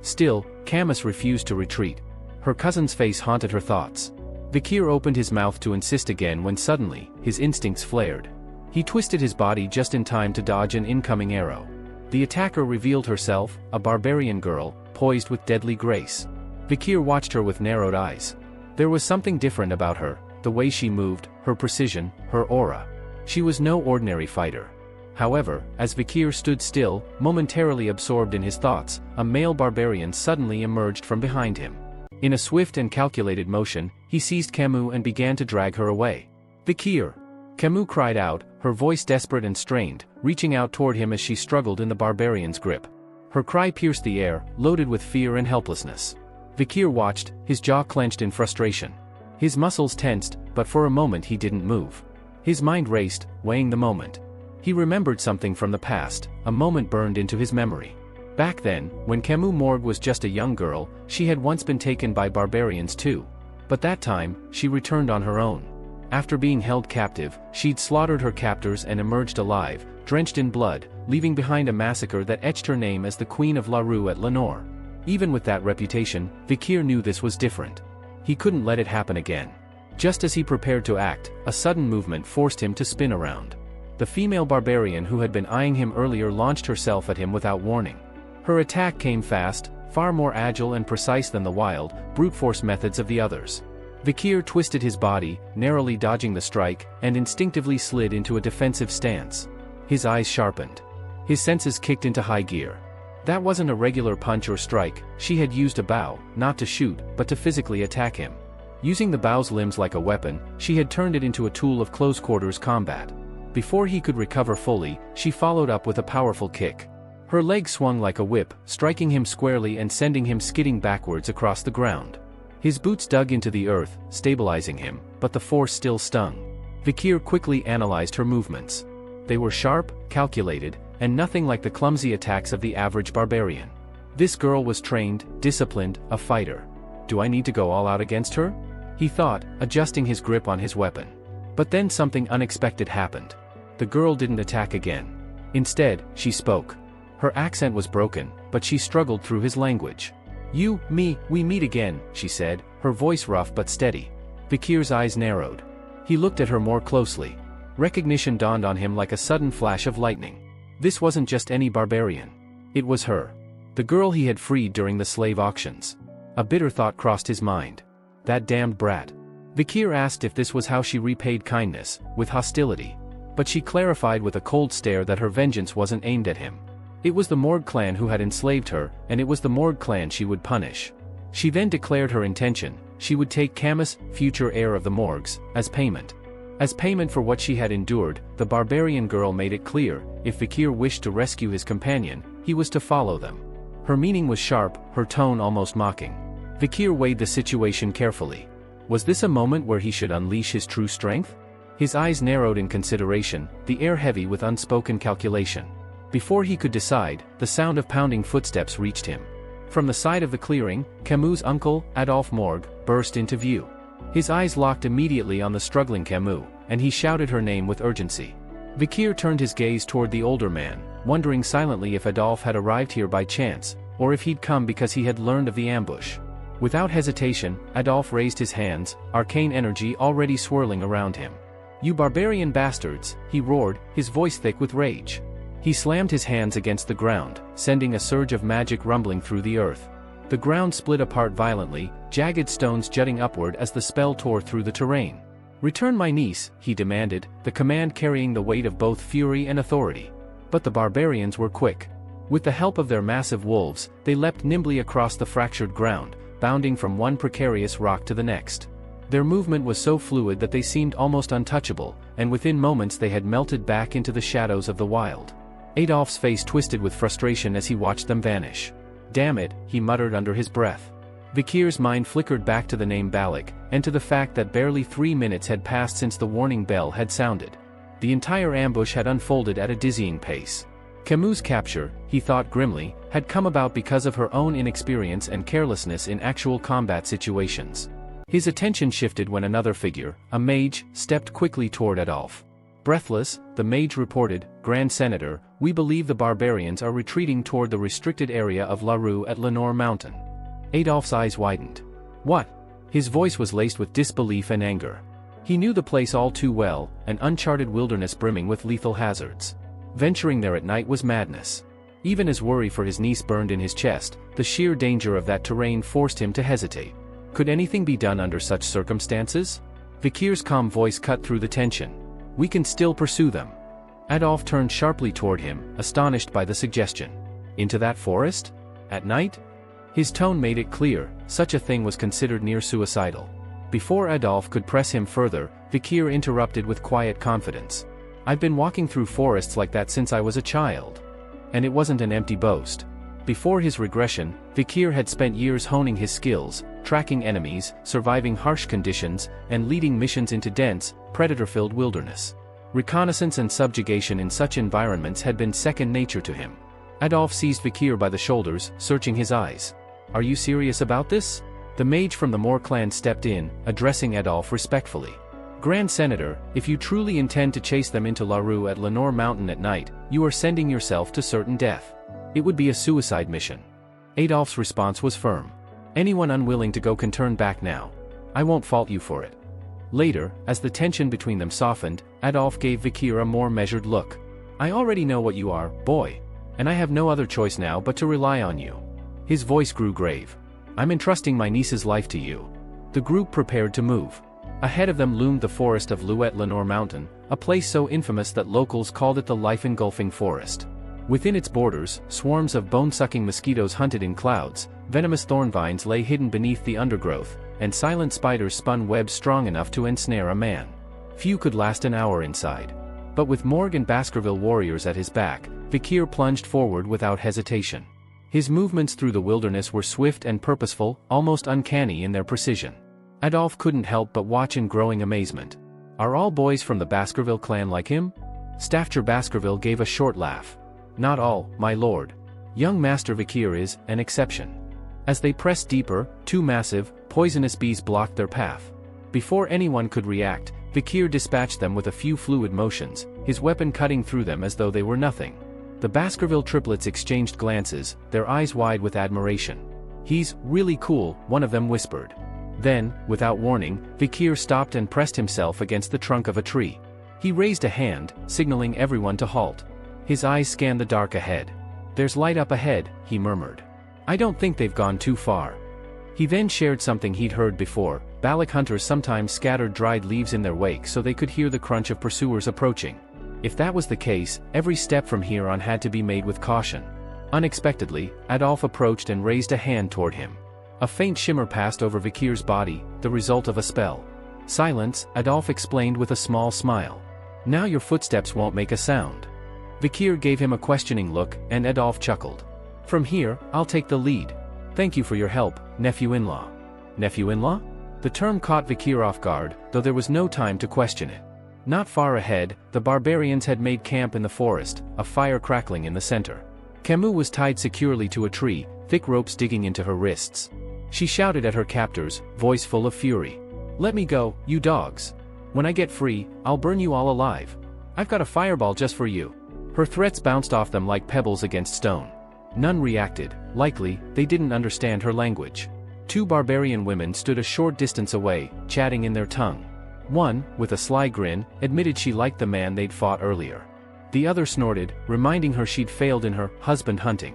Still, Camus refused to retreat. Her cousin's face haunted her thoughts. Vikir opened his mouth to insist again when suddenly, his instincts flared. He twisted his body just in time to dodge an incoming arrow. The attacker revealed herself, a barbarian girl, poised with deadly grace. Vikir watched her with narrowed eyes. There was something different about her, the way she moved, her precision, her aura. She was no ordinary fighter. However, as Vikir stood still, momentarily absorbed in his thoughts, a male barbarian suddenly emerged from behind him. In a swift and calculated motion, he seized Camus and began to drag her away. "Vikir!" Camus cried out, her voice desperate and strained, reaching out toward him as she struggled in the barbarian's grip. Her cry pierced the air, loaded with fear and helplessness. Vikir watched, his jaw clenched in frustration. His muscles tensed, but for a moment he didn't move. His mind raced, weighing the moment. He remembered something from the past, a moment burned into his memory. Back then, when Camus Morgue was just a young girl, she had once been taken by barbarians too. But that time, she returned on her own. After being held captive, she'd slaughtered her captors and emerged alive, drenched in blood, leaving behind a massacre that etched her name as the Queen of La Rue at Lenore. Even with that reputation, Vikir knew this was different. He couldn't let it happen again. Just as he prepared to act, a sudden movement forced him to spin around. The female barbarian who had been eyeing him earlier launched herself at him without warning. Her attack came fast, far more agile and precise than the wild, brute force methods of the others. Vikir twisted his body, narrowly dodging the strike, and instinctively slid into a defensive stance. His eyes sharpened. His senses kicked into high gear. That wasn't a regular punch or strike, she had used a bow, not to shoot, but to physically attack him. Using the bow's limbs like a weapon, she had turned it into a tool of close-quarters combat. Before he could recover fully, she followed up with a powerful kick. Her leg swung like a whip, striking him squarely and sending him skidding backwards across the ground. His boots dug into the earth, stabilizing him, but the force still stung. Vikir quickly analyzed her movements. They were sharp, calculated, and nothing like the clumsy attacks of the average barbarian. This girl was trained, disciplined, a fighter. Do I need to go all out against her? He thought, adjusting his grip on his weapon. But then something unexpected happened. The girl didn't attack again. Instead, she spoke. Her accent was broken, but she struggled through his language. "You, me, we meet again," she said, her voice rough but steady. Vikir's eyes narrowed. He looked at her more closely. Recognition dawned on him like a sudden flash of lightning. This wasn't just any barbarian. It was her. The girl he had freed during the slave auctions. A bitter thought crossed his mind. That damned brat. Vikir asked if this was how she repaid kindness, with hostility. But she clarified with a cold stare that her vengeance wasn't aimed at him. It was the Morgue clan who had enslaved her, and it was the Morgue clan she would punish. She then declared her intention: she would take Camus, future heir of the Morgues, as payment. As payment for what she had endured, the barbarian girl made it clear, if Vikir wished to rescue his companion, he was to follow them. Her meaning was sharp, her tone almost mocking. Vikir weighed the situation carefully. Was this a moment where he should unleash his true strength? His eyes narrowed in consideration, the air heavy with unspoken calculation. Before he could decide, the sound of pounding footsteps reached him. From the side of the clearing, Camus' uncle, Adolphe Morgue, burst into view. His eyes locked immediately on the struggling Camus, and he shouted her name with urgency. Vikir turned his gaze toward the older man, wondering silently if Adolphe had arrived here by chance, or if he'd come because he had learned of the ambush. Without hesitation, Adolphe raised his hands, arcane energy already swirling around him. "You barbarian bastards," he roared, his voice thick with rage. He slammed his hands against the ground, sending a surge of magic rumbling through the earth. The ground split apart violently, jagged stones jutting upward as the spell tore through the terrain. "Return my niece," he demanded, the command carrying the weight of both fury and authority. But the barbarians were quick. With the help of their massive wolves, they leapt nimbly across the fractured ground, bounding from one precarious rock to the next. Their movement was so fluid that they seemed almost untouchable, and within moments they had melted back into the shadows of the wild. Adolphe's face twisted with frustration as he watched them vanish. "Damn it," he muttered under his breath. Vikir's mind flickered back to the name Balak, and to the fact that barely 3 minutes had passed since the warning bell had sounded. The entire ambush had unfolded at a dizzying pace. Camus' capture, he thought grimly, had come about because of her own inexperience and carelessness in actual combat situations. His attention shifted when another figure, a mage, stepped quickly toward Adolphe. Breathless, the mage reported, "Grand Senator, we believe the barbarians are retreating toward the restricted area of La Rue at Lenore Mountain." Adolphe's eyes widened. "What?" His voice was laced with disbelief and anger. He knew the place all too well, an uncharted wilderness brimming with lethal hazards. Venturing there at night was madness. Even as worry for his niece burned in his chest, the sheer danger of that terrain forced him to hesitate. Could anything be done under such circumstances? Vikir's calm voice cut through the tension. "We can still pursue them." Adolphe turned sharply toward him, astonished by the suggestion. "Into that forest? At night?" His tone made it clear, such a thing was considered near suicidal. Before Adolphe could press him further, Vikir interrupted with quiet confidence. "I've been walking through forests like that since I was a child." And it wasn't an empty boast. Before his regression, Vikir had spent years honing his skills, tracking enemies, surviving harsh conditions, and leading missions into dense, predator-filled wilderness. Reconnaissance and subjugation in such environments had been second nature to him. Adolphe seized Vikir by the shoulders, searching his eyes. "Are you serious about this?" The mage from the Moor clan stepped in, addressing Adolphe respectfully. "Grand Senator, if you truly intend to chase them into La Rue at Lenore Mountain at night, you are sending yourself to certain death. It would be a suicide mission." Adolphe's response was firm. "Anyone unwilling to go can turn back now. I won't fault you for it." Later, as the tension between them softened, Adolphe gave Vikir a more measured look. "I already know what you are, boy. And I have no other choice now but to rely on you." His voice grew grave. "I'm entrusting my niece's life to you." The group prepared to move. Ahead of them loomed the forest of Louet Lenore Mountain, a place so infamous that locals called it the life-engulfing forest. Within its borders, swarms of bone-sucking mosquitoes hunted in clouds, venomous thorn vines lay hidden beneath the undergrowth, and silent spiders spun webs strong enough to ensnare a man. Few could last an hour inside. But with Morgue and Baskerville warriors at his back, Vikir plunged forward without hesitation. His movements through the wilderness were swift and purposeful, almost uncanny in their precision. Adolphe couldn't help but watch in growing amazement. "Are all boys from the Baskerville clan like him?" Stafford Baskerville gave a short laugh. "Not all, my lord. Young Master Vikir is an exception." As they pressed deeper, 2 massive, poisonous bees blocked their path. Before anyone could react, Vikir dispatched them with a few fluid motions, his weapon cutting through them as though they were nothing. The Baskerville triplets exchanged glances, their eyes wide with admiration. "He's really cool," one of them whispered. Then, without warning, Vikir stopped and pressed himself against the trunk of a tree. He raised a hand, signaling everyone to halt. His eyes scanned the dark ahead. "There's light up ahead," he murmured. "I don't think they've gone too far." He then shared something he'd heard before. Balak hunters sometimes scattered dried leaves in their wake so they could hear the crunch of pursuers approaching. If that was the case, every step from here on had to be made with caution. Unexpectedly, Adolphe approached and raised a hand toward him. A faint shimmer passed over Vikir's body, the result of a spell. "Silence," Adolphe explained with a small smile. "Now your footsteps won't make a sound." Vikir gave him a questioning look, and Adolphe chuckled. "From here, I'll take the lead. Thank you for your help, nephew-in-law." Nephew-in-law? The term caught Vikir off guard, though there was no time to question it. Not far ahead, the barbarians had made camp in the forest, a fire crackling in the center. Camus was tied securely to a tree, thick ropes digging into her wrists. She shouted at her captors, voice full of fury. "Let me go, you dogs. When I get free, I'll burn you all alive. I've got a fireball just for you." Her threats bounced off them like pebbles against stone. None reacted, likely, they didn't understand her language. Two barbarian women stood a short distance away, chatting in their tongue. One, with a sly grin, admitted she liked the man they'd fought earlier. The other snorted, reminding her she'd failed in her husband hunting.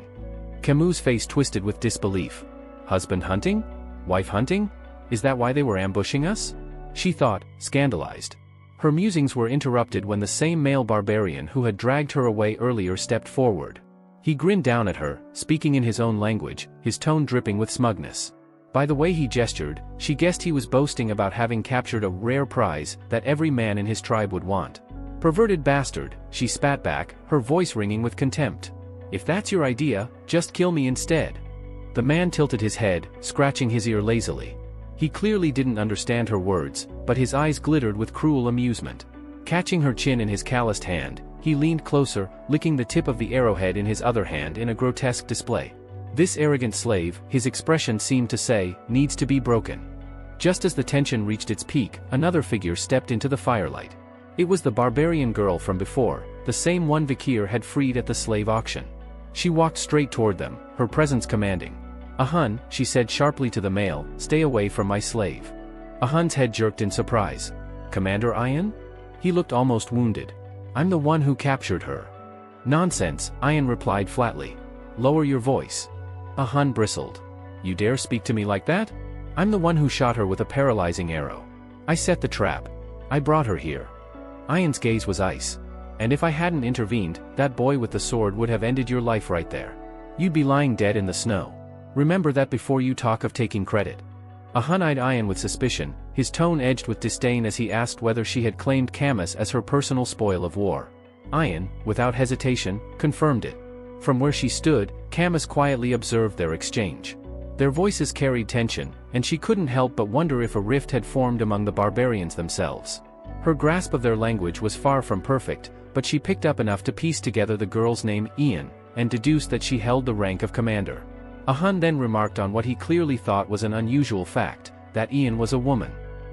Camus' face twisted with disbelief. Husband hunting? Wife hunting? Is that why they were ambushing us? She thought, scandalized. Her musings were interrupted when the same male barbarian who had dragged her away earlier stepped forward. He grinned down at her, speaking in his own language, his tone dripping with smugness. By the way he gestured, she guessed he was boasting about having captured a rare prize that every man in his tribe would want. "Perverted bastard," she spat back, her voice ringing with contempt. "If that's your idea, just kill me instead." The man tilted his head, scratching his ear lazily. He clearly didn't understand her words, but his eyes glittered with cruel amusement. Catching her chin in his calloused hand, he leaned closer, licking the tip of the arrowhead in his other hand in a grotesque display. This arrogant slave, his expression seemed to say, needs to be broken. Just as the tension reached its peak, another figure stepped into the firelight. It was the barbarian girl from before, the same one Vikir had freed at the slave auction. She walked straight toward them, her presence commanding. "Ahun," she said sharply to the male, "stay away from my slave." Ahun's head jerked in surprise. "Commander Ian?" He looked almost wounded. "I'm the one who captured her." "Nonsense," Ian replied flatly. "Lower your voice." Ahun bristled. "You dare speak to me like that? I'm the one who shot her with a paralyzing arrow. I set the trap. I brought her here." Ian's gaze was ice. "And if I hadn't intervened, that boy with the sword would have ended your life right there. You'd be lying dead in the snow. Remember that before you talk of taking credit." Ahun eyed Ian with suspicion, his tone edged with disdain as he asked whether she had claimed Camus as her personal spoil of war. Ian, without hesitation, confirmed it. From where she stood, Camus quietly observed their exchange. Their voices carried tension, and she couldn't help but wonder if a rift had formed among the barbarians themselves. Her grasp of their language was far from perfect, but she picked up enough to piece together the girl's name, Ian, and deduced that she held the rank of commander. Ahun then remarked on what he clearly thought was an unusual fact, that Ian was a woman.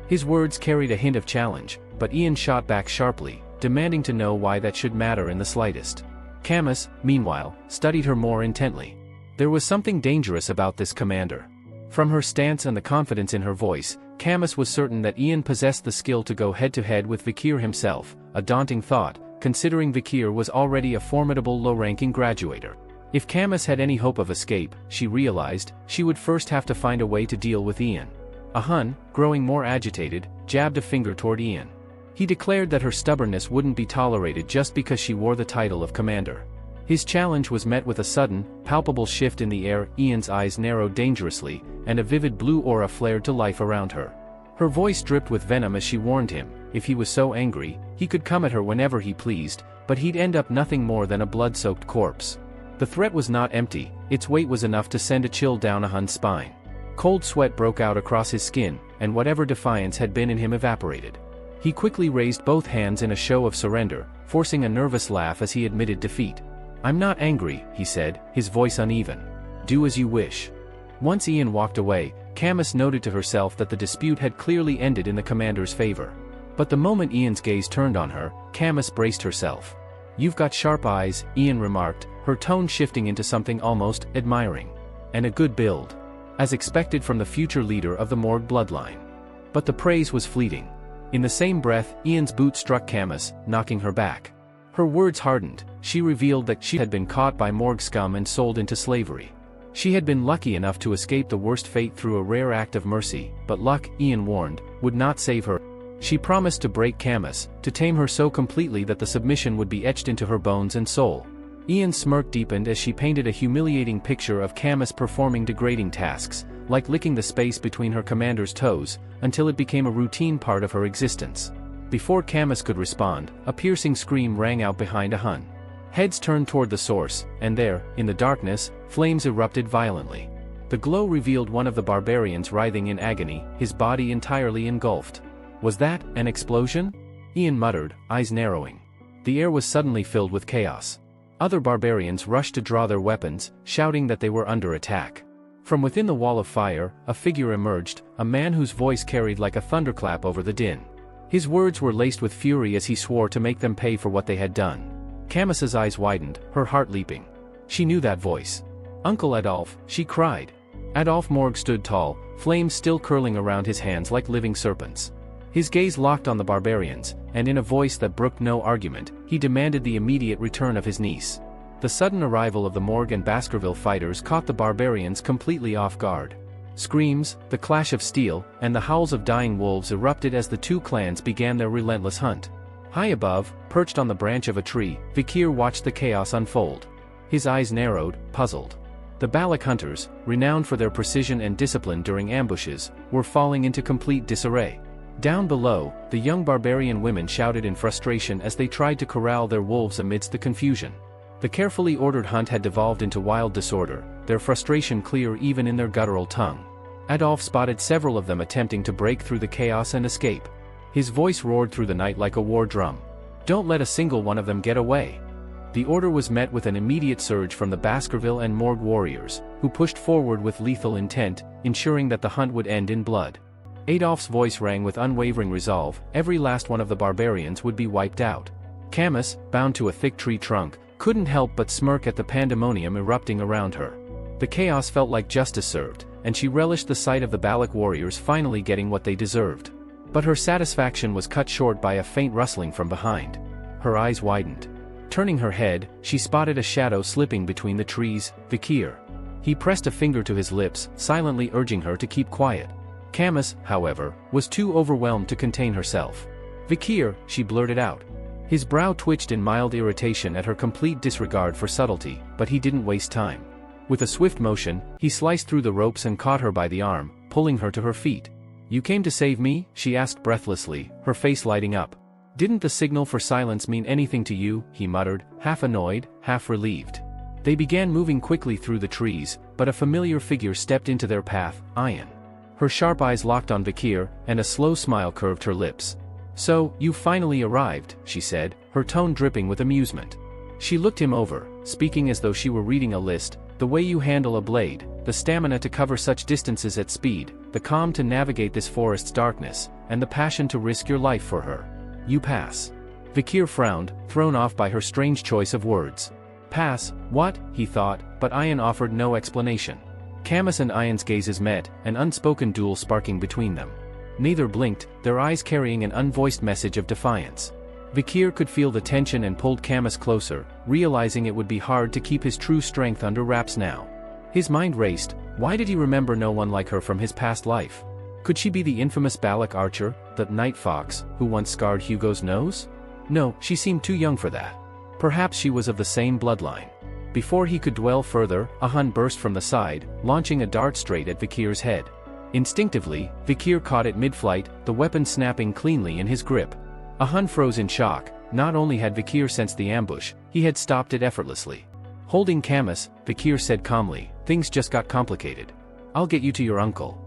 His words carried a hint of challenge, but Ian shot back sharply, demanding to know why that should matter in the slightest. Camus, meanwhile, studied her more intently. There was something dangerous about this commander. From her stance and the confidence in her voice, Camus was certain that Ian possessed the skill to go head-to-head with Vikir himself, a daunting thought, considering Vikir was already a formidable low-ranking graduator. If Camus had any hope of escape, she realized, she would first have to find a way to deal with Ian. Ahun, growing more agitated, jabbed a finger toward Ian. He declared that her stubbornness wouldn't be tolerated just because she wore the title of commander. His challenge was met with a sudden, palpable shift in the air. Ian's eyes narrowed dangerously, and a vivid blue aura flared to life around her. Her voice dripped with venom as she warned him, if he was so angry, he could come at her whenever he pleased, but he'd end up nothing more than a blood-soaked corpse. The threat was not empty, its weight was enough to send a chill down Ahun's spine. Cold sweat broke out across his skin, and whatever defiance had been in him evaporated. He quickly raised both hands in a show of surrender, forcing a nervous laugh as he admitted defeat. "I'm not angry," he said, his voice uneven. "Do as you wish." Once Ian walked away, Camus noted to herself that the dispute had clearly ended in the commander's favor. But the moment Ian's gaze turned on her, Camus braced herself. "You've got sharp eyes," Ian remarked, her tone shifting into something almost admiring. "And a good build. As expected from the future leader of the Morgue bloodline." But the praise was fleeting. In the same breath, Ian's boot struck Camus, knocking her back. Her words hardened. She revealed that she had been caught by Morgue scum and sold into slavery. She had been lucky enough to escape the worst fate through a rare act of mercy, but luck, Ian warned, would not save her. She promised to break Camus, to tame her so completely that the submission would be etched into her bones and soul. Ian's smirk deepened as she painted a humiliating picture of Camus performing degrading tasks, like licking the space between her commander's toes, until it became a routine part of her existence. Before Camus could respond, a piercing scream rang out behind Ahun. Heads turned toward the source, and there, in the darkness, flames erupted violently. The glow revealed one of the barbarians writhing in agony, his body entirely engulfed. Was that an explosion? Ian muttered, eyes narrowing. The air was suddenly filled with chaos. Other barbarians rushed to draw their weapons, shouting that they were under attack. From within the wall of fire, a figure emerged, a man whose voice carried like a thunderclap over the din. His words were laced with fury as he swore to make them pay for what they had done. Camus's eyes widened, her heart leaping. She knew that voice. "Uncle Adolphe," she cried. Adolphe Morgue stood tall, flames still curling around his hands like living serpents. His gaze locked on the barbarians, and in a voice that brooked no argument, he demanded the immediate return of his niece. The sudden arrival of the Morgue and Baskerville fighters caught the barbarians completely off guard. Screams, the clash of steel, and the howls of dying wolves erupted as the two clans began their relentless hunt. High above, perched on the branch of a tree, Vikir watched the chaos unfold. His eyes narrowed, puzzled. The Balak hunters, renowned for their precision and discipline during ambushes, were falling into complete disarray. Down below, the young barbarian women shouted in frustration as they tried to corral their wolves amidst the confusion. The carefully ordered hunt had devolved into wild disorder, their frustration clear even in their guttural tongue. Adolphe spotted several of them attempting to break through the chaos and escape. His voice roared through the night like a war drum. "Don't let a single one of them get away." The order was met with an immediate surge from the Baskerville and Morgue warriors, who pushed forward with lethal intent, ensuring that the hunt would end in blood. Adolphe's voice rang with unwavering resolve, every last one of the barbarians would be wiped out. Camus, bound to a thick tree trunk, couldn't help but smirk at the pandemonium erupting around her. The chaos felt like justice served, and she relished the sight of the Balak warriors finally getting what they deserved. But her satisfaction was cut short by a faint rustling from behind. Her eyes widened. Turning her head, she spotted a shadow slipping between the trees, Vikir. He pressed a finger to his lips, silently urging her to keep quiet. Camus, however, was too overwhelmed to contain herself. "Vikir," she blurted out. His brow twitched in mild irritation at her complete disregard for subtlety, but he didn't waste time. With a swift motion, he sliced through the ropes and caught her by the arm, pulling her to her feet. "You came to save me?" she asked breathlessly, her face lighting up. "Didn't the signal for silence mean anything to you?" he muttered, half annoyed, half relieved. They began moving quickly through the trees, but a familiar figure stepped into their path, Ayan. Her sharp eyes locked on Vikir, and a slow smile curved her lips. "So, you finally arrived," she said, her tone dripping with amusement. She looked him over, speaking as though she were reading a list: "The way you handle a blade, the stamina to cover such distances at speed, the calm to navigate this forest's darkness, and the passion to risk your life for her. You pass." Vikir frowned, thrown off by her strange choice of words. "Pass, what?" he thought, but Ayan offered no explanation. Camus and Ayan's gazes met, an unspoken duel sparking between them. Neither blinked, their eyes carrying an unvoiced message of defiance. Vikir could feel the tension and pulled Camus closer, realizing it would be hard to keep his true strength under wraps now. His mind raced. Why did he remember no one like her from his past life? Could she be the infamous Balak archer, the night fox, who once scarred Hugo's nose? No, she seemed too young for that. Perhaps she was of the same bloodline. Before he could dwell further, a Hun burst from the side, launching a dart straight at Vikir's head. Instinctively, Vikir caught it mid-flight, the weapon snapping cleanly in his grip. A Hun froze in shock. Not only had Vikir sensed the ambush, he had stopped it effortlessly. Holding Camus, Vikir said calmly, "Things just got complicated. I'll get you to your uncle."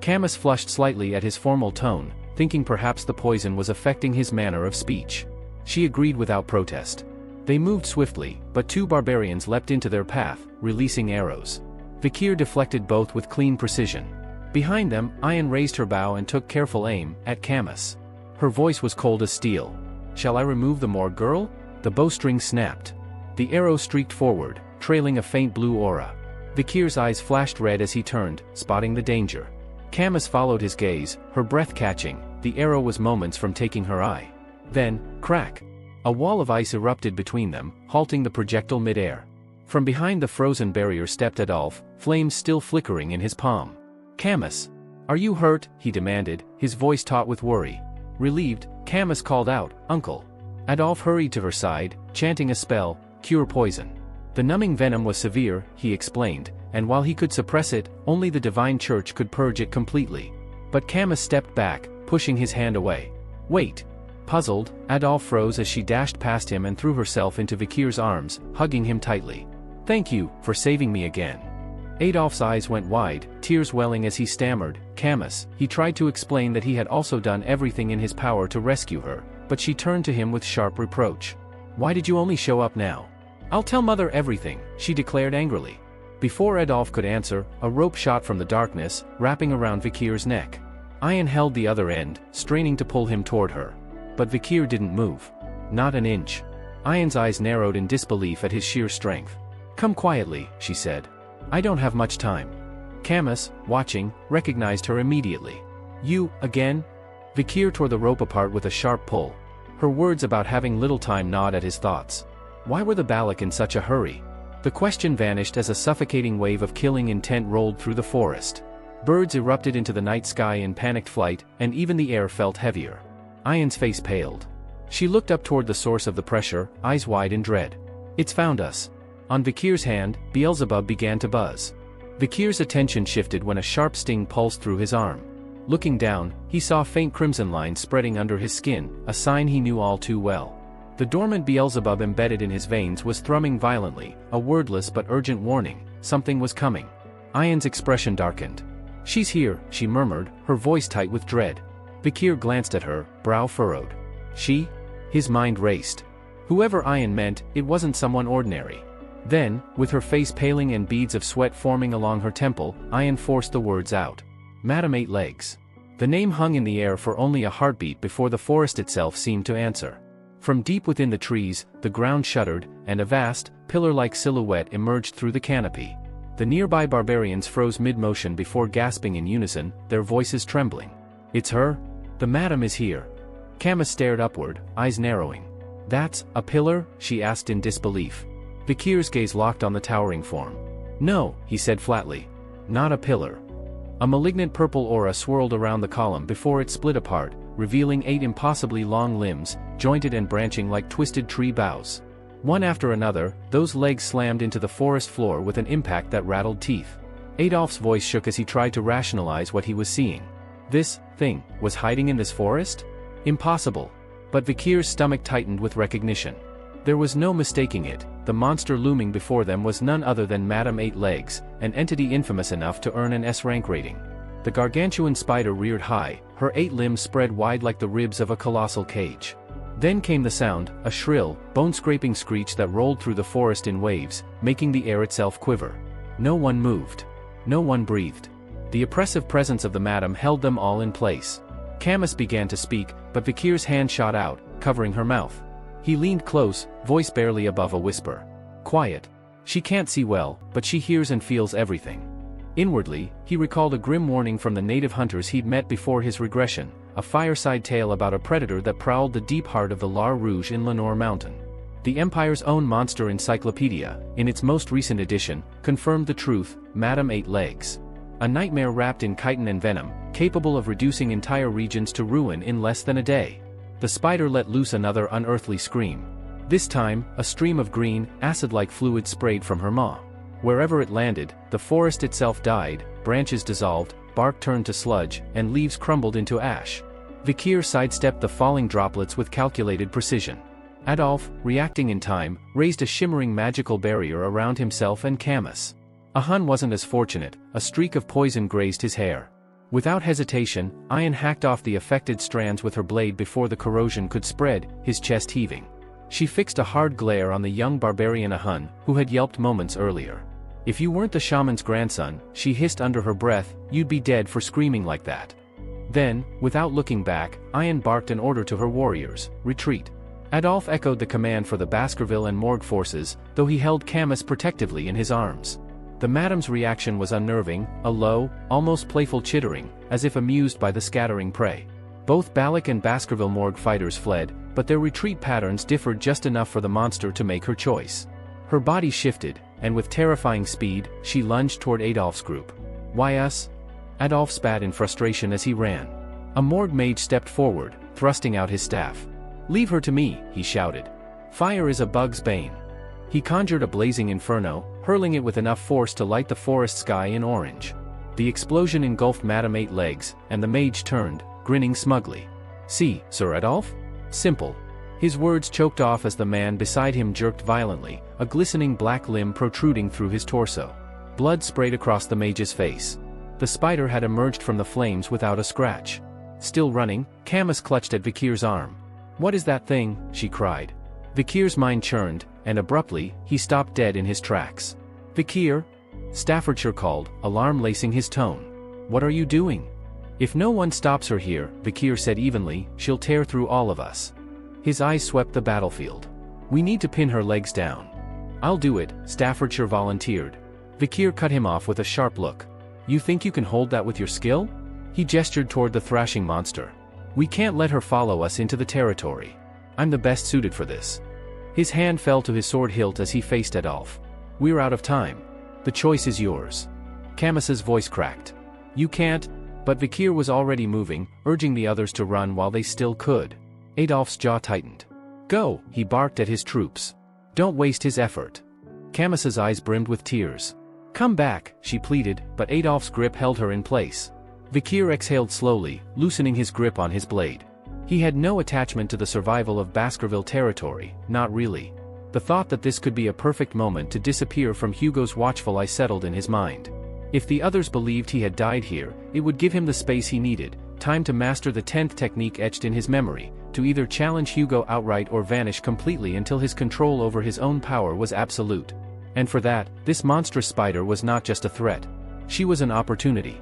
Camus flushed slightly at his formal tone, thinking perhaps the poison was affecting his manner of speech. She agreed without protest. They moved swiftly, but two barbarians leapt into their path, releasing arrows. Vikir deflected both with clean precision. Behind them, Ayan raised her bow and took careful aim, at Camus. Her voice was cold as steel. "Shall I remove the Morgue girl?" The bowstring snapped. The arrow streaked forward, trailing a faint blue aura. Vikir's eyes flashed red as he turned, spotting the danger. Camus followed his gaze, her breath catching. The arrow was moments from taking her eye. Then, crack! A wall of ice erupted between them, halting the projectile mid-air. From behind the frozen barrier stepped Adolphe, flames still flickering in his palm. "Camus! Are you hurt?" he demanded, his voice taut with worry. Relieved, Camus called out, "Uncle." Adolphe hurried to her side, chanting a spell, "Cure poison." The numbing venom was severe, he explained, and while he could suppress it, only the divine church could purge it completely. But Camus stepped back, pushing his hand away. "Wait." Puzzled, Adolphe froze as she dashed past him and threw herself into Vikir's arms, hugging him tightly. "Thank you, for saving me again." Adolphe's eyes went wide, tears welling as he stammered, "Camus." He tried to explain that he had also done everything in his power to rescue her, but she turned to him with sharp reproach. "Why did you only show up now? "I'll tell Mother everything," she declared angrily. Before Adolf could answer, a rope shot from the darkness, wrapping around Vikir's neck. Ayan held the other end, straining to pull him toward her. But Vikir didn't move. Not an inch. Ayan's eyes narrowed in disbelief at his sheer strength. "Come quietly," she said. "I don't have much time." Camus, watching, recognized her immediately. "You, again?" Vikir tore the rope apart with a sharp pull. Her words about having little time gnawed at his thoughts. Why were the Balak in such a hurry? The question vanished as a suffocating wave of killing intent rolled through the forest. Birds erupted into the night sky in panicked flight, and even the air felt heavier. Ayan's face paled. She looked up toward the source of the pressure, eyes wide in dread. "It's found us." On Vikir's hand, Beelzebub began to buzz. Vikir's attention shifted when a sharp sting pulsed through his arm. Looking down, he saw faint crimson lines spreading under his skin, a sign he knew all too well. The dormant Beelzebub embedded in his veins was thrumming violently, a wordless but urgent warning. Something was coming. Ayan's expression darkened. "She's here," she murmured, her voice tight with dread. Vikir glanced at her, brow furrowed. "She?" His mind raced. Whoever Ayan meant, it wasn't someone ordinary. Then, with her face paling and beads of sweat forming along her temple, Ayan forced the words out. "Madame Eight Legs." The name hung in the air for only a heartbeat before the forest itself seemed to answer. From deep within the trees, the ground shuddered, and a vast, pillar-like silhouette emerged through the canopy. The nearby barbarians froze mid-motion before gasping in unison, their voices trembling. "It's her? The madam is here." Camus stared upward, eyes narrowing. "That's a pillar?" she asked in disbelief. Vikir's gaze locked on the towering form. "No," he said flatly. "Not a pillar." A malignant purple aura swirled around the column before it split apart, revealing 8 impossibly long limbs, jointed and branching like twisted tree boughs. One after another, those legs slammed into the forest floor with an impact that rattled teeth. Adolf's voice shook as he tried to rationalize what he was seeing. This thing was hiding in this forest? Impossible. But Vikir's stomach tightened with recognition. There was no mistaking it. The monster looming before them was none other than Madame Eight Legs, an entity infamous enough to earn an S-rank rating. The gargantuan spider reared high, her 8 limbs spread wide like the ribs of a colossal cage. Then came the sound, a shrill, bone-scraping screech that rolled through the forest in waves, making the air itself quiver. No one moved. No one breathed. The oppressive presence of the madam held them all in place. Camus began to speak, but Vikir's hand shot out, covering her mouth. He leaned close, voice barely above a whisper. "Quiet. She can't see well, but she hears and feels everything." Inwardly, he recalled a grim warning from the native hunters he'd met before his regression, a fireside tale about a predator that prowled the deep heart of the Lar Rouge in Lenore Mountain. The Empire's own monster encyclopedia, in its most recent edition, confirmed the truth: Madame Eight Legs. A nightmare wrapped in chitin and venom, capable of reducing entire regions to ruin in less than a day. The spider let loose another unearthly scream. This time, a stream of green, acid-like fluid sprayed from her maw. Wherever it landed, the forest itself died, branches dissolved, bark turned to sludge, and leaves crumbled into ash. Vikir sidestepped the falling droplets with calculated precision. Adolf, reacting in time, raised a shimmering magical barrier around himself and Camus. Ahun wasn't as fortunate, a streak of poison grazed his hair. Without hesitation, Ayan hacked off the affected strands with her blade before the corrosion could spread, his chest heaving. She fixed a hard glare on the young barbarian Ahun, who had yelped moments earlier. "If you weren't the shaman's grandson," she hissed under her breath, "you'd be dead for screaming like that." Then, without looking back, Ayan barked an order to her warriors: "Retreat." Adolf echoed the command for the Baskerville and Morgue forces, though he held Camus protectively in his arms. The madam's reaction was unnerving, a low, almost playful chittering, as if amused by the scattering prey. Both Balak and Baskerville Morgue fighters fled, but their retreat patterns differed just enough for the monster to make her choice. Her body shifted, and with terrifying speed, she lunged toward Adolf's group. "Why us?" Adolf spat in frustration as he ran. A Morgue mage stepped forward, thrusting out his staff. "Leave her to me," he shouted. "Fire is a bug's bane." He conjured a blazing inferno, hurling it with enough force to light the forest sky in orange. The explosion engulfed Madame Eight Legs, and the mage turned, grinning smugly. "See, Sir Adolf? Simple." His words choked off as the man beside him jerked violently, a glistening black limb protruding through his torso. Blood sprayed across the mage's face. The spider had emerged from the flames without a scratch. Still running, Camus clutched at Vikir's arm. "What is that thing?" she cried. Vikir's mind churned, and abruptly, he stopped dead in his tracks. "Vikir?" Staffordshire called, alarm lacing his tone. "What are you doing?" "If no one stops her here," Vikir said evenly, "she'll tear through all of us." His eyes swept the battlefield. "We need to pin her legs down." "I'll do it," Staffordshire volunteered. Vikir cut him off with a sharp look. "You think you can hold that with your skill?" He gestured toward the thrashing monster. "We can't let her follow us into the territory. I'm the best suited for this." His hand fell to his sword hilt as he faced Adolf. "We're out of time. The choice is yours." Camus's voice cracked. "You can't." But Vikir was already moving, urging the others to run while they still could. Adolf's jaw tightened. "Go," he barked at his troops. "Don't waste his effort." Camus's eyes brimmed with tears. "Come back," she pleaded, but Adolf's grip held her in place. Vikir exhaled slowly, loosening his grip on his blade. He had no attachment to the survival of Baskerville territory, not really. The thought that this could be a perfect moment to disappear from Hugo's watchful eye settled in his mind. If the others believed he had died here, it would give him the space he needed, time to master the 10th technique etched in his memory, to either challenge Hugo outright or vanish completely until his control over his own power was absolute. And for that, this monstrous spider was not just a threat. She was an opportunity.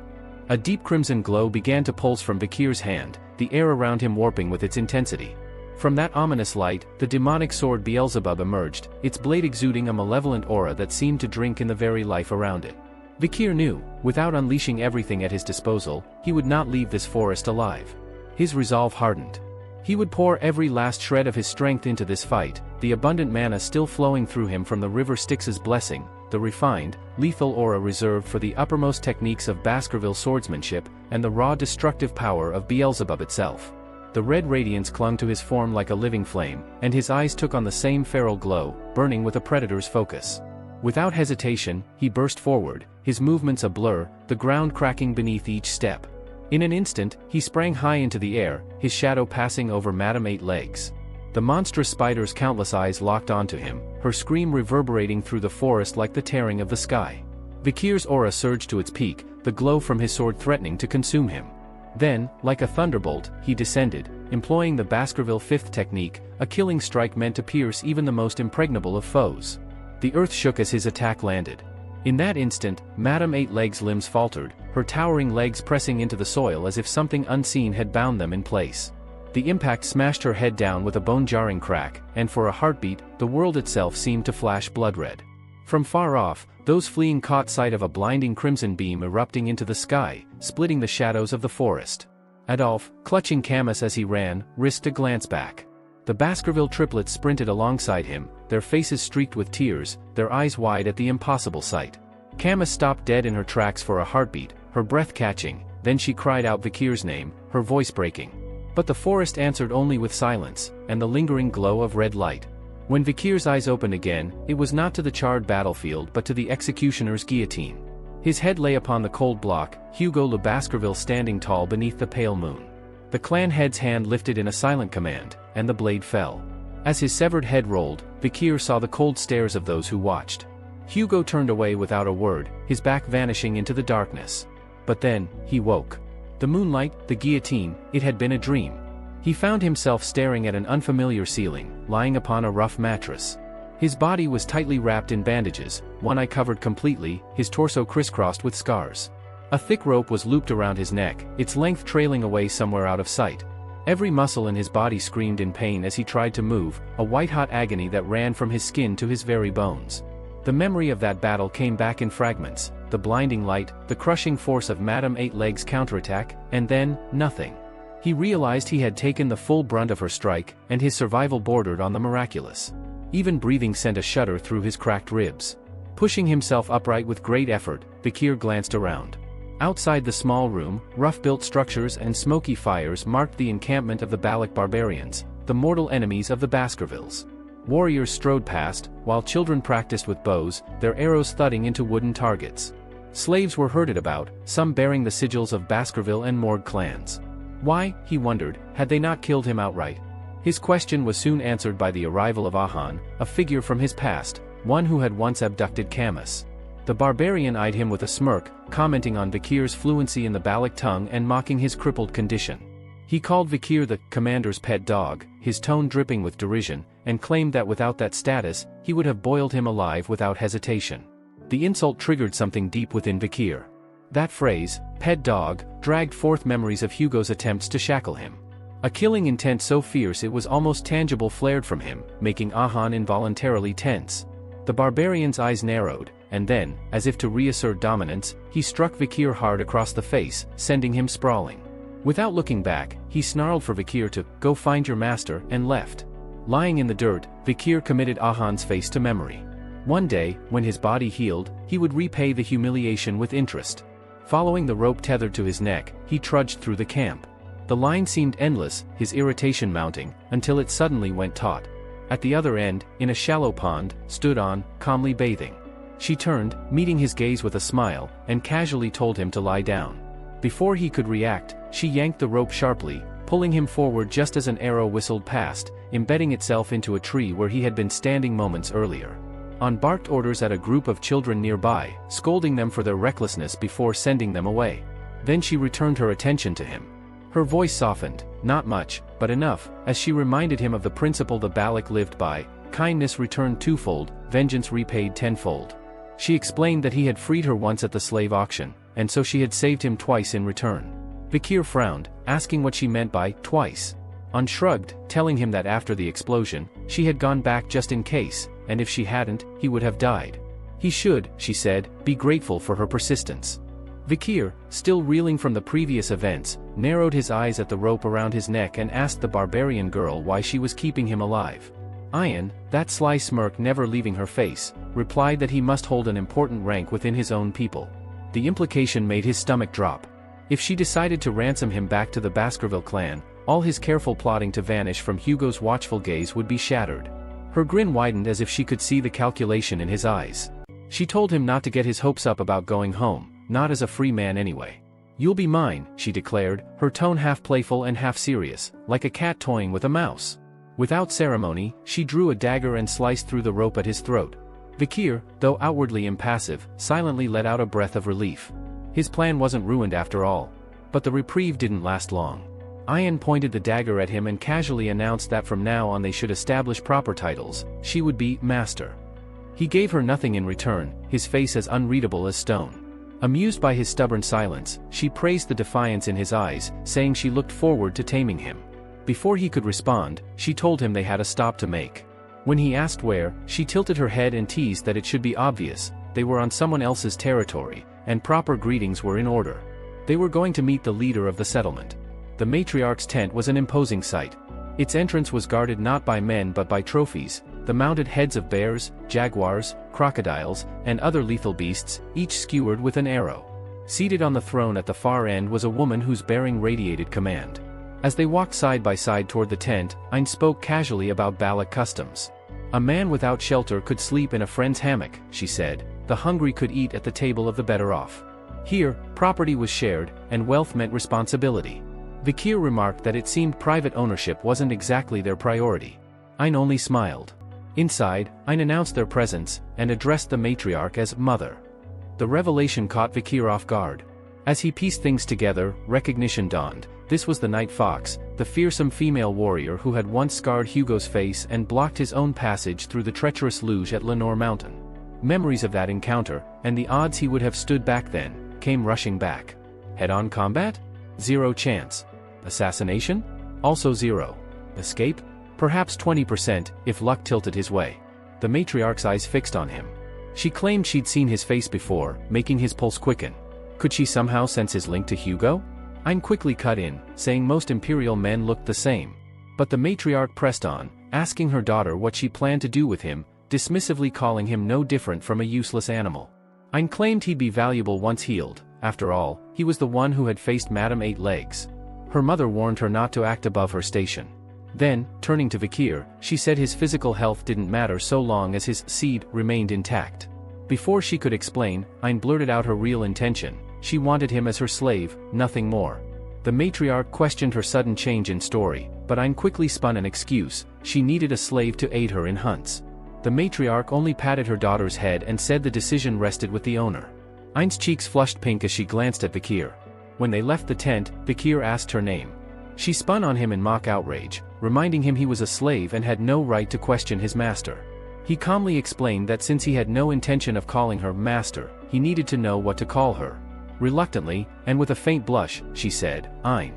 A deep crimson glow began to pulse from Vikir's hand, the air around him warping with its intensity. From that ominous light, the demonic sword Beelzebub emerged, its blade exuding a malevolent aura that seemed to drink in the very life around it. Vikir knew, without unleashing everything at his disposal, he would not leave this forest alive. His resolve hardened. He would pour every last shred of his strength into this fight, the abundant mana still flowing through him from the river Styx's blessing, the refined, lethal aura reserved for the uppermost techniques of Baskerville swordsmanship, and the raw destructive power of Beelzebub itself. The red radiance clung to his form like a living flame, and his eyes took on the same feral glow, burning with a predator's focus. Without hesitation, he burst forward, his movements a blur, the ground cracking beneath each step. In an instant, he sprang high into the air, his shadow passing over Madame Eight Legs. The monstrous spider's countless eyes locked onto him, her scream reverberating through the forest like the tearing of the sky. Vikir's aura surged to its peak, the glow from his sword threatening to consume him. Then, like a thunderbolt, he descended, employing the Baskerville 5th technique, a killing strike meant to pierce even the most impregnable of foes. The earth shook as his attack landed. In that instant, Madame Eight Legs' limbs faltered, her towering legs pressing into the soil as if something unseen had bound them in place. The impact smashed her head down with a bone-jarring crack, and for a heartbeat, the world itself seemed to flash blood-red. From far off, those fleeing caught sight of a blinding crimson beam erupting into the sky, splitting the shadows of the forest. Adolf, clutching Camus as he ran, risked a glance back. The Baskerville triplets sprinted alongside him, their faces streaked with tears, their eyes wide at the impossible sight. Camus stopped dead in her tracks for a heartbeat, her breath catching, then she cried out Vikir's name, her voice breaking. But the forest answered only with silence, and the lingering glow of red light. When Vikir's eyes opened again, it was not to the charred battlefield but to the executioner's guillotine. His head lay upon the cold block, Hugo le Baskerville standing tall beneath the pale moon. The clan head's hand lifted in a silent command, and the blade fell. As his severed head rolled, Vikir saw the cold stares of those who watched. Hugo turned away without a word, his back vanishing into the darkness. But then, he woke. The moonlight, the guillotine, it had been a dream. He found himself staring at an unfamiliar ceiling, lying upon a rough mattress. His body was tightly wrapped in bandages, one eye covered completely, his torso crisscrossed with scars. A thick rope was looped around his neck, its length trailing away somewhere out of sight. Every muscle in his body screamed in pain as he tried to move, a white-hot agony that ran from his skin to his very bones. The memory of that battle came back in fragments, the blinding light, the crushing force of Madame Eight Legs' counterattack, and then, nothing. He realized he had taken the full brunt of her strike, and his survival bordered on the miraculous. Even breathing sent a shudder through his cracked ribs. Pushing himself upright with great effort, Vikir glanced around. Outside the small room, rough-built structures and smoky fires marked the encampment of the Baloch barbarians, the mortal enemies of the Baskervilles. Warriors strode past, while children practiced with bows, their arrows thudding into wooden targets. Slaves were herded about, some bearing the sigils of Baskerville and Morgue clans. Why, he wondered, had they not killed him outright? His question was soon answered by the arrival of Ahan, a figure from his past, one who had once abducted Camus. The barbarian eyed him with a smirk, commenting on Vikir's fluency in the Baloch tongue and mocking his crippled condition. He called Vikir the commander's pet dog, his tone dripping with derision, and claimed that without that status, he would have boiled him alive without hesitation. The insult triggered something deep within Vikir. That phrase, pet dog, dragged forth memories of Hugo's attempts to shackle him. A killing intent so fierce it was almost tangible flared from him, making Ahan involuntarily tense. The barbarian's eyes narrowed, and then, as if to reassert dominance, he struck Vikir hard across the face, sending him sprawling. Without looking back, he snarled for Vikir to go find your master and left. Lying in the dirt, Vikir committed Ahan's face to memory. One day, when his body healed, he would repay the humiliation with interest. Following the rope tethered to his neck, he trudged through the camp. The line seemed endless, his irritation mounting, until it suddenly went taut. At the other end, in a shallow pond, stood An, calmly bathing. She turned, meeting his gaze with a smile, and casually told him to lie down. Before he could react, she yanked the rope sharply, pulling him forward just as an arrow whistled past, embedding itself into a tree where he had been standing moments earlier. An barked orders at a group of children nearby, scolding them for their recklessness before sending them away. Then she returned her attention to him. Her voice softened, not much, but enough, as she reminded him of the principle the Balak lived by: kindness returned twofold, vengeance repaid tenfold. She explained that he had freed her once at the slave auction, and so she had saved him twice in return. Vikir frowned, asking what she meant by twice. An shrugged, telling him that after the explosion, she had gone back just in case, and if she hadn't, he would have died. He should, she said, be grateful for her persistence. Vikir, still reeling from the previous events, narrowed his eyes at the rope around his neck and asked the barbarian girl why she was keeping him alive. Ayan, that sly smirk never leaving her face, replied that he must hold an important rank within his own people. The implication made his stomach drop. If she decided to ransom him back to the Baskerville clan, all his careful plotting to vanish from Hugo's watchful gaze would be shattered. Her grin widened as if she could see the calculation in his eyes. She told him not to get his hopes up about going home, not as a free man anyway. You'll be mine, she declared, her tone half playful and half serious, like a cat toying with a mouse. Without ceremony, she drew a dagger and sliced through the rope at his throat. Vikir, though outwardly impassive, silently let out a breath of relief. His plan wasn't ruined after all. But the reprieve didn't last long. Ayan pointed the dagger at him and casually announced that from now on they should establish proper titles. She would be master. He gave her nothing in return, his face as unreadable as stone. Amused by his stubborn silence, she praised the defiance in his eyes, saying she looked forward to taming him. Before he could respond, she told him they had a stop to make. When he asked where, she tilted her head and teased that it should be obvious, they were on someone else's territory, and proper greetings were in order. They were going to meet the leader of the settlement. The matriarch's tent was an imposing sight. Its entrance was guarded not by men but by trophies, the mounted heads of bears, jaguars, crocodiles, and other lethal beasts, each skewered with an arrow. Seated on the throne at the far end was a woman whose bearing radiated command. As they walked side by side toward the tent, Ayn spoke casually about Balak customs. A man without shelter could sleep in a friend's hammock, she said, the hungry could eat at the table of the better off. Here, property was shared, and wealth meant responsibility. Vikir remarked that it seemed private ownership wasn't exactly their priority. Ayn only smiled. Inside, Ayn announced their presence, and addressed the matriarch as mother. The revelation caught Vikir off guard. As he pieced things together, recognition dawned. This was the Night Fox, the fearsome female warrior who had once scarred Hugo's face and blocked his own passage through the treacherous luge at Lenore Mountain. Memories of that encounter, and the odds he would have stood back then, came rushing back. Head-on combat? 0 chance. Assassination? Also 0. Escape? Perhaps 20%, if luck tilted his way. The matriarch's eyes fixed on him. She claimed she'd seen his face before, making his pulse quicken. Could she somehow sense his link to Hugo? Ayn quickly cut in, saying most imperial men looked the same. But the matriarch pressed on, asking her daughter what she planned to do with him, dismissively calling him no different from a useless animal. Ayn claimed he'd be valuable once healed. After all, he was the one who had faced Madame Eight Legs. Her mother warned her not to act above her station. Then, turning to Vikir, she said his physical health didn't matter so long as his seed remained intact. Before she could explain, Ayn blurted out her real intention. She wanted him as her slave, nothing more. The matriarch questioned her sudden change in story, but Ayn quickly spun an excuse. She needed a slave to aid her in hunts. The matriarch only patted her daughter's head and said the decision rested with the owner. Ayn's cheeks flushed pink as she glanced at Vikir. When they left the tent, Vikir asked her name. She spun on him in mock outrage, reminding him he was a slave and had no right to question his master. He calmly explained that since he had no intention of calling her master, he needed to know what to call her. Reluctantly, and with a faint blush, she said, "Ein."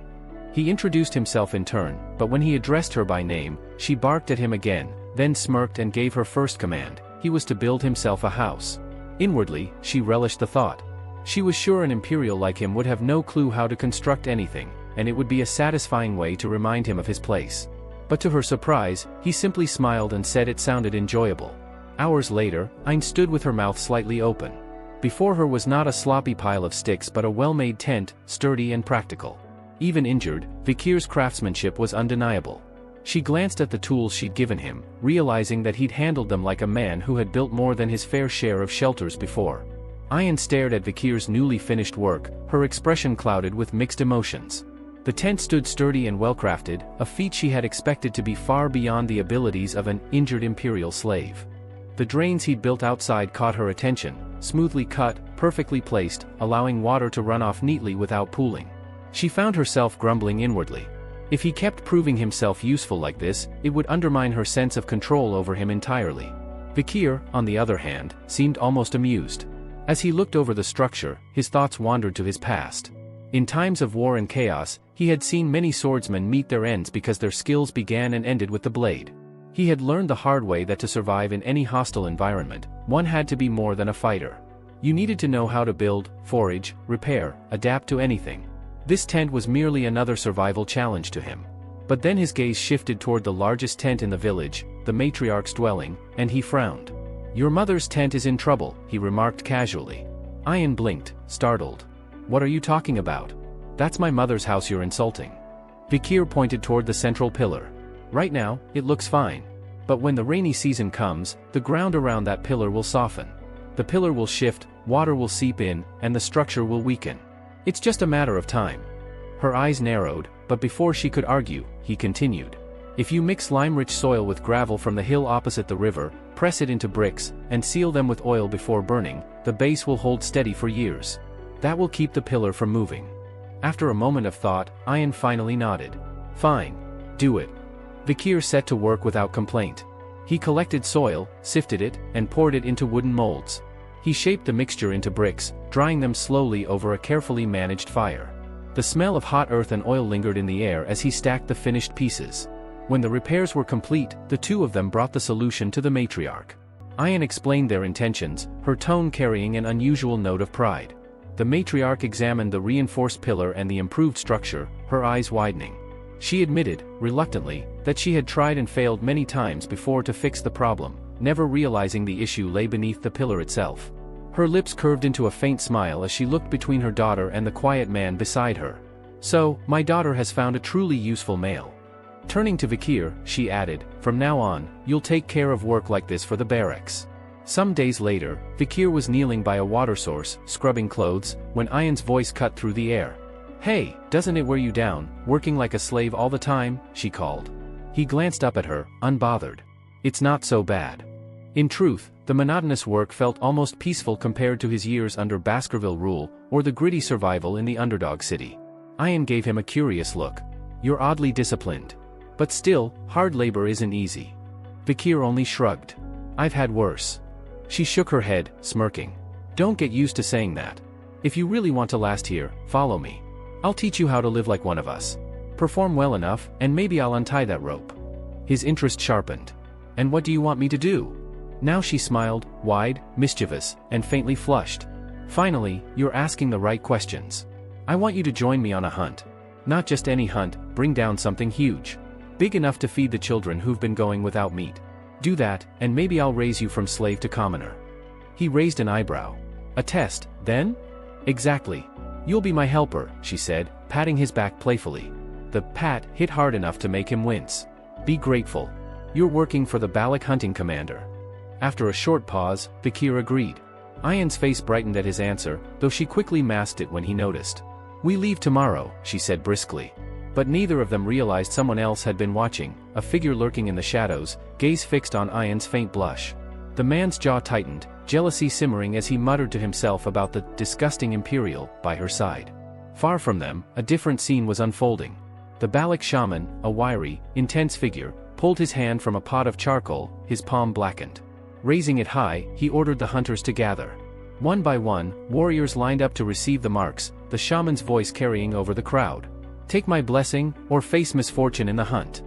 He introduced himself in turn, but when he addressed her by name, she barked at him again, then smirked and gave her first command. He was to build himself a house. Inwardly, she relished the thought. She was sure an Imperial like him would have no clue how to construct anything, and it would be a satisfying way to remind him of his place. But to her surprise, he simply smiled and said it sounded enjoyable. Hours later, Ein stood with her mouth slightly open. Before her was not a sloppy pile of sticks but a well-made tent, sturdy and practical. Even injured, Vikir's craftsmanship was undeniable. She glanced at the tools she'd given him, realizing that he'd handled them like a man who had built more than his fair share of shelters before. Ein stared at Vikir's newly finished work, her expression clouded with mixed emotions. The tent stood sturdy and well-crafted, a feat she had expected to be far beyond the abilities of an injured Imperial slave. The drains he'd built outside caught her attention, smoothly cut, perfectly placed, allowing water to run off neatly without pooling. She found herself grumbling inwardly. If he kept proving himself useful like this, it would undermine her sense of control over him entirely. Vikir, on the other hand, seemed almost amused. As he looked over the structure, his thoughts wandered to his past. In times of war and chaos, he had seen many swordsmen meet their ends because their skills began and ended with the blade. He had learned the hard way that to survive in any hostile environment, one had to be more than a fighter. You needed to know how to build, forage, repair, adapt to anything. This tent was merely another survival challenge to him. But then his gaze shifted toward the largest tent in the village, the matriarch's dwelling, and he frowned. "Your mother's tent is in trouble," he remarked casually. Ein blinked, startled. "What are you talking about? That's my mother's house you're insulting." Vikir pointed toward the central pillar. "Right now, it looks fine. But when the rainy season comes, the ground around that pillar will soften. The pillar will shift, water will seep in, and the structure will weaken. It's just a matter of time." Her eyes narrowed, but before she could argue, he continued. "If you mix lime-rich soil with gravel from the hill opposite the river, press it into bricks, and seal them with oil before burning, the base will hold steady for years. That will keep the pillar from moving." After a moment of thought, Ein finally nodded. "Fine. Do it." Vikir set to work without complaint. He collected soil, sifted it, and poured it into wooden molds. He shaped the mixture into bricks, drying them slowly over a carefully managed fire. The smell of hot earth and oil lingered in the air as he stacked the finished pieces. When the repairs were complete, the two of them brought the solution to the matriarch. Ein explained their intentions, her tone carrying an unusual note of pride. The matriarch examined the reinforced pillar and the improved structure, her eyes widening. She admitted, reluctantly, that she had tried and failed many times before to fix the problem, never realizing the issue lay beneath the pillar itself. Her lips curved into a faint smile as she looked between her daughter and the quiet man beside her. "So, my daughter has found a truly useful male." Turning to Vikir, she added, "From now on, you'll take care of work like this for the barracks." Some days later, Vikir was kneeling by a water source, scrubbing clothes, when Ein's voice cut through the air. "Hey, doesn't it wear you down, working like a slave all the time?" she called. He glanced up at her, unbothered. "It's not so bad." In truth, the monotonous work felt almost peaceful compared to his years under Baskerville rule, or the gritty survival in the underdog city. Ein gave him a curious look. "You're oddly disciplined. But still, hard labor isn't easy." Vikir only shrugged. "I've had worse." She shook her head, smirking. "Don't get used to saying that. If you really want to last here, follow me. I'll teach you how to live like one of us. Perform well enough, and maybe I'll untie that rope." His interest sharpened. "And what do you want me to do?" Now she smiled, wide, mischievous, and faintly flushed. "Finally, you're asking the right questions. I want you to join me on a hunt. Not just any hunt, bring down something huge. Big enough to feed the children who've been going without meat. Do that, and maybe I'll raise you from slave to commoner." He raised an eyebrow. "A test, then?" "Exactly. You'll be my helper," she said, patting his back playfully. The pat hit hard enough to make him wince. "Be grateful. You're working for the Balak hunting commander." After a short pause, Vikir agreed. Ein's face brightened at his answer, though she quickly masked it when he noticed. "We leave tomorrow," she said briskly. But neither of them realized someone else had been watching, a figure lurking in the shadows, gaze fixed on Ein's faint blush. The man's jaw tightened, jealousy simmering as he muttered to himself about the disgusting Imperial by her side. Far from them, a different scene was unfolding. The Balik shaman, a wiry, intense figure, pulled his hand from a pot of charcoal, his palm blackened. Raising it high, he ordered the hunters to gather. One by one, warriors lined up to receive the marks, the shaman's voice carrying over the crowd. Take my blessing, or face misfortune in the hunt.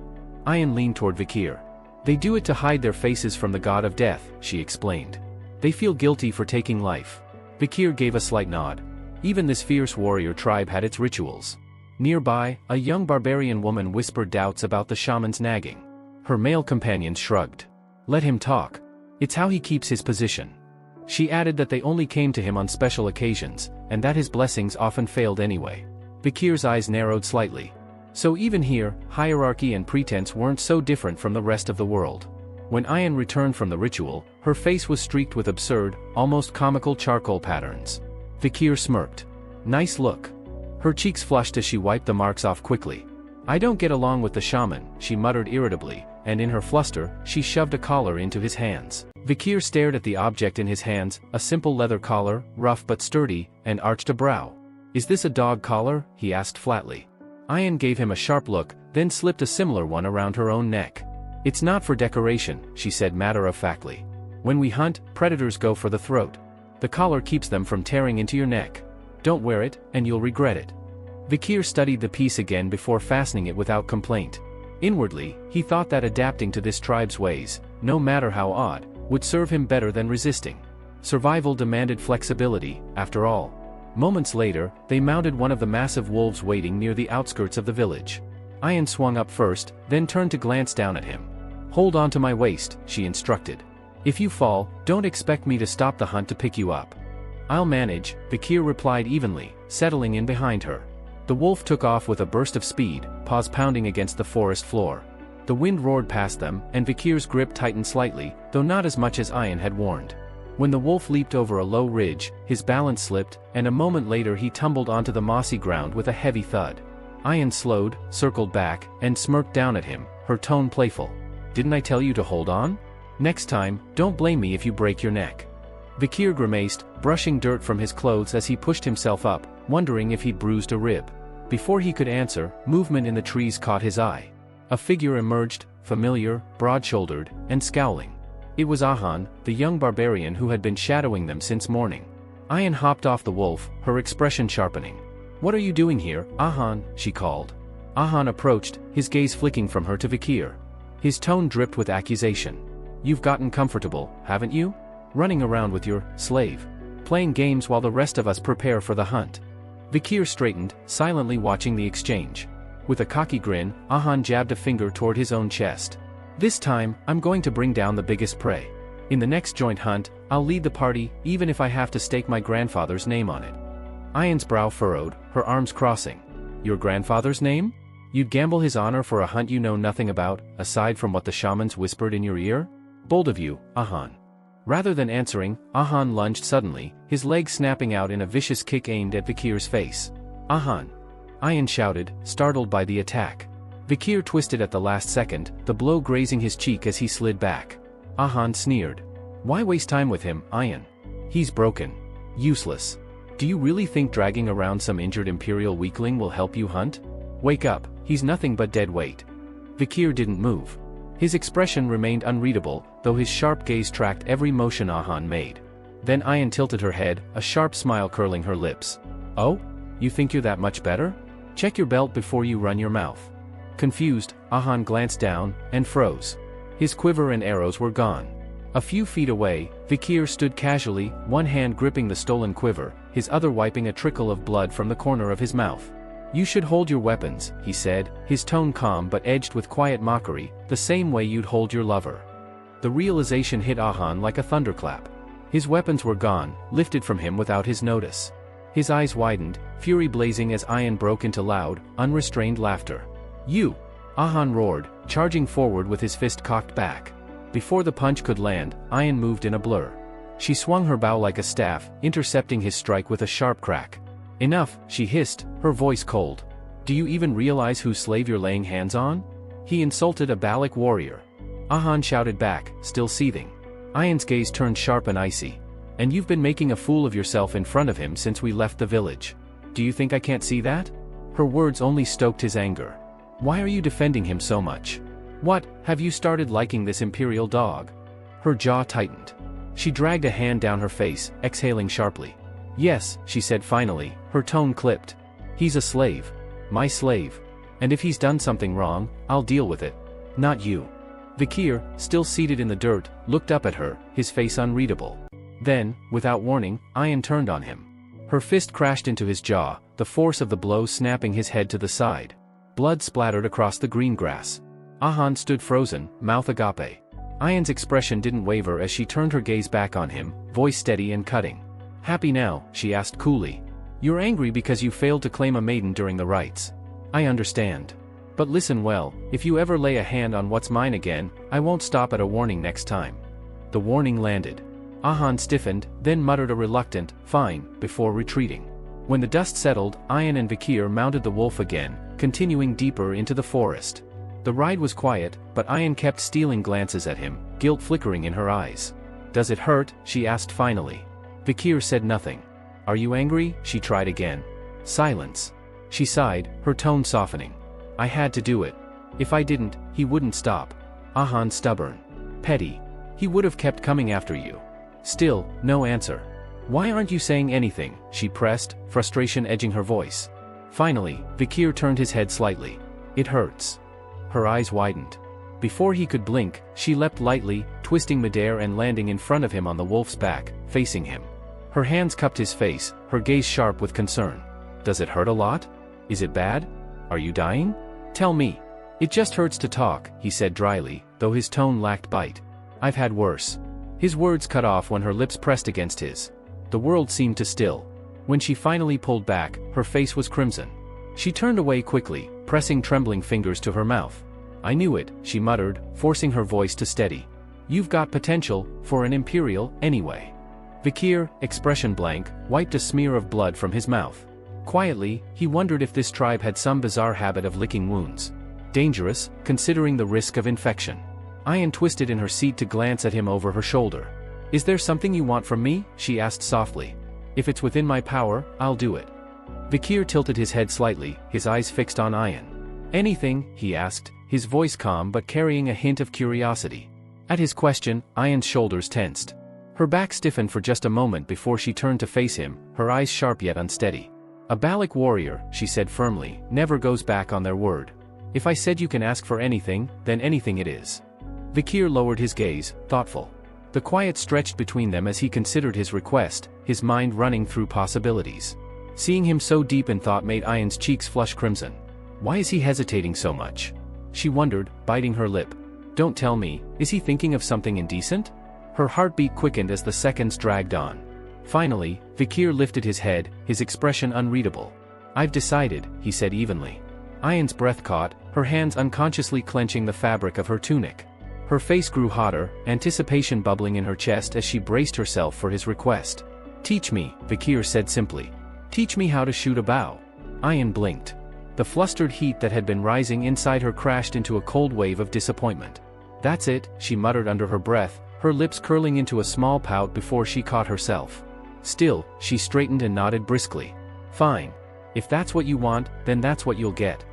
Ayan leaned toward Vikir. They do it to hide their faces from the god of death, she explained. They feel guilty for taking life. Vikir gave a slight nod. Even this fierce warrior tribe had its rituals. Nearby, a young barbarian woman whispered doubts about the shaman's nagging. Her male companions shrugged. Let him talk. It's how he keeps his position. She added that they only came to him on special occasions, and that his blessings often failed anyway. Vikir's eyes narrowed slightly. So even here, hierarchy and pretense weren't so different from the rest of the world. When Ayan returned from the ritual, her face was streaked with absurd, almost comical charcoal patterns. Vikir smirked. Nice look. Her cheeks flushed as she wiped the marks off quickly. I don't get along with the shaman, she muttered irritably, and in her fluster, she shoved a collar into his hands. Vikir stared at the object in his hands, a simple leather collar, rough but sturdy, and arched a brow. Is this a dog collar? He asked flatly. Ayan gave him a sharp look, then slipped a similar one around her own neck. It's not for decoration, she said matter-of-factly. When we hunt, predators go for the throat. The collar keeps them from tearing into your neck. Don't wear it, and you'll regret it. Vikir studied the piece again before fastening it without complaint. Inwardly, he thought that adapting to this tribe's ways, no matter how odd, would serve him better than resisting. Survival demanded flexibility, after all. Moments later, they mounted one of the massive wolves waiting near the outskirts of the village. Ayan swung up first, then turned to glance down at him. Hold on to my waist, she instructed. If you fall, don't expect me to stop the hunt to pick you up. I'll manage, Vikir replied evenly, settling in behind her. The wolf took off with a burst of speed, paws pounding against the forest floor. The wind roared past them, and Vikir's grip tightened slightly, though not as much as Ayan had warned. When the wolf leaped over a low ridge, his balance slipped, and a moment later he tumbled onto the mossy ground with a heavy thud. Ayan slowed, circled back, and smirked down at him, her tone playful. Didn't I tell you to hold on? Next time, don't blame me if you break your neck. Vikir grimaced, brushing dirt from his clothes as he pushed himself up, wondering if he'd bruised a rib. Before he could answer, movement in the trees caught his eye. A figure emerged, familiar, broad-shouldered, and scowling. It was Ahan, the young barbarian who had been shadowing them since morning. Ayan hopped off the wolf, her expression sharpening. What are you doing here, Ahan? She called. Ahan approached, his gaze flicking from her to Vikir. His tone dripped with accusation. You've gotten comfortable, haven't you? Running around with your slave. Playing games while the rest of us prepare for the hunt. Vikir straightened, silently watching the exchange. With a cocky grin, Ahan jabbed a finger toward his own chest. This time, I'm going to bring down the biggest prey. In the next joint hunt, I'll lead the party, even if I have to stake my grandfather's name on it. Ayan's brow furrowed, her arms crossing. Your grandfather's name? You'd gamble his honor for a hunt you know nothing about, aside from what the shamans whispered in your ear? Bold of you, Ahan. Rather than answering, Ahan lunged suddenly, his leg snapping out in a vicious kick aimed at Vikir's face. Ahan! Ayan shouted, startled by the attack. Vikir twisted at the last second, the blow grazing his cheek as he slid back. Ahan sneered. Why waste time with him, Ayan? He's broken. Useless. Do you really think dragging around some injured imperial weakling will help you hunt? Wake up, he's nothing but dead weight. Vikir didn't move. His expression remained unreadable, though his sharp gaze tracked every motion Ahan made. Then Ayan tilted her head, a sharp smile curling her lips. Oh? You think you're that much better? Check your belt before you run your mouth. Confused, Ahan glanced down, and froze. His quiver and arrows were gone. A few feet away, Vikir stood casually, one hand gripping the stolen quiver, his other wiping a trickle of blood from the corner of his mouth. You should hold your weapons, he said, his tone calm but edged with quiet mockery, the same way you'd hold your lover. The realization hit Ahan like a thunderclap. His weapons were gone, lifted from him without his notice. His eyes widened, fury blazing as Ayan broke into loud, unrestrained laughter. You! Ahan roared, charging forward with his fist cocked back. Before the punch could land, Ayan moved in a blur. She swung her bow like a staff, intercepting his strike with a sharp crack. Enough, she hissed, her voice cold. Do you even realize whose slave you're laying hands on? He insulted a Balik warrior. Ahan shouted back, still seething. Ayan's gaze turned sharp and icy. And you've been making a fool of yourself in front of him since we left the village. Do you think I can't see that? Her words only stoked his anger. Why are you defending him so much? What, have you started liking this imperial dog? Her jaw tightened. She dragged a hand down her face, exhaling sharply. Yes, she said finally, her tone clipped. He's a slave. My slave. And if he's done something wrong, I'll deal with it. Not you. Vikir, still seated in the dirt, looked up at her, his face unreadable. Then, without warning, Ayan turned on him. Her fist crashed into his jaw, the force of the blow snapping his head to the side. Blood splattered across the green grass. Ahan stood frozen, mouth agape. Ayan's expression didn't waver as she turned her gaze back on him, voice steady and cutting. Happy now? She asked coolly. You're angry because you failed to claim a maiden during the rites. I understand. But listen well, if you ever lay a hand on what's mine again, I won't stop at a warning next time. The warning landed. Ahan stiffened, then muttered a reluctant, fine, before retreating. When the dust settled, Ayan and Vikir mounted the wolf again, continuing deeper into the forest. The ride was quiet, but Ayan kept stealing glances at him, guilt flickering in her eyes. Does it hurt? She asked finally. Vikir said nothing. Are you angry? She tried again. Silence. She sighed, her tone softening. I had to do it. If I didn't, he wouldn't stop. Ahan stubborn. Petty. He would have kept coming after you. Still, no answer. Why aren't you saying anything? She pressed, frustration edging her voice. Finally, Vikir turned his head slightly. It hurts. Her eyes widened. Before he could blink, she leapt lightly, twisting midair and landing in front of him on the wolf's back, facing him. Her hands cupped his face, her gaze sharp with concern. Does it hurt a lot? Is it bad? Are you dying? Tell me. It just hurts to talk, he said dryly, though his tone lacked bite. I've had worse. His words cut off when her lips pressed against his. The world seemed to still. When she finally pulled back, her face was crimson. She turned away quickly, pressing trembling fingers to her mouth. I knew it, she muttered, forcing her voice to steady. You've got potential, for an imperial, anyway. Vikir, expression blank, wiped a smear of blood from his mouth. Quietly, he wondered if this tribe had some bizarre habit of licking wounds. Dangerous, considering the risk of infection. Ayan twisted in her seat to glance at him over her shoulder. Is there something you want from me? She asked softly. If it's within my power, I'll do it. Vikir tilted his head slightly, his eyes fixed on Ayan. Anything? He asked, his voice calm but carrying a hint of curiosity. At his question, Ayan's shoulders tensed. Her back stiffened for just a moment before she turned to face him, her eyes sharp yet unsteady. A Balik warrior, she said firmly, never goes back on their word. If I said you can ask for anything, then anything it is. Vikir lowered his gaze, thoughtful. The quiet stretched between them as he considered his request, his mind running through possibilities. Seeing him so deep in thought made Ayan's cheeks flush crimson. Why is he hesitating so much? She wondered, biting her lip. Don't tell me, is he thinking of something indecent? Her heartbeat quickened as the seconds dragged on. Finally, Vikir lifted his head, his expression unreadable. I've decided, he said evenly. Ayan's breath caught, her hands unconsciously clenching the fabric of her tunic. Her face grew hotter, anticipation bubbling in her chest as she braced herself for his request. Teach me, Vikir said simply. Teach me how to shoot a bow. Ayan blinked. The flustered heat that had been rising inside her crashed into a cold wave of disappointment. That's it, she muttered under her breath, her lips curling into a small pout before she caught herself. Still, she straightened and nodded briskly. Fine. If that's what you want, then that's what you'll get.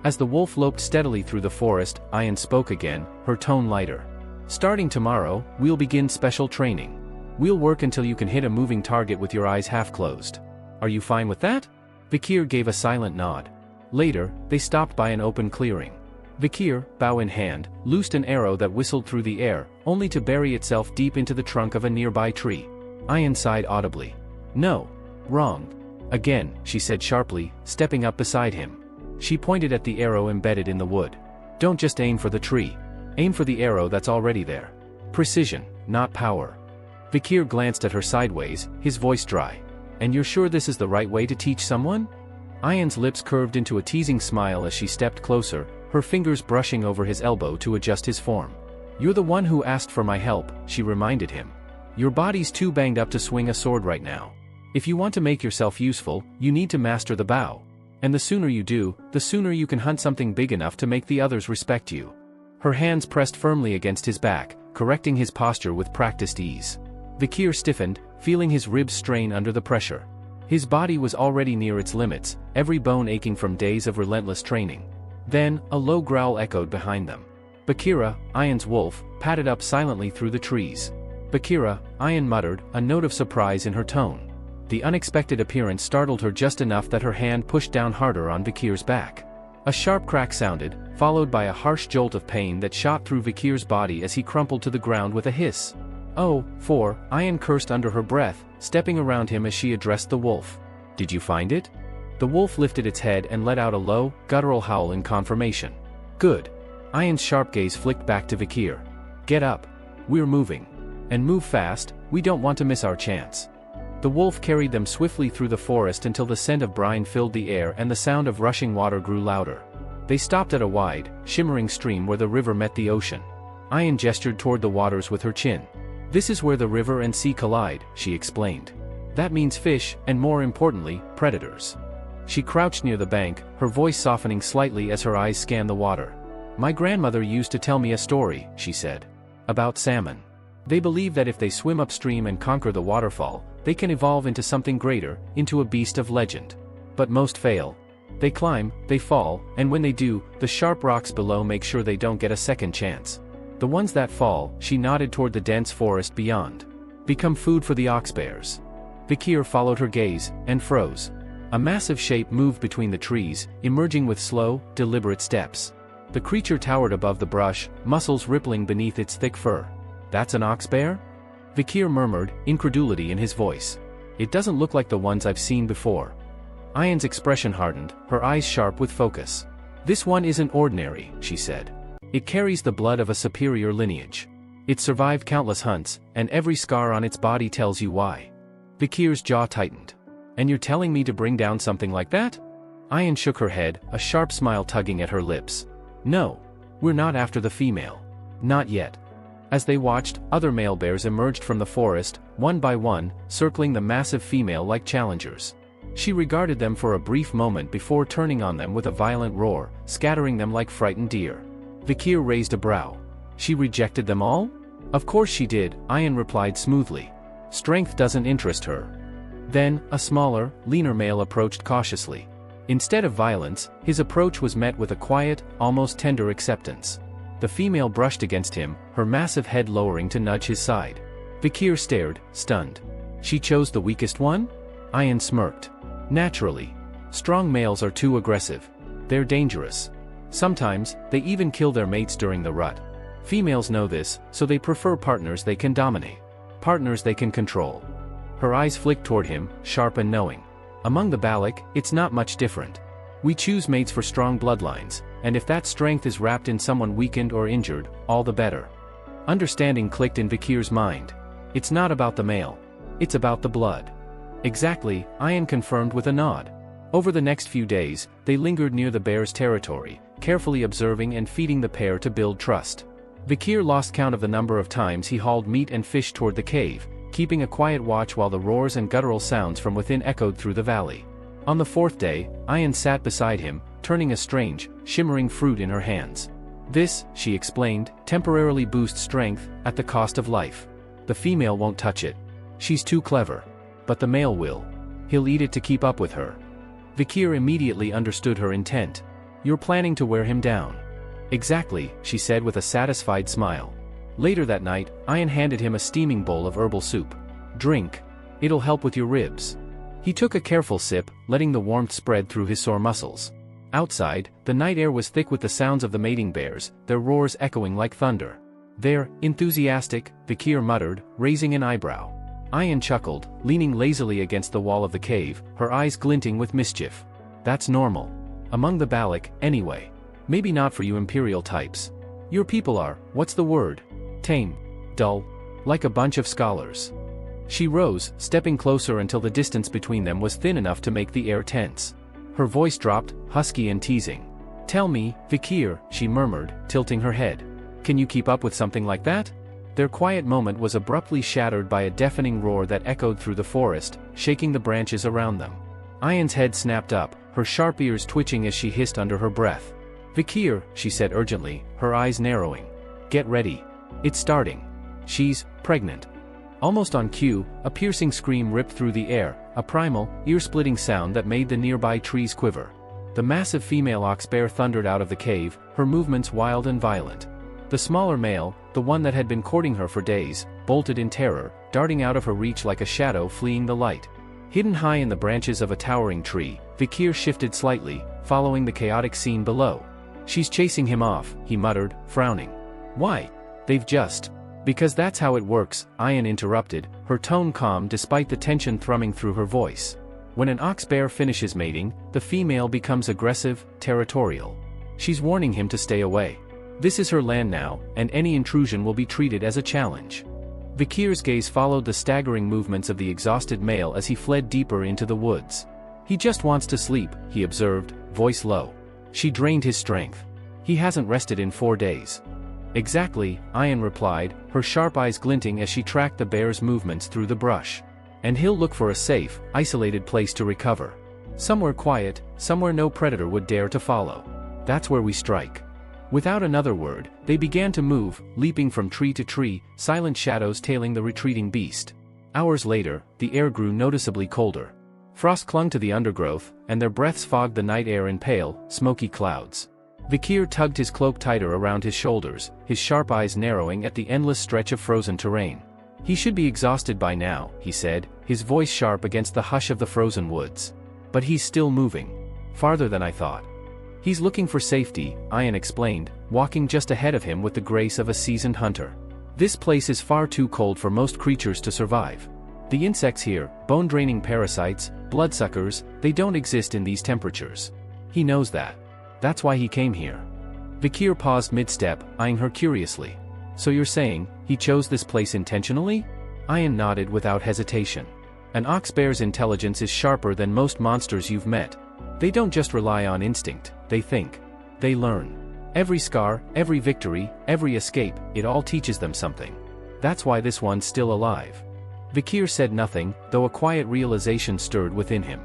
As the wolf loped steadily through the forest, Ayan spoke again, her tone lighter. Starting tomorrow, we'll begin special training. We'll work until you can hit a moving target with your eyes half closed. Are you fine with that? Vikir gave a silent nod. Later, they stopped by an open clearing. Vikir, bow in hand, loosed an arrow that whistled through the air, only to bury itself deep into the trunk of a nearby tree. Ayan sighed audibly. No. Wrong. Again, she said sharply, stepping up beside him. She pointed at the arrow embedded in the wood. Don't just aim for the tree. Aim for the arrow that's already there. Precision, not power. Vikir glanced at her sideways, his voice dry. And you're sure this is the right way to teach someone? Ayan's lips curved into a teasing smile as she stepped closer, her fingers brushing over his elbow to adjust his form. You're the one who asked for my help, she reminded him. Your body's too banged up to swing a sword right now. If you want to make yourself useful, you need to master the bow. And the sooner you do, the sooner you can hunt something big enough to make the others respect you. Her hands pressed firmly against his back, correcting his posture with practiced ease. Vikir stiffened, feeling his ribs strain under the pressure. His body was already near its limits, every bone aching from days of relentless training. Then, a low growl echoed behind them. Bakira, Ayan's wolf, padded up silently through the trees. Bakira, Ayan muttered, a note of surprise in her tone. The unexpected appearance startled her just enough that her hand pushed down harder on Bakir's back. A sharp crack sounded, followed by a harsh jolt of pain that shot through Bakir's body as he crumpled to the ground with a hiss. "Oh, Ayan cursed under her breath, stepping around him as she addressed the wolf. "Did you find it?" The wolf lifted its head and let out a low, guttural howl in confirmation. "Good." Ayan's sharp gaze flicked back to Bakir. "Get up. We're moving. And move fast, we don't want to miss our chance." The wolf carried them swiftly through the forest until the scent of brine filled the air and the sound of rushing water grew louder. They stopped at a wide, shimmering stream where the river met the ocean. Ayan gestured toward the waters with her chin. "This is where the river and sea collide," she explained. "That means fish, and more importantly, predators." She crouched near the bank, her voice softening slightly as her eyes scanned the water. "My grandmother used to tell me a story," she said. "About salmon. They believe that if they swim upstream and conquer the waterfall, they can evolve into something greater, into a beast of legend. But most fail. They climb, they fall, and when they do, the sharp rocks below make sure they don't get a second chance. The ones that fall," she nodded toward the dense forest beyond, "become food for the ox bears." Bakir followed her gaze, and froze. A massive shape moved between the trees, emerging with slow, deliberate steps. The creature towered above the brush, muscles rippling beneath its thick fur. "That's an ox bear?" Bakir murmured, incredulity in his voice. "It doesn't look like the ones I've seen before." Ayan's expression hardened, her eyes sharp with focus. "This one isn't ordinary," she said. "It carries the blood of a superior lineage. It survived countless hunts, and every scar on its body tells you why." Bakir's jaw tightened. "And you're telling me to bring down something like that?" Ayan shook her head, a sharp smile tugging at her lips. "No. We're not after the female. Not yet." As they watched, other male bears emerged from the forest, one by one, circling the massive female like challengers. She regarded them for a brief moment before turning on them with a violent roar, scattering them like frightened deer. Bakir raised a brow. "She rejected them all?" "Of course she did," Ayan replied smoothly. "Strength doesn't interest her." Then, a smaller, leaner male approached cautiously. Instead of violence, his approach was met with a quiet, almost tender acceptance. The female brushed against him, her massive head lowering to nudge his side. Bakir stared, stunned. "She chose the weakest one?" Ayan smirked. "Naturally. Strong males are too aggressive. They're dangerous. Sometimes, they even kill their mates during the rut. Females know this, so they prefer partners they can dominate. Partners they can control." Her eyes flicked toward him, sharp and knowing. "Among the Balak, it's not much different. We choose mates for strong bloodlines, and if that strength is wrapped in someone weakened or injured, all the better." Understanding clicked in Bakir's mind. "It's not about the male. It's about the blood." "Exactly," Ayan confirmed with a nod. Over the next few days, they lingered near the bear's territory, carefully observing and feeding the pair to build trust. Bakir lost count of the number of times he hauled meat and fish toward the cave, keeping a quiet watch while the roars and guttural sounds from within echoed through the valley. On the fourth day, Ayan sat beside him, turning a strange, shimmering fruit in her hands. "This," she explained, "temporarily boosts strength, at the cost of life. The female won't touch it. She's too clever. But the male will. He'll eat it to keep up with her." Bakir immediately understood her intent. "You're planning to wear him down." "Exactly," she said with a satisfied smile. Later that night, Ayan handed him a steaming bowl of herbal soup. "Drink. It'll help with your ribs." He took a careful sip, letting the warmth spread through his sore muscles. Outside, the night air was thick with the sounds of the mating bears, their roars echoing like thunder. "They're enthusiastic," Bakir muttered, raising an eyebrow. Ayan chuckled, leaning lazily against the wall of the cave, her eyes glinting with mischief. "That's normal. Among the Balak, anyway. Maybe not for you imperial types. Your people are, what's the word? Tame. Dull. Like a bunch of scholars." She rose, stepping closer until the distance between them was thin enough to make the air tense. Her voice dropped, husky and teasing. "Tell me, Bakir," she murmured, tilting her head. "Can you keep up with something like that?" Their quiet moment was abruptly shattered by a deafening roar that echoed through the forest, shaking the branches around them. Ayan's head snapped up, her sharp ears twitching as she hissed under her breath. "Bakir," she said urgently, her eyes narrowing. "Get ready. It's starting. She's pregnant." Almost on cue, a piercing scream ripped through the air, a primal, ear-splitting sound that made the nearby trees quiver. The massive female ox bear thundered out of the cave, her movements wild and violent. The smaller male, the one that had been courting her for days, bolted in terror, darting out of her reach like a shadow fleeing the light. Hidden high in the branches of a towering tree, Vikir shifted slightly, following the chaotic scene below. "She's chasing him off," he muttered, frowning. "Why? They've just..." "Because that's how it works," Ayan interrupted, her tone calm despite the tension thrumming through her voice. "When an ox bear finishes mating, the female becomes aggressive, territorial. She's warning him to stay away. This is her land now, and any intrusion will be treated as a challenge." Vikir's gaze followed the staggering movements of the exhausted male as he fled deeper into the woods. "He just wants to sleep," he observed, voice low. "She drained his strength. He hasn't rested in 4 days." "Exactly," Ayan replied, her sharp eyes glinting as she tracked the bear's movements through the brush. "And he'll look for a safe, isolated place to recover. Somewhere quiet, somewhere no predator would dare to follow. That's where we strike." Without another word, they began to move, leaping from tree to tree, silent shadows tailing the retreating beast. Hours later, the air grew noticeably colder. Frost clung to the undergrowth, and their breaths fogged the night air in pale, smoky clouds. Vikir tugged his cloak tighter around his shoulders, his sharp eyes narrowing at the endless stretch of frozen terrain. "He should be exhausted by now," he said, his voice sharp against the hush of the frozen woods. "But he's still moving. Farther than I thought." "He's looking for safety," Ayan explained, walking just ahead of him with the grace of a seasoned hunter. "This place is far too cold for most creatures to survive. The insects here, bone-draining parasites, bloodsuckers, they don't exist in these temperatures. He knows that. That's why he came here." Vikir paused mid-step, eyeing her curiously. "So you're saying, he chose this place intentionally?" Ayan nodded without hesitation. "An ox bear's intelligence is sharper than most monsters you've met. They don't just rely on instinct, they think. They learn. Every scar, every victory, every escape, it all teaches them something. That's why this one's still alive." Vikir said nothing, though a quiet realization stirred within him.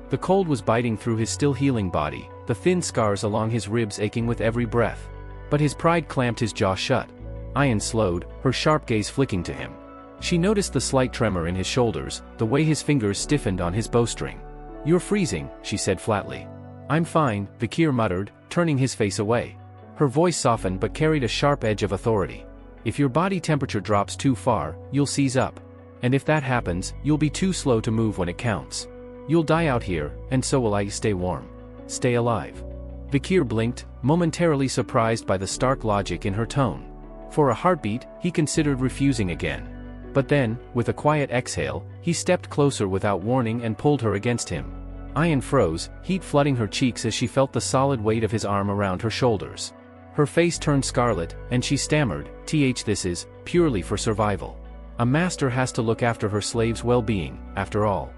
The cold was biting through his still healing body, the thin scars along his ribs aching with every breath. But his pride clamped his jaw shut. Ayan slowed, her sharp gaze flicking to him. She noticed the slight tremor in his shoulders, the way his fingers stiffened on his bowstring. "You're freezing," she said flatly. "I'm fine," Vikir muttered, turning his face away. Her voice softened but carried a sharp edge of authority. "If your body temperature drops too far, you'll seize up. And if that happens, you'll be too slow to move when it counts. You'll die out here, and so will I. Stay warm. Stay alive." Vikir blinked, momentarily surprised by the stark logic in her tone. For a heartbeat, he considered refusing again. But then, with a quiet exhale, he stepped closer without warning and pulled her against him. Ayan froze, heat flooding her cheeks as she felt the solid weight of his arm around her shoulders. Her face turned scarlet, and she stammered, "This is purely for survival. A master has to look after her slave's well-being, after all."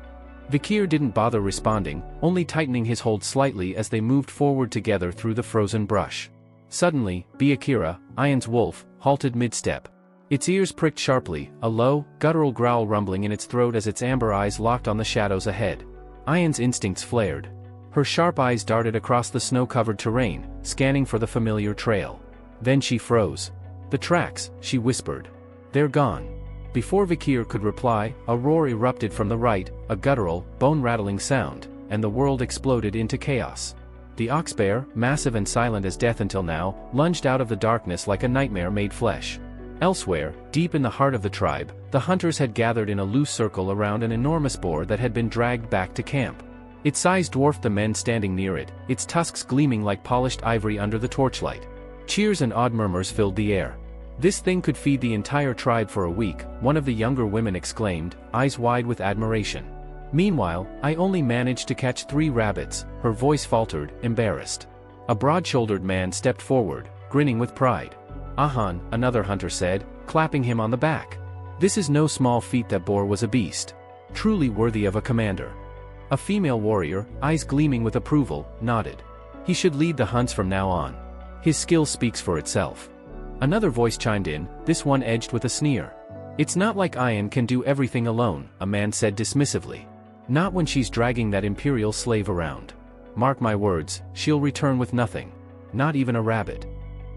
Vikir didn't bother responding, only tightening his hold slightly as they moved forward together through the frozen brush. Suddenly, Biakira, Ayan's wolf, halted mid-step. Its ears pricked sharply, a low, guttural growl rumbling in its throat as its amber eyes locked on the shadows ahead. Ayan's instincts flared. Her sharp eyes darted across the snow-covered terrain, scanning for the familiar trail. Then she froze. "The tracks," she whispered. "They're gone." Before Vikir could reply, a roar erupted from the right, a guttural, bone-rattling sound, and the world exploded into chaos. The ox bear, massive and silent as death until now, lunged out of the darkness like a nightmare made flesh. Elsewhere, deep in the heart of the tribe, the hunters had gathered in a loose circle around an enormous boar that had been dragged back to camp. Its size dwarfed the men standing near it, its tusks gleaming like polished ivory under the torchlight. Cheers and odd murmurs filled the air. "This thing could feed the entire tribe for a week," one of the younger women exclaimed, eyes wide with admiration. "Meanwhile, I only managed to catch 3 rabbits," her voice faltered, embarrassed. A broad-shouldered man stepped forward, grinning with pride. "Ahan," another hunter said, clapping him on the back. "This is no small feat. That boar was a beast. Truly worthy of a commander." A female warrior, eyes gleaming with approval, nodded. "He should lead the hunts from now on. His skill speaks for itself." Another voice chimed in, this one edged with a sneer. "It's not like Ayan can do everything alone," a man said dismissively. "Not when she's dragging that imperial slave around. Mark my words, she'll return with nothing. Not even a rabbit."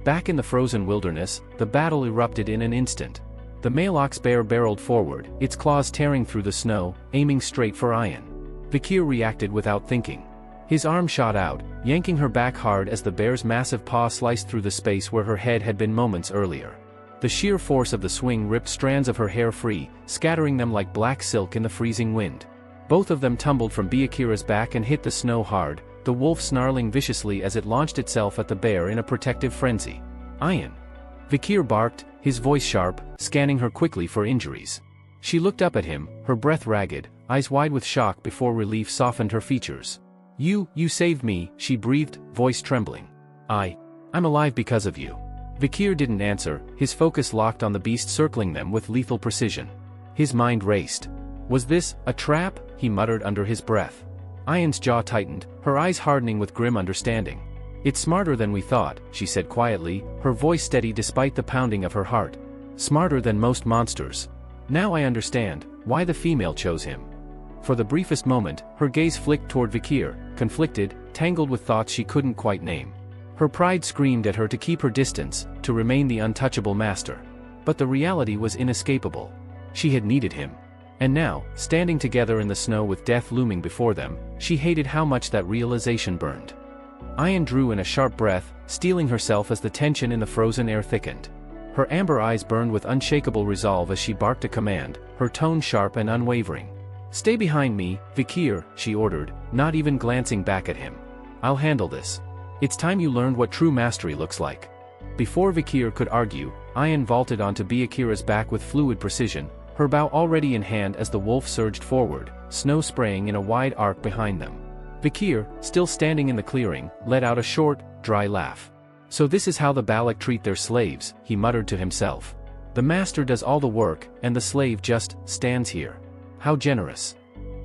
Back in the frozen wilderness, the battle erupted in an instant. The male ox bear barreled forward, its claws tearing through the snow, aiming straight for Ayan. Vikir reacted without thinking. His arm shot out, yanking her back hard as the bear's massive paw sliced through the space where her head had been moments earlier. The sheer force of the swing ripped strands of her hair free, scattering them like black silk in the freezing wind. Both of them tumbled from Byakure's back and hit the snow hard, the wolf snarling viciously as it launched itself at the bear in a protective frenzy. Ian! Vikir barked, his voice sharp, scanning her quickly for injuries. She looked up at him, her breath ragged, eyes wide with shock before relief softened her features. You saved me, she breathed, voice trembling. I'm alive because of you. Vikir didn't answer, his focus locked on the beast circling them with lethal precision. His mind raced. Was this a trap? He muttered under his breath. Ian's jaw tightened, her eyes hardening with grim understanding. It's smarter than we thought, she said quietly, her voice steady despite the pounding of her heart. Smarter than most monsters. Now I understand why the female chose him. For the briefest moment, her gaze flicked toward Vikir, conflicted, tangled with thoughts she couldn't quite name. Her pride screamed at her to keep her distance, to remain the untouchable master. But the reality was inescapable. She had needed him. And now, standing together in the snow with death looming before them, she hated how much that realization burned. Ian drew in a sharp breath, steeling herself as the tension in the frozen air thickened. Her amber eyes burned with unshakable resolve as she barked a command, her tone sharp and unwavering. Stay behind me, Vikir, she ordered, not even glancing back at him. I'll handle this. It's time you learned what true mastery looks like. Before Vikir could argue, Ian vaulted onto Byakure's back with fluid precision, her bow already in hand as the wolf surged forward, snow spraying in a wide arc behind them. Vikir, still standing in the clearing, let out a short, dry laugh. So this is how the Balak treat their slaves, he muttered to himself. The master does all the work, and the slave just stands here. How generous.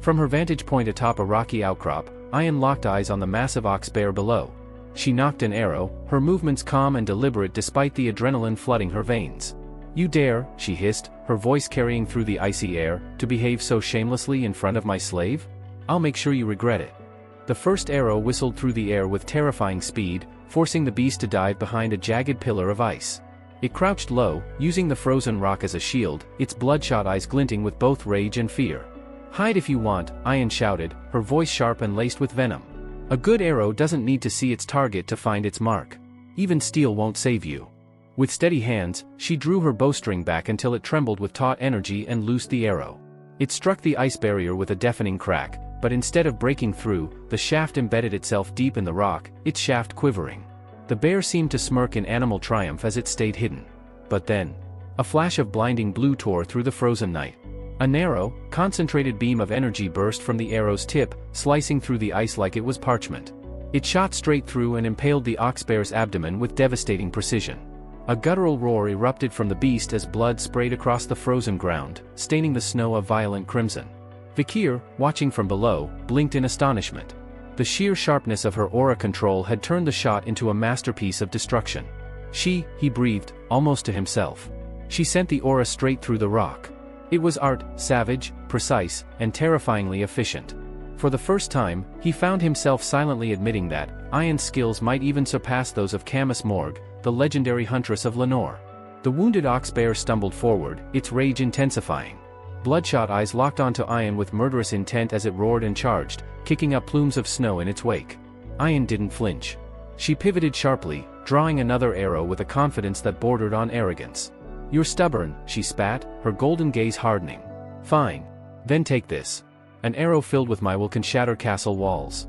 From her vantage point atop a rocky outcrop, Ian locked eyes on the massive ox bear below. She knocked an arrow, her movements calm and deliberate despite the adrenaline flooding her veins. You dare, she hissed, her voice carrying through the icy air, to behave so shamelessly in front of my slave? I'll make sure you regret it. The first arrow whistled through the air with terrifying speed, forcing the beast to dive behind a jagged pillar of ice. It crouched low, using the frozen rock as a shield, its bloodshot eyes glinting with both rage and fear. Hide if you want, Ian shouted, her voice sharp and laced with venom. A good arrow doesn't need to see its target to find its mark. Even steel won't save you. With steady hands, she drew her bowstring back until it trembled with taut energy and loosed the arrow. It struck the ice barrier with a deafening crack, but instead of breaking through, the shaft embedded itself deep in the rock, its shaft quivering. The bear seemed to smirk in animal triumph as it stayed hidden. But then, a flash of blinding blue tore through the frozen night. A narrow, concentrated beam of energy burst from the arrow's tip, slicing through the ice like it was parchment. It shot straight through and impaled the ox bear's abdomen with devastating precision. A guttural roar erupted from the beast as blood sprayed across the frozen ground, staining the snow a violent crimson. Vikir, watching from below, blinked in astonishment. The sheer sharpness of her aura control had turned the shot into a masterpiece of destruction. He breathed, almost to himself. She sent the aura straight through the rock. It was art, savage, precise, and terrifyingly efficient. For the first time, he found himself silently admitting that Ian's skills might even surpass those of Camus Morg, the legendary huntress of Lenore. The wounded ox bear stumbled forward, its rage intensifying. Bloodshot eyes locked onto Ian with murderous intent as it roared and charged, kicking up plumes of snow in its wake. Ian didn't flinch. She pivoted sharply, drawing another arrow with a confidence that bordered on arrogance. You're stubborn, she spat, her golden gaze hardening. Fine. Then take this. An arrow filled with my will can shatter castle walls.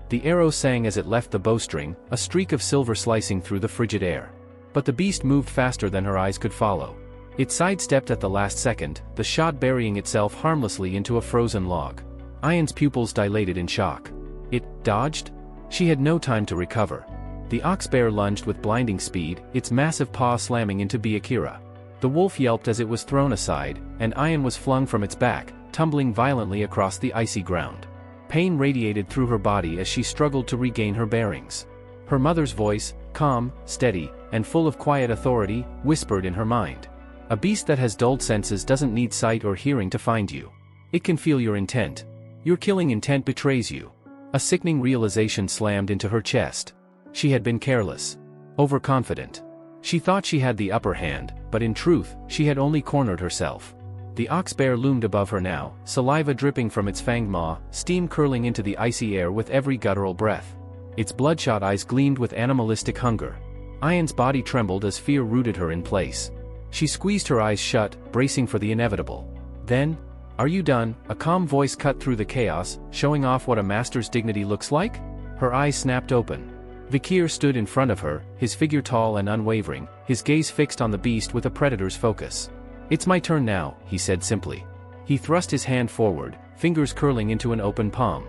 The arrow sang as it left the bowstring, a streak of silver slicing through the frigid air. But the beast moved faster than her eyes could follow. It sidestepped at the last second, the shot burying itself harmlessly into a frozen log. Ian's pupils dilated in shock. It dodged? She had no time to recover. The ox bear lunged with blinding speed, its massive paw slamming into Byakure. The wolf yelped as it was thrown aside, and Ian was flung from its back, tumbling violently across the icy ground. Pain radiated through her body as she struggled to regain her bearings. Her mother's voice, calm, steady, and full of quiet authority, whispered in her mind. A beast that has dulled senses doesn't need sight or hearing to find you. It can feel your intent. Your killing intent betrays you. A sickening realization slammed into her chest. She had been careless. Overconfident. She thought she had the upper hand, but in truth, she had only cornered herself. The ox bear loomed above her now, saliva dripping from its fanged maw, steam curling into the icy air with every guttural breath. Its bloodshot eyes gleamed with animalistic hunger. Ayan's body trembled as fear rooted her in place. She squeezed her eyes shut, bracing for the inevitable. Then, "Are you done?" A calm voice cut through the chaos, showing off what a master's dignity looks like? Her eyes snapped open. Vikir stood in front of her, his figure tall and unwavering, his gaze fixed on the beast with a predator's focus. "It's my turn now," he said simply. He thrust his hand forward, fingers curling into an open palm.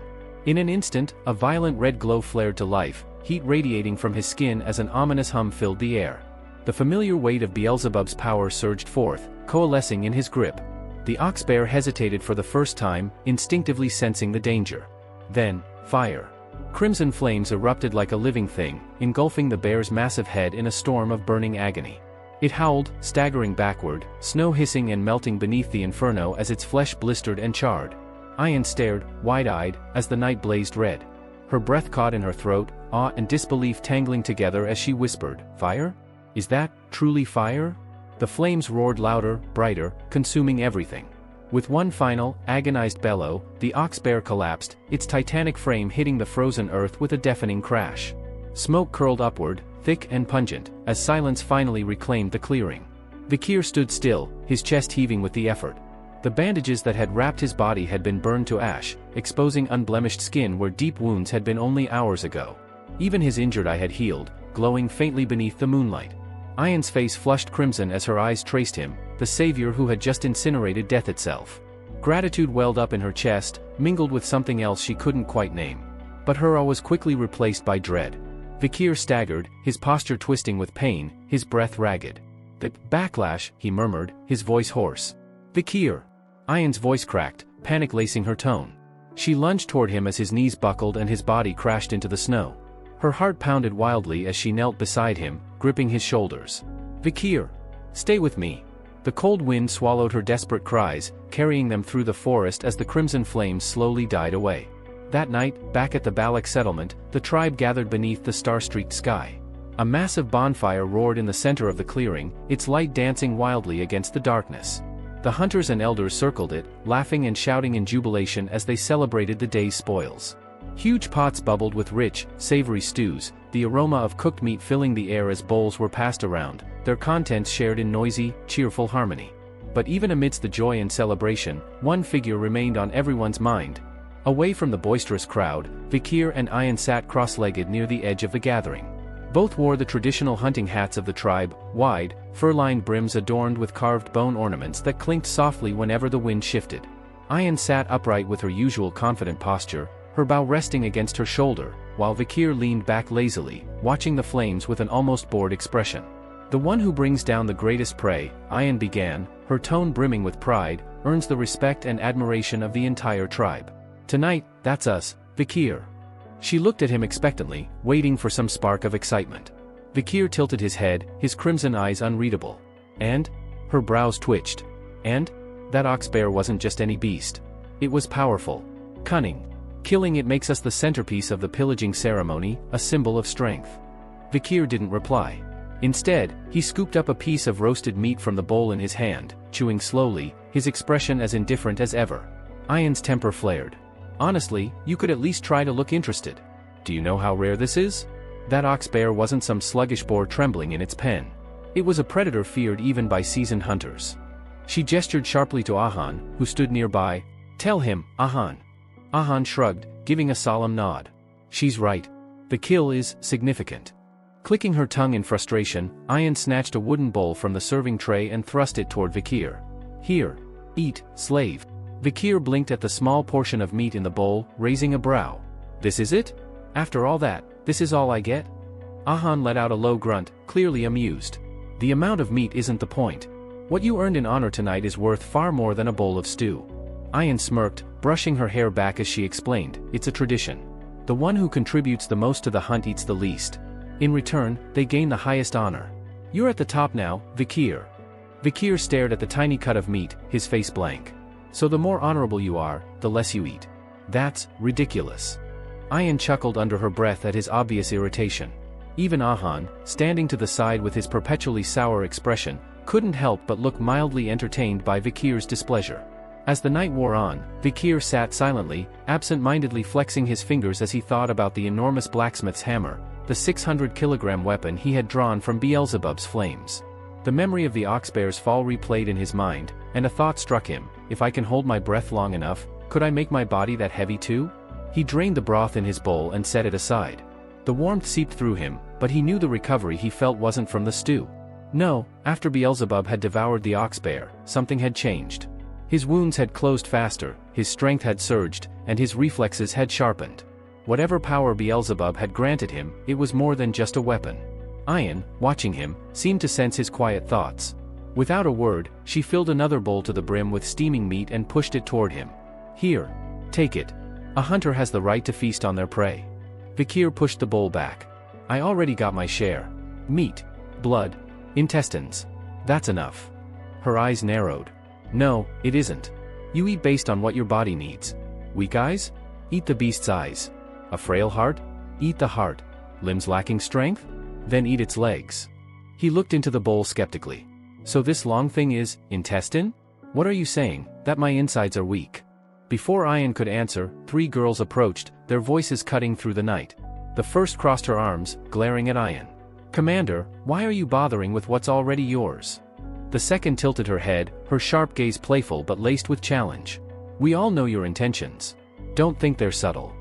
In an instant, a violent red glow flared to life, heat radiating from his skin as an ominous hum filled the air. The familiar weight of Beelzebub's power surged forth, coalescing in his grip. The ox bear hesitated for the first time, instinctively sensing the danger. Then, fire. Crimson flames erupted like a living thing, engulfing the bear's massive head in a storm of burning agony. It howled, staggering backward, snow hissing and melting beneath the inferno as its flesh blistered and charred. Ayan stared, wide-eyed, as the night blazed red. Her breath caught in her throat, awe and disbelief tangling together as she whispered, "Fire? Is that truly fire?" The flames roared louder, brighter, consuming everything. With one final, agonized bellow, the ox bear collapsed, its titanic frame hitting the frozen earth with a deafening crash. Smoke curled upward, thick and pungent, as silence finally reclaimed the clearing. Vikir stood still, his chest heaving with the effort. The bandages that had wrapped his body had been burned to ash, exposing unblemished skin where deep wounds had been only hours ago. Even his injured eye had healed, glowing faintly beneath the moonlight. Ayan's face flushed crimson as her eyes traced him, the savior who had just incinerated death itself. Gratitude welled up in her chest, mingled with something else she couldn't quite name. But her awe was quickly replaced by dread. Vikir staggered, his posture twisting with pain, his breath ragged. "The backlash," he murmured, his voice hoarse. "Vikir!" Ayan's voice cracked, panic lacing her tone. She lunged toward him as his knees buckled and his body crashed into the snow. Her heart pounded wildly as she knelt beside him, gripping his shoulders. "Vikir! Stay with me!" The cold wind swallowed her desperate cries, carrying them through the forest as the crimson flames slowly died away. That night, back at the Balak settlement, the tribe gathered beneath the star-streaked sky. A massive bonfire roared in the center of the clearing, its light dancing wildly against the darkness. The hunters and elders circled it, laughing and shouting in jubilation as they celebrated the day's spoils. Huge pots bubbled with rich, savory stews, the aroma of cooked meat filling the air as bowls were passed around, their contents shared in noisy, cheerful harmony. But even amidst the joy and celebration, one figure remained on everyone's mind. Away from the boisterous crowd, Vikir and Ayan sat cross-legged near the edge of the gathering. Both wore the traditional hunting hats of the tribe, wide, fur-lined brims adorned with carved bone ornaments that clinked softly whenever the wind shifted. Ayan sat upright with her usual confident posture, her bow resting against her shoulder, while Vikir leaned back lazily, watching the flames with an almost bored expression. "The one who brings down the greatest prey," Ayan began, her tone brimming with pride, "earns the respect and admiration of the entire tribe. Tonight, that's us, Vikir." She looked at him expectantly, waiting for some spark of excitement. Vikir tilted his head, his crimson eyes unreadable. "And?" Her brows twitched. "And? That ox bear wasn't just any beast. It was powerful. Cunning. Killing it makes us the centerpiece of the pillaging ceremony, a symbol of strength." Vikir didn't reply. Instead, he scooped up a piece of roasted meat from the bowl in his hand, chewing slowly, his expression as indifferent as ever. Ayan's temper flared. "Honestly, you could at least try to look interested. Do you know how rare this is? That ox bear wasn't some sluggish boar trembling in its pen. It was a predator feared even by seasoned hunters." She gestured sharply to Ahan, who stood nearby. "Tell him, Ahan." Ahan shrugged, giving a solemn nod. "She's right. The kill is significant." Clicking her tongue in frustration, Ayan snatched a wooden bowl from the serving tray and thrust it toward Vikir. "Here. Eat, slave." Vikir blinked at the small portion of meat in the bowl, raising a brow. "This is it? After all that, this is all I get?" Ahan let out a low grunt, clearly amused. "The amount of meat isn't the point. What you earned in honor tonight is worth far more than a bowl of stew." Ayan smirked, brushing her hair back as she explained, "It's a tradition. The one who contributes the most to the hunt eats the least. In return, they gain the highest honor. You're at the top now, Vikir." Vikir stared at the tiny cut of meat, his face blank. "So the more honorable you are, the less you eat. That's ridiculous." Ayan chuckled under her breath at his obvious irritation. Even Ahan, standing to the side with his perpetually sour expression, couldn't help but look mildly entertained by Vikir's displeasure. As the night wore on, Vikir sat silently, absent-mindedly flexing his fingers as he thought about the enormous blacksmith's hammer, the 600-kilogram weapon he had drawn from Beelzebub's flames. The memory of the oxbear's fall replayed in his mind, and a thought struck him: if I can hold my breath long enough, could I make my body that heavy too? He drained the broth in his bowl and set it aside. The warmth seeped through him, but he knew the recovery he felt wasn't from the stew. No, after Beelzebub had devoured the oxbear, something had changed. His wounds had closed faster, his strength had surged, and his reflexes had sharpened. Whatever power Beelzebub had granted him, it was more than just a weapon. Ayan, watching him, seemed to sense his quiet thoughts. Without a word, she filled another bowl to the brim with steaming meat and pushed it toward him. Here. Take it. A hunter has the right to feast on their prey. Vikir pushed the bowl back. I already got my share. Meat. Blood. Intestines. That's enough. Her eyes narrowed. No, it isn't. You eat based on what your body needs. Weak eyes? Eat the beast's eyes. A frail heart? Eat the heart. Limbs lacking strength? Then eat its legs. He looked into the bowl skeptically. So this long thing is intestine? What are you saying, that my insides are weak? Before Ayan could answer, 3 girls approached, their voices cutting through the night. The first crossed her arms, glaring at Ayan. Commander, why are you bothering with what's already yours? The second tilted her head, her sharp gaze playful but laced with challenge. We all know your intentions. Don't think they're subtle.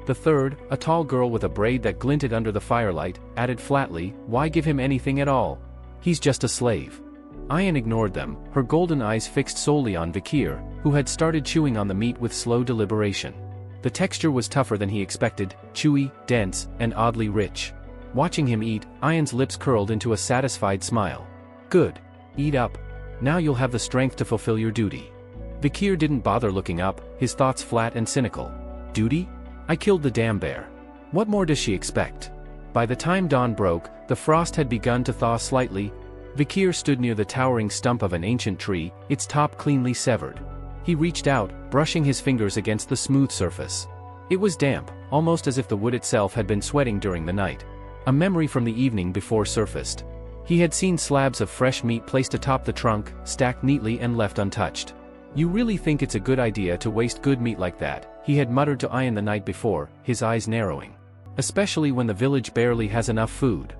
The third, a tall girl with a braid that glinted under the firelight, added flatly, why give him anything at all? He's just a slave. Ayan ignored them, her golden eyes fixed solely on Vikir, who had started chewing on the meat with slow deliberation. The texture was tougher than he expected, chewy, dense, and oddly rich. Watching him eat, Ayan's lips curled into a satisfied smile. Good. Eat up. Now you'll have the strength to fulfill your duty. Vikir didn't bother looking up, his thoughts flat and cynical. Duty? I killed the damn bear. What more does she expect? By the time dawn broke, the frost had begun to thaw slightly. Vikir stood near the towering stump of an ancient tree, its top cleanly severed. He reached out, brushing his fingers against the smooth surface. It was damp, almost as if the wood itself had been sweating during the night. A memory from the evening before surfaced. He had seen slabs of fresh meat placed atop the trunk, stacked neatly and left untouched. You really think it's a good idea to waste good meat like that? He had muttered to Ayan the night before, his eyes narrowing. Especially when the village barely has enough food.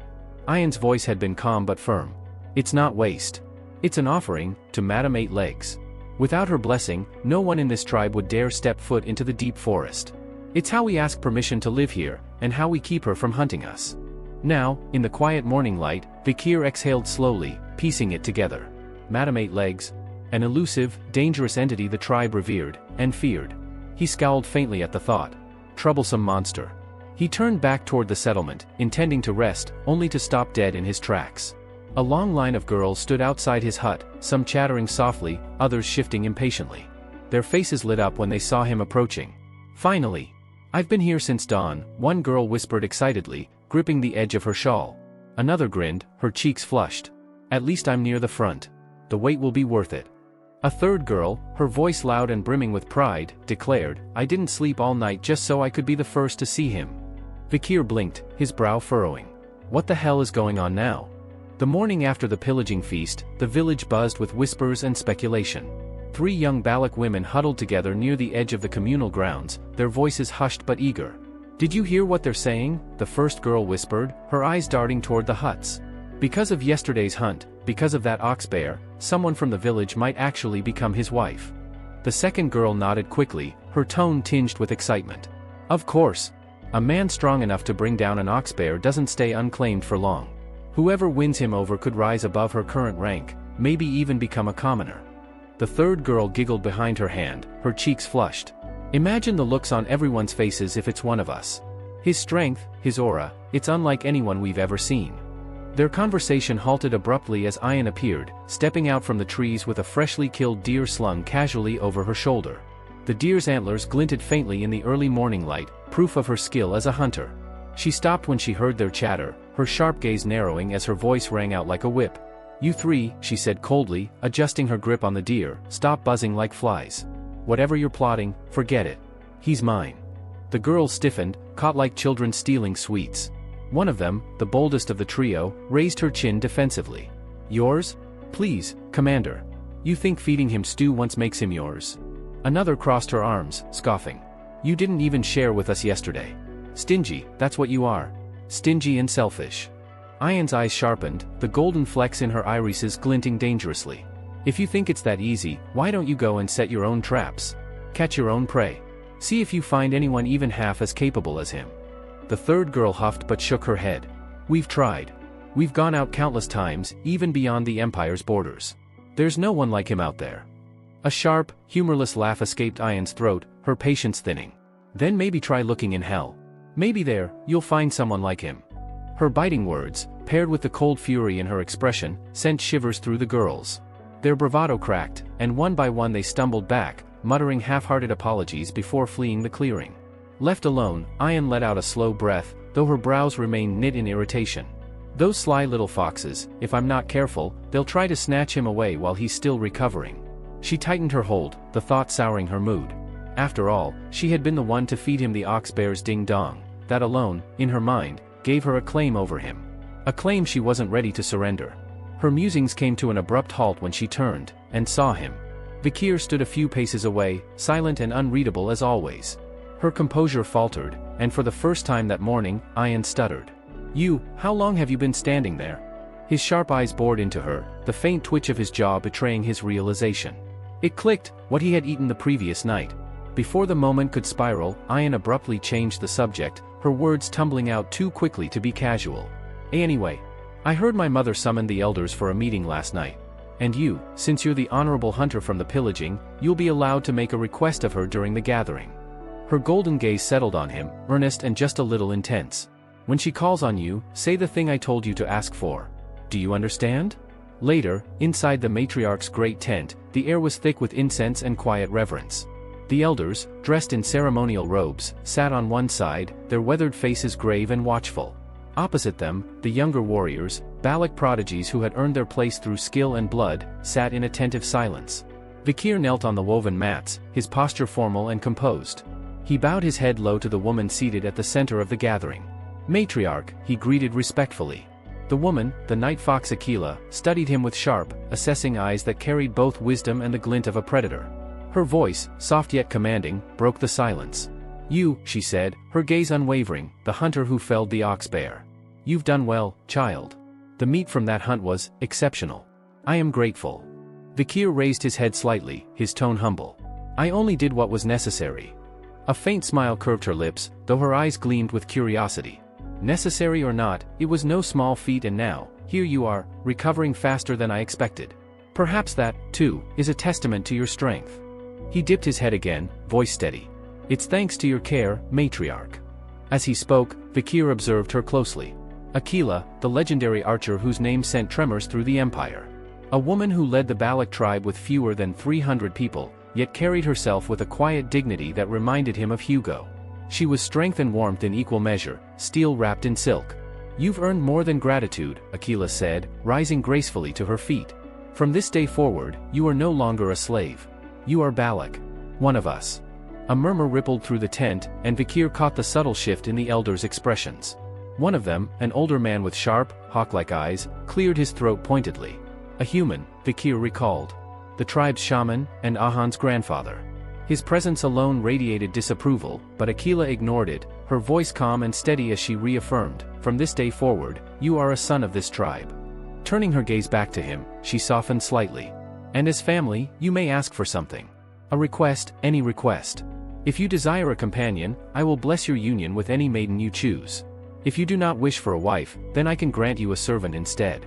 Ayan's voice had been calm but firm. It's not waste. It's an offering, to Madame Eight Legs. Without her blessing, no one in this tribe would dare step foot into the deep forest. It's how we ask permission to live here, and how we keep her from hunting us. Now, in the quiet morning light, Vikir exhaled slowly, piecing it together. Madame Eight Legs. An elusive, dangerous entity the tribe revered, and feared. He scowled faintly at the thought. Troublesome monster. He turned back toward the settlement, intending to rest, only to stop dead in his tracks. A long line of girls stood outside his hut, some chattering softly, others shifting impatiently. Their faces lit up when they saw him approaching. Finally. I've been here since dawn, one girl whispered excitedly, gripping the edge of her shawl. Another grinned, her cheeks flushed. At least I'm near the front. The wait will be worth it. A third girl, her voice loud and brimming with pride, declared, I didn't sleep all night just so I could be the first to see him. Vikir blinked, his brow furrowing. What the hell is going on now? The morning after the pillaging feast, the village buzzed with whispers and speculation. 3 young Balak women huddled together near the edge of the communal grounds, their voices hushed but eager. Did you hear what they're saying? The first girl whispered, her eyes darting toward the huts. Because of yesterday's hunt, because of that oxbear, someone from the village might actually become his wife. The second girl nodded quickly, her tone tinged with excitement. Of course. A man strong enough to bring down an oxbear doesn't stay unclaimed for long. Whoever wins him over could rise above her current rank, maybe even become a commoner. The third girl giggled behind her hand, her cheeks flushed. Imagine the looks on everyone's faces if it's one of us. His strength, his aura, it's unlike anyone we've ever seen. Their conversation halted abruptly as Ayan appeared, stepping out from the trees with a freshly killed deer slung casually over her shoulder. The deer's antlers glinted faintly in the early morning light, proof of her skill as a hunter. She stopped when she heard their chatter, her sharp gaze narrowing as her voice rang out like a whip. You 3, she said coldly, adjusting her grip on the deer, stop buzzing like flies. Whatever you're plotting, forget it. He's mine. The girls stiffened, caught like children stealing sweets. One of them, the boldest of the trio, raised her chin defensively. Yours? Please, Commander. You think feeding him stew once makes him yours? Another crossed her arms, scoffing. You didn't even share with us yesterday. Stingy, that's what you are. Stingy and selfish. Ayan's eyes sharpened, the golden flecks in her irises glinting dangerously. If you think it's that easy, why don't you go and set your own traps? Catch your own prey. See if you find anyone even half as capable as him. The third girl huffed but shook her head. We've tried. We've gone out countless times, even beyond the Empire's borders. There's no one like him out there. A sharp, humorless laugh escaped Ayan's throat, her patience thinning. Then maybe try looking in hell. Maybe there, you'll find someone like him. Her biting words, paired with the cold fury in her expression, sent shivers through the girls. Their bravado cracked, and one by one they stumbled back, muttering half-hearted apologies before fleeing the clearing. Left alone, Ayan let out a slow breath, though her brows remained knit in irritation. Those sly little foxes, if I'm not careful, they'll try to snatch him away while he's still recovering. She tightened her hold, the thought souring her mood. After all, she had been the one to feed him the ox-bear's ding-dong. That alone, in her mind, gave her a claim over him. A claim she wasn't ready to surrender. Her musings came to an abrupt halt when she turned, and saw him. Vikir stood a few paces away, silent and unreadable as always. Her composure faltered, and for the first time that morning, Ayan stuttered. How long have you been standing there? His sharp eyes bored into her, the faint twitch of his jaw betraying his realization. It clicked, what he had eaten the previous night. Before the moment could spiral, Ayan abruptly changed the subject, her words tumbling out too quickly to be casual. Anyway, I heard my mother summon the elders for a meeting last night. And you, since you're the honorable hunter from the pillaging, you'll be allowed to make a request of her during the gathering. Her golden gaze settled on him, earnest and just a little intense. When she calls on you, say the thing I told you to ask for. Do you understand? Later, inside the matriarch's great tent, the air was thick with incense and quiet reverence. The elders, dressed in ceremonial robes, sat on one side, their weathered faces grave and watchful. Opposite them, the younger warriors, Balak prodigies who had earned their place through skill and blood, sat in attentive silence. Vikir knelt on the woven mats, his posture formal and composed. He bowed his head low to the woman seated at the center of the gathering. Matriarch, he greeted respectfully. The woman, the night fox Aquila, studied him with sharp, assessing eyes that carried both wisdom and the glint of a predator. Her voice, soft yet commanding, broke the silence. You, she said, her gaze unwavering, the hunter who felled the ox-bear. You've done well, child. The meat from that hunt was exceptional. I am grateful. Vikir raised his head slightly, his tone humble. I only did what was necessary. A faint smile curved her lips, though her eyes gleamed with curiosity. Necessary or not, it was no small feat, and now, here you are, recovering faster than I expected. Perhaps that, too, is a testament to your strength. He dipped his head again, voice steady. It's thanks to your care, matriarch. As he spoke, Vikir observed her closely. Aquila, the legendary archer whose name sent tremors through the empire. A woman who led the Balak tribe with fewer than 300 people, yet carried herself with a quiet dignity that reminded him of Hugo. She was strength and warmth in equal measure, steel wrapped in silk. You've earned more than gratitude, Aquila said, rising gracefully to her feet. From this day forward, you are no longer a slave. You are Balak. One of us. A murmur rippled through the tent, and Vikir caught the subtle shift in the elders' expressions. One of them, an older man with sharp, hawk-like eyes, cleared his throat pointedly. A human, Vikir recalled. The tribe's shaman, and Ahan's grandfather. His presence alone radiated disapproval, but Aquila ignored it, her voice calm and steady as she reaffirmed, from this day forward, you are a son of this tribe. Turning her gaze back to him, she softened slightly. And as family, you may ask for something. A request, any request. If you desire a companion, I will bless your union with any maiden you choose. If you do not wish for a wife, then I can grant you a servant instead.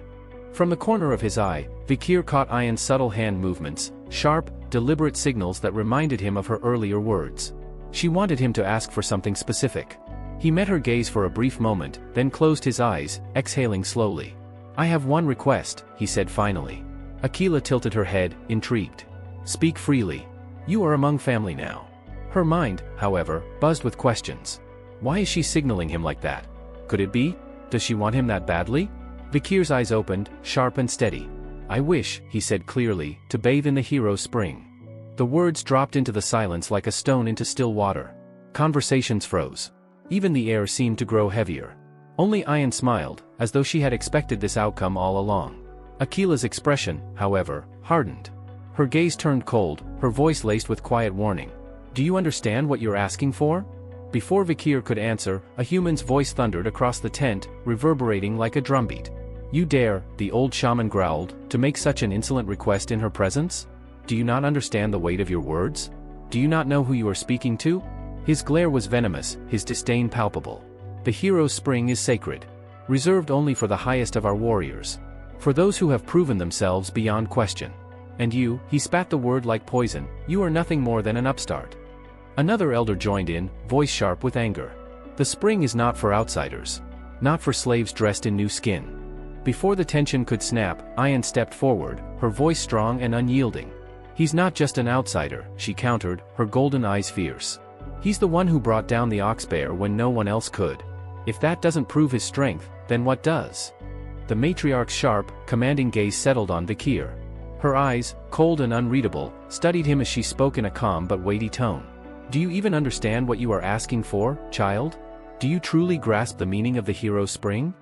From the corner of his eye, Vikir caught Ayan's subtle hand movements, sharp, deliberate signals that reminded him of her earlier words. She wanted him to ask for something specific. He met her gaze for a brief moment, then closed his eyes, exhaling slowly. I have one request, he said finally. Aquila tilted her head, intrigued. Speak freely. You are among family now. Her mind, however, buzzed with questions. Why is she signaling him like that? Could it be? Does she want him that badly? Vikir's eyes opened, sharp and steady. I wish, he said clearly, to bathe in the hero's spring. The words dropped into the silence like a stone into still water. Conversations froze. Even the air seemed to grow heavier. Only Ayan smiled, as though she had expected this outcome all along. Akila's expression, however, hardened. Her gaze turned cold, her voice laced with quiet warning. Do you understand what you're asking for? Before Vikir could answer, a human's voice thundered across the tent, reverberating like a drumbeat. You dare, the old shaman growled, to make such an insolent request in her presence? Do you not understand the weight of your words? Do you not know who you are speaking to? His glare was venomous, his disdain palpable. The hero's spring is sacred. Reserved only for the highest of our warriors. For those who have proven themselves beyond question. And you, he spat the word like poison, you are nothing more than an upstart. Another elder joined in, voice sharp with anger. The spring is not for outsiders. Not for slaves dressed in new skin. Before the tension could snap, Ayan stepped forward, her voice strong and unyielding. He's not just an outsider, she countered, her golden eyes fierce. He's the one who brought down the ox-bear when no one else could. If that doesn't prove his strength, then what does? The matriarch's sharp, commanding gaze settled on Vikir. Her eyes, cold and unreadable, studied him as she spoke in a calm but weighty tone. Do you even understand what you are asking for, child? Do you truly grasp the meaning of the hero's spring?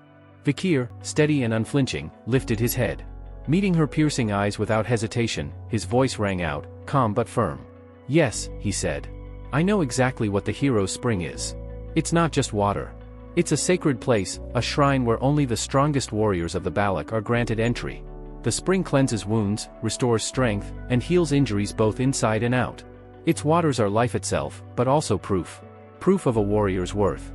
Vikir, steady and unflinching, lifted his head. Meeting her piercing eyes without hesitation, his voice rang out, calm but firm. Yes, he said. I know exactly what the hero's spring is. It's not just water. It's a sacred place, a shrine where only the strongest warriors of the Balak are granted entry. The spring cleanses wounds, restores strength, and heals injuries both inside and out. Its waters are life itself, but also proof. Proof of a warrior's worth.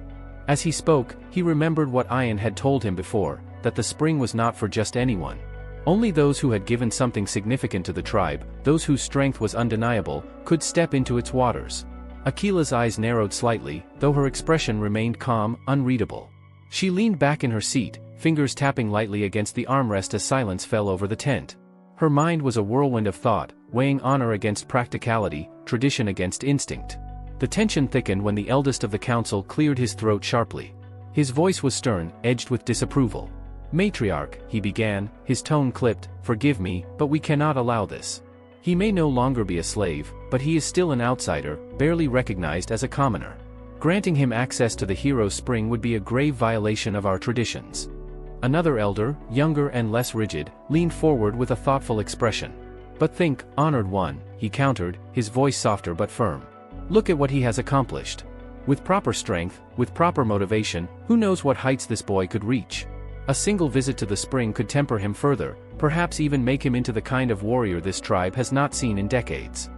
As he spoke, he remembered what Ayan had told him before, that the spring was not for just anyone. Only those who had given something significant to the tribe, those whose strength was undeniable, could step into its waters. Akila's eyes narrowed slightly, though her expression remained calm, unreadable. She leaned back in her seat, fingers tapping lightly against the armrest as silence fell over the tent. Her mind was a whirlwind of thought, weighing honor against practicality, tradition against instinct. The tension thickened when the eldest of the council cleared his throat sharply. His voice was stern, edged with disapproval. Matriarch, he began, his tone clipped, forgive me, but we cannot allow this. He may no longer be a slave, but he is still an outsider, barely recognized as a commoner. Granting him access to the hero's spring would be a grave violation of our traditions. Another elder, younger and less rigid, leaned forward with a thoughtful expression. But think, honored one, he countered, his voice softer but firm. Look at what he has accomplished. With proper strength, with proper motivation, who knows what heights this boy could reach? A single visit to the spring could temper him further, perhaps even make him into the kind of warrior this tribe has not seen in decades.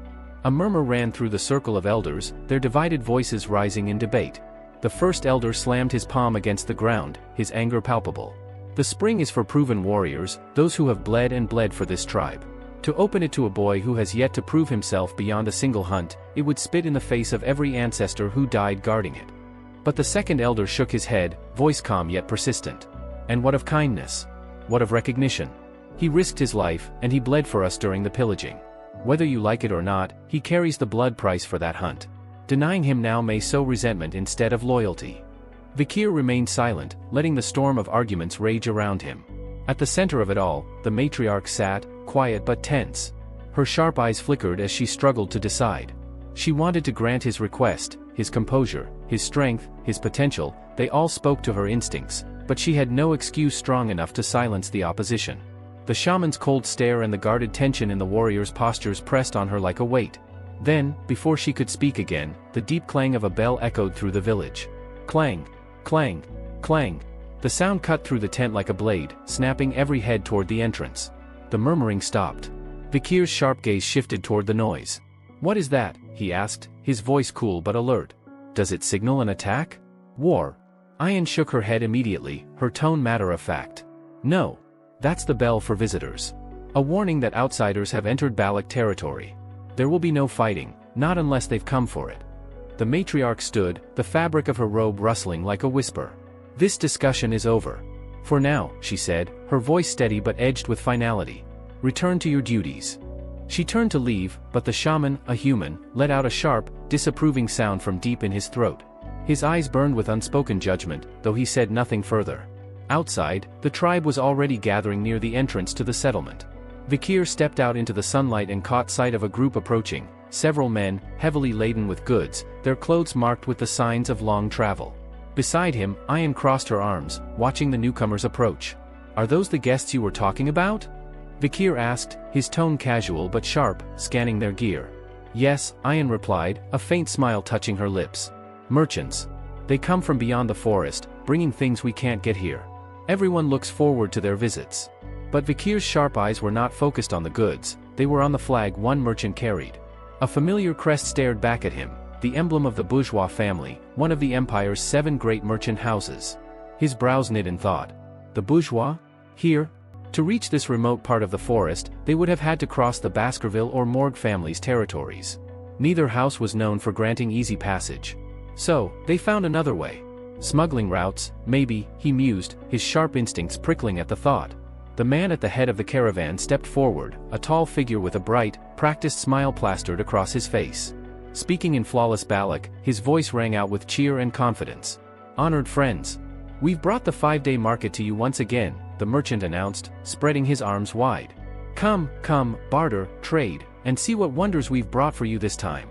A murmur ran through the circle of elders, their divided voices rising in debate. The first elder slammed his palm against the ground, his anger palpable. The spring is for proven warriors, those who have bled and bled for this tribe. To open it to a boy who has yet to prove himself beyond a single hunt, it would spit in the face of every ancestor who died guarding it. But the second elder shook his head, voice calm yet persistent. And what of kindness? What of recognition? He risked his life, and he bled for us during the pillaging. Whether you like it or not, he carries the blood price for that hunt. Denying him now may sow resentment instead of loyalty. Vikir remained silent, letting the storm of arguments rage around him. At the center of it all, the matriarch sat, quiet but tense. Her sharp eyes flickered as she struggled to decide. She wanted to grant his request, his composure, his strength, his potential, they all spoke to her instincts, but she had no excuse strong enough to silence the opposition. The shaman's cold stare and the guarded tension in the warrior's postures pressed on her like a weight. Then, before she could speak again, the deep clang of a bell echoed through the village. Clang, clang, clang. The sound cut through the tent like a blade, snapping every head toward the entrance. The murmuring stopped. Vikir's sharp gaze shifted toward the noise. What is that? He asked, his voice cool but alert. Does it signal an attack? War? Ayan shook her head immediately, her tone matter-of-fact. No. That's the bell for visitors. A warning that outsiders have entered Balak territory. There will be no fighting, not unless they've come for it. The matriarch stood, the fabric of her robe rustling like a whisper. This discussion is over. For now, she said, her voice steady but edged with finality. Return to your duties. She turned to leave, but the shaman, a human, let out a sharp, disapproving sound from deep in his throat. His eyes burned with unspoken judgment, though he said nothing further. Outside, the tribe was already gathering near the entrance to the settlement. Vikir stepped out into the sunlight and caught sight of a group approaching, several men, heavily laden with goods, their clothes marked with the signs of long travel. Beside him, Ayan crossed her arms, watching the newcomers approach. Are those the guests you were talking about? Vikir asked, his tone casual but sharp, scanning their gear. Yes, Ayan replied, a faint smile touching her lips. Merchants. They come from beyond the forest, bringing things we can't get here. Everyone looks forward to their visits. But Vikir's sharp eyes were not focused on the goods, they were on the flag one merchant carried. A familiar crest stared back at him, the emblem of the bourgeois family, one of the empire's 7 great merchant houses. His brows knit in thought. The bourgeois? Here? To reach this remote part of the forest, they would have had to cross the Baskerville or Morgue family's territories. Neither house was known for granting easy passage. So, they found another way. Smuggling routes, maybe, he mused, his sharp instincts prickling at the thought. The man at the head of the caravan stepped forward, a tall figure with a bright, practiced smile plastered across his face. Speaking in flawless Baloch, his voice rang out with cheer and confidence. Honored friends. We've brought the 5-day market to you once again, the merchant announced, spreading his arms wide. Come, come, barter, trade, and see what wonders we've brought for you this time.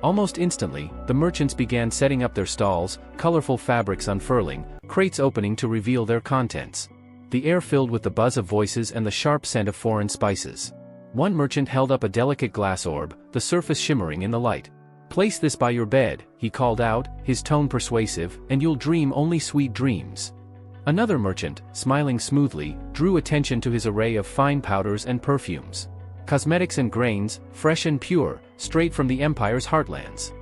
Almost instantly, the merchants began setting up their stalls, colorful fabrics unfurling, crates opening to reveal their contents. The air filled with the buzz of voices and the sharp scent of foreign spices. One merchant held up a delicate glass orb, the surface shimmering in the light. Place this by your bed, he called out, his tone persuasive, and you'll dream only sweet dreams. Another merchant, smiling smoothly, drew attention to his array of fine powders and perfumes. Cosmetics and grains, fresh and pure, straight from the Empire's heartlands.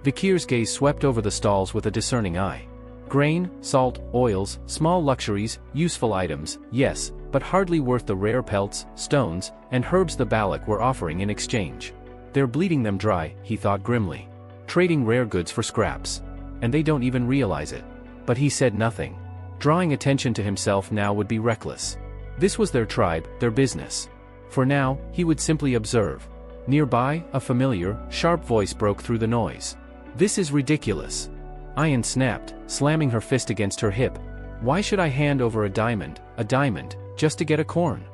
Vikir's gaze swept over the stalls with a discerning eye. Grain, salt, oils, small luxuries, useful items, yes, but hardly worth the rare pelts, stones, and herbs the Baloch were offering in exchange. They're bleeding them dry, he thought grimly. Trading rare goods for scraps. And they don't even realize it. But he said nothing. Drawing attention to himself now would be reckless. This was their tribe, their business. For now, he would simply observe. Nearby, a familiar, sharp voice broke through the noise. This is ridiculous. Ayan snapped, slamming her fist against her hip. Why should I hand over a diamond, just to get a corn?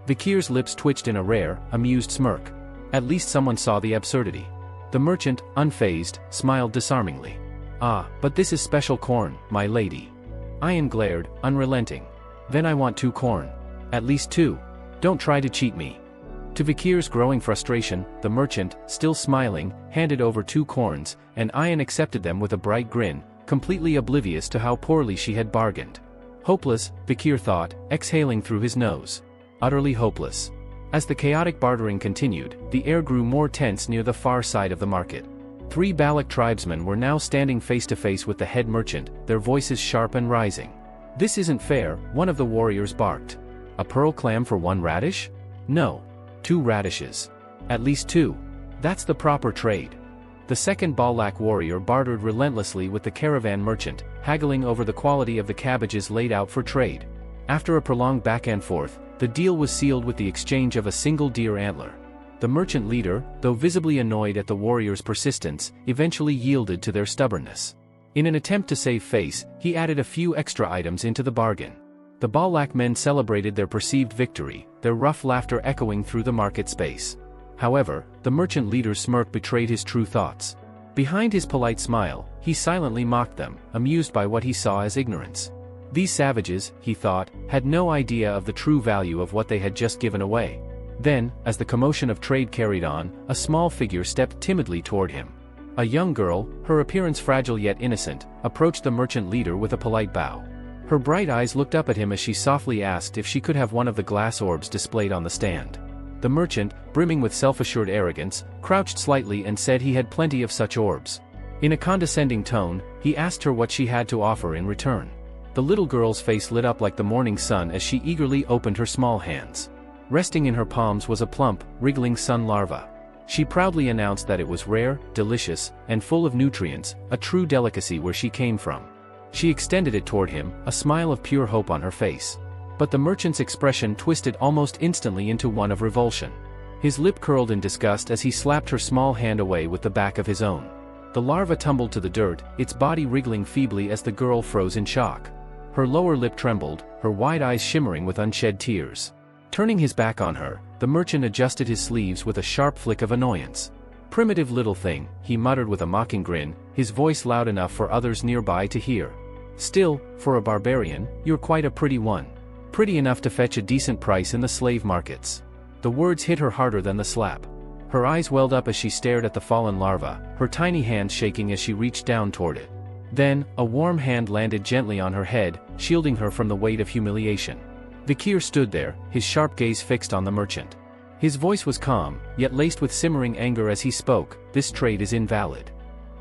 Vikir's lips twitched in a rare, amused smirk. At least someone saw the absurdity. The merchant, unfazed, smiled disarmingly. Ah, but this is special corn, my lady. Ayan glared, unrelenting. Then I want 2 corn. At least 2. Don't try to cheat me. To Vikir's growing frustration, the merchant, still smiling, handed over 2 corns, and Ayan accepted them with a bright grin, completely oblivious to how poorly she had bargained. Hopeless, Vikir thought, exhaling through his nose. Utterly hopeless. As the chaotic bartering continued, the air grew more tense near the far side of the market. 3 Baloch tribesmen were now standing face to face with the head merchant, their voices sharp and rising. This isn't fair, one of the warriors barked. A pearl clam for 1 radish? No. 2 radishes. At least 2. That's the proper trade. The second Balak warrior bartered relentlessly with the caravan merchant, haggling over the quality of the cabbages laid out for trade. After a prolonged back and forth, the deal was sealed with the exchange of a single deer antler. The merchant leader, though visibly annoyed at the warriors' persistence, eventually yielded to their stubbornness. In an attempt to save face, he added a few extra items into the bargain. The Balak men celebrated their perceived victory, their rough laughter echoing through the market space. However, the merchant leader's smirk betrayed his true thoughts. Behind his polite smile, he silently mocked them, amused by what he saw as ignorance. These savages, he thought, had no idea of the true value of what they had just given away. Then, as the commotion of trade carried on, a small figure stepped timidly toward him. A young girl, her appearance fragile yet innocent, approached the merchant leader with a polite bow. Her bright eyes looked up at him as she softly asked if she could have one of the glass orbs displayed on the stand. The merchant, brimming with self-assured arrogance, crouched slightly and said he had plenty of such orbs. In a condescending tone, he asked her what she had to offer in return. The little girl's face lit up like the morning sun as she eagerly opened her small hands. Resting in her palms was a plump, wriggling sun larva. She proudly announced that it was rare, delicious, and full of nutrients, a true delicacy where she came from. She extended it toward him, a smile of pure hope on her face. But the merchant's expression twisted almost instantly into one of revulsion. His lip curled in disgust as he slapped her small hand away with the back of his own. The larva tumbled to the dirt, its body wriggling feebly as the girl froze in shock. Her lower lip trembled, her wide eyes shimmering with unshed tears. Turning his back on her, the merchant adjusted his sleeves with a sharp flick of annoyance. "Primitive little thing," he muttered with a mocking grin, his voice loud enough for others nearby to hear. "Still, for a barbarian, you're quite a pretty one. pretty enough to fetch a decent price in the slave markets." The words hit her harder than the slap. Her eyes welled up as she stared at the fallen larva, her tiny hands shaking as she reached down toward it. Then, a warm hand landed gently on her head, shielding her from the weight of humiliation. Vikir stood there, his sharp gaze fixed on the merchant. His voice was calm, yet laced with simmering anger as he spoke, "This trade is invalid."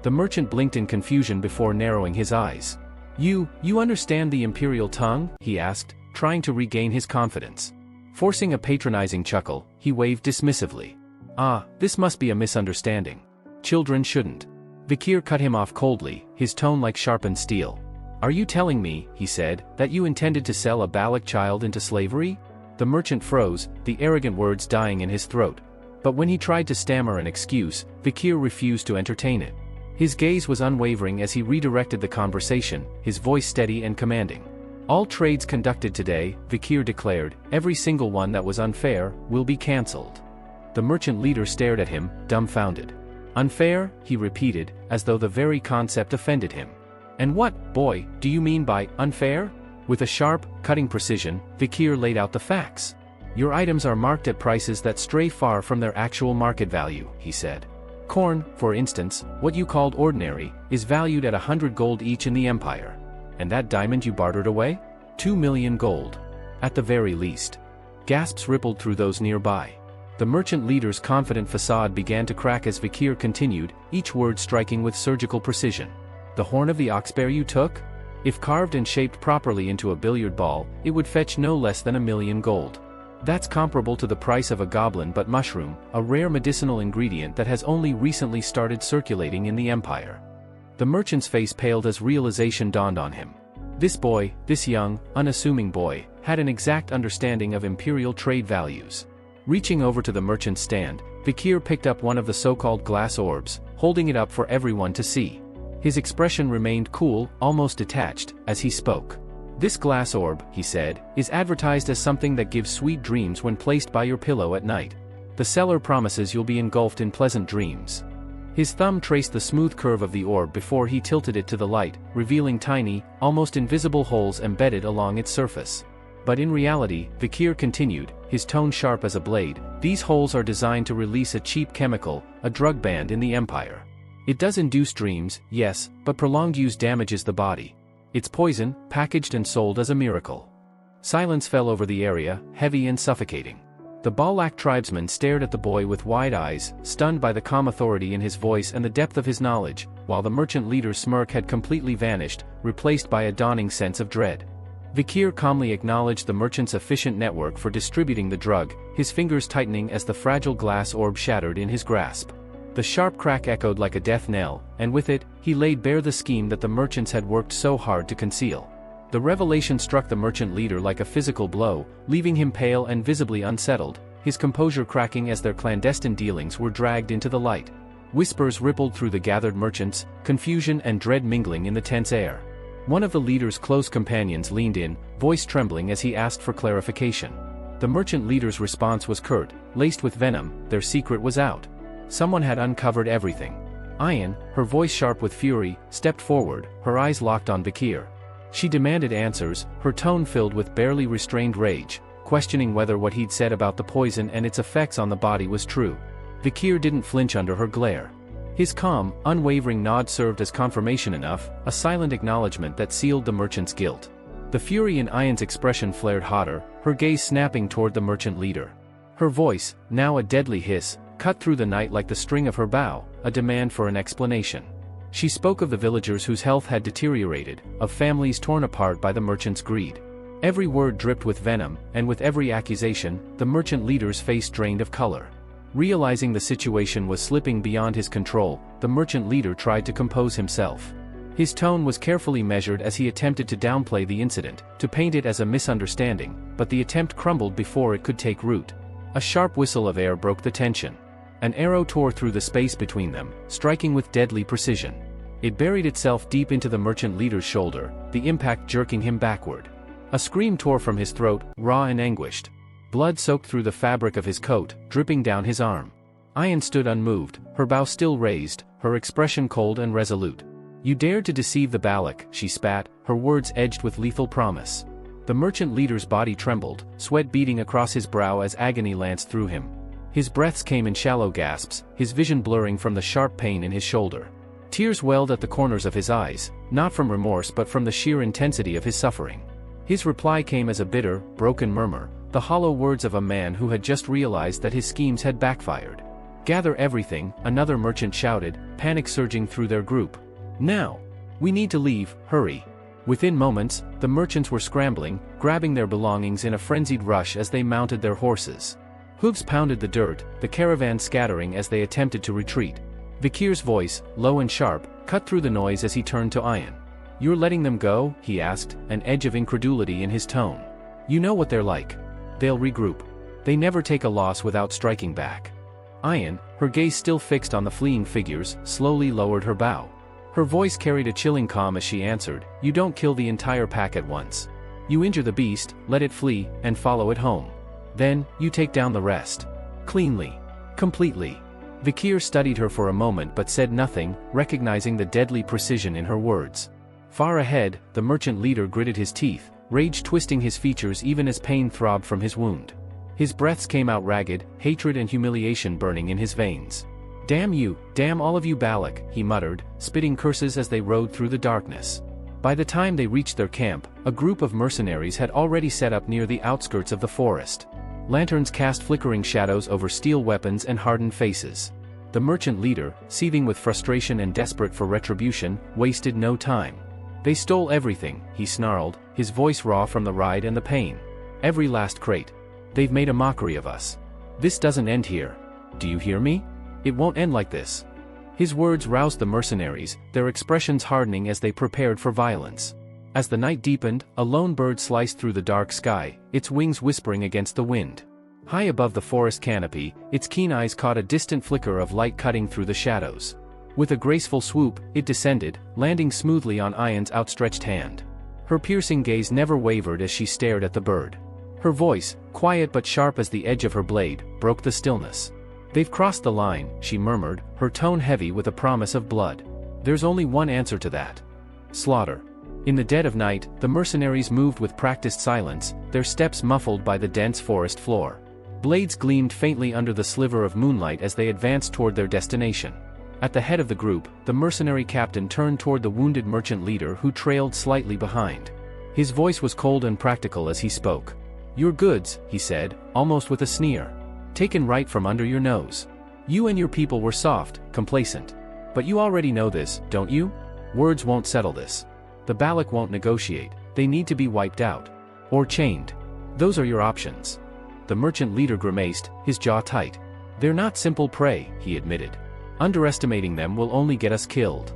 The merchant blinked in confusion before narrowing his eyes. You understand the imperial tongue?" he asked, trying to regain his confidence. Forcing a patronizing chuckle, he waved dismissively. "Ah, this must be a misunderstanding. Children shouldn't." Vikir cut him off coldly, his tone like sharpened steel. "Are you telling me," he said, "that you intended to sell a Balak child into slavery?" The merchant froze, the arrogant words dying in his throat. But when he tried to stammer an excuse, Vikir refused to entertain it. His gaze was unwavering as he redirected the conversation, his voice steady and commanding. "All trades conducted today," Vikir declared, "every single one that was unfair, will be cancelled." The merchant leader stared at him, dumbfounded. "Unfair?" he repeated, as though the very concept offended him. "And what, boy, do you mean by unfair?" With a sharp, cutting precision, Vikir laid out the facts. "Your items are marked at prices that stray far from their actual market value," he said. "Corn, for instance, what you called ordinary, is valued at 100 gold each in the empire. And that diamond you bartered away? 2 million gold. At the very least." Gasps rippled through those nearby. The merchant leader's confident facade began to crack as Vikir continued, each word striking with surgical precision. "The horn of the ox bear you took? If carved and shaped properly into a billiard ball, it would fetch no less than 1 million gold. That's comparable to the price of a goblin but mushroom, a rare medicinal ingredient that has only recently started circulating in the empire." The merchant's face paled as realization dawned on him. This boy, this young, unassuming boy, had an exact understanding of imperial trade values. Reaching over to the merchant's stand, Vikir picked up one of the so-called glass orbs, holding it up for everyone to see. His expression remained cool, almost detached, as he spoke. "This glass orb," he said, "is advertised as something that gives sweet dreams when placed by your pillow at night. The seller promises you'll be engulfed in pleasant dreams." His thumb traced the smooth curve of the orb before he tilted it to the light, revealing tiny, almost invisible holes embedded along its surface. But in reality, Vikir continued, his tone sharp as a blade, "These holes are designed to release a cheap chemical, a drug banned in the empire. It does induce dreams, yes, but prolonged use damages the body. It's poison, packaged and sold as a miracle." Silence fell over the area, heavy and suffocating. The Balak tribesman stared at the boy with wide eyes, stunned by the calm authority in his voice and the depth of his knowledge, while the merchant leader's smirk had completely vanished, replaced by a dawning sense of dread. Vikir calmly acknowledged the merchant's efficient network for distributing the drug, his fingers tightening as the fragile glass orb shattered in his grasp. The sharp crack echoed like a death knell, and with it, he laid bare the scheme that the merchants had worked so hard to conceal. The revelation struck the merchant leader like a physical blow, leaving him pale and visibly unsettled, his composure cracking as their clandestine dealings were dragged into the light. Whispers rippled through the gathered merchants, confusion and dread mingling in the tense air. One of the leader's close companions leaned in, voice trembling as he asked for clarification. The merchant leader's response was curt, laced with venom, their secret was out. Someone had uncovered everything. Ayan, her voice sharp with fury, stepped forward, her eyes locked on Vikir. She demanded answers, her tone filled with barely restrained rage, questioning whether what he'd said about the poison and its effects on the body was true. Vikir didn't flinch under her glare. His calm, unwavering nod served as confirmation enough, a silent acknowledgement that sealed the merchant's guilt. The fury in Ayan's expression flared hotter, her gaze snapping toward the merchant leader. Her voice, now a deadly hiss, cut through the night like the string of her bow, a demand for an explanation. She spoke of the villagers whose health had deteriorated, of families torn apart by the merchant's greed. Every word dripped with venom, and with every accusation, the merchant leader's face drained of color. Realizing the situation was slipping beyond his control, the merchant leader tried to compose himself. His tone was carefully measured as he attempted to downplay the incident, to paint it as a misunderstanding, but the attempt crumbled before it could take root. A sharp whistle of air broke the tension. An arrow tore through the space between them, striking with deadly precision. It buried itself deep into the merchant leader's shoulder, the impact jerking him backward. A scream tore from his throat, raw and anguished. Blood soaked through the fabric of his coat, dripping down his arm. Ayan stood unmoved, her bow still raised, her expression cold and resolute. "You dared to deceive the Balak," she spat, her words edged with lethal promise. The merchant leader's body trembled, sweat beading across his brow as agony lanced through him. His breaths came in shallow gasps, his vision blurring from the sharp pain in his shoulder. Tears welled at the corners of his eyes, not from remorse but from the sheer intensity of his suffering. His reply came as a bitter, broken murmur, the hollow words of a man who had just realized that his schemes had backfired. "Gather everything," another merchant shouted, panic surging through their group. "Now! We need to leave, hurry!" Within moments, the merchants were scrambling, grabbing their belongings in a frenzied rush as they mounted their horses. Hooves pounded the dirt, the caravan scattering as they attempted to retreat. Vikir's voice, low and sharp, cut through the noise as he turned to Ayan. "You're letting them go?" he asked, an edge of incredulity in his tone. "You know what they're like. They'll regroup. They never take a loss without striking back." Ayan, her gaze still fixed on the fleeing figures, slowly lowered her bow. Her voice carried a chilling calm as she answered, "You don't kill the entire pack at once. You injure the beast, let it flee, and follow it home. Then, you take down the rest. Cleanly. Completely." Vikir studied her for a moment but said nothing, recognizing the deadly precision in her words. Far ahead, the merchant leader gritted his teeth, rage twisting his features even as pain throbbed from his wound. His breaths came out ragged, hatred and humiliation burning in his veins. "Damn you, damn all of you Balak," he muttered, spitting curses as they rode through the darkness. By the time they reached their camp, a group of mercenaries had already set up near the outskirts of the forest. Lanterns cast flickering shadows over steel weapons and hardened faces. The merchant leader, seething with frustration and desperate for retribution, wasted no time. "They stole everything," he snarled, his voice raw from the ride and the pain. "Every last crate. They've made a mockery of us. This doesn't end here. Do you hear me? It won't end like this." His words roused the mercenaries, their expressions hardening as they prepared for violence. As the night deepened, a lone bird sliced through the dark sky, its wings whispering against the wind. High above the forest canopy, its keen eyes caught a distant flicker of light cutting through the shadows. With a graceful swoop, it descended, landing smoothly on Ayan's outstretched hand. Her piercing gaze never wavered as she stared at the bird. Her voice, quiet but sharp as the edge of her blade, broke the stillness. "They've crossed the line," she murmured, her tone heavy with a promise of blood. "There's only one answer to that. Slaughter." In the dead of night, the mercenaries moved with practiced silence, their steps muffled by the dense forest floor. Blades gleamed faintly under the sliver of moonlight as they advanced toward their destination. At the head of the group, the mercenary captain turned toward the wounded merchant leader who trailed slightly behind. His voice was cold and practical as he spoke. "Your goods," he said, almost with a sneer. "Taken right from under your nose. You and your people were soft, complacent. But you already know this, don't you? Words won't settle this. The Balak won't negotiate, they need to be wiped out. Or chained. Those are your options." The merchant leader grimaced, his jaw tight. "They're not simple prey," he admitted. "Underestimating them will only get us killed."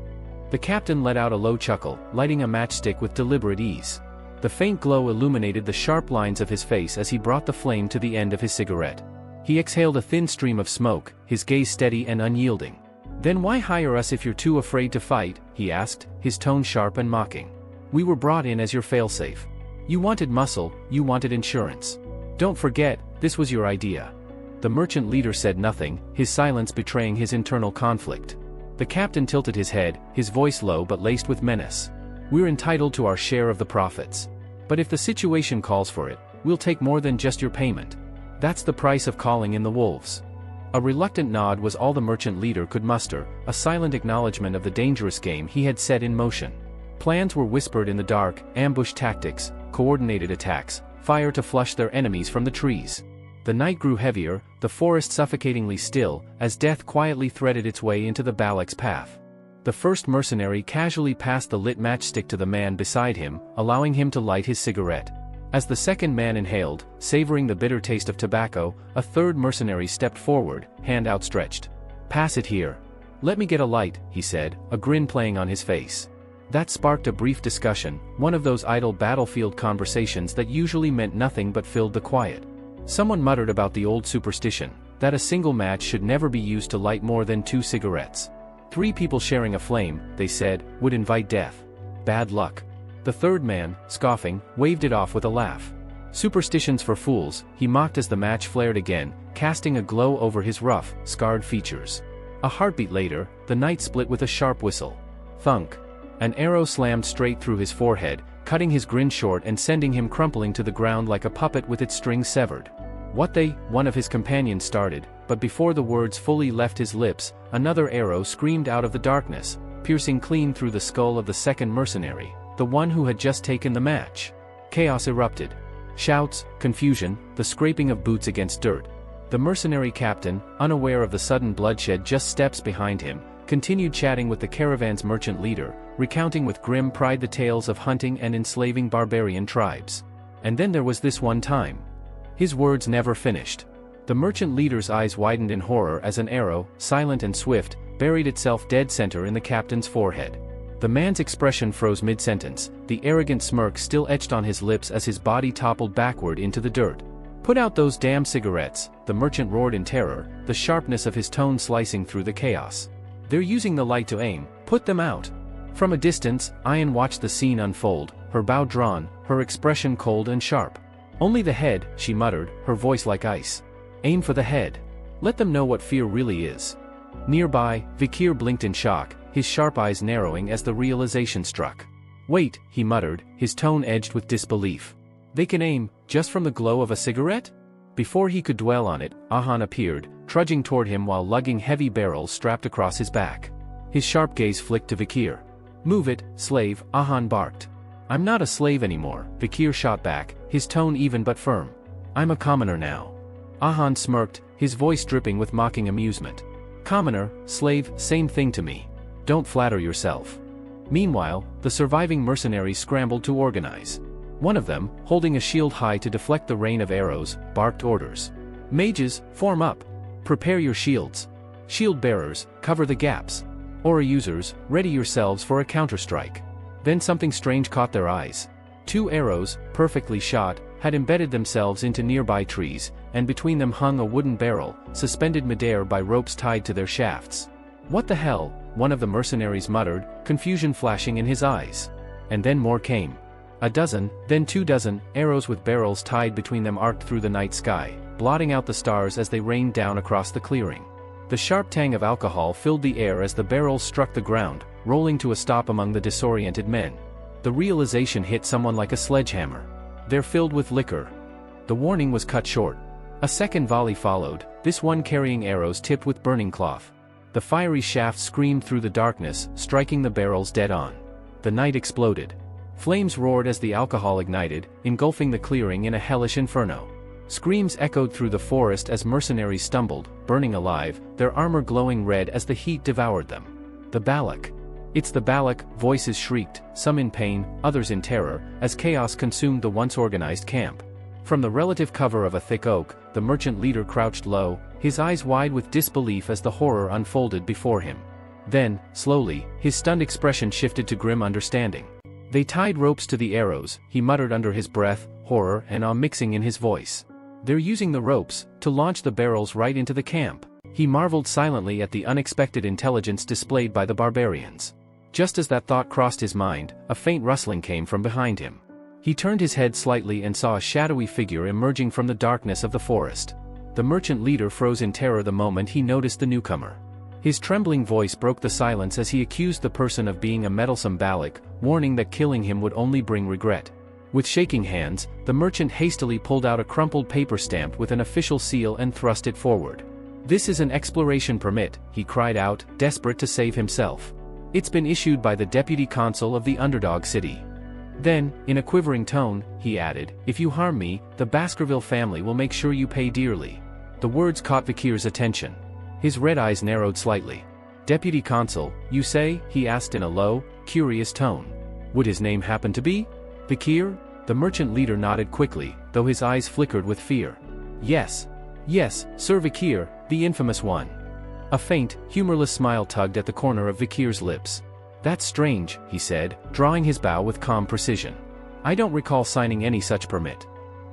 The captain let out a low chuckle, lighting a matchstick with deliberate ease. The faint glow illuminated the sharp lines of his face as he brought the flame to the end of his cigarette. He exhaled a thin stream of smoke, his gaze steady and unyielding. "Then why hire us if you're too afraid to fight?" he asked, his tone sharp and mocking. "We were brought in as your failsafe. You wanted muscle, you wanted insurance. Don't forget, this was your idea." The merchant leader said nothing, his silence betraying his internal conflict. The captain tilted his head, his voice low but laced with menace. "We're entitled to our share of the profits. But if the situation calls for it, we'll take more than just your payment. That's the price of calling in the wolves." A reluctant nod was all the merchant leader could muster, a silent acknowledgement of the dangerous game he had set in motion. Plans were whispered in the dark, ambush tactics, coordinated attacks, fire to flush their enemies from the trees. The night grew heavier, the forest suffocatingly still, as death quietly threaded its way into the Balak's path. The first mercenary casually passed the lit matchstick to the man beside him, allowing him to light his cigarette. As the second man inhaled, savoring the bitter taste of tobacco, a third mercenary stepped forward, hand outstretched. "Pass it here. Let me get a light," he said, a grin playing on his face. That sparked a brief discussion, one of those idle battlefield conversations that usually meant nothing but filled the quiet. Someone muttered about the old superstition, that a single match should never be used to light more than 2 cigarettes. 3 people sharing a flame, they said, would invite death. Bad luck. The third man, scoffing, waved it off with a laugh. "Superstitions for fools," he mocked as the match flared again, casting a glow over his rough, scarred features. A heartbeat later, the night split with a sharp whistle. Thunk. An arrow slammed straight through his forehead, cutting his grin short and sending him crumpling to the ground like a puppet with its strings severed. "What they?" one of his companions started, but before the words fully left his lips, another arrow screamed out of the darkness, piercing clean through the skull of the second mercenary, the one who had just taken the match. Chaos erupted. Shouts, confusion, the scraping of boots against dirt. The mercenary captain, unaware of the sudden bloodshed just steps behind him, continued chatting with the caravan's merchant leader, recounting with grim pride the tales of hunting and enslaving barbarian tribes. And then there was this one time. His words never finished. The merchant leader's eyes widened in horror as an arrow, silent and swift, buried itself dead center in the captain's forehead. The man's expression froze mid-sentence, the arrogant smirk still etched on his lips as his body toppled backward into the dirt. "Put out those damn cigarettes," the merchant roared in terror, the sharpness of his tone slicing through the chaos. "They're using the light to aim, put them out." From a distance, Ayan watched the scene unfold, her bow drawn, her expression cold and sharp. "Only the head," she muttered, her voice like ice. "Aim for the head. Let them know what fear really is." Nearby, Vikir blinked in shock, his sharp eyes narrowing as the realization struck. "Wait," he muttered, his tone edged with disbelief. "They can aim, just from the glow of a cigarette?" Before he could dwell on it, Ahan appeared, trudging toward him while lugging heavy barrels strapped across his back. His sharp gaze flicked to Vikir. "Move it, slave," Ahan barked. "I'm not a slave anymore," Vikir shot back, his tone even but firm. "I'm a commoner now." Ahan smirked, his voice dripping with mocking amusement. "Commoner, slave, same thing to me. Don't flatter yourself." Meanwhile, the surviving mercenaries scrambled to organize. One of them, holding a shield high to deflect the rain of arrows, barked orders. "Mages, form up. Prepare your shields. Shield bearers, cover the gaps. Aura users, ready yourselves for a counterstrike." Then something strange caught their eyes. Two arrows, perfectly shot, had embedded themselves into nearby trees, and between them hung a wooden barrel, suspended midair by ropes tied to their shafts. "What the hell?" one of the mercenaries muttered, confusion flashing in his eyes. And then more came. A dozen, then 2 dozen, arrows with barrels tied between them arced through the night sky, blotting out the stars as they rained down across the clearing. The sharp tang of alcohol filled the air as the barrels struck the ground, rolling to a stop among the disoriented men. The realization hit someone like a sledgehammer. "They're filled with liquor." The warning was cut short. A second volley followed, this one carrying arrows tipped with burning cloth. The fiery shafts screamed through the darkness, striking the barrels dead on. The night exploded. Flames roared as the alcohol ignited, engulfing the clearing in a hellish inferno. Screams echoed through the forest as mercenaries stumbled, burning alive, their armor glowing red as the heat devoured them. "The Balak. It's the Balak," voices shrieked, some in pain, others in terror, as chaos consumed the once organized camp. From the relative cover of a thick oak, the merchant leader crouched low, his eyes wide with disbelief as the horror unfolded before him. Then, slowly, his stunned expression shifted to grim understanding. "They tied ropes to the arrows," he muttered under his breath, horror and awe mixing in his voice. "They're using the ropes to launch the barrels right into the camp." He marveled silently at the unexpected intelligence displayed by the barbarians. Just as that thought crossed his mind, a faint rustling came from behind him. He turned his head slightly and saw a shadowy figure emerging from the darkness of the forest. The merchant leader froze in terror the moment he noticed the newcomer. His trembling voice broke the silence as he accused the person of being a meddlesome Balak, warning that killing him would only bring regret. With shaking hands, the merchant hastily pulled out a crumpled paper stamp with an official seal and thrust it forward. "This is an exploration permit," he cried out, desperate to save himself. "It's been issued by the deputy consul of the underdog city." Then, in a quivering tone, he added, "If you harm me, the Baskerville family will make sure you pay dearly." The words caught Vikir's attention. His red eyes narrowed slightly. "Deputy consul, you say?" he asked in a low, curious tone. Would his name happen to be Vikir? The merchant leader nodded quickly, though his eyes flickered with fear. "Yes. Yes, Sir Vikir, the infamous one." A faint, humorless smile tugged at the corner of Vikir's lips. "That's strange," he said, drawing his bow with calm precision. "I don't recall signing any such permit."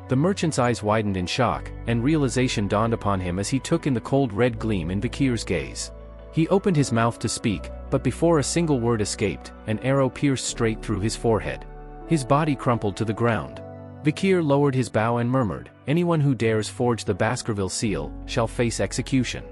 The merchant's eyes widened in shock, and realization dawned upon him as he took in the cold red gleam in Vikir's gaze. He opened his mouth to speak, but before a single word escaped, an arrow pierced straight through his forehead. His body crumpled to the ground. Vikir lowered his bow and murmured, "Anyone who dares forge the Baskerville seal, shall face execution."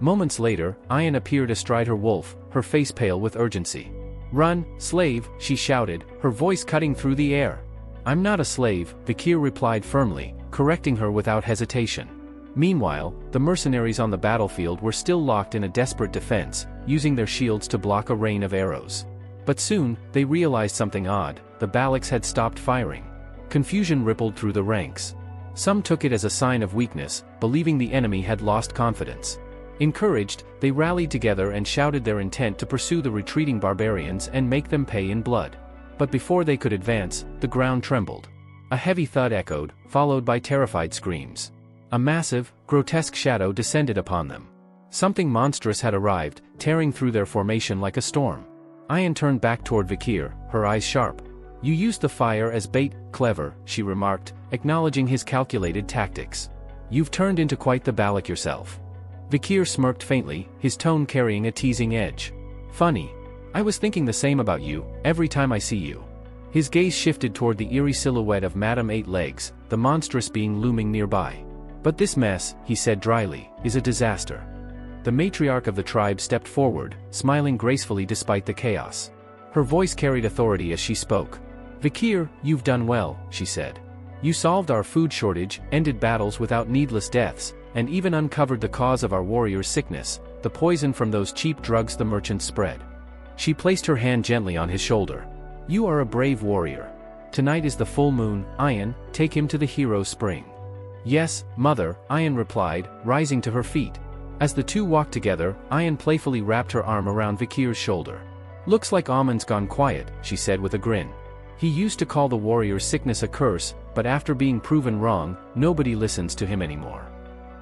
Moments later, Ayan appeared astride her wolf, her face pale with urgency. "Run, slave," she shouted, her voice cutting through the air. "I'm not a slave," Vikir replied firmly, correcting her without hesitation. Meanwhile, the mercenaries on the battlefield were still locked in a desperate defense, using their shields to block a rain of arrows. But soon, they realized something odd: the Baloks had stopped firing. Confusion rippled through the ranks. Some took it as a sign of weakness, believing the enemy had lost confidence. Encouraged, they rallied together and shouted their intent to pursue the retreating barbarians and make them pay in blood. But before they could advance, the ground trembled. A heavy thud echoed, followed by terrified screams. A massive, grotesque shadow descended upon them. Something monstrous had arrived, tearing through their formation like a storm. Ayan turned back toward Vikir, her eyes sharp. "You used the fire as bait, clever," she remarked, acknowledging his calculated tactics. "You've turned into quite the Balak yourself." Vikir smirked faintly, his tone carrying a teasing edge. "Funny. I was thinking the same about you, every time I see you." His gaze shifted toward the eerie silhouette of Madame Eight Legs, the monstrous being looming nearby. "But this mess," he said dryly, "is a disaster." The matriarch of the tribe stepped forward, smiling gracefully despite the chaos. Her voice carried authority as she spoke. "Vikir, you've done well," she said. "You solved our food shortage, ended battles without needless deaths, and even uncovered the cause of our warriors' sickness, the poison from those cheap drugs the merchants spread." She placed her hand gently on his shoulder. "You are a brave warrior. Tonight is the full moon, Ayan, take him to the hero spring." "Yes, mother," Ayan replied, rising to her feet. As the two walked together, Ayan playfully wrapped her arm around Vikir's shoulder. "Looks like Amon's gone quiet," she said with a grin. "He used to call the warrior's sickness a curse, but after being proven wrong, nobody listens to him anymore."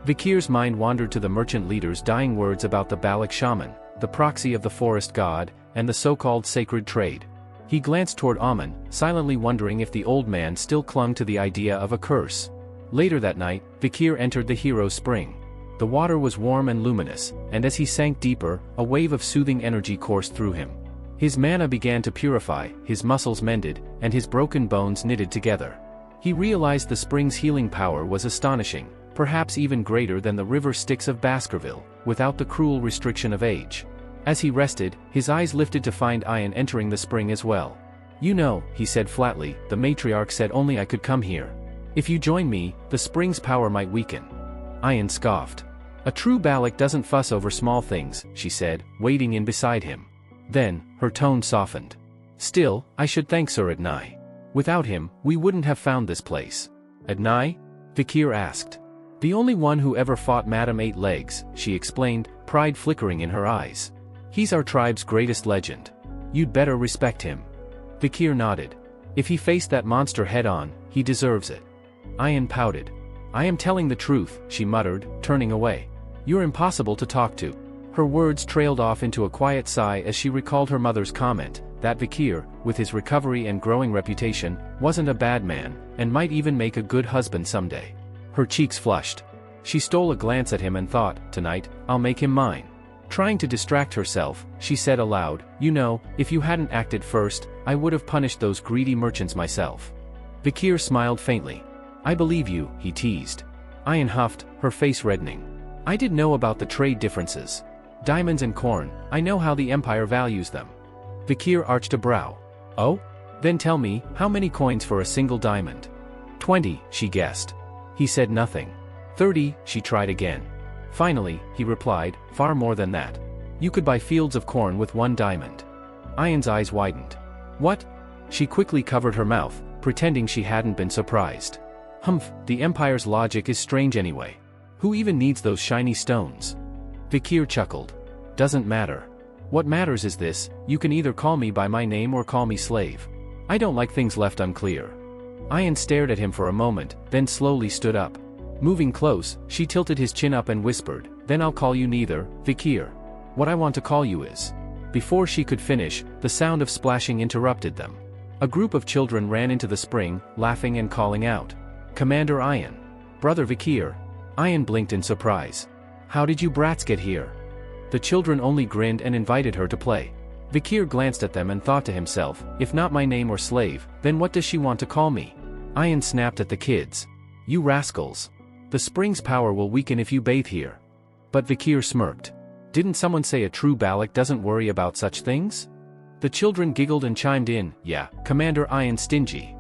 Vikir's mind wandered to the merchant leader's dying words about the Balak shaman, the proxy of the forest god, and the so-called sacred trade. He glanced toward Amon, silently wondering if the old man still clung to the idea of a curse. Later that night, Vikir entered the hero spring. The water was warm and luminous, and as he sank deeper, a wave of soothing energy coursed through him. His mana began to purify, his muscles mended, and his broken bones knitted together. He realized the spring's healing power was astonishing, perhaps even greater than the river Styx of Baskerville, without the cruel restriction of age. As he rested, his eyes lifted to find Ayan entering the spring as well. "You know," he said flatly, "the matriarch said only I could come here. If you join me, the spring's power might weaken." Ayan scoffed. "A true Balak doesn't fuss over small things," she said, wading in beside him. Then, her tone softened. "Still, I should thank Sir Adnai. Without him, we wouldn't have found this place." "Adnai?" Vikir asked. "The only one who ever fought Madame Eight Legs," she explained, pride flickering in her eyes. "He's our tribe's greatest legend. You'd better respect him." Vikir nodded. "If he faced that monster head-on, he deserves it." Ayan pouted. "I am telling the truth," she muttered, turning away. "You're impossible to talk to." Her words trailed off into a quiet sigh as she recalled her mother's comment, that Vikir, with his recovery and growing reputation, wasn't a bad man, and might even make a good husband someday. Her cheeks flushed. She stole a glance at him and thought, "Tonight, I'll make him mine." Trying to distract herself, she said aloud, "You know, if you hadn't acted first, I would have punished those greedy merchants myself." Vikir smiled faintly. "I believe you," he teased. Ayan huffed, her face reddening. "I did know about the trade differences. Diamonds and corn, I know how the Empire values them." Vikir arched a brow. "Oh? Then tell me, how many coins for a single diamond?" 20, she guessed. He said nothing. 30, she tried again. Finally, he replied, "Far more than that. You could buy fields of corn with 1 diamond." Ayan's eyes widened. "What?" She quickly covered her mouth, pretending she hadn't been surprised. "Humph, the Empire's logic is strange anyway. Who even needs those shiny stones?" Vikir chuckled. "Doesn't matter. What matters is this: you can either call me by my name or call me slave. I don't like things left unclear." Ayan stared at him for a moment, then slowly stood up. Moving close, she tilted his chin up and whispered, "Then I'll call you neither, Vikir. What I want to call you is..." Before she could finish, the sound of splashing interrupted them. A group of children ran into the spring, laughing and calling out, "Commander Ayan! Brother Vikir!" Ayan blinked in surprise. "How did you brats get here?" The children only grinned and invited her to play. Vikir glanced at them and thought to himself, "If not my name or slave, then what does she want to call me?" Ayan snapped at the kids. "You rascals! The spring's power will weaken if you bathe here." But Vikir smirked. "Didn't someone say a true Balak doesn't worry about such things?" The children giggled and chimed in, yeah, Commander Ian stingy.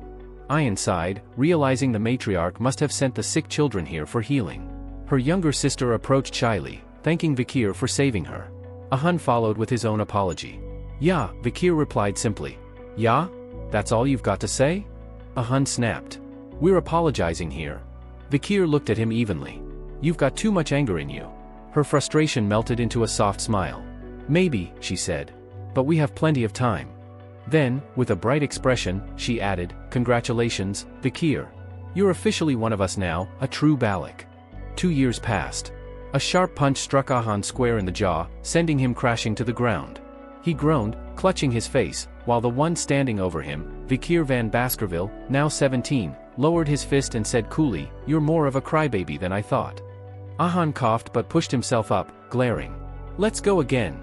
Ian sighed, realizing the matriarch must have sent the sick children here for healing. Her younger sister approached shyly, thanking Vikir for saving her. Ahun followed with his own apology. Yeah, Vikir replied simply. Yeah? That's all you've got to say? Ahun snapped. We're apologizing here. Vikir looked at him evenly. You've got too much anger in you. Her frustration melted into a soft smile. Maybe, she said. But we have plenty of time. Then, with a bright expression, she added, Congratulations, Vikir. You're officially one of us now, a true Balak. 2 years passed. A sharp punch struck Ahun square in the jaw, sending him crashing to the ground. He groaned, clutching his face, while the one standing over him, Vikir van Baskerville, now 17, lowered his fist and said coolly, You're more of a crybaby than I thought. Ahun coughed but pushed himself up, glaring. Let's go again.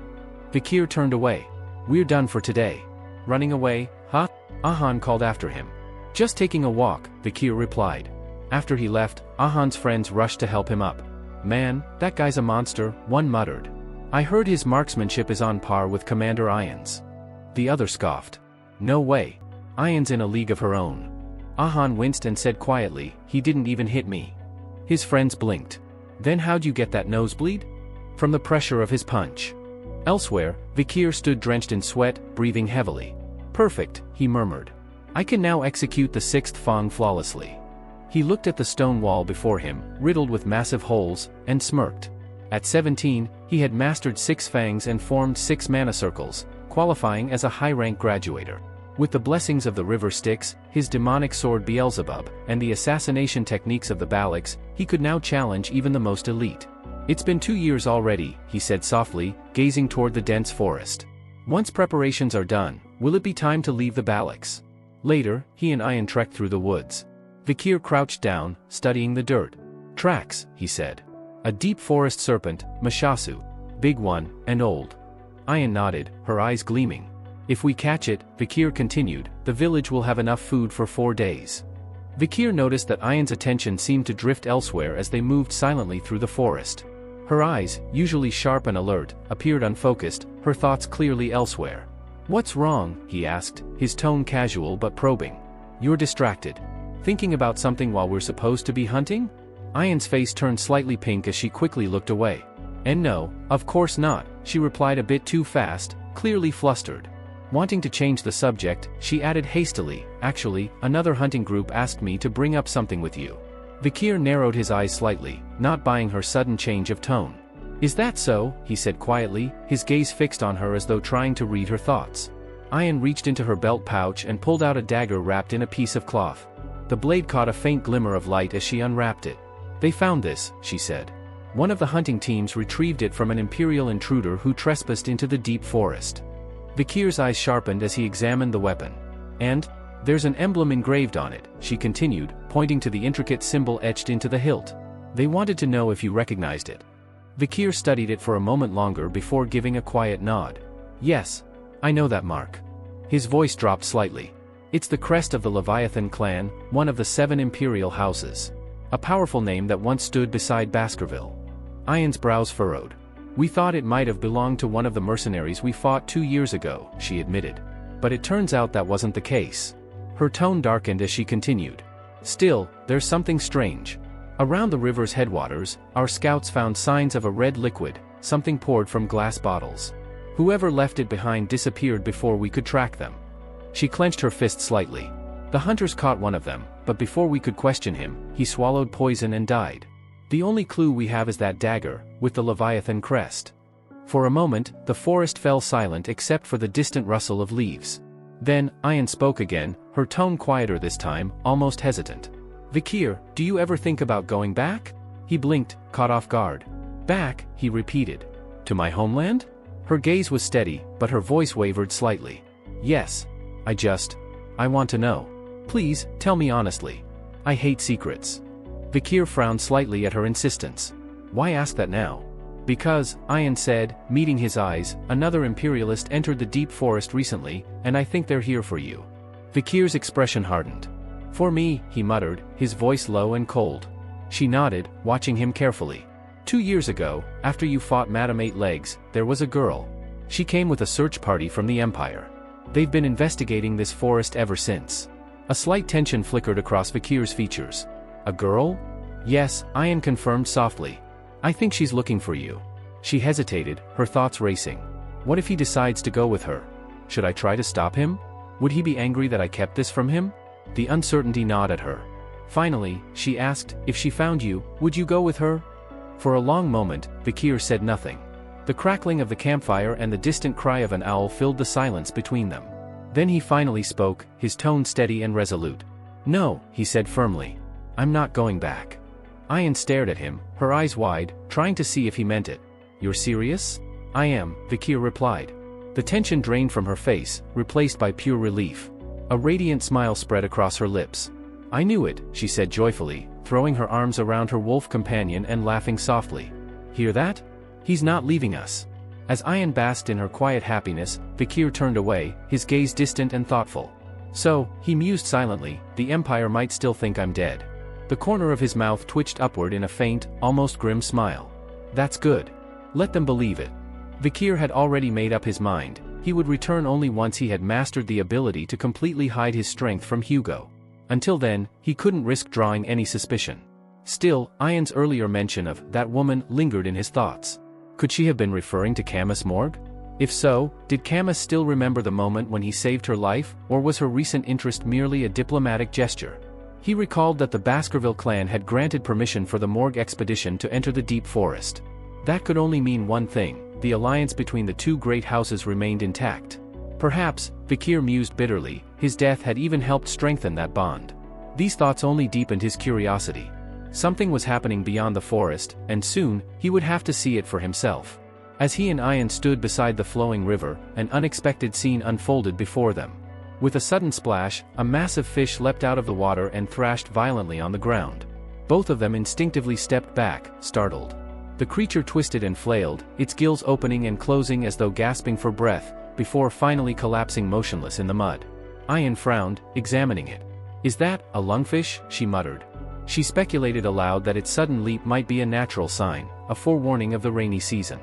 Vikir turned away. We're done for today. Running away, huh? Ahun called after him. Just taking a walk, Vikir replied. After he left, Ahun's friends rushed to help him up. Man, that guy's a monster, one muttered. I heard his marksmanship is on par with Commander Ian's. The other scoffed. No way. Ian's in a league of her own. Ahun winced and said quietly, He didn't even hit me. His friends blinked. Then how'd you get that nosebleed? From the pressure of his punch. Elsewhere, Vikir stood drenched in sweat, breathing heavily. Perfect, he murmured. I can now execute the 6th fang flawlessly. He looked at the stone wall before him, riddled with massive holes, and smirked. At 17, he had mastered 6 fangs and formed 6 mana circles, qualifying as a high-rank graduator. With the blessings of the river Styx, his demonic sword Beelzebub, and the assassination techniques of the Balaks, he could now challenge even the most elite. It's been 2 years already, he said softly, gazing toward the dense forest. Once preparations are done, will it be time to leave the Balaks? Later, he and Ian trekked through the woods. Vikir crouched down, studying the dirt. Tracks, he said. A deep forest serpent, Mashasu. Big one, and old. Ian nodded, her eyes gleaming. If we catch it, Vikir continued, the village will have enough food for 4 days. Vikir noticed that Ian's attention seemed to drift elsewhere as they moved silently through the forest. Her eyes, usually sharp and alert, appeared unfocused, her thoughts clearly elsewhere. What's wrong? He asked, his tone casual but probing. You're distracted. Thinking about something while we're supposed to be hunting? Ian's face turned slightly pink as she quickly looked away. And no, of course not, she replied a bit too fast, clearly flustered. Wanting to change the subject, she added hastily, actually, another hunting group asked me to bring up something with you. Vikir narrowed his eyes slightly, not buying her sudden change of tone. Is that so? He said quietly, his gaze fixed on her as though trying to read her thoughts. Ian reached into her belt pouch and pulled out a dagger wrapped in a piece of cloth. The blade caught a faint glimmer of light as she unwrapped it. They found this, she said. One of the hunting teams retrieved it from an Imperial intruder who trespassed into the deep forest. Vikir's eyes sharpened as he examined the weapon. And there's an emblem engraved on it, she continued, pointing to the intricate symbol etched into the hilt. They wanted to know if you recognized it. Vikir studied it for a moment longer before giving a quiet nod. Yes, I know that mark. His voice dropped slightly. It's the crest of the Leviathan clan, one of the 7 imperial houses. A powerful name that once stood beside Baskerville. Ian's brows furrowed. We thought it might have belonged to one of the mercenaries we fought 2 years ago, she admitted. But it turns out that wasn't the case. Her tone darkened as she continued. Still, there's something strange. Around the river's headwaters, our scouts found signs of a red liquid, something poured from glass bottles. Whoever left it behind disappeared before we could track them. She clenched her fist slightly. The hunters caught one of them, but before we could question him, he swallowed poison and died. The only clue we have is that dagger, with the Leviathan crest. For a moment, the forest fell silent except for the distant rustle of leaves. Then, Ian spoke again, her tone quieter this time, almost hesitant. Vikir, do you ever think about going back? He blinked, caught off guard. Back, he repeated. To my homeland? Her gaze was steady, but her voice wavered slightly. Yes. I want to know. Please, tell me honestly. I hate secrets. Vikir frowned slightly at her insistence. Why ask that now? Because, Ian said, meeting his eyes, another imperialist entered the deep forest recently, and I think they're here for you. Vikir's expression hardened. For me, he muttered, his voice low and cold. She nodded, watching him carefully. 2 years ago, after you fought Madame Eight Legs, there was a girl. She came with a search party from the Empire. They've been investigating this forest ever since. A slight tension flickered across Vikir's features. A girl? Yes, Ayan confirmed softly. I think she's looking for you. She hesitated, her thoughts racing. What if he decides to go with her? Should I try to stop him? Would he be angry that I kept this from him? The uncertainty gnawed at her. Finally, she asked, if she found you, would you go with her? For a long moment, Vikir said nothing. The crackling of the campfire and the distant cry of an owl filled the silence between them. Then he finally spoke, his tone steady and resolute. No, he said firmly. I'm not going back. Ayan stared at him, her eyes wide, trying to see if he meant it. You're serious? I am, Vikir replied. The tension drained from her face, replaced by pure relief. A radiant smile spread across her lips. I knew it, she said joyfully, throwing her arms around her wolf companion and laughing softly. Hear that? He's not leaving us. As Ayan basked in her quiet happiness, Vikir turned away, his gaze distant and thoughtful. So, he mused silently, the Empire might still think I'm dead. The corner of his mouth twitched upward in a faint, almost grim smile. That's good. Let them believe it. Vikir had already made up his mind. He would return only once he had mastered the ability to completely hide his strength from Hugo. Until then, he couldn't risk drawing any suspicion. Still, Ayan's earlier mention of that woman lingered in his thoughts. Could she have been referring to Camus Morgue? If so, did Camus still remember the moment when he saved her life, or was her recent interest merely a diplomatic gesture? He recalled that the Baskerville clan had granted permission for the Morgue expedition to enter the deep forest. That could only mean one thing: the alliance between the two great houses remained intact. Perhaps, Vikir mused bitterly, his death had even helped strengthen that bond. These thoughts only deepened his curiosity. Something was happening beyond the forest, and soon, he would have to see it for himself. As he and Ayan stood beside the flowing river, an unexpected scene unfolded before them. With a sudden splash, a massive fish leapt out of the water and thrashed violently on the ground. Both of them instinctively stepped back, startled. The creature twisted and flailed, its gills opening and closing as though gasping for breath, before finally collapsing motionless in the mud. Ayan frowned, examining it. Is that a lungfish? She muttered. She speculated aloud that its sudden leap might be a natural sign, a forewarning of the rainy season.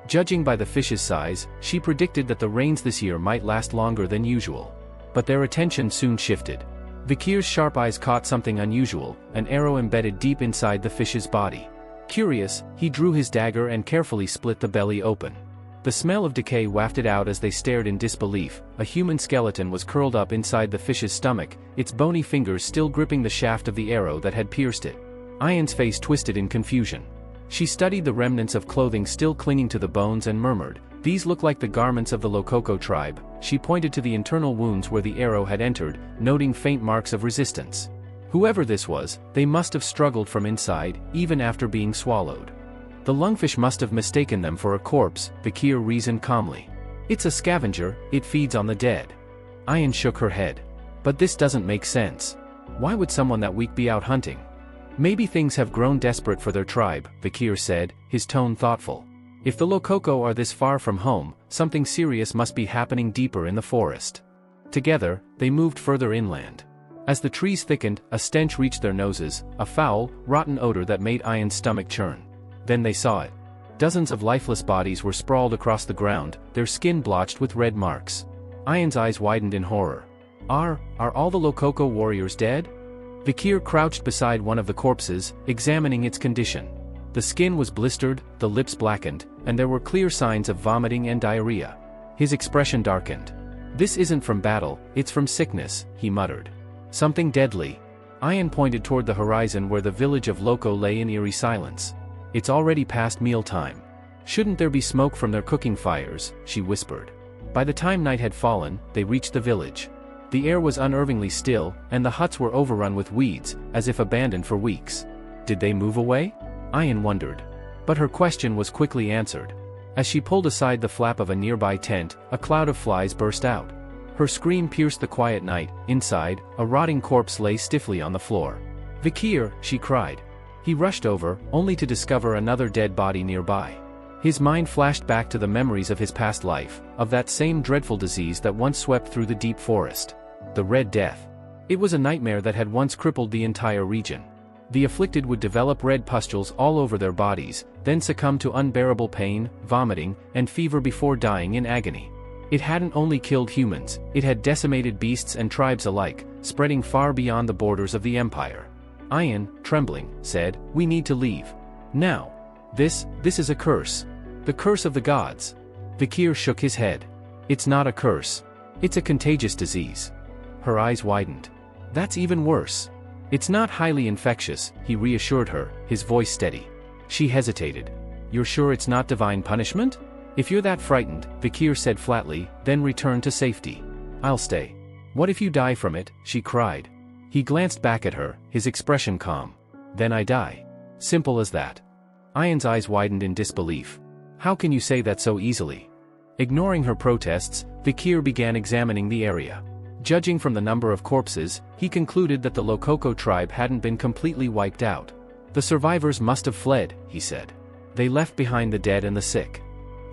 Judging by the fish's size, she predicted that the rains this year might last longer than usual. But their attention soon shifted. Vikir's sharp eyes caught something unusual, an arrow embedded deep inside the fish's body. Curious, he drew his dagger and carefully split the belly open. The smell of decay wafted out as they stared in disbelief. A human skeleton was curled up inside the fish's stomach, its bony fingers still gripping the shaft of the arrow that had pierced it. Ayan's face twisted in confusion. She studied the remnants of clothing still clinging to the bones and murmured, "These look like the garments of the Lokoko tribe." She pointed to the internal wounds where the arrow had entered, noting faint marks of resistance. Whoever this was, they must have struggled from inside, even after being swallowed. The lungfish must have mistaken them for a corpse, Vikir reasoned calmly. It's a scavenger, it feeds on the dead. Ayan shook her head. But this doesn't make sense. Why would someone that weak be out hunting? Maybe things have grown desperate for their tribe, Vikir said, his tone thoughtful. If the Lokoko are this far from home, something serious must be happening deeper in the forest. Together, they moved further inland. As the trees thickened, a stench reached their noses, a foul, rotten odor that made Ayan's stomach churn. Then they saw it. Dozens of lifeless bodies were sprawled across the ground, their skin blotched with red marks. Ayan's eyes widened in horror. Are all the Lokoko warriors dead? Vikir crouched beside one of the corpses, examining its condition. The skin was blistered, the lips blackened, and there were clear signs of vomiting and diarrhea. His expression darkened. This isn't from battle, it's from sickness, he muttered. Something deadly. Ayan pointed toward the horizon where the village of Loko lay in eerie silence. It's already past mealtime. Shouldn't there be smoke from their cooking fires, she whispered. By the time night had fallen, they reached the village. The air was unnervingly still, and the huts were overrun with weeds, as if abandoned for weeks. Did they move away? Ayan wondered. But her question was quickly answered. As she pulled aside the flap of a nearby tent, a cloud of flies burst out. Her scream pierced the quiet night. Inside, a rotting corpse lay stiffly on the floor. Vikir, she cried. He rushed over, only to discover another dead body nearby. His mind flashed back to the memories of his past life, of that same dreadful disease that once swept through the deep forest. The Red Death. It was a nightmare that had once crippled the entire region. The afflicted would develop red pustules all over their bodies, then succumb to unbearable pain, vomiting, and fever before dying in agony. It hadn't only killed humans, it had decimated beasts and tribes alike, spreading far beyond the borders of the empire. Ayan, trembling, said, "We need to leave. Now. This is a curse. The curse of the gods." Vikir shook his head. "It's not a curse. It's a contagious disease." Her eyes widened. "That's even worse." "It's not highly infectious," he reassured her, his voice steady. She hesitated. "You're sure it's not divine punishment?" "If you're that frightened," Vikir said flatly, "then return to safety. I'll stay." "What if you die from it?" she cried. He glanced back at her, his expression calm. "Then I die. Simple as that." Ayan's eyes widened in disbelief. "How can you say that so easily?" Ignoring her protests, Vikir began examining the area. Judging from the number of corpses, he concluded that the Lokoko tribe hadn't been completely wiped out. "The survivors must have fled," he said. "They left behind the dead and the sick."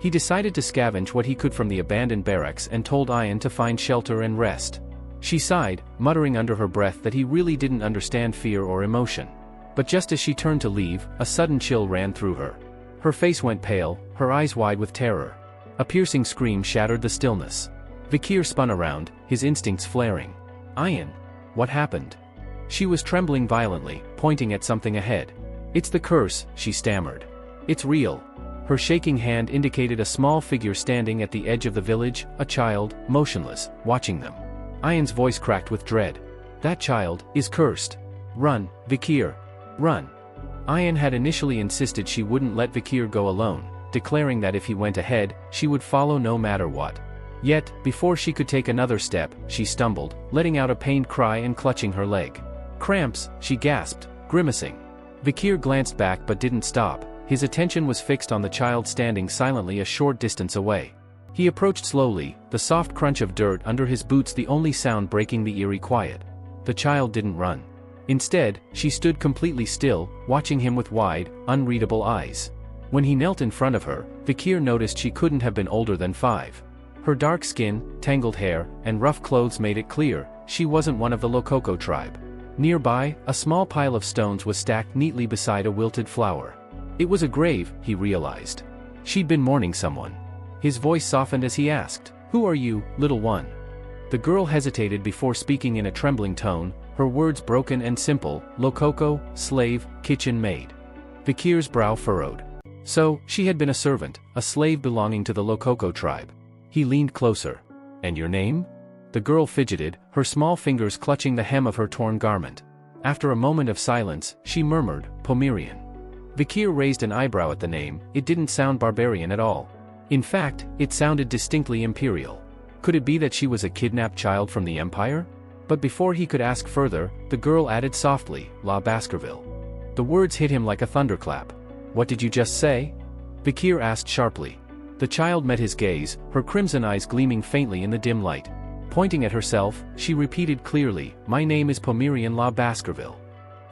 He decided to scavenge what he could from the abandoned barracks and told Ayan to find shelter and rest. She sighed, muttering under her breath that he really didn't understand fear or emotion. But just as she turned to leave, a sudden chill ran through her. Her face went pale, her eyes wide with terror. A piercing scream shattered the stillness. Vikir spun around, his instincts flaring. "Ayan! What happened?" She was trembling violently, pointing at something ahead. "It's the curse," she stammered. "It's real." Her shaking hand indicated a small figure standing at the edge of the village, a child, motionless, watching them. Ayan's voice cracked with dread. "That child is cursed. Run, Vikir. Run." Ayan had initially insisted she wouldn't let Vikir go alone, declaring that if he went ahead, she would follow no matter what. Yet, before she could take another step, she stumbled, letting out a pained cry and clutching her leg. "Cramps," she gasped, grimacing. Vikir glanced back but didn't stop, his attention was fixed on the child standing silently a short distance away. He approached slowly, the soft crunch of dirt under his boots the only sound breaking the eerie quiet. The child didn't run. Instead, she stood completely still, watching him with wide, unreadable eyes. When he knelt in front of her, Vikir noticed she couldn't have been older than 5. Her dark skin, tangled hair, and rough clothes made it clear, she wasn't one of the Lokoko tribe. Nearby, a small pile of stones was stacked neatly beside a wilted flower. It was a grave, he realized. She'd been mourning someone. His voice softened as he asked, "Who are you, little one?" The girl hesitated before speaking in a trembling tone, her words broken and simple, "Lokoko, slave, kitchen maid." Vikir's brow furrowed. So, she had been a servant, a slave belonging to the Lokoko tribe. He leaned closer. "And your name?" The girl fidgeted, her small fingers clutching the hem of her torn garment. After a moment of silence, she murmured, "Pomerian." Vikir raised an eyebrow at the name, it didn't sound barbarian at all. In fact, it sounded distinctly imperial. Could it be that she was a kidnapped child from the Empire? But before he could ask further, the girl added softly, "La Baskerville." The words hit him like a thunderclap. "What did you just say?" Vikir asked sharply. The child met his gaze, her crimson eyes gleaming faintly in the dim light. Pointing at herself, she repeated clearly, "My name is Pomerian La Baskerville."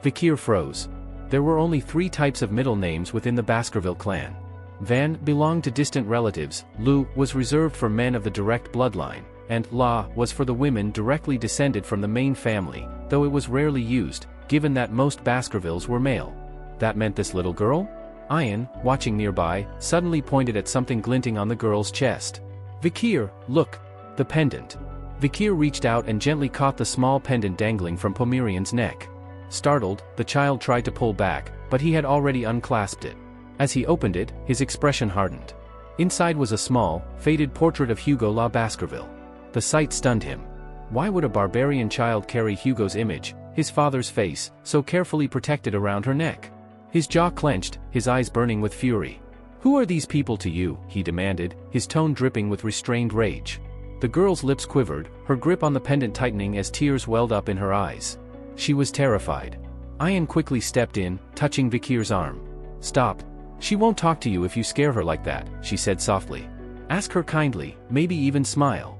Vikir froze. There were only 3 types of middle names within the Baskerville clan. Van belonged to distant relatives, Lu was reserved for men of the direct bloodline, and La was for the women directly descended from the main family, though it was rarely used, given that most Baskervilles were male. That meant this little girl? Ayan, watching nearby, suddenly pointed at something glinting on the girl's chest. "Vikir, look! The pendant." Vikir reached out and gently caught the small pendant dangling from Pomerian's neck. Startled, the child tried to pull back, but he had already unclasped it. As he opened it, his expression hardened. Inside was a small, faded portrait of Hugo La Baskerville. The sight stunned him. Why would a barbarian child carry Hugo's image, his father's face, so carefully protected around her neck? His jaw clenched, his eyes burning with fury. "Who are these people to you?" he demanded, his tone dripping with restrained rage. The girl's lips quivered, her grip on the pendant tightening as tears welled up in her eyes. She was terrified. Ayan quickly stepped in, touching Vikir's arm. "Stop. She won't talk to you if you scare her like that," she said softly. "Ask her kindly, maybe even smile."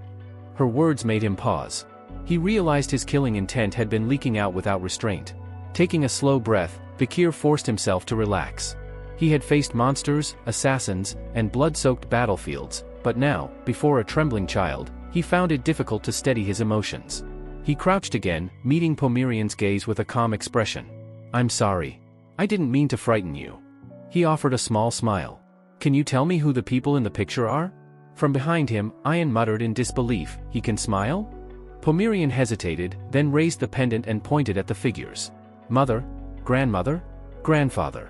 Her words made him pause. He realized his killing intent had been leaking out without restraint. Taking a slow breath, Vikir forced himself to relax. He had faced monsters, assassins, and blood-soaked battlefields, but now, before a trembling child, he found it difficult to steady his emotions. He crouched again, meeting Pomerian's gaze with a calm expression. "I'm sorry. I didn't mean to frighten you." He offered a small smile. "Can you tell me who the people in the picture are?" From behind him, Ian muttered in disbelief, "He can smile?" Pomerian hesitated, then raised the pendant and pointed at the figures. "Mother? Grandmother? Grandfather?"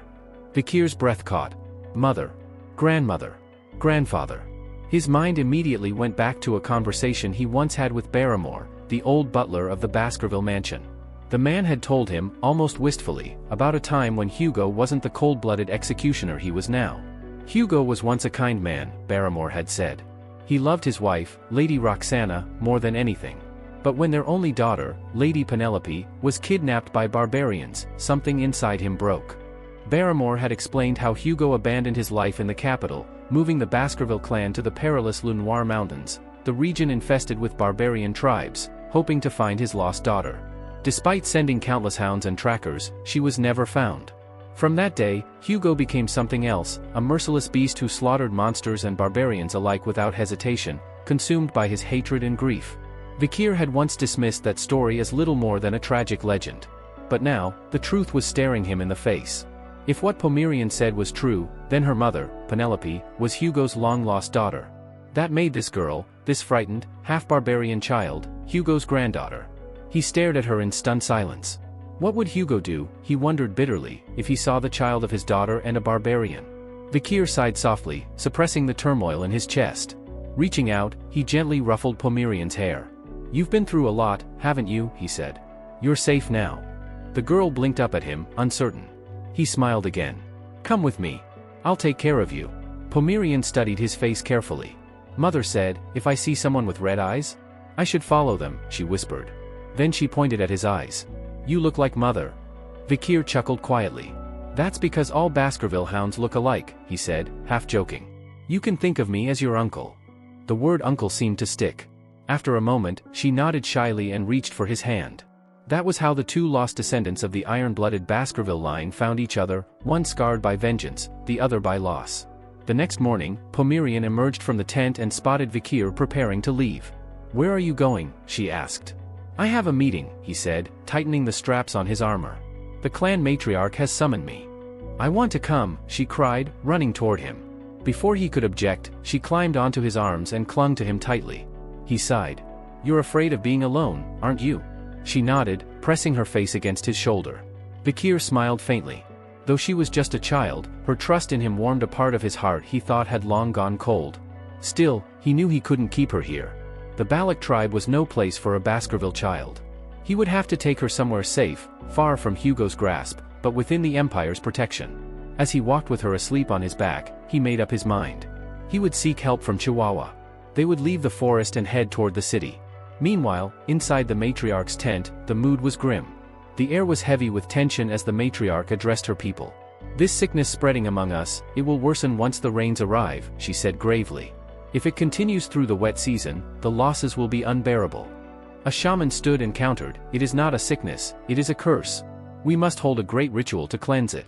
Vikir's breath caught. Mother. Grandmother. Grandfather. His mind immediately went back to a conversation he once had with Barrymore, the old butler of the Baskerville mansion. The man had told him, almost wistfully, about a time when Hugo wasn't the cold-blooded executioner he was now. Hugo was once a kind man, Barrymore had said. He loved his wife, Lady Roxana, more than anything. But when their only daughter, Lady Penelope, was kidnapped by barbarians, something inside him broke. Barrymore had explained how Hugo abandoned his life in the capital, moving the Baskerville clan to the perilous Le Noir Mountains, the region infested with barbarian tribes, hoping to find his lost daughter. Despite sending countless hounds and trackers, she was never found. From that day, Hugo became something else, a merciless beast who slaughtered monsters and barbarians alike without hesitation, consumed by his hatred and grief. Vikir had once dismissed that story as little more than a tragic legend. But now, the truth was staring him in the face. If what Pomerian said was true, then her mother, Penelope, was Hugo's long-lost daughter. That made this girl, this frightened, half-barbarian child, Hugo's granddaughter. He stared at her in stunned silence. What would Hugo do, he wondered bitterly, if he saw the child of his daughter and a barbarian? Vikir sighed softly, suppressing the turmoil in his chest. Reaching out, he gently ruffled Pomerian's hair. "You've been through a lot, haven't you?" he said. "You're safe now." The girl blinked up at him, uncertain. He smiled again. "Come with me. I'll take care of you." Pomerian studied his face carefully. "Mother said, if I see someone with red eyes, I should follow them," she whispered. Then she pointed at his eyes. "You look like Mother." Vikir chuckled quietly. "That's because all Baskerville hounds look alike," he said, half joking. "You can think of me as your uncle." The word uncle seemed to stick. After a moment, she nodded shyly and reached for his hand. That was how the two lost descendants of the iron-blooded Baskerville line found each other, one scarred by vengeance, the other by loss. The next morning, Pomerian emerged from the tent and spotted Vikir preparing to leave. "Where are you going?" she asked. "I have a meeting," he said, tightening the straps on his armor. "The clan matriarch has summoned me." "I want to come," she cried, running toward him. Before he could object, she climbed onto his arms and clung to him tightly. He sighed. "You're afraid of being alone, aren't you?" She nodded, pressing her face against his shoulder. Vikir smiled faintly. Though she was just a child, her trust in him warmed a part of his heart he thought had long gone cold. Still, he knew he couldn't keep her here. The Balak tribe was no place for a Baskerville child. He would have to take her somewhere safe, far from Hugo's grasp, but within the Empire's protection. As he walked with her asleep on his back, he made up his mind. He would seek help from Chihuahua. They would leave the forest and head toward the city. Meanwhile, inside the matriarch's tent, the mood was grim. The air was heavy with tension as the matriarch addressed her people. "This sickness spreading among us, it will worsen once the rains arrive," she said gravely. "If it continues through the wet season, the losses will be unbearable." A shaman stood and countered, "It is not a sickness, it is a curse. We must hold a great ritual to cleanse it."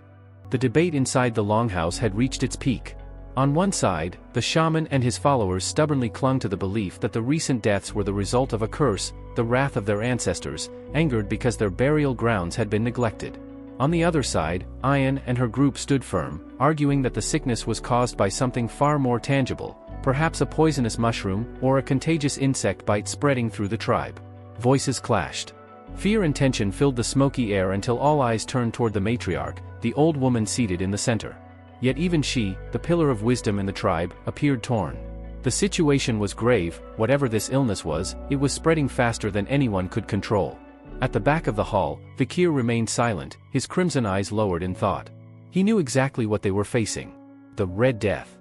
The debate inside the longhouse had reached its peak. On one side, the shaman and his followers stubbornly clung to the belief that the recent deaths were the result of a curse, the wrath of their ancestors, angered because their burial grounds had been neglected. On the other side, Ian and her group stood firm, arguing that the sickness was caused by something far more tangible, perhaps a poisonous mushroom or a contagious insect bite spreading through the tribe. Voices clashed. Fear and tension filled the smoky air until all eyes turned toward the matriarch, the old woman seated in the center. Yet even she, the pillar of wisdom in the tribe, appeared torn. The situation was grave. Whatever this illness was, it was spreading faster than anyone could control. At the back of the hall, Vikir remained silent, his crimson eyes lowered in thought. He knew exactly what they were facing. The Red Death.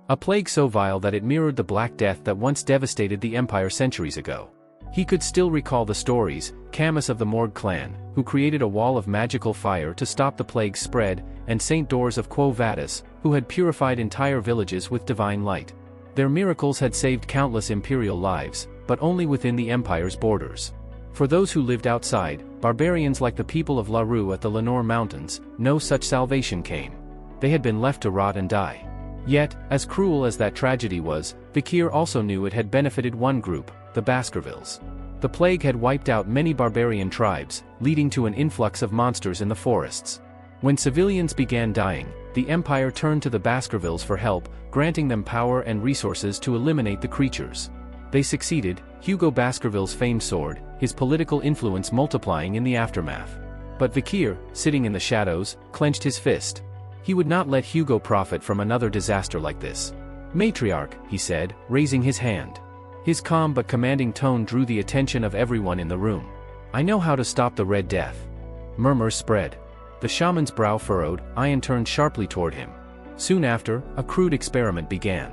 A plague so vile that it mirrored the Black Death that once devastated the Empire centuries ago. He could still recall the stories, Camus of the Morgue clan, who created a wall of magical fire to stop the plague's spread, and Saint Dors of Quo Vadis, who had purified entire villages with divine light. Their miracles had saved countless imperial lives, but only within the Empire's borders. For those who lived outside, barbarians like the people of La Rue at the Le Noir Mountains, no such salvation came. They had been left to rot and die. Yet, as cruel as that tragedy was, Vikir also knew it had benefited one group, the Baskervilles. The plague had wiped out many barbarian tribes, leading to an influx of monsters in the forests. When civilians began dying, The Empire turned to the Baskervilles for help, granting them power and resources to eliminate the creatures. They succeeded, Hugo Baskerville's famed sword, his political influence multiplying in the aftermath. But Vikir, sitting in the shadows, clenched his fist. He would not let Hugo profit from another disaster like this. "Matriarch," he said, raising his hand. His calm but commanding tone drew the attention of everyone in the room. "I know how to stop the Red Death." Murmurs spread. The shaman's brow furrowed, Ian turned sharply toward him. Soon after, a crude experiment began.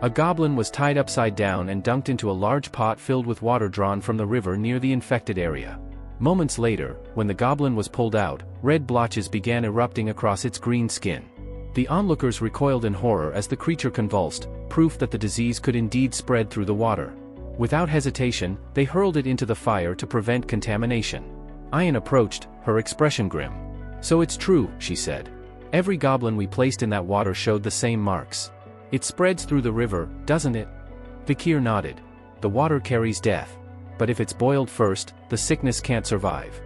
A goblin was tied upside down and dunked into a large pot filled with water drawn from the river near the infected area. Moments later, when the goblin was pulled out, red blotches began erupting across its green skin. The onlookers recoiled in horror as the creature convulsed, proof that the disease could indeed spread through the water. Without hesitation, they hurled it into the fire to prevent contamination. Ian approached, her expression grim. "So it's true," she said. "Every goblin we placed in that water showed the same marks. It spreads through the river, doesn't it?" Vikir nodded. "The water carries death. But if it's boiled first, the sickness can't survive."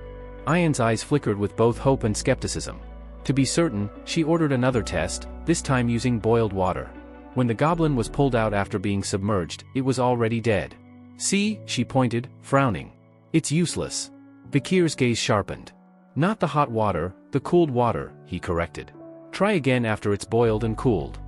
Ian's eyes flickered with both hope and skepticism. To be certain, she ordered another test, this time using boiled water. When the goblin was pulled out after being submerged, it was already dead. "See," she pointed, frowning. "It's useless." Vikir's gaze sharpened. "Not the hot water, the cooled water," he corrected. "Try again after it's boiled and cooled."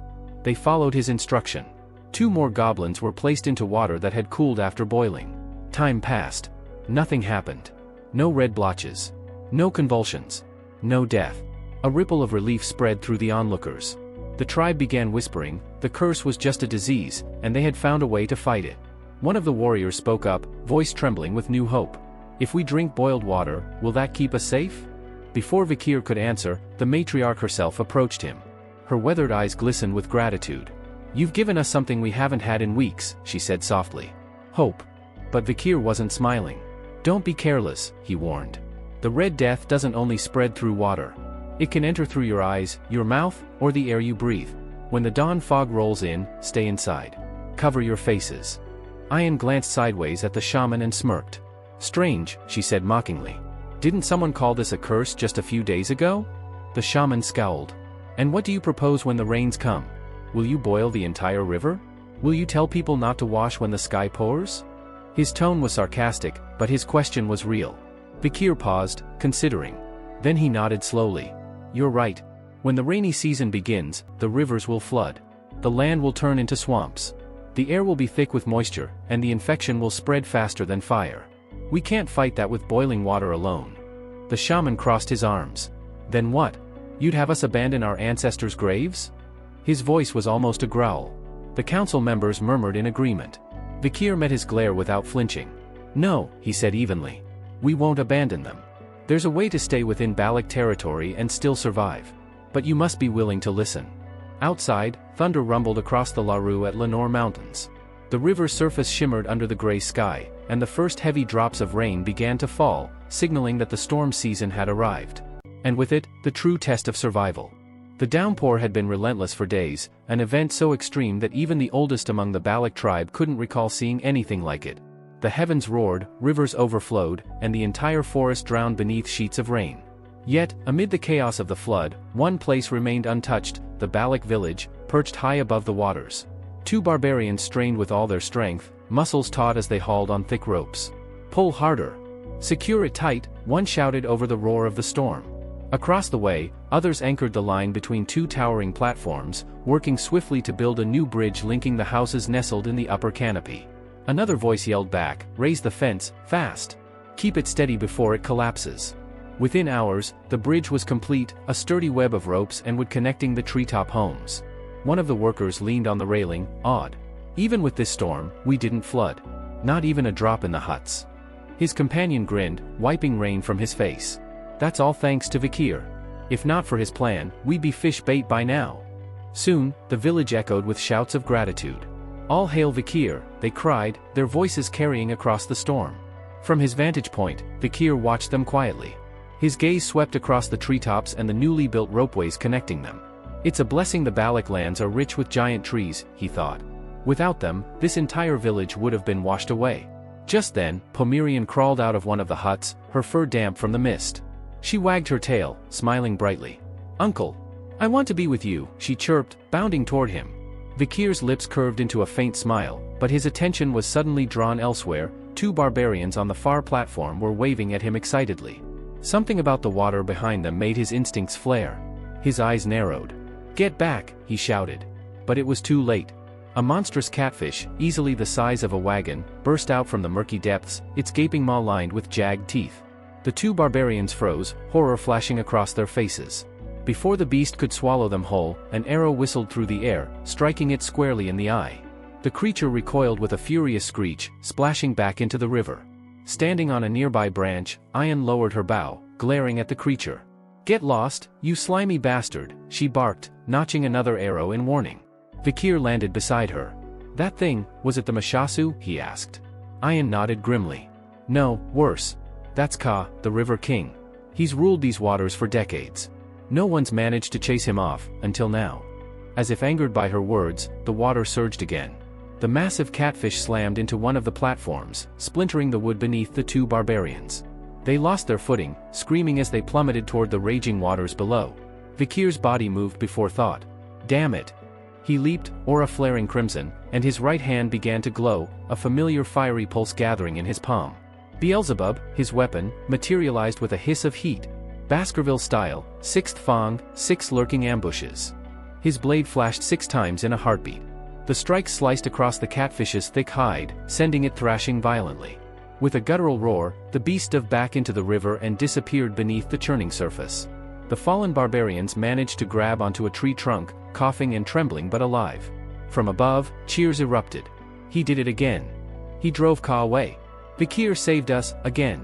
They followed his instruction. 2 more goblins were placed into water that had cooled after boiling. Time passed. Nothing happened. No red blotches. No convulsions. No death. A ripple of relief spread through the onlookers. The tribe began whispering, the curse was just a disease, and they had found a way to fight it. One of the warriors spoke up, voice trembling with new hope. "If we drink boiled water, will that keep us safe?" Before Vikir could answer, the matriarch herself approached him. Her weathered eyes glistened with gratitude. "You've given us something we haven't had in weeks," she said softly. "Hope." But Vikir wasn't smiling. "Don't be careless," he warned. "The Red Death doesn't only spread through water. It can enter through your eyes, your mouth, or the air you breathe. When the dawn fog rolls in, stay inside. Cover your faces." Ian glanced sideways at the shaman and smirked. "Strange," she said mockingly. "Didn't someone call this a curse just a few days ago?" The shaman scowled. "And what do you propose when the rains come? Will you boil the entire river? Will you tell people not to wash when the sky pours?" His tone was sarcastic, but his question was real. Vikir paused, considering. Then he nodded slowly. "You're right. When the rainy season begins, the rivers will flood. The land will turn into swamps. The air will be thick with moisture, and the infection will spread faster than fire. We can't fight that with boiling water alone." The shaman crossed his arms. "Then what? You'd have us abandon our ancestors' graves?" His voice was almost a growl. The council members murmured in agreement. Vikir met his glare without flinching. "No," he said evenly. "We won't abandon them. There's a way to stay within Balak territory and still survive. But you must be willing to listen." Outside, thunder rumbled across the Larue at Lenore Mountains. The river's surface shimmered under the gray sky, and the first heavy drops of rain began to fall, signaling that the storm season had arrived. And with it, the true test of survival. The downpour had been relentless for days, an event so extreme that even the oldest among the Balak tribe couldn't recall seeing anything like it. The heavens roared, rivers overflowed, and the entire forest drowned beneath sheets of rain. Yet, amid the chaos of the flood, one place remained untouched, the Balak village, perched high above the waters. 2 barbarians strained with all their strength, muscles taut as they hauled on thick ropes. "Pull harder! Secure it tight," one shouted over the roar of the storm. Across the way, others anchored the line between 2 towering platforms, working swiftly to build a new bridge linking the houses nestled in the upper canopy. Another voice yelled back, "Raise the fence, fast! Keep it steady before it collapses." Within hours, the bridge was complete, a sturdy web of ropes and wood connecting the treetop homes. One of the workers leaned on the railing, awed. "Even with this storm, we didn't flood. Not even a drop in the huts." His companion grinned, wiping rain from his face. "That's all thanks to Vikir. If not for his plan, we'd be fish bait by now." Soon, the village echoed with shouts of gratitude. "All hail Vikir," they cried, their voices carrying across the storm. From his vantage point, Vikir watched them quietly. His gaze swept across the treetops and the newly built ropeways connecting them. "It's a blessing the Balak lands are rich with giant trees," he thought. Without them, this entire village would have been washed away. Just then, Pomerian crawled out of one of the huts, her fur damp from the mist. She wagged her tail, smiling brightly. "Uncle! I want to be with you, she chirped, bounding toward him. Vikir's lips curved into a faint smile, but his attention was suddenly drawn elsewhere. 2 barbarians on the far platform were waving at him excitedly. Something about the water behind them made his instincts flare. His eyes narrowed. "Get back," he shouted. But it was too late. A monstrous catfish, easily the size of a wagon, burst out from the murky depths, its gaping maw lined with jagged teeth. The 2 barbarians froze, horror flashing across their faces. Before the beast could swallow them whole, an arrow whistled through the air, striking it squarely in the eye. The creature recoiled with a furious screech, splashing back into the river. Standing on a nearby branch, Ayan lowered her bow, glaring at the creature. "Get lost, you slimy bastard," she barked, notching another arrow in warning. Vikir landed beside her. "That thing, was it the Mashasu?" he asked. Ayan nodded grimly. "No, worse. That's Ka, the River King. He's ruled these waters for decades. No one's managed to chase him off, until now." As if angered by her words, the water surged again. The massive catfish slammed into one of the platforms, splintering the wood beneath the 2 barbarians. They lost their footing, screaming as they plummeted toward the raging waters below. Vikir's body moved before thought. "Damn it!" He leaped, aura flaring crimson, and his right hand began to glow, a familiar fiery pulse gathering in his palm. Beelzebub, his weapon, materialized with a hiss of heat. Baskerville style, 6th Fang, 6 lurking ambushes. His blade flashed 6 times in a heartbeat. The strike sliced across the catfish's thick hide, sending it thrashing violently. With a guttural roar, the beast dove back into the river and disappeared beneath the churning surface. The fallen barbarians managed to grab onto a tree trunk, coughing and trembling but alive. From above, cheers erupted. "He did it again. He drove Ka away. Vikir saved us, again."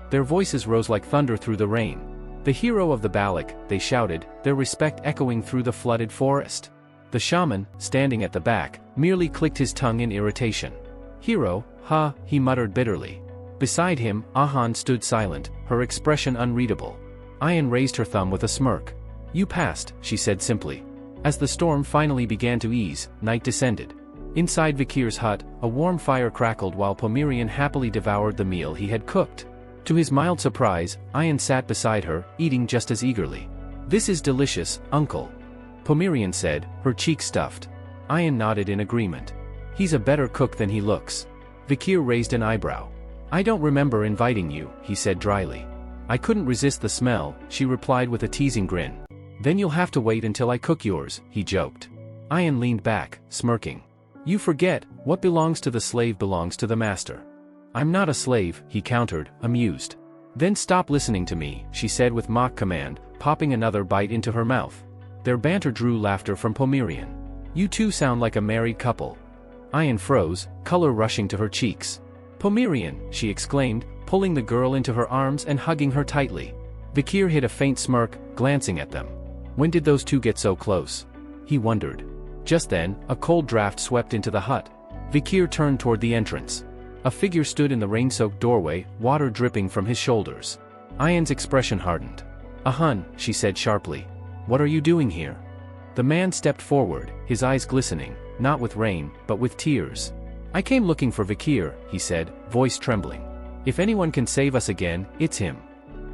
Their voices rose like thunder through the rain. "The hero of the Balak," they shouted, their respect echoing through the flooded forest. The shaman, standing at the back, merely clicked his tongue in irritation. "Hero, huh," he muttered bitterly. Beside him, Ahan stood silent, her expression unreadable. Ayan raised her thumb with a smirk. "You passed," she said simply. As the storm finally began to ease, night descended. Inside Vikir's hut, a warm fire crackled while Pomerian happily devoured the meal he had cooked. To his mild surprise, Ayan sat beside her, eating just as eagerly. "This is delicious, uncle," Pomerian said, her cheeks stuffed. Ayan nodded in agreement. "He's a better cook than he looks." Vikir raised an eyebrow. "I don't remember inviting you," he said dryly. "I couldn't resist the smell," she replied with a teasing grin. "Then you'll have to wait until I cook yours," he joked. Ayan leaned back, smirking. "You forget, what belongs to the slave belongs to the master." "I'm not a slave," he countered, amused. "Then stop listening to me," she said with mock command, popping another bite into her mouth. Their banter drew laughter from Pomerian. "You two sound like a married couple." Ayan froze, color rushing to her cheeks. "Pomerian," she exclaimed, pulling the girl into her arms and hugging her tightly. Vikir hid a faint smirk, glancing at them. When did those two get so close? He wondered. Just then, a cold draft swept into the hut. Vikir turned toward the entrance. A figure stood in the rain-soaked doorway, water dripping from his shoulders. Ayan's expression hardened. "Ahun," she said sharply. "What are you doing here?" The man stepped forward, his eyes glistening, not with rain, but with tears. "I came looking for Vikir," he said, voice trembling. "If anyone can save us again, it's him."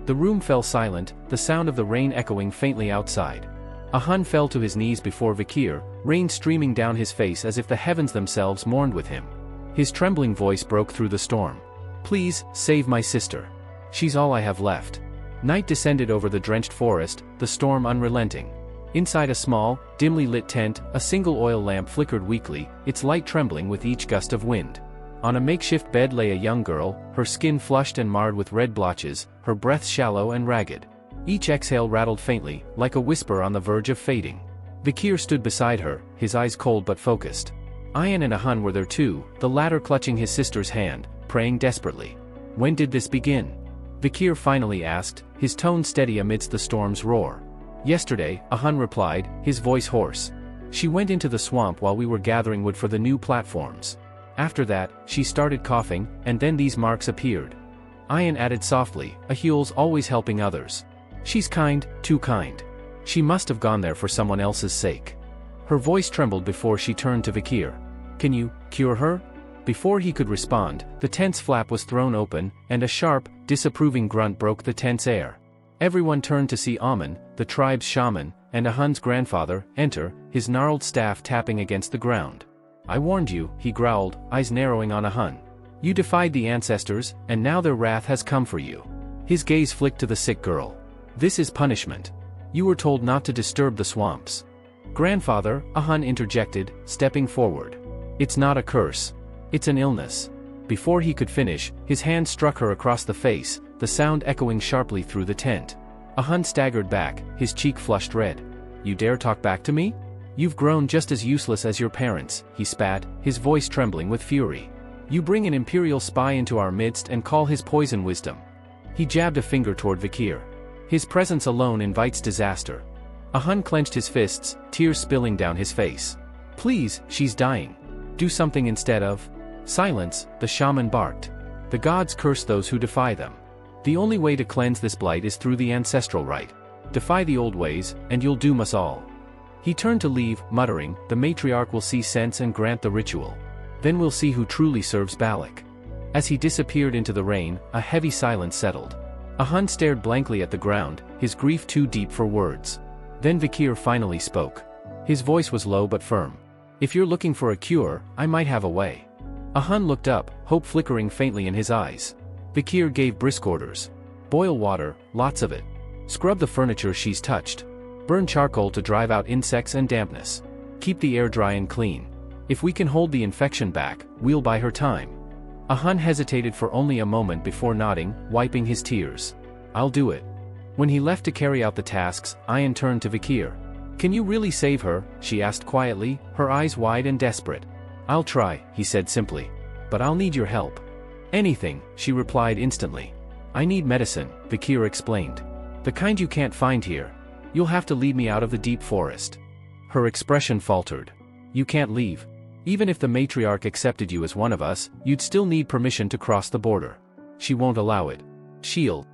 The room fell silent, the sound of the rain echoing faintly outside. Ahun fell to his knees before Vikir, rain streaming down his face as if the heavens themselves mourned with him. His trembling voice broke through the storm. "Please, save my sister. She's all I have left." Night descended over the drenched forest, the storm unrelenting. Inside a small, dimly lit tent, a single oil lamp flickered weakly, its light trembling with each gust of wind. On a makeshift bed lay a young girl, her skin flushed and marred with red blotches, her breath shallow and ragged. Each exhale rattled faintly, like a whisper on the verge of fading. Vikir stood beside her, his eyes cold but focused. Ayan and Ahun were there too, the latter clutching his sister's hand, praying desperately. "When did this begin?" Vikir finally asked, his tone steady amidst the storm's roar. "Yesterday," Ahun replied, his voice hoarse. "She went into the swamp while we were gathering wood for the new platforms. After that, she started coughing, and then these marks appeared." Ayan added softly, "Ahul's always helping others. She's kind, too kind. She must have gone there for someone else's sake." Her voice trembled before she turned to Vikir. "Can you cure her?" Before he could respond, the tent's flap was thrown open, and a sharp, disapproving grunt broke the tense air. Everyone turned to see Amun, the tribe's shaman, and Hun's grandfather, enter, his gnarled staff tapping against the ground. I warned you, he growled, eyes narrowing on Hun. You defied the ancestors, and now their wrath has come for you. His gaze flicked to the sick girl. This is punishment. You were told not to disturb the swamps. Grandfather, Hun interjected, stepping forward. It's not a curse. It's an illness. Before he could finish, his hand struck her across the face, the sound echoing sharply through the tent. Hun staggered back, his cheek flushed red. You dare talk back to me? You've grown just as useless as your parents, he spat, his voice trembling with fury. You bring an imperial spy into our midst and call his poison wisdom. He jabbed a finger toward Vikir. His presence alone invites disaster. Hun clenched his fists, tears spilling down his face. Please, she's dying. Do something instead of. Silence, the shaman barked. The gods curse those who defy them. The only way to cleanse this blight is through the ancestral rite. Defy the old ways, and you'll doom us all. He turned to leave, muttering, the matriarch will see sense and grant the ritual. Then we'll see who truly serves Balak. As he disappeared into the rain, a heavy silence settled. Hun stared blankly at the ground, his grief too deep for words. Then Vikir finally spoke. His voice was low but firm. If you're looking for a cure, I might have a way. Hun looked up, hope flickering faintly in his eyes. Vikir gave brisk orders. Boil water, lots of it. Scrub the furniture she's touched. Burn charcoal to drive out insects and dampness. Keep the air dry and clean. If we can hold the infection back, we'll buy her time. Hun hesitated for only a moment before nodding, wiping his tears. I'll do it. When he left to carry out the tasks, Ayan turned to Vikir. Can you really save her? She asked quietly, her eyes wide and desperate. I'll try, he said simply. But I'll need your help. Anything, she replied instantly. I need medicine, Vikir explained. The kind you can't find here. You'll have to lead me out of the deep forest. Her expression faltered. You can't leave. Even if the matriarch accepted you as one of us, you'd still need permission to cross the border. She won't allow it. She'll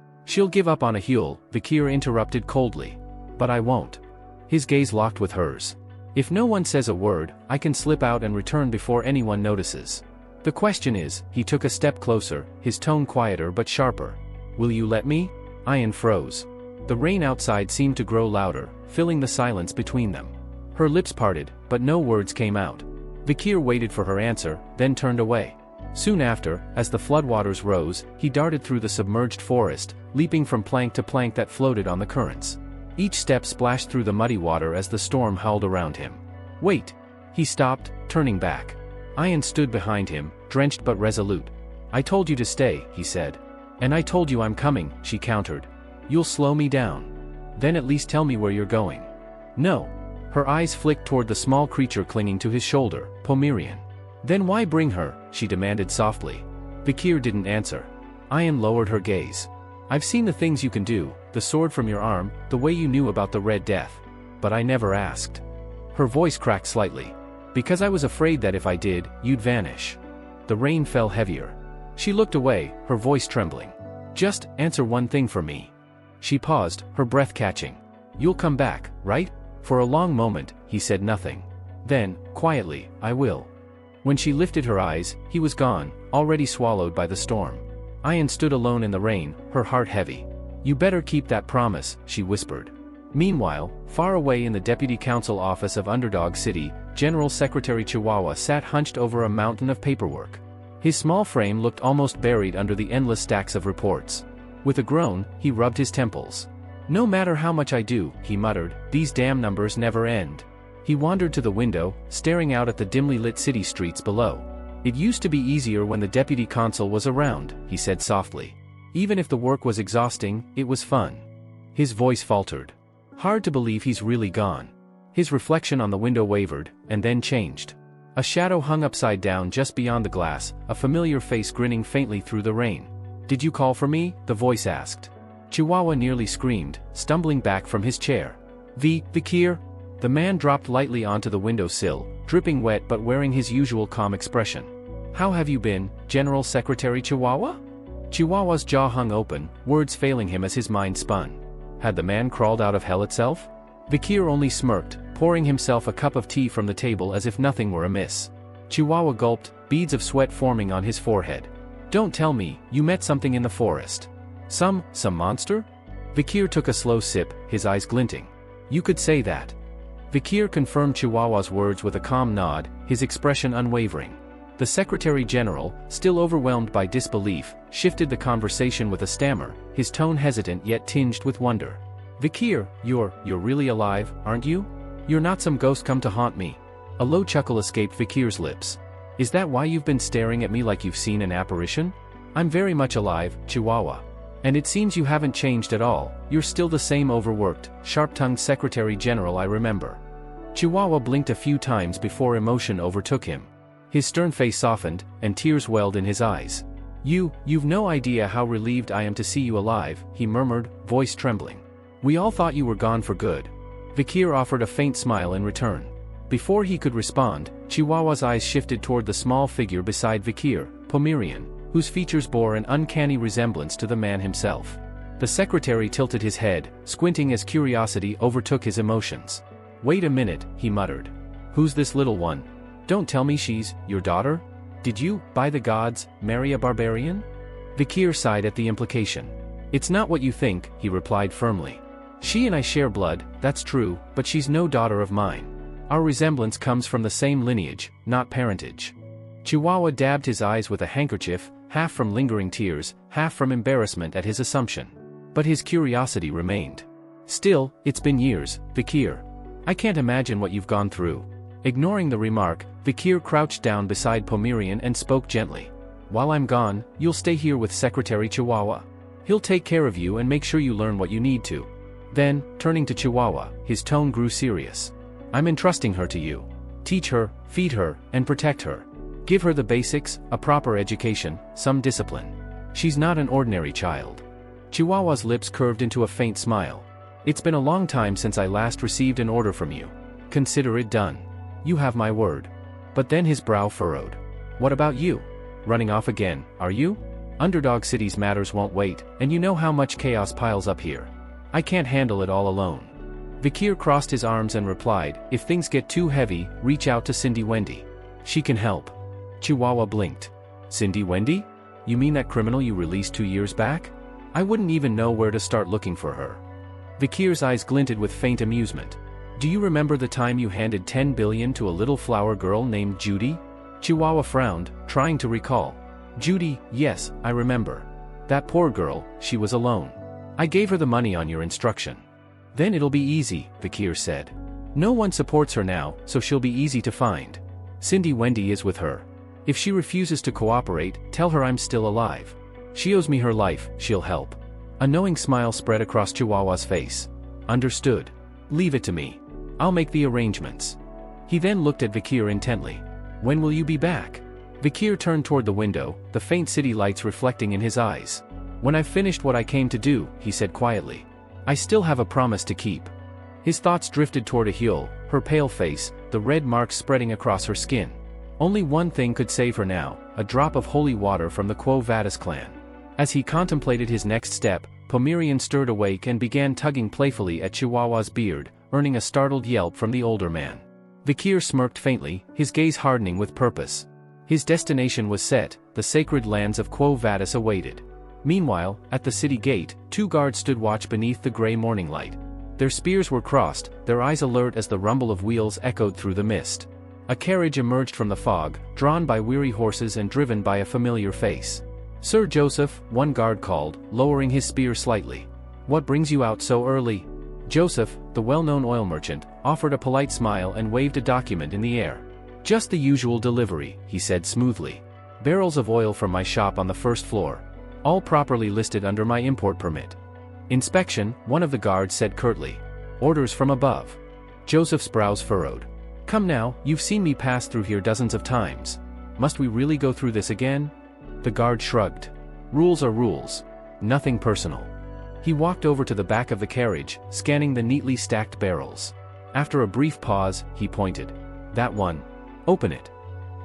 give up on a Huel, Vikir interrupted coldly. But I won't. His gaze locked with hers. If no one says a word, I can slip out and return before anyone notices. The question is, he took a step closer, his tone quieter but sharper. Will you let me? Ayan froze. The rain outside seemed to grow louder, filling the silence between them. Her lips parted, but no words came out. Vikir waited for her answer, then turned away. Soon after, as the floodwaters rose, he darted through the submerged forest, leaping from plank to plank that floated on the currents. Each step splashed through the muddy water as the storm howled around him. Wait! He stopped, turning back. Ayan stood behind him, drenched but resolute. I told you to stay, he said. And I told you I'm coming, she countered. You'll slow me down. Then at least tell me where you're going. No. Her eyes flicked toward the small creature clinging to his shoulder, Pomerian. Then why bring her? She demanded softly. Vikir didn't answer. Ayan lowered her gaze. I've seen the things you can do, the sword from your arm, the way you knew about the Red Death. But I never asked. Her voice cracked slightly. Because I was afraid that if I did, you'd vanish. The rain fell heavier. She looked away, her voice trembling. Just answer one thing for me. She paused, her breath catching. You'll come back, right? For a long moment, he said nothing. Then, quietly, I will. When she lifted her eyes, he was gone, already swallowed by the storm. Ayan stood alone in the rain, her heart heavy. You better keep that promise, she whispered. Meanwhile, far away in the Deputy Council office of Underdog City, General Secretary Chihuahua sat hunched over a mountain of paperwork. His small frame looked almost buried under the endless stacks of reports. With a groan, he rubbed his temples. No matter how much I do, he muttered, these damn numbers never end. He wandered to the window, staring out at the dimly lit city streets below. It used to be easier when the deputy consul was around, he said softly. Even if the work was exhausting, it was fun. His voice faltered. Hard to believe he's really gone. His reflection on the window wavered, and then changed. A shadow hung upside down just beyond the glass, a familiar face grinning faintly through the rain. Did you call for me? The voice asked. Chihuahua nearly screamed, stumbling back from his chair. Vikir? The man dropped lightly onto the windowsill, dripping wet but wearing his usual calm expression. How have you been, General Secretary Chihuahua? Chihuahua's jaw hung open, words failing him as his mind spun. Had the man crawled out of hell itself? Vikir only smirked, pouring himself a cup of tea from the table as if nothing were amiss. Chihuahua gulped, beads of sweat forming on his forehead. Don't tell me, you met something in the forest. Some monster? Vikir took a slow sip, his eyes glinting. You could say that. Vikir confirmed Chihuahua's words with a calm nod, his expression unwavering. The Secretary General, still overwhelmed by disbelief, shifted the conversation with a stammer, his tone hesitant yet tinged with wonder. Vikir, you're really alive, aren't you? You're not some ghost come to haunt me. A low chuckle escaped Vikir's lips. Is that why you've been staring at me like you've seen an apparition? I'm very much alive, Chihuahua. And it seems you haven't changed at all, you're still the same overworked, sharp-tongued Secretary General I remember. Chihuahua blinked a few times before emotion overtook him. His stern face softened, and tears welled in his eyes. You've no idea how relieved I am to see you alive, he murmured, voice trembling. We all thought you were gone for good. Vikir offered a faint smile in return. Before he could respond, Chihuahua's eyes shifted toward the small figure beside Vikir, Pomerian, whose features bore an uncanny resemblance to the man himself. The secretary tilted his head, squinting as curiosity overtook his emotions. Wait a minute, he muttered. Who's this little one? Don't tell me she's your daughter? Did you, by the gods, marry a barbarian? Vikir sighed at the implication. It's not what you think, he replied firmly. She and I share blood, that's true, but she's no daughter of mine. Our resemblance comes from the same lineage, not parentage. Chihuahua dabbed his eyes with a handkerchief, half from lingering tears, half from embarrassment at his assumption. But his curiosity remained. Still, it's been years, Vikir. I can't imagine what you've gone through. Ignoring the remark, Vikir crouched down beside Pomerian and spoke gently. While I'm gone, you'll stay here with Secretary Chihuahua. He'll take care of you and make sure you learn what you need to. Then, turning to Chihuahua, his tone grew serious. I'm entrusting her to you. Teach her, feed her, and protect her. Give her the basics, a proper education, some discipline. She's not an ordinary child. Chihuahua's lips curved into a faint smile. It's been a long time since I last received an order from you. Consider it done. You have my word. But then his brow furrowed. What about you? Running off again, are you? Underdog cities matters won't wait, and you know how much chaos piles up here. I can't handle it all alone. Vikir crossed his arms and replied, if things get too heavy, reach out to Cindy Wendy. She can help. Chihuahua blinked. Cindy Wendy? You mean that criminal you released 2 years back? I wouldn't even know where to start looking for her. Vikir's eyes glinted with faint amusement. Do you remember the time you handed 10 billion to a little flower girl named Judy? Chihuahua frowned, trying to recall. Judy, yes, I remember. That poor girl, she was alone. I gave her the money on your instruction. Then it'll be easy, Vikir said. No one supports her now, so she'll be easy to find. Cindy Wendy is with her. If she refuses to cooperate, tell her I'm still alive. She owes me her life, she'll help. A knowing smile spread across Chihuahua's face. Understood. Leave it to me. I'll make the arrangements. He then looked at Vikir intently. When will you be back? Vikir turned toward the window, the faint city lights reflecting in his eyes. When I've finished what I came to do, he said quietly. I still have a promise to keep. His thoughts drifted toward Ahyul, her pale face, the red marks spreading across her skin. Only one thing could save her now, a drop of holy water from the Quo Vadis clan. As he contemplated his next step, Pomerian stirred awake and began tugging playfully at Chihuahua's beard, earning a startled yelp from the older man. Vikir smirked faintly, his gaze hardening with purpose. His destination was set, the sacred lands of Quo Vadis awaited. Meanwhile, at the city gate, 2 guards stood watch beneath the gray morning light. Their spears were crossed, their eyes alert as the rumble of wheels echoed through the mist. A carriage emerged from the fog, drawn by weary horses and driven by a familiar face. Sir Joseph, one guard called, lowering his spear slightly. What brings you out so early? Joseph, the well-known oil merchant, offered a polite smile and waved a document in the air. Just the usual delivery, he said smoothly. Barrels of oil from my shop on the first floor. All properly listed under my import permit. Inspection, one of the guards said curtly. Orders from above. Joseph's brows furrowed. Come now, you've seen me pass through here dozens of times. Must we really go through this again? The guard shrugged. Rules are rules. Nothing personal. He walked over to the back of the carriage, scanning the neatly stacked barrels. After a brief pause, he pointed. That one. Open it.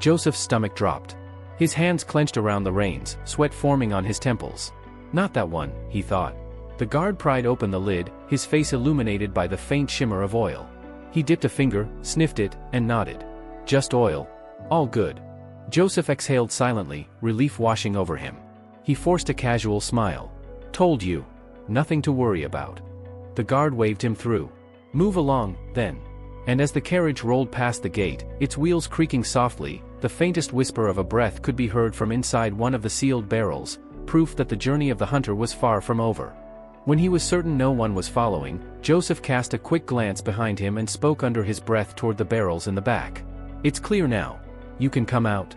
Joseph's stomach dropped. His hands clenched around the reins, sweat forming on his temples. Not that one, he thought. The guard pried open the lid, his face illuminated by the faint shimmer of oil. He dipped a finger, sniffed it, and nodded. Just oil. All good. Joseph exhaled silently, relief washing over him. He forced a casual smile. Told you. Nothing to worry about. The guard waved him through. Move along, then. And as the carriage rolled past the gate, its wheels creaking softly, the faintest whisper of a breath could be heard from inside one of the sealed barrels, proof that the journey of the hunter was far from over. When he was certain no one was following, Joseph cast a quick glance behind him and spoke under his breath toward the barrels in the back. "It's clear now. You can come out."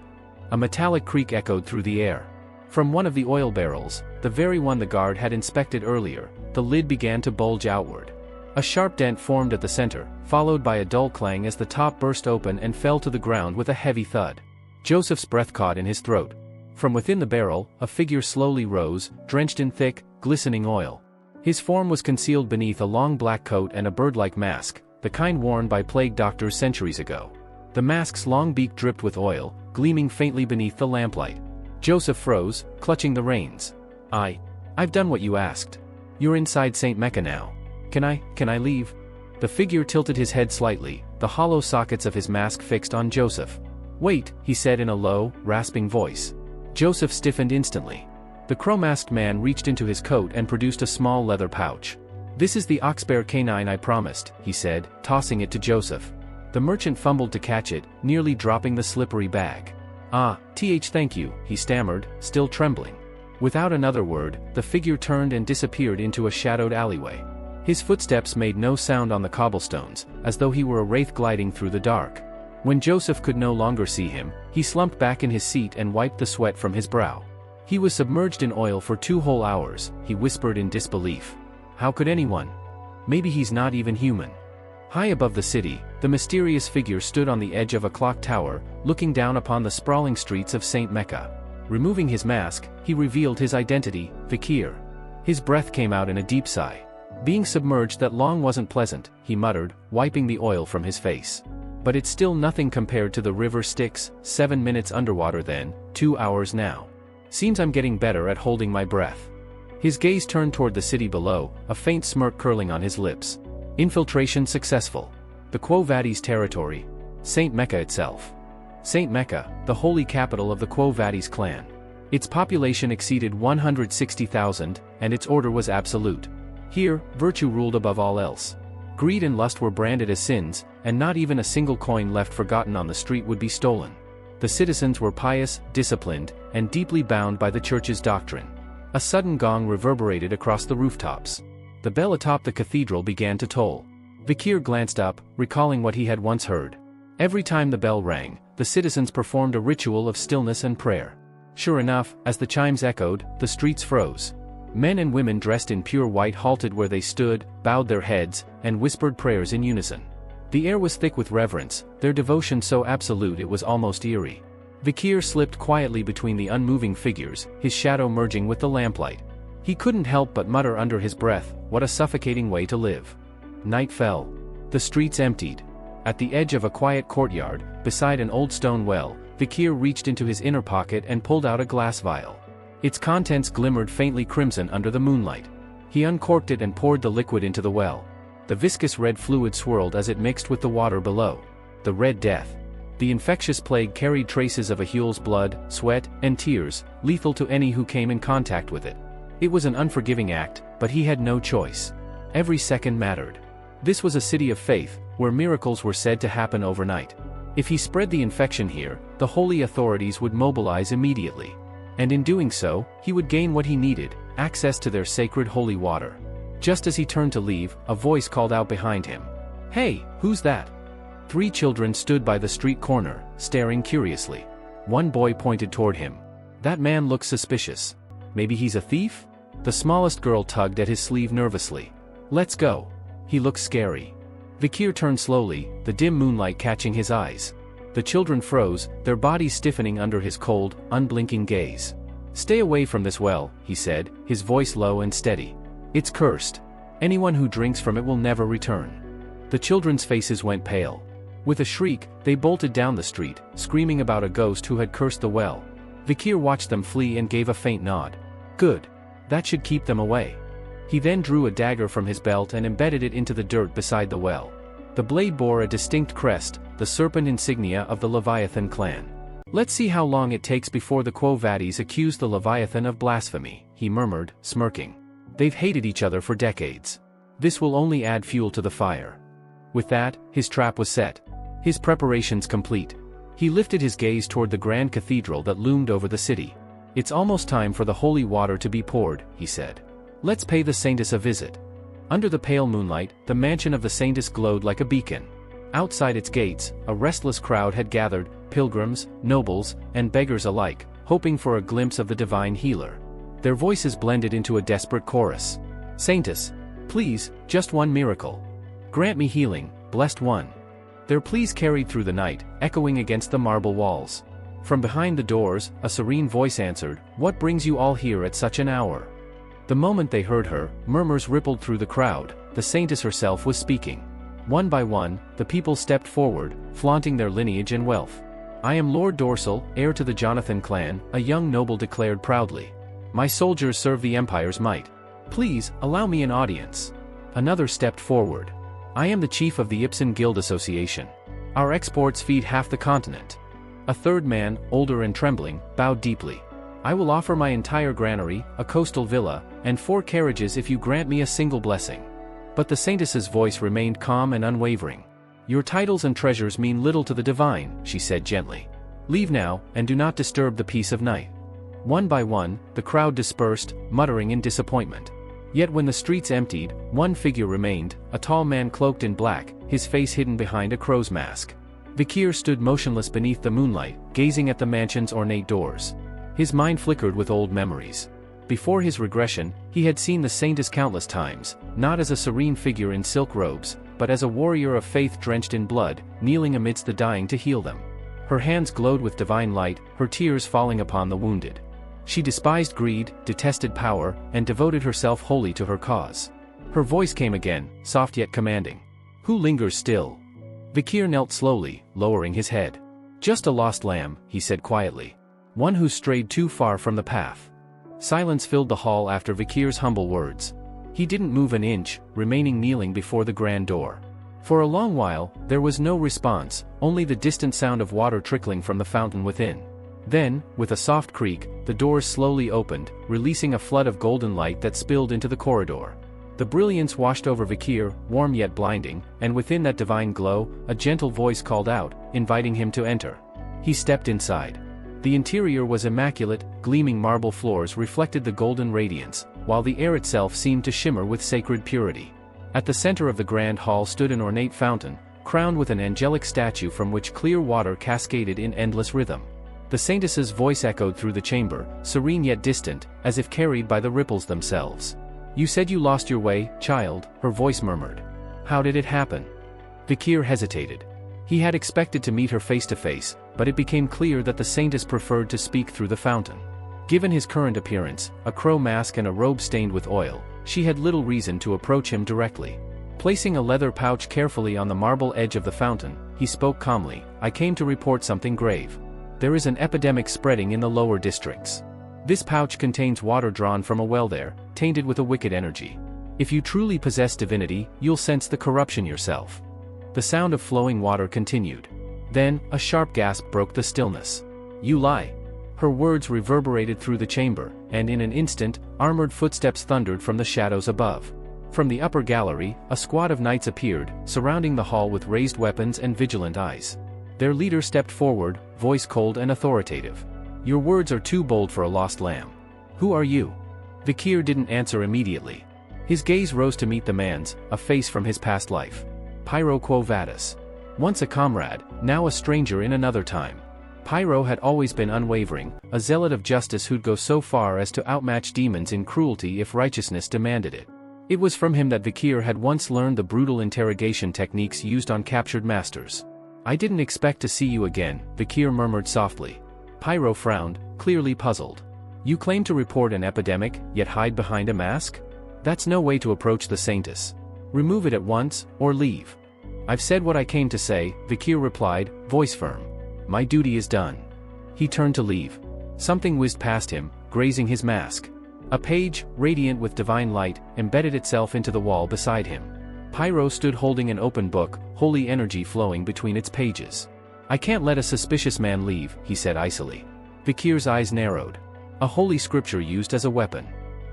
A metallic creak echoed through the air. From one of the oil barrels, the very one the guard had inspected earlier, the lid began to bulge outward. A sharp dent formed at the center, followed by a dull clang as the top burst open and fell to the ground with a heavy thud. Joseph's breath caught in his throat. From within the barrel, a figure slowly rose, drenched in thick, glistening oil. His form was concealed beneath a long black coat and a bird-like mask, the kind worn by plague doctors centuries ago. The mask's long beak dripped with oil, gleaming faintly beneath the lamplight. Joseph froze, clutching the reins. I've done what you asked. You're inside St. Mecca now. Can I leave?" The figure tilted his head slightly, the hollow sockets of his mask fixed on Joseph. "Wait," he said in a low, rasping voice. Joseph stiffened instantly. The crow-masked man reached into his coat and produced a small leather pouch. "This is the oxbear canine I promised," he said, tossing it to Joseph. The merchant fumbled to catch it, nearly dropping the slippery bag. Thank you," he stammered, still trembling. Without another word, the figure turned and disappeared into a shadowed alleyway. His footsteps made no sound on the cobblestones, as though he were a wraith gliding through the dark. When Joseph could no longer see him, he slumped back in his seat and wiped the sweat from his brow. He was submerged in oil for 2 whole hours, he whispered in disbelief. How could anyone? Maybe he's not even human. High above the city, the mysterious figure stood on the edge of a clock tower, looking down upon the sprawling streets of St. Mecca. Removing his mask, he revealed his identity, Vikir. His breath came out in a deep sigh. Being submerged that long wasn't pleasant, he muttered, wiping the oil from his face. But it's still nothing compared to the river Styx, 7 minutes underwater then, 2 hours now. Seems I'm getting better at holding my breath. His gaze turned toward the city below, a faint smirk curling on his lips. Infiltration successful. The Quo Vadis territory. St. Mecca itself. St. Mecca, the holy capital of the Quo Vadis clan. Its population exceeded 160,000, and its order was absolute. Here, virtue ruled above all else. Greed and lust were branded as sins, and not even a single coin left forgotten on the street would be stolen. The citizens were pious, disciplined, and deeply bound by the church's doctrine. A sudden gong reverberated across the rooftops. The bell atop the cathedral began to toll. Vikir glanced up, recalling what he had once heard. Every time the bell rang, the citizens performed a ritual of stillness and prayer. Sure enough, as the chimes echoed, the streets froze. Men and women dressed in pure white halted where they stood, bowed their heads, and whispered prayers in unison. The air was thick with reverence, their devotion so absolute it was almost eerie. Vikir slipped quietly between the unmoving figures, his shadow merging with the lamplight. He couldn't help but mutter under his breath, what a suffocating way to live. Night fell. The streets emptied. At the edge of a quiet courtyard, beside an old stone well, Vikir reached into his inner pocket and pulled out a glass vial. Its contents glimmered faintly crimson under the moonlight. He uncorked it and poured the liquid into the well. The viscous red fluid swirled as it mixed with the water below. The Red Death. The infectious plague carried traces of Ahul's blood, sweat, and tears, lethal to any who came in contact with it. It was an unforgiving act, but he had no choice. Every second mattered. This was a city of faith, where miracles were said to happen overnight. If he spread the infection here, the holy authorities would mobilize immediately. And in doing so, he would gain what he needed, access to their sacred holy water. Just as he turned to leave, a voice called out behind him. "Hey, who's that?" 3 children stood by the street corner, staring curiously. One boy pointed toward him. "That man looks suspicious. Maybe he's a thief?" The smallest girl tugged at his sleeve nervously. "Let's go. He looks scary." Vikir turned slowly, the dim moonlight catching his eyes. The children froze, their bodies stiffening under his cold, unblinking gaze. "Stay away from this well," he said, his voice low and steady. "It's cursed. Anyone who drinks from it will never return." The children's faces went pale. With a shriek, they bolted down the street, screaming about a ghost who had cursed the well. Vikir watched them flee and gave a faint nod. "Good. That should keep them away." He then drew a dagger from his belt and embedded it into the dirt beside the well. The blade bore a distinct crest, the serpent insignia of the Leviathan clan. "Let's see how long it takes before the Quo Vadis accuse the Leviathan of blasphemy," he murmured, smirking. "They've hated each other for decades. This will only add fuel to the fire." With that, his trap was set. His preparations complete. He lifted his gaze toward the grand cathedral that loomed over the city. "It's almost time for the holy water to be poured," he said. "Let's pay the saintess a visit." Under the pale moonlight, the mansion of the saintess glowed like a beacon. Outside its gates, a restless crowd had gathered, pilgrims, nobles, and beggars alike, hoping for a glimpse of the divine healer. Their voices blended into a desperate chorus. "Saintess, please, just one miracle. Grant me healing, blessed one." Their pleas carried through the night, echoing against the marble walls. From behind the doors, a serene voice answered, "What brings you all here at such an hour?" The moment they heard her, murmurs rippled through the crowd. The saintess herself was speaking. One by one, the people stepped forward, flaunting their lineage and wealth. "I am Lord Dorsal, heir to the Jonathan clan," a young noble declared proudly. "My soldiers serve the Empire's might. Please, allow me an audience." Another stepped forward. "I am the chief of the Ipsen Guild Association. Our exports feed half the continent." A third man, older and trembling, bowed deeply. "I will offer my entire granary, a coastal villa, and 4 carriages if you grant me a single blessing." But the saintess's voice remained calm and unwavering. "Your titles and treasures mean little to the divine," she said gently. "Leave now, and do not disturb the peace of night." One by one, the crowd dispersed, muttering in disappointment. Yet when the streets emptied, one figure remained, a tall man cloaked in black, his face hidden behind a crow's mask. Vikir stood motionless beneath the moonlight, gazing at the mansion's ornate doors. His mind flickered with old memories. Before his regression, he had seen the saintess countless times, not as a serene figure in silk robes, but as a warrior of faith drenched in blood, kneeling amidst the dying to heal them. Her hands glowed with divine light, her tears falling upon the wounded. She despised greed, detested power, and devoted herself wholly to her cause. Her voice came again, soft yet commanding. "Who lingers still?" Vikir knelt slowly, lowering his head. "Just a lost lamb," he said quietly. "One who strayed too far from the path." Silence filled the hall after Vikir's humble words. He didn't move an inch, remaining kneeling before the grand door. For a long while, there was no response, only the distant sound of water trickling from the fountain within. Then, with a soft creak, the doors slowly opened, releasing a flood of golden light that spilled into the corridor. The brilliance washed over Vikir, warm yet blinding, and within that divine glow, a gentle voice called out, inviting him to enter. He stepped inside. The interior was immaculate, gleaming marble floors reflected the golden radiance, while the air itself seemed to shimmer with sacred purity. At the center of the grand hall stood an ornate fountain, crowned with an angelic statue from which clear water cascaded in endless rhythm. The saintess's voice echoed through the chamber, serene yet distant, as if carried by the ripples themselves. "You said you lost your way, child," her voice murmured. "How did it happen?" Vikir hesitated. He had expected to meet her face to face, but it became clear that the saintess preferred to speak through the fountain. Given his current appearance, a crow mask and a robe stained with oil, she had little reason to approach him directly. Placing a leather pouch carefully on the marble edge of the fountain, he spoke calmly, "I came to report something grave. There is an epidemic spreading in the lower districts. This pouch contains water drawn from a well there, tainted with a wicked energy. If you truly possess divinity, you'll sense the corruption yourself." The sound of flowing water continued. Then, a sharp gasp broke the stillness. "You lie." Her words reverberated through the chamber, and in an instant, armored footsteps thundered from the shadows above. From the upper gallery, a squad of knights appeared, surrounding the hall with raised weapons and vigilant eyes. Their leader stepped forward, voice cold and authoritative. "Your words are too bold for a lost lamb. Who are you?" Vikir didn't answer immediately. His gaze rose to meet the man's, a face from his past life. Pyro Quo Vadis. Once a comrade, now a stranger in another time. Pyro had always been unwavering, a zealot of justice who'd go so far as to outmatch demons in cruelty if righteousness demanded it. It was from him that Vikir had once learned the brutal interrogation techniques used on captured masters. "I didn't expect to see you again," Vikir murmured softly. Pyro frowned, clearly puzzled. "You claim to report an epidemic, yet hide behind a mask? That's no way to approach the saintess. Remove it at once, or leave." "I've said what I came to say," Vikir replied, voice firm. "My duty is done." He turned to leave. Something whizzed past him, grazing his mask. A page, radiant with divine light, embedded itself into the wall beside him. Pyro stood holding an open book, holy energy flowing between its pages. "I can't let a suspicious man leave," he said icily. Vikir's eyes narrowed. A holy scripture used as a weapon.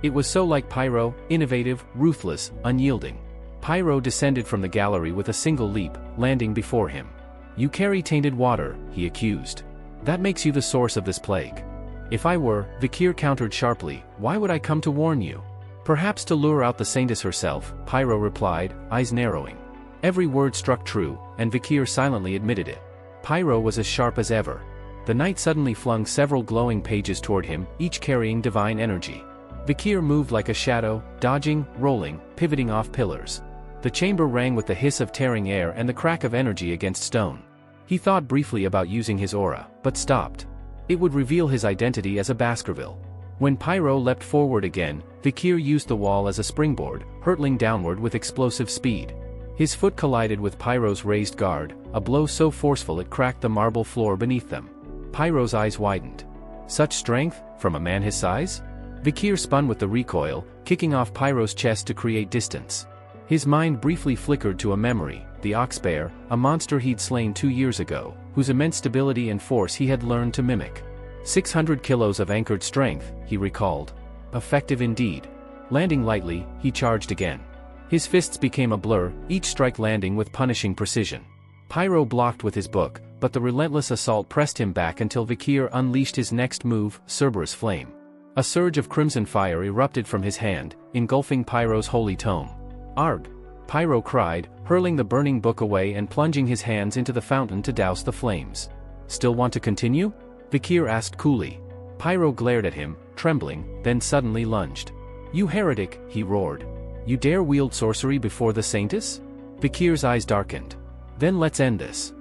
It was so like Pyro, innovative, ruthless, unyielding. Pyro descended from the gallery with a single leap, landing before him. "You carry tainted water," he accused. "That makes you the source of this plague." "If I were," Vikir countered sharply, "why would I come to warn you?" "Perhaps to lure out the saintess herself," Pyro replied, eyes narrowing. Every word struck true, and Vikir silently admitted it. Pyro was as sharp as ever. The knight suddenly flung several glowing pages toward him, each carrying divine energy. Vikir moved like a shadow, dodging, rolling, pivoting off pillars. The chamber rang with the hiss of tearing air and the crack of energy against stone. He thought briefly about using his aura, but stopped. It would reveal his identity as a Baskerville. When Pyro leapt forward again, Vikir used the wall as a springboard, hurtling downward with explosive speed. His foot collided with Pyro's raised guard, a blow so forceful it cracked the marble floor beneath them. Pyro's eyes widened. Such strength, from a man his size? Vikir spun with the recoil, kicking off Pyro's chest to create distance. His mind briefly flickered to a memory, the oxbear, a monster he'd slain 2 years ago, whose immense stability and force he had learned to mimic. 600 kilos of anchored strength, he recalled. Effective indeed. Landing lightly, he charged again. His fists became a blur, each strike landing with punishing precision. Pyro blocked with his book, but the relentless assault pressed him back until Vikir unleashed his next move, Cerberus Flame. A surge of crimson fire erupted from his hand, engulfing Pyro's holy tome. "Arg!" Pyro cried, hurling the burning book away and plunging his hands into the fountain to douse the flames. "Still want to continue?" Vikir asked coolly. Pyro glared at him, trembling, then suddenly lunged. "You heretic," he roared. "You dare wield sorcery before the saintess?" Vikir's eyes darkened. "Then let's end this."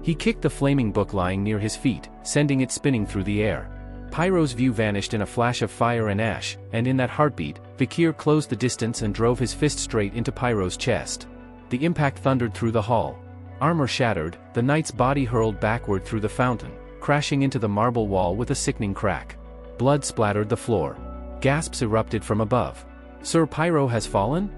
He kicked the flaming book lying near his feet, sending it spinning through the air. Pyro's view vanished in a flash of fire and ash, and in that heartbeat, Vikir closed the distance and drove his fist straight into Pyro's chest. The impact thundered through the hall. Armor shattered, the knight's body hurled backward through the fountain, crashing into the marble wall with a sickening crack. Blood splattered the floor. Gasps erupted from above. "Sir Pyro has fallen?"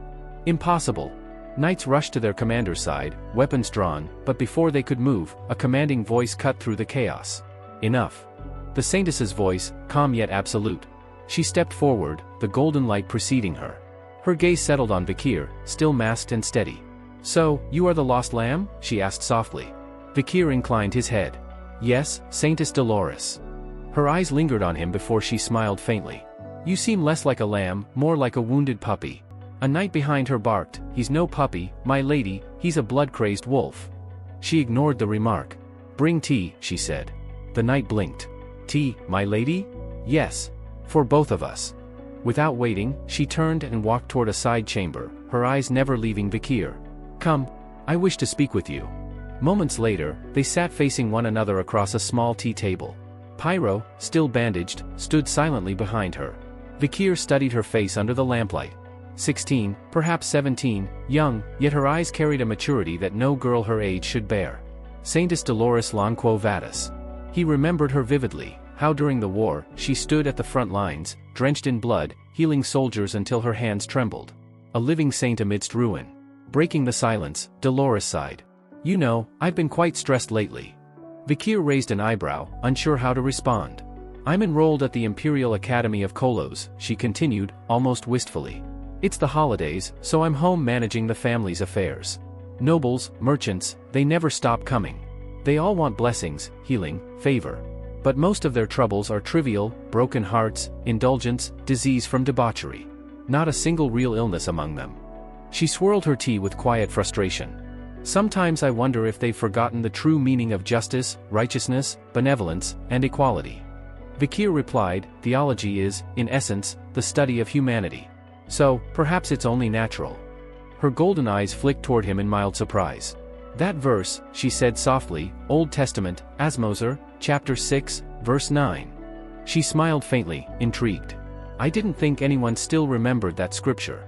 "Impossible." Knights rushed to their commander's side, weapons drawn, but before they could move, a commanding voice cut through the chaos. "Enough." The saintess's voice, calm yet absolute. She stepped forward, the golden light preceding her. Her gaze settled on Vikir, still masked and steady. "So, you are the lost lamb?" she asked softly. Vikir inclined his head. "Yes, Saintess Dolores." Her eyes lingered on him before she smiled faintly. "You seem less like a lamb, more like a wounded puppy." A knight behind her barked, "He's no puppy, my lady, he's a blood-crazed wolf." She ignored the remark. "Bring tea," she said. The knight blinked. "Tea, my lady?" "Yes. For both of us." Without waiting, she turned and walked toward a side chamber, her eyes never leaving Vikir. "Come. I wish to speak with you." Moments later, they sat facing one another across a small tea table. Pyro, still bandaged, stood silently behind her. Vikir studied her face under the lamplight. 16, perhaps 17, young, yet her eyes carried a maturity that no girl her age should bear. Saintess Dolores Lonquo Vadis. He remembered her vividly, how during the war, she stood at the front lines, drenched in blood, healing soldiers until her hands trembled. A living saint amidst ruin. Breaking the silence, Dolores sighed. "You know, I've been quite stressed lately." Vikir raised an eyebrow, unsure how to respond. "I'm enrolled at the Imperial Academy of Kolos," she continued, almost wistfully. "It's the holidays, so I'm home managing the family's affairs. Nobles, merchants, they never stop coming. They all want blessings, healing, favor. But most of their troubles are trivial, broken hearts, indulgence, disease from debauchery. Not a single real illness among them." She swirled her tea with quiet frustration. "Sometimes I wonder if they've forgotten the true meaning of justice, righteousness, benevolence, and equality." Vikir replied, "Theology is, in essence, the study of humanity. So, perhaps it's only natural." Her golden eyes flicked toward him in mild surprise. "That verse," she said softly, "Old Testament, Asmoser, chapter 6, verse 9. She smiled faintly, intrigued. "I didn't think anyone still remembered that scripture."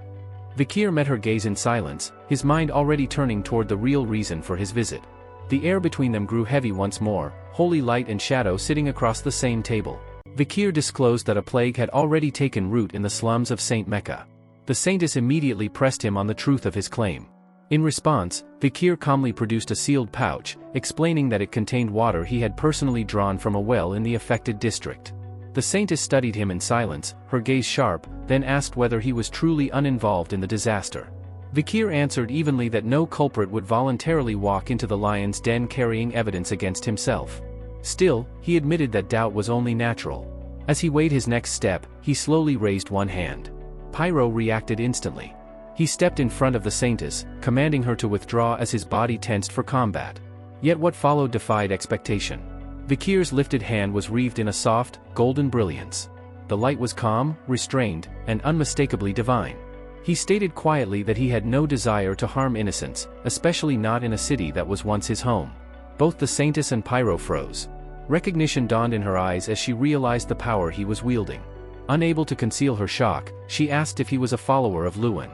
Vikir met her gaze in silence, his mind already turning toward the real reason for his visit. The air between them grew heavy once more, holy light and shadow sitting across the same table. Vikir disclosed that a plague had already taken root in the slums of Saint Mecca. The saintess immediately pressed him on the truth of his claim. In response, Vikir calmly produced a sealed pouch, explaining that it contained water he had personally drawn from a well in the affected district. The saintess studied him in silence, her gaze sharp, then asked whether he was truly uninvolved in the disaster. Vikir answered evenly that no culprit would voluntarily walk into the lion's den carrying evidence against himself. Still, he admitted that doubt was only natural. As he weighed his next step, he slowly raised one hand. Pyro reacted instantly. He stepped in front of the saintess, commanding her to withdraw as his body tensed for combat. Yet what followed defied expectation. Vikir's lifted hand was wreathed in a soft, golden brilliance. The light was calm, restrained, and unmistakably divine. He stated quietly that he had no desire to harm innocents, especially not in a city that was once his home. Both the saintess and Pyro froze. Recognition dawned in her eyes as she realized the power he was wielding. Unable to conceal her shock, she asked if he was a follower of Lewin.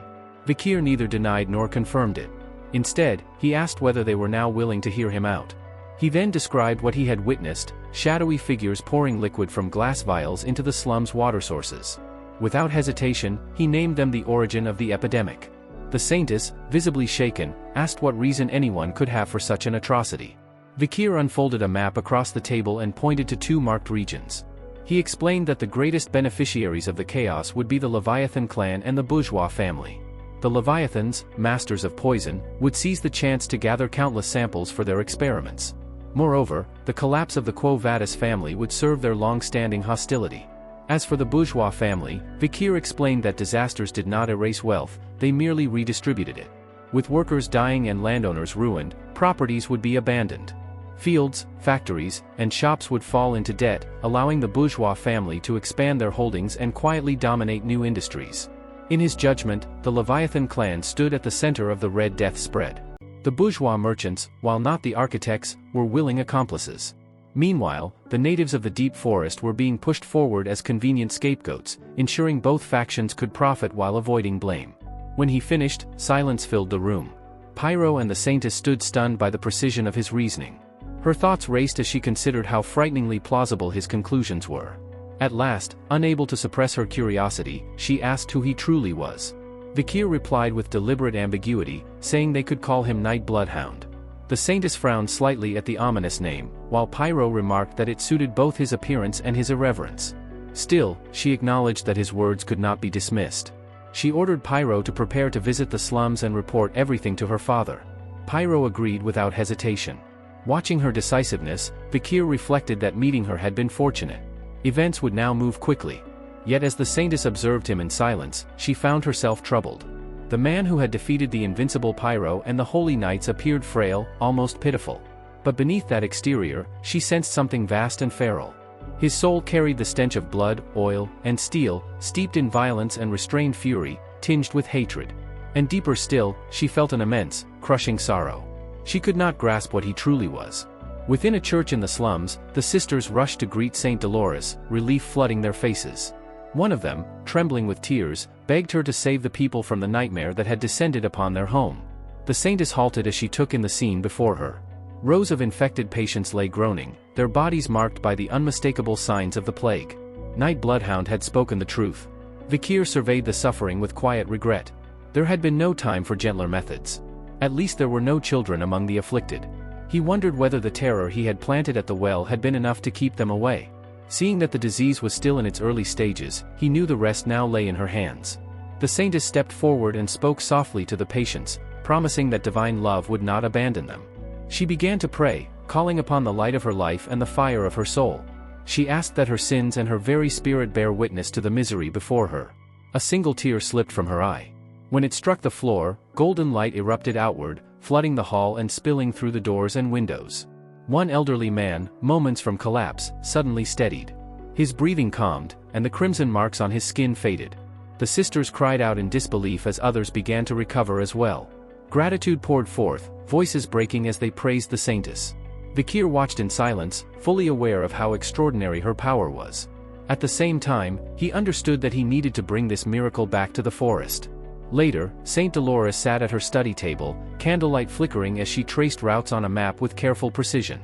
Vikir neither denied nor confirmed it. Instead, he asked whether they were now willing to hear him out. He then described what he had witnessed, shadowy figures pouring liquid from glass vials into the slum's water sources. Without hesitation, he named them the origin of the epidemic. The saintess, visibly shaken, asked what reason anyone could have for such an atrocity. Vikir unfolded a map across the table and pointed to two marked regions. He explained that the greatest beneficiaries of the chaos would be the Leviathan clan and the bourgeois family. The Leviathans, masters of poison, would seize the chance to gather countless samples for their experiments. Moreover, the collapse of the Quo Vadis family would serve their long-standing hostility. As for the bourgeois family, Vikir explained that disasters did not erase wealth, they merely redistributed it. With workers dying and landowners ruined, properties would be abandoned. Fields, factories, and shops would fall into debt, allowing the bourgeois family to expand their holdings and quietly dominate new industries. In his judgment, the Leviathan clan stood at the center of the Red Death spread. The bourgeois merchants, while not the architects, were willing accomplices. Meanwhile, the natives of the deep forest were being pushed forward as convenient scapegoats, ensuring both factions could profit while avoiding blame. When he finished, silence filled the room. Pyro and the saintess stood stunned by the precision of his reasoning. Her thoughts raced as she considered how frighteningly plausible his conclusions were. At last, unable to suppress her curiosity, she asked who he truly was. Vikir replied with deliberate ambiguity, saying they could call him Night Bloodhound. The saintess frowned slightly at the ominous name, while Pyro remarked that it suited both his appearance and his irreverence. Still, she acknowledged that his words could not be dismissed. She ordered Pyro to prepare to visit the slums and report everything to her father. Pyro agreed without hesitation. Watching her decisiveness, Vikir reflected that meeting her had been fortunate. Events would now move quickly. Yet as the saintess observed him in silence, she found herself troubled. The man who had defeated the invincible Pyro and the holy knights appeared frail, almost pitiful. But beneath that exterior, she sensed something vast and feral. His soul carried the stench of blood, oil, and steel, steeped in violence and restrained fury, tinged with hatred. And deeper still, she felt an immense, crushing sorrow. She could not grasp what he truly was. Within a church in the slums, the sisters rushed to greet Saint Dolores, relief flooding their faces. One of them, trembling with tears, begged her to save the people from the nightmare that had descended upon their home. The saintess halted as she took in the scene before her. Rows of infected patients lay groaning, their bodies marked by the unmistakable signs of the plague. Night Bloodhound had spoken the truth. Vikir surveyed the suffering with quiet regret. There had been no time for gentler methods. At least there were no children among the afflicted. He wondered whether the terror he had planted at the well had been enough to keep them away. Seeing that the disease was still in its early stages, he knew the rest now lay in her hands. The saintess stepped forward and spoke softly to the patients, promising that divine love would not abandon them. She began to pray, calling upon the light of her life and the fire of her soul. She asked that her sins and her very spirit bear witness to the misery before her. A single tear slipped from her eye. When it struck the floor, golden light erupted outward, flooding the hall and spilling through the doors and windows. One elderly man, moments from collapse, suddenly steadied. His breathing calmed, and the crimson marks on his skin faded. The sisters cried out in disbelief as others began to recover as well. Gratitude poured forth, voices breaking as they praised the saintess. Vikir watched in silence, fully aware of how extraordinary her power was. At the same time, he understood that he needed to bring this miracle back to the forest. Later, Saint Dolores sat at her study table, candlelight flickering as she traced routes on a map with careful precision.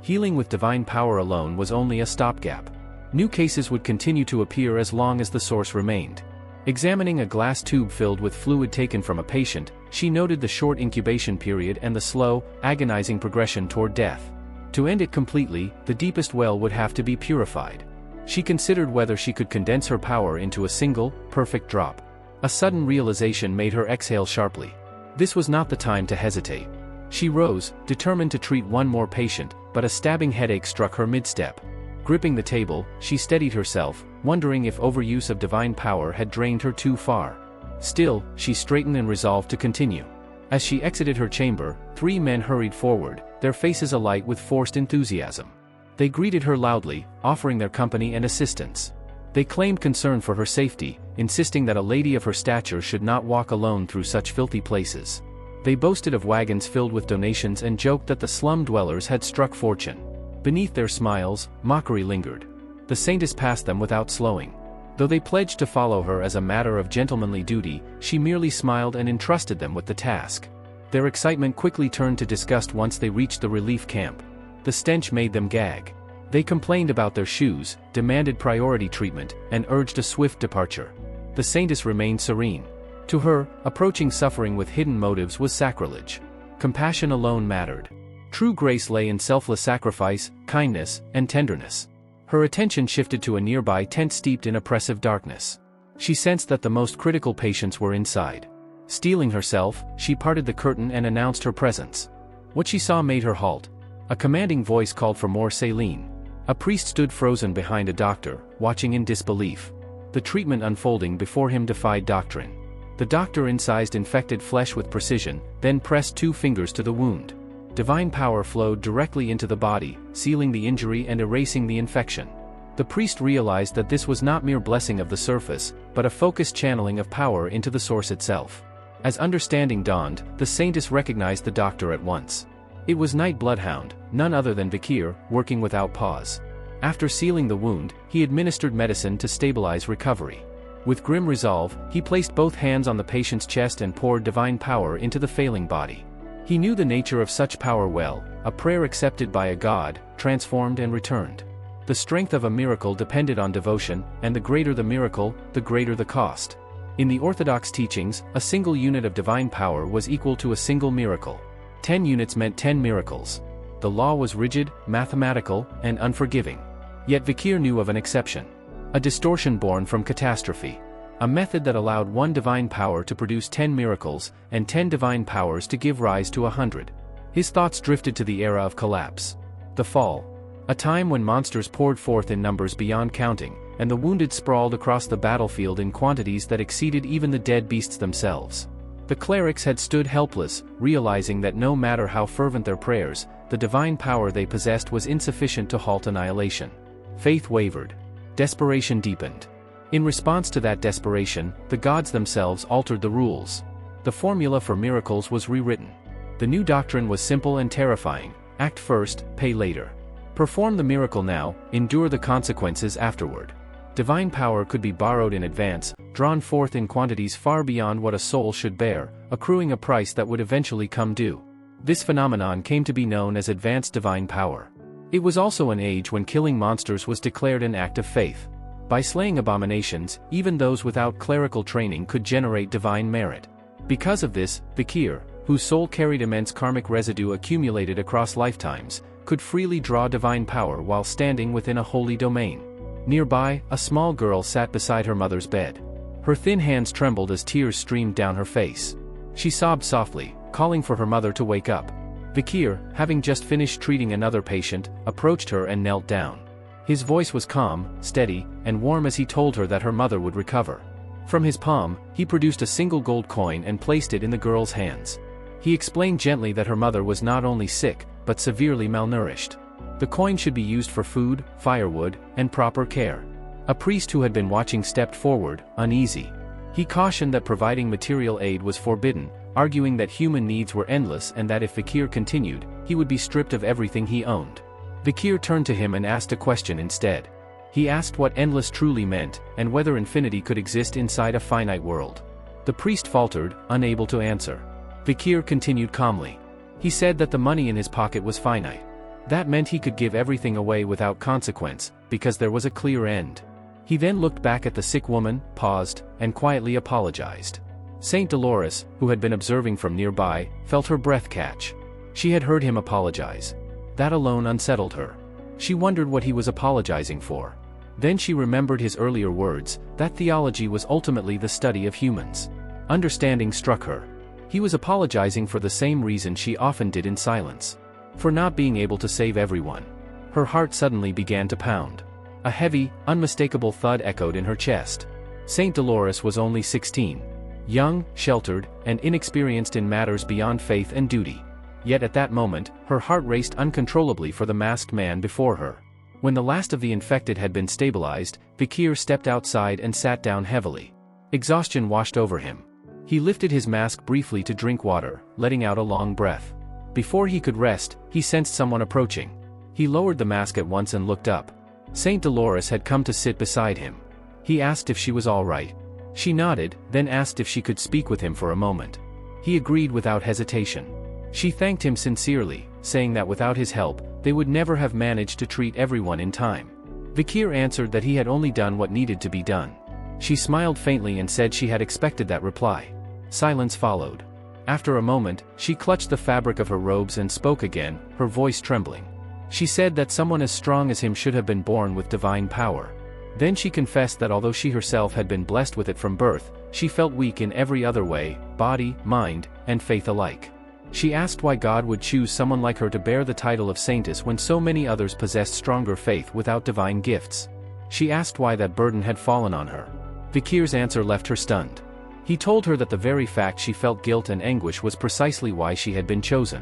Healing with divine power alone was only a stopgap. New cases would continue to appear as long as the source remained. Examining a glass tube filled with fluid taken from a patient, she noted the short incubation period and the slow, agonizing progression toward death. To end it completely, the deepest well would have to be purified. She considered whether she could condense her power into a single, perfect drop. A sudden realization made her exhale sharply. This was not the time to hesitate. She rose, determined to treat one more patient, but a stabbing headache struck her mid-step. Gripping the table, she steadied herself, wondering if overuse of divine power had drained her too far. Still, she straightened and resolved to continue. As she exited her chamber, 3 men hurried forward, their faces alight with forced enthusiasm. They greeted her loudly, offering their company and assistance. They claimed concern for her safety, insisting that a lady of her stature should not walk alone through such filthy places. They boasted of wagons filled with donations and joked that the slum dwellers had struck fortune. Beneath their smiles, mockery lingered. The saintess passed them without slowing. Though they pledged to follow her as a matter of gentlemanly duty, she merely smiled and entrusted them with the task. Their excitement quickly turned to disgust once they reached the relief camp. The stench made them gag. They complained about their shoes, demanded priority treatment, and urged a swift departure. The saintess remained serene. To her, approaching suffering with hidden motives was sacrilege. Compassion alone mattered. True grace lay in selfless sacrifice, kindness, and tenderness. Her attention shifted to a nearby tent steeped in oppressive darkness. She sensed that the most critical patients were inside. Steeling herself, she parted the curtain and announced her presence. What she saw made her halt. A commanding voice called for more saline. A priest stood frozen behind a doctor, watching in disbelief. The treatment unfolding before him defied doctrine. The doctor incised infected flesh with precision, then pressed 2 fingers to the wound. Divine power flowed directly into the body, sealing the injury and erasing the infection. The priest realized that this was not mere blessing of the surface, but a focused channeling of power into the source itself. As understanding dawned, the saintess recognized the doctor at once. It was Knight Bloodhound, none other than Vikir, working without pause. After sealing the wound, he administered medicine to stabilize recovery. With grim resolve, he placed both hands on the patient's chest and poured divine power into the failing body. He knew the nature of such power well, a prayer accepted by a god, transformed and returned. The strength of a miracle depended on devotion, and the greater the miracle, the greater the cost. In the Orthodox teachings, a single unit of divine power was equal to a single miracle. 10 units meant 10 miracles. The law was rigid, mathematical, and unforgiving. Yet Vikir knew of an exception. A distortion born from catastrophe. A method that allowed 1 divine power to produce 10 miracles, and 10 divine powers to give rise to 100. His thoughts drifted to the era of collapse. The fall. A time when monsters poured forth in numbers beyond counting, and the wounded sprawled across the battlefield in quantities that exceeded even the dead beasts themselves. The clerics had stood helpless, realizing that no matter how fervent their prayers, the divine power they possessed was insufficient to halt annihilation. Faith wavered. Desperation deepened. In response to that desperation, the gods themselves altered the rules. The formula for miracles was rewritten. The new doctrine was simple and terrifying: act first, pay later. Perform the miracle now, endure the consequences afterward. Divine power could be borrowed in advance, drawn forth in quantities far beyond what a soul should bear, accruing a price that would eventually come due. This phenomenon came to be known as advanced divine power. It was also an age when killing monsters was declared an act of faith. By slaying abominations, even those without clerical training could generate divine merit. Because of this, Vikir, whose soul carried immense karmic residue accumulated across lifetimes, could freely draw divine power while standing within a holy domain. Nearby, a small girl sat beside her mother's bed. Her thin hands trembled as tears streamed down her face. She sobbed softly, calling for her mother to wake up. Vikir, having just finished treating another patient, approached her and knelt down. His voice was calm, steady, and warm as he told her that her mother would recover. From his palm, he produced a single gold coin and placed it in the girl's hands. He explained gently that her mother was not only sick, but severely malnourished. The coin should be used for food, firewood, and proper care. A priest who had been watching stepped forward, uneasy. He cautioned that providing material aid was forbidden, arguing that human needs were endless and that if Vikir continued, he would be stripped of everything he owned. Vikir turned to him and asked a question instead. He asked what endless truly meant, and whether infinity could exist inside a finite world. The priest faltered, unable to answer. Vikir continued calmly. He said that the money in his pocket was finite. That meant he could give everything away without consequence, because there was a clear end. He then looked back at the sick woman, paused, and quietly apologized. Saint Dolores, who had been observing from nearby, felt her breath catch. She had heard him apologize. That alone unsettled her. She wondered what he was apologizing for. Then she remembered his earlier words, that theology was ultimately the study of humans. Understanding struck her. He was apologizing for the same reason she often did in silence. For not being able to save everyone. Her heart suddenly began to pound. A heavy, unmistakable thud echoed in her chest. Saint Dolores was only 16. Young, sheltered, and inexperienced in matters beyond faith and duty. Yet at that moment, her heart raced uncontrollably for the masked man before her. When the last of the infected had been stabilized, Vikir stepped outside and sat down heavily. Exhaustion washed over him. He lifted his mask briefly to drink water, letting out a long breath. Before he could rest, he sensed someone approaching. He lowered the mask at once and looked up. Saint Dolores had come to sit beside him. He asked if she was all right. She nodded, then asked if she could speak with him for a moment. He agreed without hesitation. She thanked him sincerely, saying that without his help, they would never have managed to treat everyone in time. Vikir answered that he had only done what needed to be done. She smiled faintly and said she had expected that reply. Silence followed. After a moment, she clutched the fabric of her robes and spoke again, her voice trembling. She said that someone as strong as him should have been born with divine power. Then she confessed that although she herself had been blessed with it from birth, she felt weak in every other way, body, mind, and faith alike. She asked why God would choose someone like her to bear the title of saintess when so many others possessed stronger faith without divine gifts. She asked why that burden had fallen on her. Vikir's answer left her stunned. He told her that the very fact she felt guilt and anguish was precisely why she had been chosen.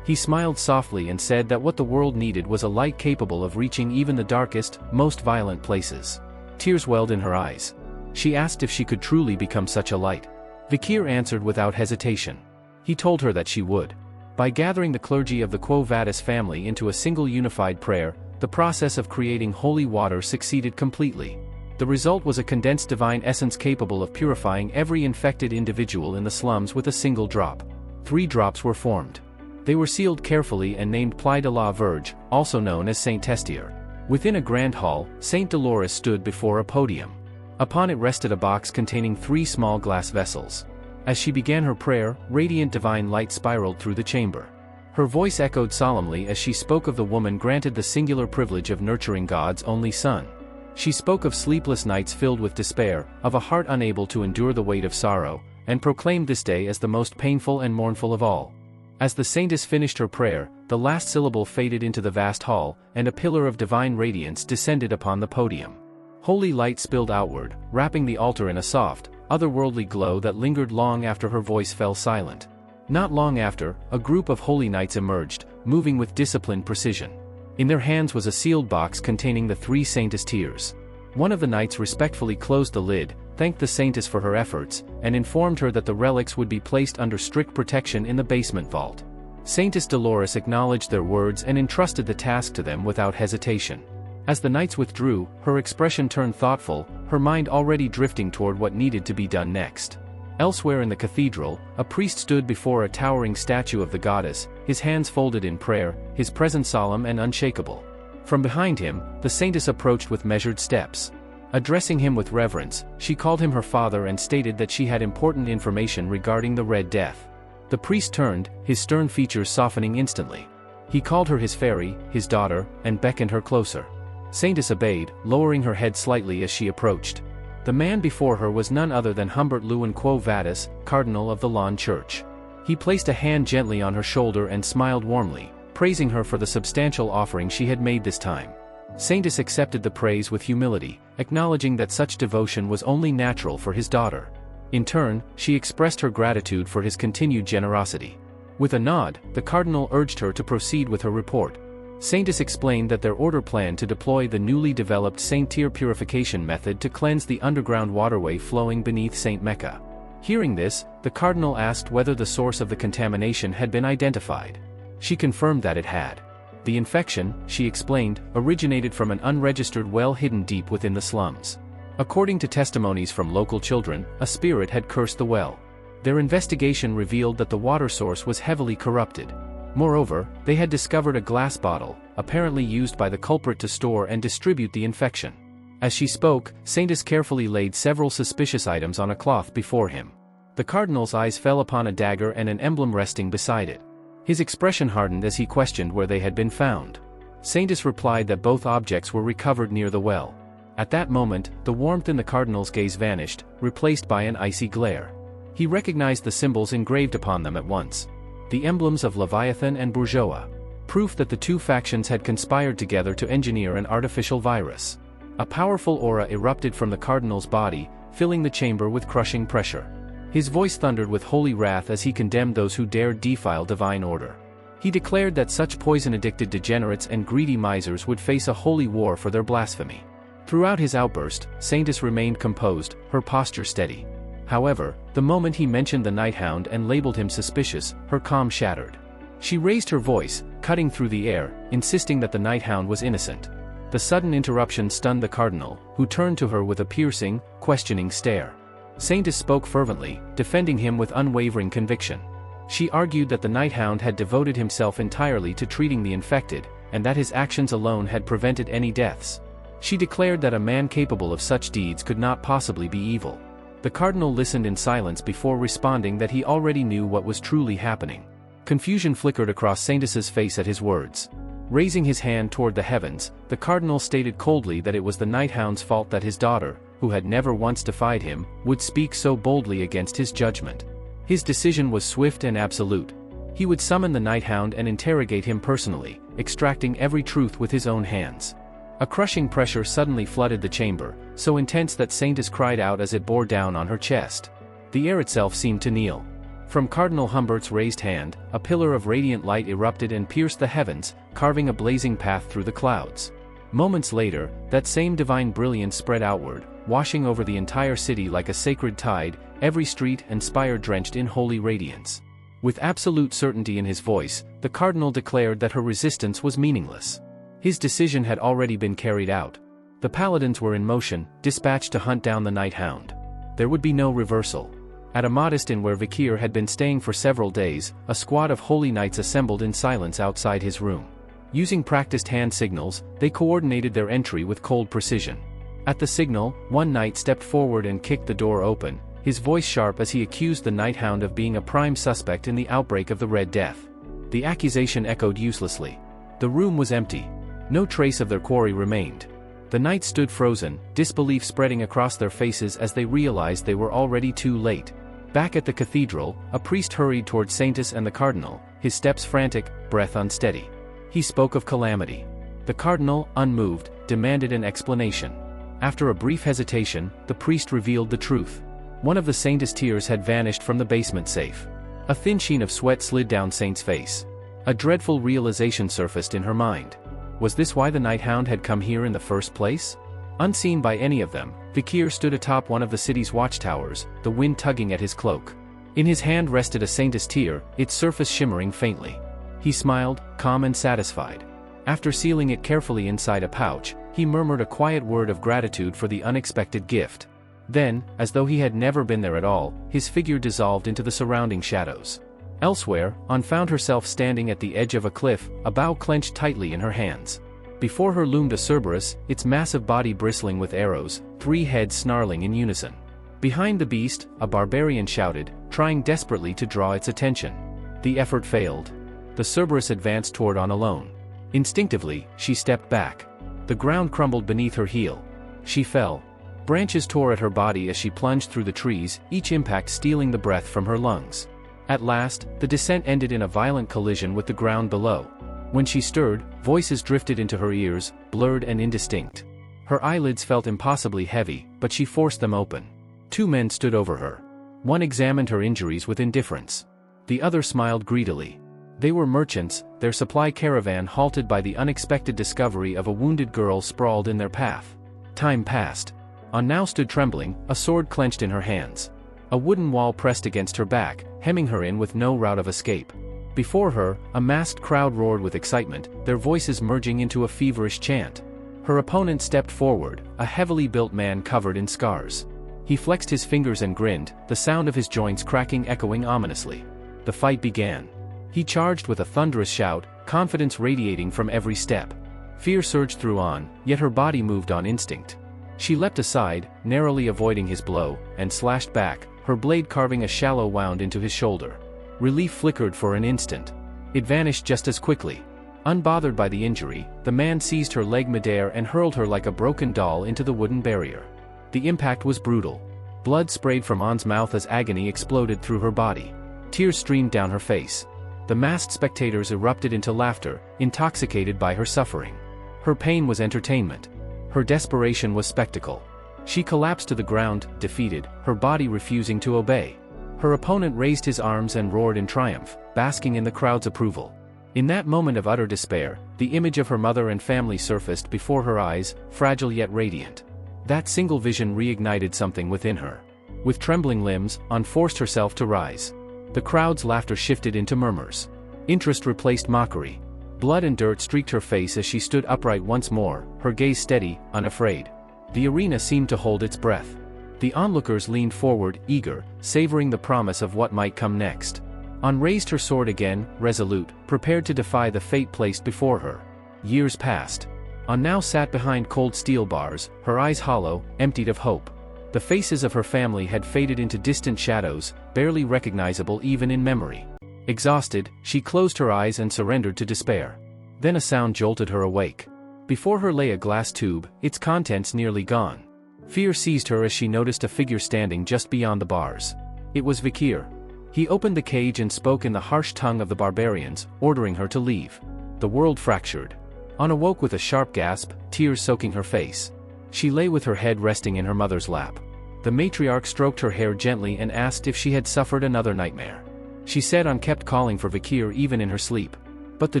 He smiled softly and said that what the world needed was a light capable of reaching even the darkest, most violent places. Tears welled in her eyes. She asked if she could truly become such a light. Vikir answered without hesitation. He told her that she would. By gathering the clergy of the Quo Vadis family into a single unified prayer, the process of creating holy water succeeded completely. The result was a condensed divine essence capable of purifying every infected individual in the slums with a single drop. 3 drops were formed. They were sealed carefully and named Pli de la Verge, also known as Saint Testier. Within a grand hall, Saint Dolores stood before a podium. Upon it rested a box containing 3 small glass vessels. As she began her prayer, radiant divine light spiraled through the chamber. Her voice echoed solemnly as she spoke of the woman granted the singular privilege of nurturing God's only son. She spoke of sleepless nights filled with despair, of a heart unable to endure the weight of sorrow, and proclaimed this day as the most painful and mournful of all. As the saintess finished her prayer, the last syllable faded into the vast hall, and a pillar of divine radiance descended upon the podium. Holy light spilled outward, wrapping the altar in a soft, otherworldly glow that lingered long after her voice fell silent. Not long after, a group of holy knights emerged, moving with disciplined precision. In their hands was a sealed box containing the 3 saintess tears. One of the knights respectfully closed the lid, thanked the saintess for her efforts, and informed her that the relics would be placed under strict protection in the basement vault. Saintess Dolores acknowledged their words and entrusted the task to them without hesitation. As the knights withdrew, her expression turned thoughtful, her mind already drifting toward what needed to be done next. Elsewhere in the cathedral, a priest stood before a towering statue of the goddess, his hands folded in prayer, his presence solemn and unshakable. From behind him, the saintess approached with measured steps. Addressing him with reverence, she called him her father and stated that she had important information regarding the Red Death. The priest turned, his stern features softening instantly. He called her his fairy, his daughter, and beckoned her closer. Saintess obeyed, lowering her head slightly as she approached. The man before her was none other than Humbert Lewin Quo Vadis, Cardinal of the Lawn Church. He placed a hand gently on her shoulder and smiled warmly, praising her for the substantial offering she had made this time. Saintess accepted the praise with humility, acknowledging that such devotion was only natural for his daughter. In turn, she expressed her gratitude for his continued generosity. With a nod, the cardinal urged her to proceed with her report. Saintess explained that their order planned to deploy the newly developed Saint Tyr purification method to cleanse the underground waterway flowing beneath Saint Mecca. Hearing this, the cardinal asked whether the source of the contamination had been identified. She confirmed that it had. The infection, she explained, originated from an unregistered well hidden deep within the slums. According to testimonies from local children, a spirit had cursed the well. Their investigation revealed that the water source was heavily corrupted. Moreover, they had discovered a glass bottle, apparently used by the culprit to store and distribute the infection. As she spoke, Saintess carefully laid several suspicious items on a cloth before him. The cardinal's eyes fell upon a dagger and an emblem resting beside it. His expression hardened as he questioned where they had been found. Saintess replied that both objects were recovered near the well. At that moment, the warmth in the cardinal's gaze vanished, replaced by an icy glare. He recognized the symbols engraved upon them at once. The emblems of Leviathan and Bourgeois. Proof that the two factions had conspired together to engineer an artificial virus. A powerful aura erupted from the cardinal's body, filling the chamber with crushing pressure. His voice thundered with holy wrath as he condemned those who dared defile divine order. He declared that such poison-addicted degenerates and greedy misers would face a holy war for their blasphemy. Throughout his outburst, Saintess remained composed, her posture steady. However, the moment he mentioned the Night Hound and labeled him suspicious, her calm shattered. She raised her voice, cutting through the air, insisting that the Night Hound was innocent. The sudden interruption stunned the cardinal, who turned to her with a piercing, questioning stare. Saintess spoke fervently, defending him with unwavering conviction. She argued that the Night Hound had devoted himself entirely to treating the infected, and that his actions alone had prevented any deaths. She declared that a man capable of such deeds could not possibly be evil. The cardinal listened in silence before responding that he already knew what was truly happening. Confusion flickered across Saintess's face at his words. Raising his hand toward the heavens, the cardinal stated coldly that it was the Night Hound's fault that his daughter, who had never once defied him, would speak so boldly against his judgment. His decision was swift and absolute. He would summon the Night Hound and interrogate him personally, extracting every truth with his own hands. A crushing pressure suddenly flooded the chamber, so intense that Saintess cried out as it bore down on her chest. The air itself seemed to kneel. From Cardinal Humbert's raised hand, a pillar of radiant light erupted and pierced the heavens, carving a blazing path through the clouds. Moments later, that same divine brilliance spread outward, washing over the entire city like a sacred tide, every street and spire drenched in holy radiance. With absolute certainty in his voice, the cardinal declared that her resistance was meaningless. His decision had already been carried out. The paladins were in motion, dispatched to hunt down the Night Hound. There would be no reversal. At a modest inn where Vikir had been staying for several days, a squad of holy knights assembled in silence outside his room. Using practiced hand signals, they coordinated their entry with cold precision. At the signal, one knight stepped forward and kicked the door open, his voice sharp as he accused the Night Hound of being a prime suspect in the outbreak of the Red Death. The accusation echoed uselessly. The room was empty. No trace of their quarry remained. The knights stood frozen, disbelief spreading across their faces as they realized they were already too late. Back at the cathedral, a priest hurried toward Saintess and the cardinal, his steps frantic, breath unsteady. He spoke of calamity. The cardinal, unmoved, demanded an explanation. After a brief hesitation, the priest revealed the truth. One of the Saintess' tears had vanished from the basement safe. A thin sheen of sweat slid down Saint's face. A dreadful realization surfaced in her mind. Was this why the Night Hound had come here in the first place? Unseen by any of them, Vikir stood atop one of the city's watchtowers, the wind tugging at his cloak. In his hand rested a Saintess tear, its surface shimmering faintly. He smiled, calm and satisfied. After sealing it carefully inside a pouch, he murmured a quiet word of gratitude for the unexpected gift. Then, as though he had never been there at all, his figure dissolved into the surrounding shadows. Elsewhere, An found herself standing at the edge of a cliff, a bow clenched tightly in her hands. Before her loomed a Cerberus, its massive body bristling with arrows, three heads snarling in unison. Behind the beast, a barbarian shouted, trying desperately to draw its attention. The effort failed. The Cerberus advanced toward An alone. Instinctively, she stepped back. The ground crumbled beneath her heel. She fell. Branches tore at her body as she plunged through the trees, each impact stealing the breath from her lungs. At last, the descent ended in a violent collision with the ground below. When she stirred, voices drifted into her ears, blurred and indistinct. Her eyelids felt impossibly heavy, but she forced them open. Two men stood over her. One examined her injuries with indifference. The other smiled greedily. They were merchants, their supply caravan halted by the unexpected discovery of a wounded girl sprawled in their path. Time passed. An now stood trembling, a sword clenched in her hands. A wooden wall pressed against her back, hemming her in with no route of escape. Before her, a massed crowd roared with excitement, their voices merging into a feverish chant. Her opponent stepped forward, a heavily built man covered in scars. He flexed his fingers and grinned, the sound of his joints cracking echoing ominously. The fight began. He charged with a thunderous shout, confidence radiating from every step. Fear surged through An, yet her body moved on instinct. She leapt aside, narrowly avoiding his blow, and slashed back, her blade carving a shallow wound into his shoulder. Relief flickered for an instant. It vanished just as quickly. Unbothered by the injury, the man seized her leg midair and hurled her like a broken doll into the wooden barrier. The impact was brutal. Blood sprayed from An's mouth as agony exploded through her body. Tears streamed down her face. The masked spectators erupted into laughter, intoxicated by her suffering. Her pain was entertainment. Her desperation was spectacle. She collapsed to the ground, defeated, her body refusing to obey. Her opponent raised his arms and roared in triumph, basking in the crowd's approval. In that moment of utter despair, the image of her mother and family surfaced before her eyes, fragile yet radiant. That single vision reignited something within her. With trembling limbs, An forced herself to rise. The crowd's laughter shifted into murmurs. Interest replaced mockery. Blood and dirt streaked her face as she stood upright once more, her gaze steady, unafraid. The arena seemed to hold its breath. The onlookers leaned forward, eager, savoring the promise of what might come next. An raised her sword again, resolute, prepared to defy the fate placed before her. Years passed. An now sat behind cold steel bars, her eyes hollow, emptied of hope. The faces of her family had faded into distant shadows, barely recognizable even in memory. Exhausted, she closed her eyes and surrendered to despair. Then a sound jolted her awake. Before her lay a glass tube, its contents nearly gone. Fear seized her as she noticed a figure standing just beyond the bars. It was Vikir. He opened the cage and spoke in the harsh tongue of the barbarians, ordering her to leave. The world fractured. An awoke with a sharp gasp, tears soaking her face. She lay with her head resting in her mother's lap. The matriarch stroked her hair gently and asked if she had suffered another nightmare. She said An kept calling for Vikir even in her sleep. But the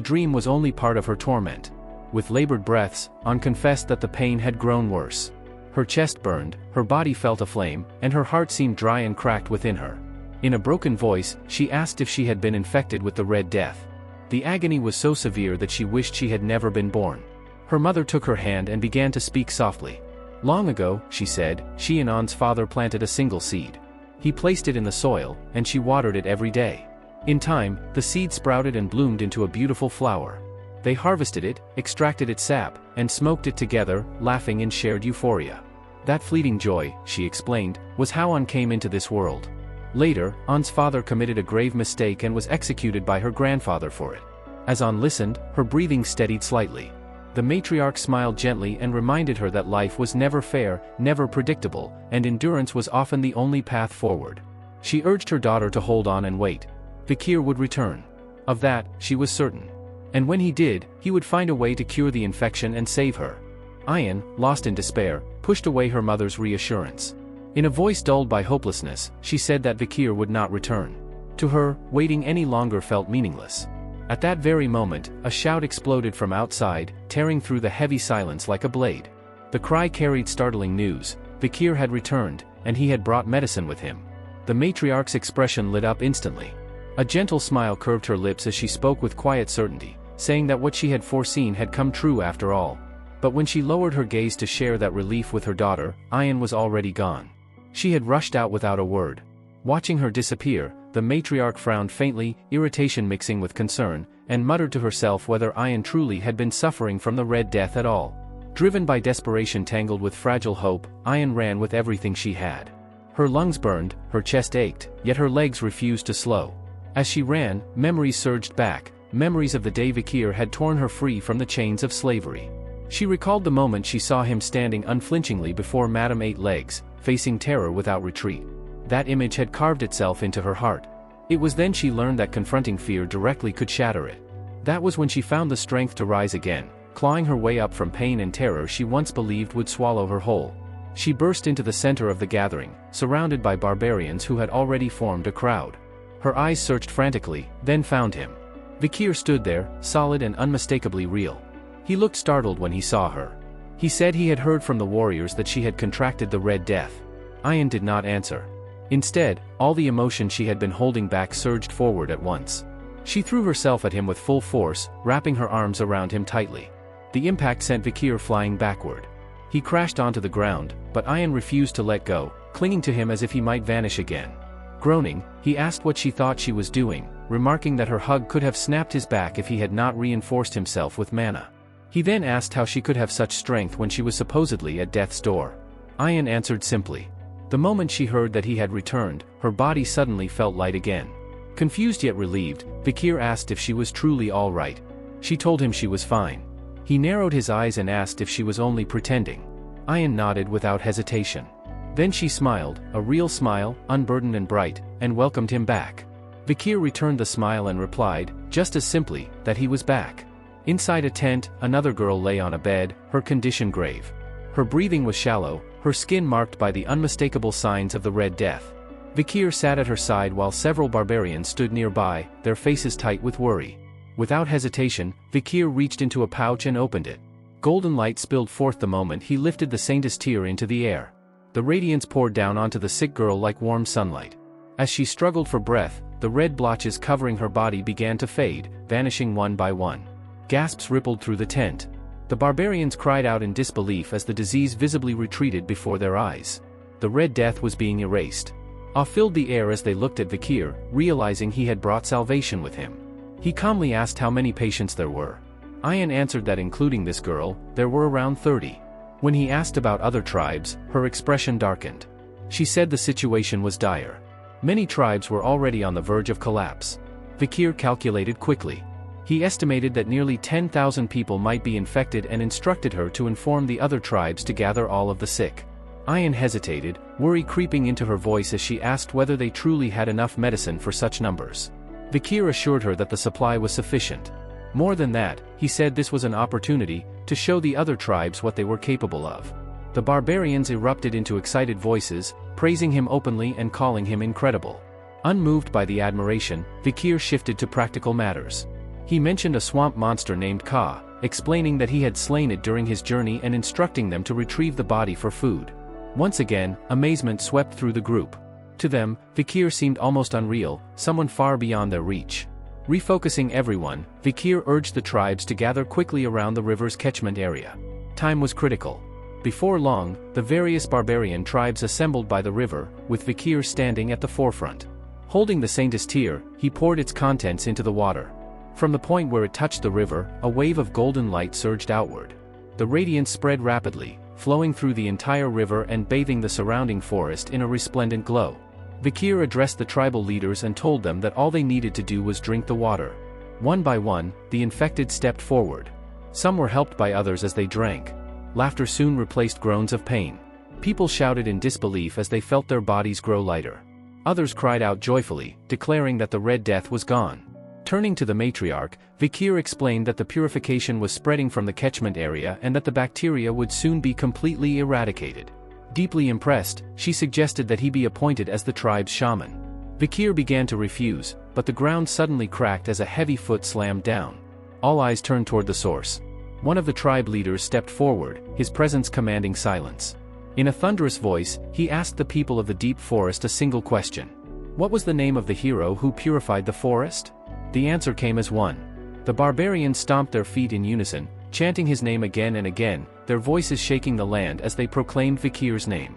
dream was only part of her torment. With labored breaths, An confessed that the pain had grown worse. Her chest burned, her body felt aflame, and her heart seemed dry and cracked within her. In a broken voice, she asked if she had been infected with the Red Death. The agony was so severe that she wished she had never been born. Her mother took her hand and began to speak softly. Long ago, she said, she and An's father planted a single seed. He placed it in the soil, and she watered it every day. In time, the seed sprouted and bloomed into a beautiful flower. They harvested it, extracted its sap, and smoked it together, laughing in shared euphoria. That fleeting joy, she explained, was how An came into this world. Later, An's father committed a grave mistake and was executed by her grandfather for it. As An listened, her breathing steadied slightly. The matriarch smiled gently and reminded her that life was never fair, never predictable, and endurance was often the only path forward. She urged her daughter to hold on and wait. Vikir would return. Of that, she was certain. And when he did, he would find a way to cure the infection and save her. An, lost in despair, pushed away her mother's reassurance. In a voice dulled by hopelessness, she said that Vikir would not return. To her, waiting any longer felt meaningless. At that very moment, a shout exploded from outside, tearing through the heavy silence like a blade. The cry carried startling news. Vikir had returned, and he had brought medicine with him. The matriarch's expression lit up instantly. A gentle smile curved her lips as she spoke with quiet certainty, saying that what she had foreseen had come true after all. But when she lowered her gaze to share that relief with her daughter, An was already gone. She had rushed out without a word. Watching her disappear, the matriarch frowned faintly, irritation mixing with concern, and muttered to herself whether An truly had been suffering from the Red Death at all. Driven by desperation tangled with fragile hope, An ran with everything she had. Her lungs burned, her chest ached, yet her legs refused to slow. As she ran, memories surged back, memories of the day Vikir had torn her free from the chains of slavery. She recalled the moment she saw him standing unflinchingly before Madame Eight Legs, facing terror without retreat. That image had carved itself into her heart. It was then she learned that confronting fear directly could shatter it. That was when she found the strength to rise again, clawing her way up from pain and terror she once believed would swallow her whole. She burst into the center of the gathering, surrounded by barbarians who had already formed a crowd. Her eyes searched frantically, then found him. Vikir stood there, solid and unmistakably real. He looked startled when he saw her. He said he had heard from the warriors that she had contracted the Red Death. An did not answer. Instead, all the emotion she had been holding back surged forward at once. She threw herself at him with full force, wrapping her arms around him tightly. The impact sent Vikir flying backward. He crashed onto the ground, but An refused to let go, clinging to him as if he might vanish again. Groaning, he asked what she thought she was doing, remarking that her hug could have snapped his back if he had not reinforced himself with mana. He then asked how she could have such strength when she was supposedly at death's door. An answered simply. The moment she heard that he had returned, her body suddenly felt light again. Confused yet relieved, Vikir asked if she was truly all right. She told him she was fine. He narrowed his eyes and asked if she was only pretending. An nodded without hesitation. Then she smiled, a real smile, unburdened and bright, and welcomed him back. Vikir returned the smile and replied, just as simply, that he was back. Inside a tent, another girl lay on a bed, her condition grave. Her breathing was shallow, her skin marked by the unmistakable signs of the Red Death. Vikir sat at her side while several barbarians stood nearby, their faces tight with worry. Without hesitation, Vikir reached into a pouch and opened it. Golden light spilled forth the moment he lifted the saint's tear into the air. The radiance poured down onto the sick girl like warm sunlight. As she struggled for breath, the red blotches covering her body began to fade, vanishing one by one. Gasps rippled through the tent. The barbarians cried out in disbelief as the disease visibly retreated before their eyes. The Red Death was being erased. Awe filled the air as they looked at Vikir, realizing he had brought salvation with him. He calmly asked how many patients there were. Ayan answered that including this girl, there were around 30. When he asked about other tribes, her expression darkened. She said the situation was dire. Many tribes were already on the verge of collapse. Vikir calculated quickly. He estimated that nearly 10,000 people might be infected and instructed her to inform the other tribes to gather all of the sick. Ayan hesitated, worry creeping into her voice as she asked whether they truly had enough medicine for such numbers. Vikir assured her that the supply was sufficient. More than that, he said this was an opportunity to show the other tribes what they were capable of. The barbarians erupted into excited voices, praising him openly and calling him incredible. Unmoved by the admiration, Vikir shifted to practical matters. He mentioned a swamp monster named Ka, explaining that he had slain it during his journey and instructing them to retrieve the body for food. Once again, amazement swept through the group. To them, Vikir seemed almost unreal, someone far beyond their reach. Refocusing everyone, Vikir urged the tribes to gather quickly around the river's catchment area. Time was critical. Before long, the various barbarian tribes assembled by the river, with Vikir standing at the forefront. Holding the saint's tear, he poured its contents into the water. From the point where it touched the river, a wave of golden light surged outward. The radiance spread rapidly, flowing through the entire river and bathing the surrounding forest in a resplendent glow. Vikir addressed the tribal leaders and told them that all they needed to do was drink the water. One by one, the infected stepped forward. Some were helped by others as they drank. Laughter soon replaced groans of pain. People shouted in disbelief as they felt their bodies grow lighter. Others cried out joyfully, declaring that the Red Death was gone. Turning to the matriarch, Vikir explained that the purification was spreading from the catchment area and that the bacteria would soon be completely eradicated. Deeply impressed, she suggested that he be appointed as the tribe's shaman. Vikir began to refuse, but the ground suddenly cracked as a heavy foot slammed down. All eyes turned toward the source. One of the tribe leaders stepped forward, his presence commanding silence. In a thunderous voice, he asked the people of the deep forest a single question. What was the name of the hero who purified the forest? The answer came as one. The barbarians stomped their feet in unison, chanting his name again and again, their voices shaking the land as they proclaimed Vikir's name.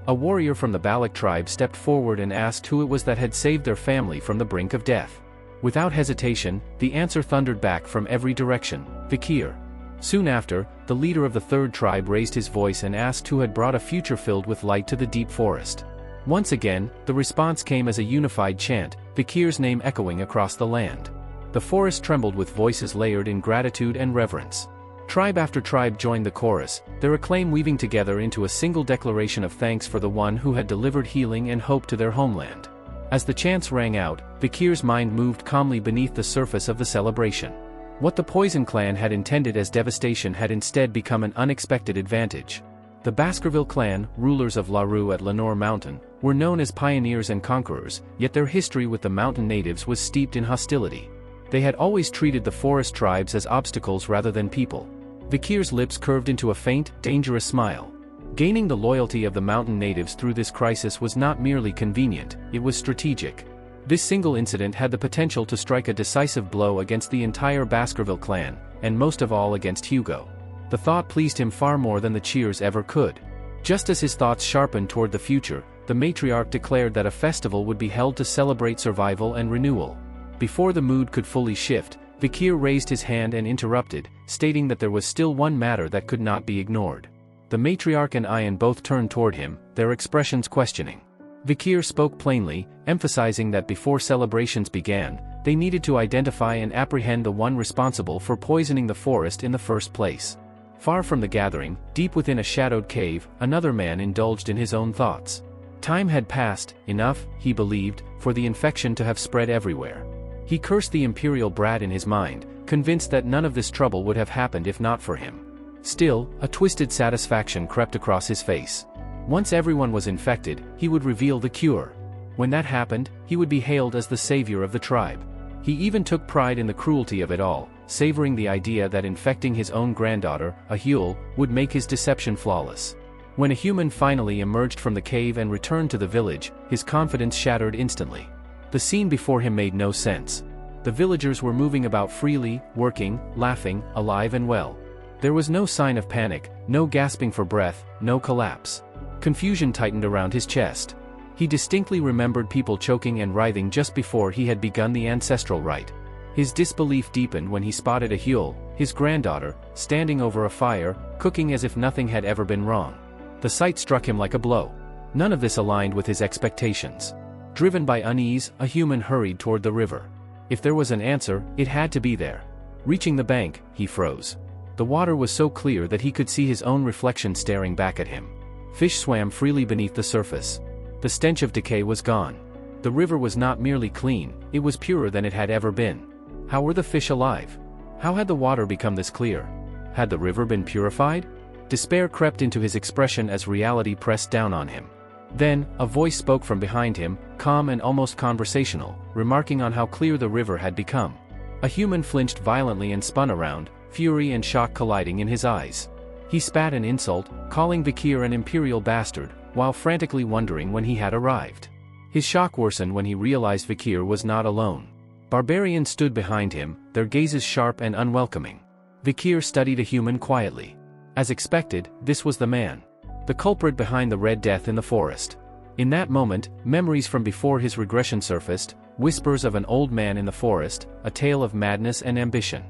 A warrior from the Balak tribe stepped forward and asked who it was that had saved their family from the brink of death. Without hesitation, the answer thundered back from every direction, Vikir. Soon after, the leader of the third tribe raised his voice and asked who had brought a future filled with light to the deep forest. Once again, the response came as a unified chant, Vikir's name echoing across the land. The forest trembled with voices layered in gratitude and reverence. Tribe after tribe joined the chorus, their acclaim weaving together into a single declaration of thanks for the one who had delivered healing and hope to their homeland. As the chants rang out, Vikir's mind moved calmly beneath the surface of the celebration. What the Poison clan had intended as devastation had instead become an unexpected advantage. The Baskerville clan, rulers of La Rue at Lenore Mountain, were known as pioneers and conquerors, yet their history with the mountain natives was steeped in hostility. They had always treated the forest tribes as obstacles rather than people. Vikir's lips curved into a faint, dangerous smile. Gaining the loyalty of the mountain natives through this crisis was not merely convenient, it was strategic. This single incident had the potential to strike a decisive blow against the entire Baskerville clan, and most of all against Hugo. The thought pleased him far more than the cheers ever could. Just as his thoughts sharpened toward the future, the matriarch declared that a festival would be held to celebrate survival and renewal. Before the mood could fully shift, Vikir raised his hand and interrupted, stating that there was still one matter that could not be ignored. The matriarch and Ayan both turned toward him, their expressions questioning. Vikir spoke plainly, emphasizing that before celebrations began, they needed to identify and apprehend the one responsible for poisoning the forest in the first place. Far from the gathering, deep within a shadowed cave, another man indulged in his own thoughts. Time had passed, enough, he believed, for the infection to have spread everywhere. He cursed the imperial brat in his mind, convinced that none of this trouble would have happened if not for him. Still, a twisted satisfaction crept across his face. Once everyone was infected, he would reveal the cure. When that happened, he would be hailed as the savior of the tribe. He even took pride in the cruelty of it all, savoring the idea that infecting his own granddaughter, a Huel, would make his deception flawless. When a human finally emerged from the cave and returned to the village, his confidence shattered instantly. The scene before him made no sense. The villagers were moving about freely, working, laughing, alive and well. There was no sign of panic, no gasping for breath, no collapse. Confusion tightened around his chest. He distinctly remembered people choking and writhing just before he had begun the ancestral rite. His disbelief deepened when he spotted a Huel, his granddaughter, standing over a fire, cooking as if nothing had ever been wrong. The sight struck him like a blow. None of this aligned with his expectations. Driven by unease, a human hurried toward the river. If there was an answer, it had to be there. Reaching the bank, he froze. The water was so clear that he could see his own reflection staring back at him. Fish swam freely beneath the surface. The stench of decay was gone. The river was not merely clean, it was purer than it had ever been. How were the fish alive? How had the water become this clear? Had the river been purified? Despair crept into his expression as reality pressed down on him. Then, a voice spoke from behind him, calm and almost conversational, remarking on how clear the river had become. A human flinched violently and spun around, fury and shock colliding in his eyes. He spat an insult, calling Vikir an imperial bastard, while frantically wondering when he had arrived. His shock worsened when he realized Vikir was not alone. Barbarians stood behind him, their gazes sharp and unwelcoming. Vikir studied a human quietly. As expected, this was the man. The culprit behind the Red Death in the forest. In that moment, memories from before his regression surfaced, whispers of an old man in the forest, a tale of madness and ambition.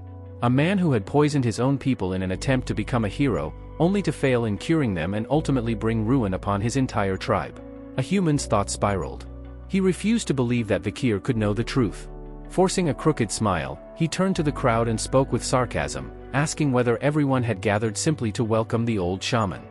A man who had poisoned his own people in an attempt to become a hero, only to fail in curing them and ultimately bring ruin upon his entire tribe. A human's thoughts spiraled. He refused to believe that Vikir could know the truth. Forcing a crooked smile, he turned to the crowd and spoke with sarcasm, asking whether everyone had gathered simply to welcome the old shaman.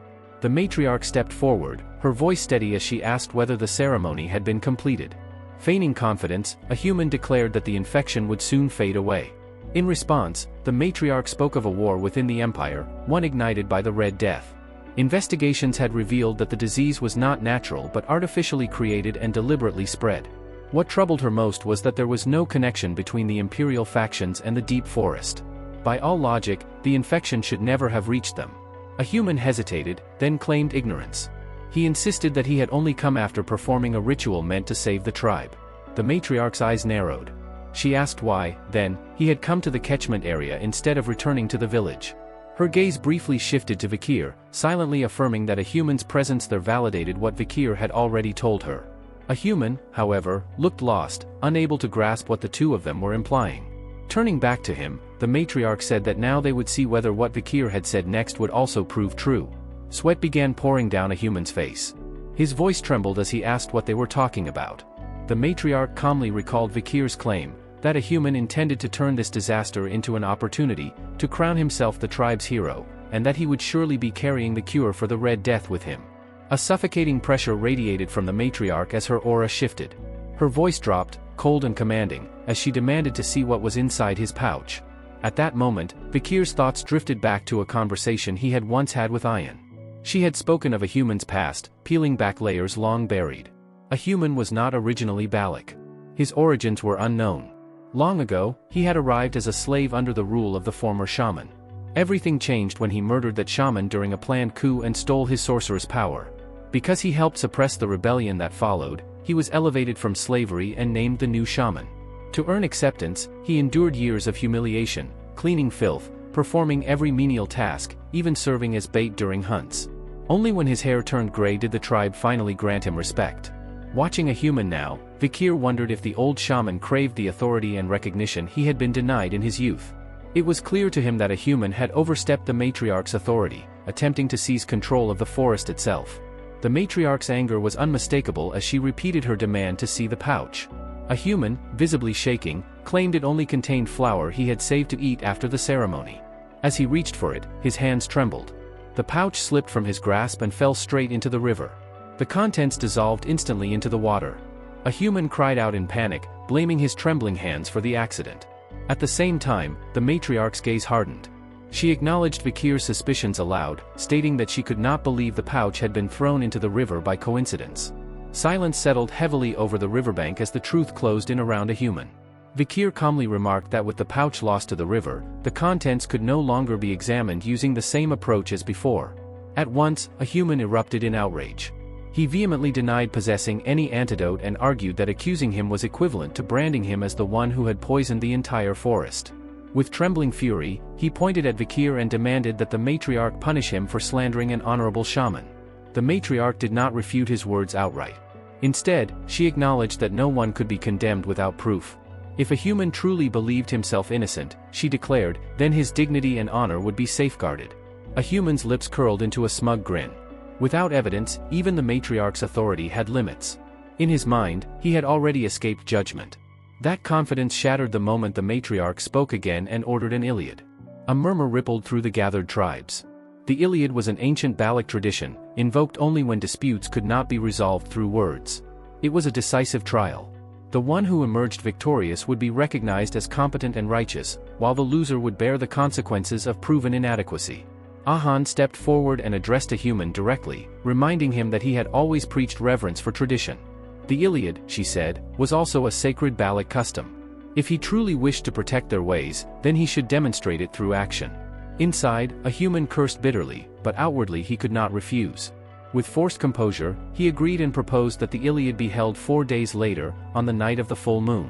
The matriarch stepped forward, her voice steady as she asked whether the ceremony had been completed. Feigning confidence, a human declared that the infection would soon fade away. In response, the matriarch spoke of a war within the empire, one ignited by the Red Death. Investigations had revealed that the disease was not natural but artificially created and deliberately spread. What troubled her most was that there was no connection between the imperial factions and the deep forest. By all logic, the infection should never have reached them. A human hesitated, then claimed ignorance. He insisted that he had only come after performing a ritual meant to save the tribe. The matriarch's eyes narrowed. She asked why, then, he had come to the catchment area instead of returning to the village. Her gaze briefly shifted to Vikir, silently affirming that a human's presence there validated what Vikir had already told her. A human, however, looked lost, unable to grasp what the two of them were implying. Turning back to him, the matriarch said that now they would see whether what Vikir had said next would also prove true. Sweat began pouring down a human's face. His voice trembled as he asked what they were talking about. The matriarch calmly recalled Vikir's claim, that a human intended to turn this disaster into an opportunity, to crown himself the tribe's hero, and that he would surely be carrying the cure for the Red Death with him. A suffocating pressure radiated from the matriarch as her aura shifted. Her voice dropped, cold and commanding, as she demanded to see what was inside his pouch. At that moment, Vikir's thoughts drifted back to a conversation he had once had with Ayan. She had spoken of a human's past, peeling back layers long buried. A human was not originally Balak. His origins were unknown. Long ago, he had arrived as a slave under the rule of the former shaman. Everything changed when he murdered that shaman during a planned coup and stole his sorcerer's power. Because he helped suppress the rebellion that followed, he was elevated from slavery and named the new shaman. To earn acceptance, he endured years of humiliation, cleaning filth, performing every menial task, even serving as bait during hunts. Only when his hair turned gray did the tribe finally grant him respect. Watching a human now, Vikir wondered if the old shaman craved the authority and recognition he had been denied in his youth. It was clear to him that a human had overstepped the matriarch's authority, attempting to seize control of the forest itself. The matriarch's anger was unmistakable as she repeated her demand to see the pouch. A human, visibly shaking, claimed it only contained flour he had saved to eat after the ceremony. As he reached for it, his hands trembled. The pouch slipped from his grasp and fell straight into the river. The contents dissolved instantly into the water. A human cried out in panic, blaming his trembling hands for the accident. At the same time, the matriarch's gaze hardened. She acknowledged Vikir's suspicions aloud, stating that she could not believe the pouch had been thrown into the river by coincidence. Silence settled heavily over the riverbank as the truth closed in around a human. Vikir calmly remarked that with the pouch lost to the river, the contents could no longer be examined using the same approach as before. At once, a human erupted in outrage. He vehemently denied possessing any antidote and argued that accusing him was equivalent to branding him as the one who had poisoned the entire forest. With trembling fury, he pointed at Vikir and demanded that the matriarch punish him for slandering an honorable shaman. The matriarch did not refute his words outright. Instead, she acknowledged that no one could be condemned without proof. If a human truly believed himself innocent, she declared, then his dignity and honor would be safeguarded. A human's lips curled into a smug grin. Without evidence, even the matriarch's authority had limits. In his mind, he had already escaped judgment. That confidence shattered the moment the matriarch spoke again and ordered an Iliad. A murmur rippled through the gathered tribes. The Iliad was an ancient Balic tradition, invoked only when disputes could not be resolved through words. It was a decisive trial. The one who emerged victorious would be recognized as competent and righteous, while the loser would bear the consequences of proven inadequacy. Hound stepped forward and addressed a human directly, reminding him that he had always preached reverence for tradition. The Iliad, she said, was also a sacred Balic custom. If he truly wished to protect their ways, then he should demonstrate it through action. Inside, a human cursed bitterly, but outwardly he could not refuse. With forced composure, he agreed and proposed that the Iliad be held 4 days later, on the night of the full moon.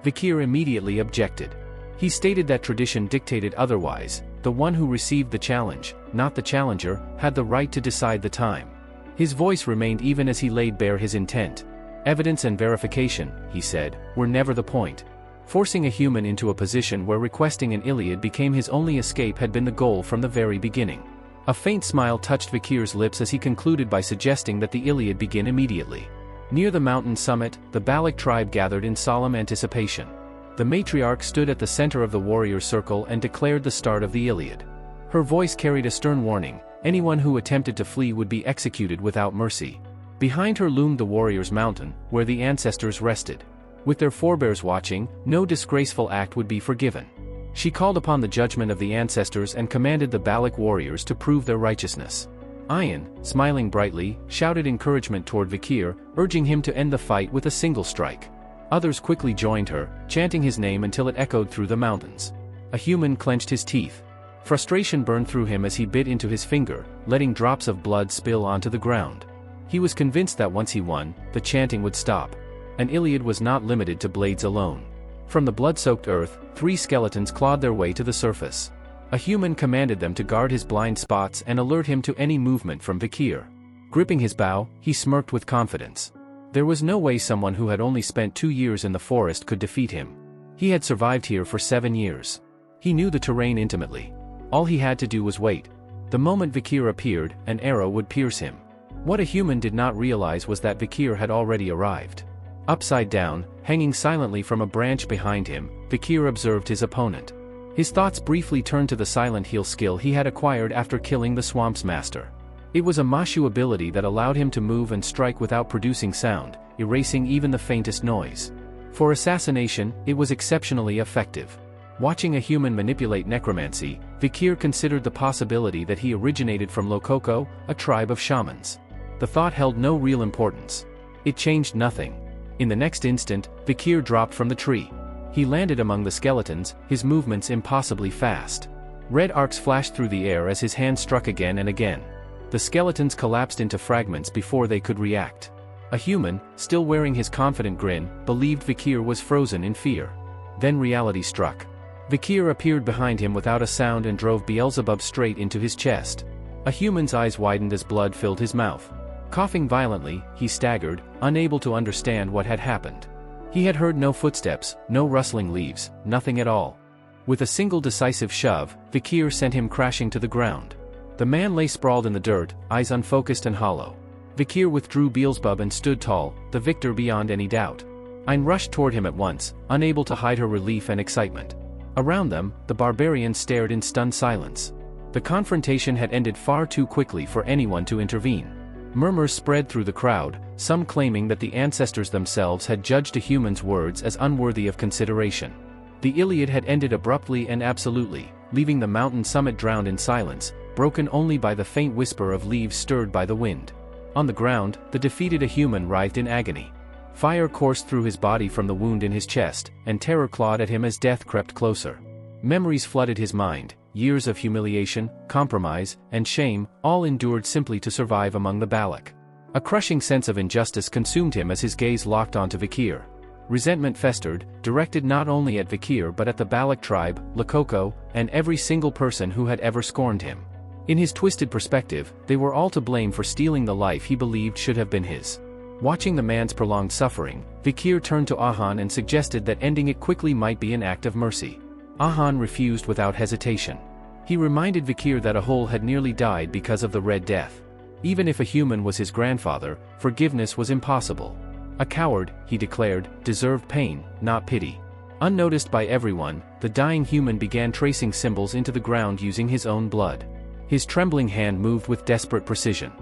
Vikir immediately objected. He stated that tradition dictated otherwise. The one who received the challenge, not the challenger, had the right to decide the time. His voice remained even as he laid bare his intent. Evidence and verification, he said, were never the point. Forcing a human into a position where requesting an Iliad became his only escape had been the goal from the very beginning. A faint smile touched Vikir's lips as he concluded by suggesting that the Iliad begin immediately. Near the mountain summit, the Balic tribe gathered in solemn anticipation. The matriarch stood at the center of the warrior circle and declared the start of the Iliad. Her voice carried a stern warning: anyone who attempted to flee would be executed without mercy. Behind her loomed the warrior's mountain, where the ancestors rested. With their forebears watching, no disgraceful act would be forgiven. She called upon the judgment of the ancestors and commanded the Balic warriors to prove their righteousness. Ayan, smiling brightly, shouted encouragement toward Vikir, urging him to end the fight with a single strike. Others quickly joined her, chanting his name until it echoed through the mountains. A human clenched his teeth. Frustration burned through him as he bit into his finger, letting drops of blood spill onto the ground. He was convinced that once he won, the chanting would stop. An Iliad was not limited to blades alone. From the blood-soaked earth, 3 skeletons clawed their way to the surface. A human commanded them to guard his blind spots and alert him to any movement from Vikir. Gripping his bow, he smirked with confidence. There was no way someone who had only spent 2 years in the forest could defeat him. He had survived here for 7 years. He knew the terrain intimately. All he had to do was wait. The moment Vikir appeared, an arrow would pierce him. What a human did not realize was that Vikir had already arrived. Upside down, hanging silently from a branch behind him, Vikir observed his opponent. His thoughts briefly turned to the silent heal skill he had acquired after killing the swamp's master. It was a Mashu ability that allowed him to move and strike without producing sound, erasing even the faintest noise. For assassination, it was exceptionally effective. Watching a human manipulate necromancy, Vikir considered the possibility that he originated from Lokoko, a tribe of shamans. The thought held no real importance. It changed nothing. In the next instant, Vikir dropped from the tree. He landed among the skeletons, his movements impossibly fast. Red arcs flashed through the air as his hand struck again and again. The skeletons collapsed into fragments before they could react. A human, still wearing his confident grin, believed Vikir was frozen in fear. Then reality struck. Vikir appeared behind him without a sound and drove Beelzebub straight into his chest. A human's eyes widened as blood filled his mouth. Coughing violently, he staggered, unable to understand what had happened. He had heard no footsteps, no rustling leaves, nothing at all. With a single decisive shove, Vikir sent him crashing to the ground. The man lay sprawled in the dirt, eyes unfocused and hollow. Vikir withdrew Beelzebub and stood tall, the victor beyond any doubt. Ayn rushed toward him at once, unable to hide her relief and excitement. Around them, the barbarians stared in stunned silence. The confrontation had ended far too quickly for anyone to intervene. Murmurs spread through the crowd, some claiming that the ancestors themselves had judged a human's words as unworthy of consideration. The Iliad had ended abruptly and absolutely, leaving the mountain summit drowned in silence, broken only by the faint whisper of leaves stirred by the wind. On the ground, the defeated a human writhed in agony. Fire coursed through his body from the wound in his chest, and terror clawed at him as death crept closer. Memories flooded his mind, years of humiliation, compromise, and shame, all endured simply to survive among the Balak. A crushing sense of injustice consumed him as his gaze locked onto Vikir. Resentment festered, directed not only at Vikir but at the Balak tribe, Lakoko, and every single person who had ever scorned him. In his twisted perspective, they were all to blame for stealing the life he believed should have been his. Watching the man's prolonged suffering, Vikir turned to Ahan and suggested that ending it quickly might be an act of mercy. Ahan refused without hesitation. He reminded Vikir that Ahul had nearly died because of the Red Death. Even if a human was his grandfather, forgiveness was impossible. A coward, he declared, deserved pain, not pity. Unnoticed by everyone, the dying human began tracing symbols into the ground using his own blood. His trembling hand moved with desperate precision.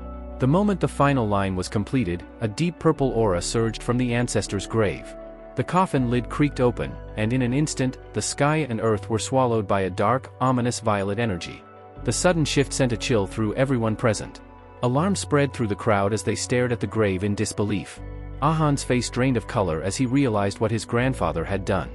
The moment the final line was completed, a deep purple aura surged from the ancestor's grave. The coffin lid creaked open, and in an instant, the sky and earth were swallowed by a dark, ominous violet energy. The sudden shift sent a chill through everyone present. Alarm spread through the crowd as they stared at the grave in disbelief. Ahan's face drained of color as he realized what his grandfather had done.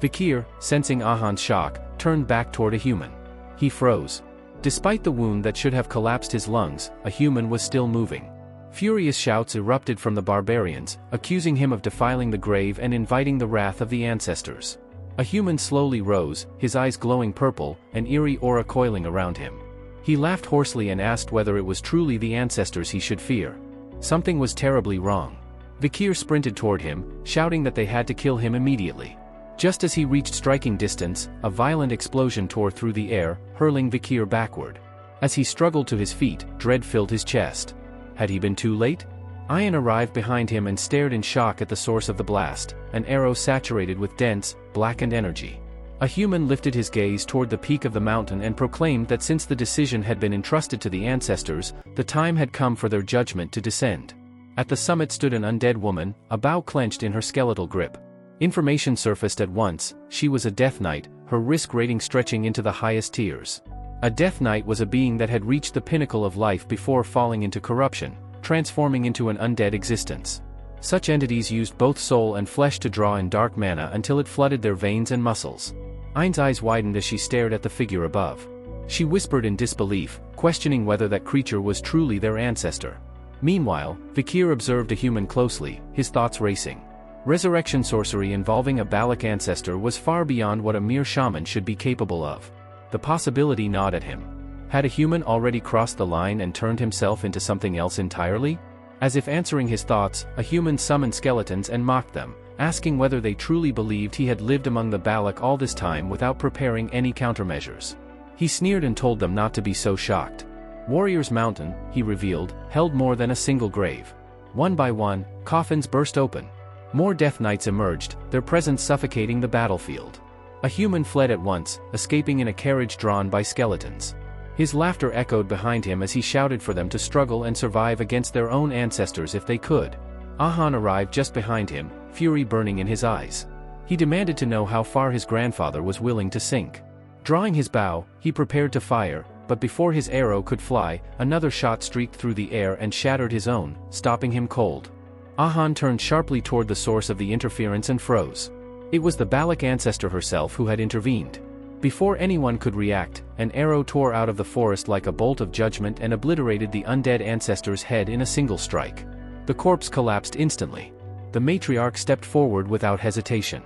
Vikir, sensing Ahan's shock, turned back toward a human. He froze. Despite the wound that should have collapsed his lungs, a human was still moving. Furious shouts erupted from the barbarians, accusing him of defiling the grave and inviting the wrath of the ancestors. A human slowly rose, his eyes glowing purple, an eerie aura coiling around him. He laughed hoarsely and asked whether it was truly the ancestors he should fear. Something was terribly wrong. Vikir sprinted toward him, shouting that they had to kill him immediately. Just as he reached striking distance, a violent explosion tore through the air, hurling Vikir backward. As he struggled to his feet, dread filled his chest. Had he been too late? Ayan arrived behind him and stared in shock at the source of the blast, an arrow saturated with dense, blackened energy. A human lifted his gaze toward the peak of the mountain and proclaimed that since the decision had been entrusted to the ancestors, the time had come for their judgment to descend. At the summit stood an undead woman, a bow clenched in her skeletal grip. Information surfaced at once: she was a Death Knight, her risk rating stretching into the highest tiers. A Death Knight was a being that had reached the pinnacle of life before falling into corruption, transforming into an undead existence. Such entities used both soul and flesh to draw in dark mana until it flooded their veins and muscles. Ain's eyes widened as she stared at the figure above. She whispered in disbelief, questioning whether that creature was truly their ancestor. Meanwhile, Vikir observed a human closely, his thoughts racing. Resurrection sorcery involving a Balak ancestor was far beyond what a mere shaman should be capable of. The possibility gnawed at him. Had a human already crossed the line and turned himself into something else entirely? As if answering his thoughts, a human summoned skeletons and mocked them, asking whether they truly believed he had lived among the Balak all this time without preparing any countermeasures. He sneered and told them not to be so shocked. Warrior's Mountain, he revealed, held more than a single grave. One by one, coffins burst open. More Death Knights emerged, their presence suffocating the battlefield. A human fled at once, escaping in a carriage drawn by skeletons. His laughter echoed behind him as he shouted for them to struggle and survive against their own ancestors if they could. Ahan arrived just behind him, fury burning in his eyes. He demanded to know how far his grandfather was willing to sink. Drawing his bow, he prepared to fire, but before his arrow could fly, another shot streaked through the air and shattered his own, stopping him cold. Ahan turned sharply toward the source of the interference and froze. It was the Balak ancestor herself who had intervened. Before anyone could react, an arrow tore out of the forest like a bolt of judgment and obliterated the undead ancestor's head in a single strike. The corpse collapsed instantly. The matriarch stepped forward without hesitation.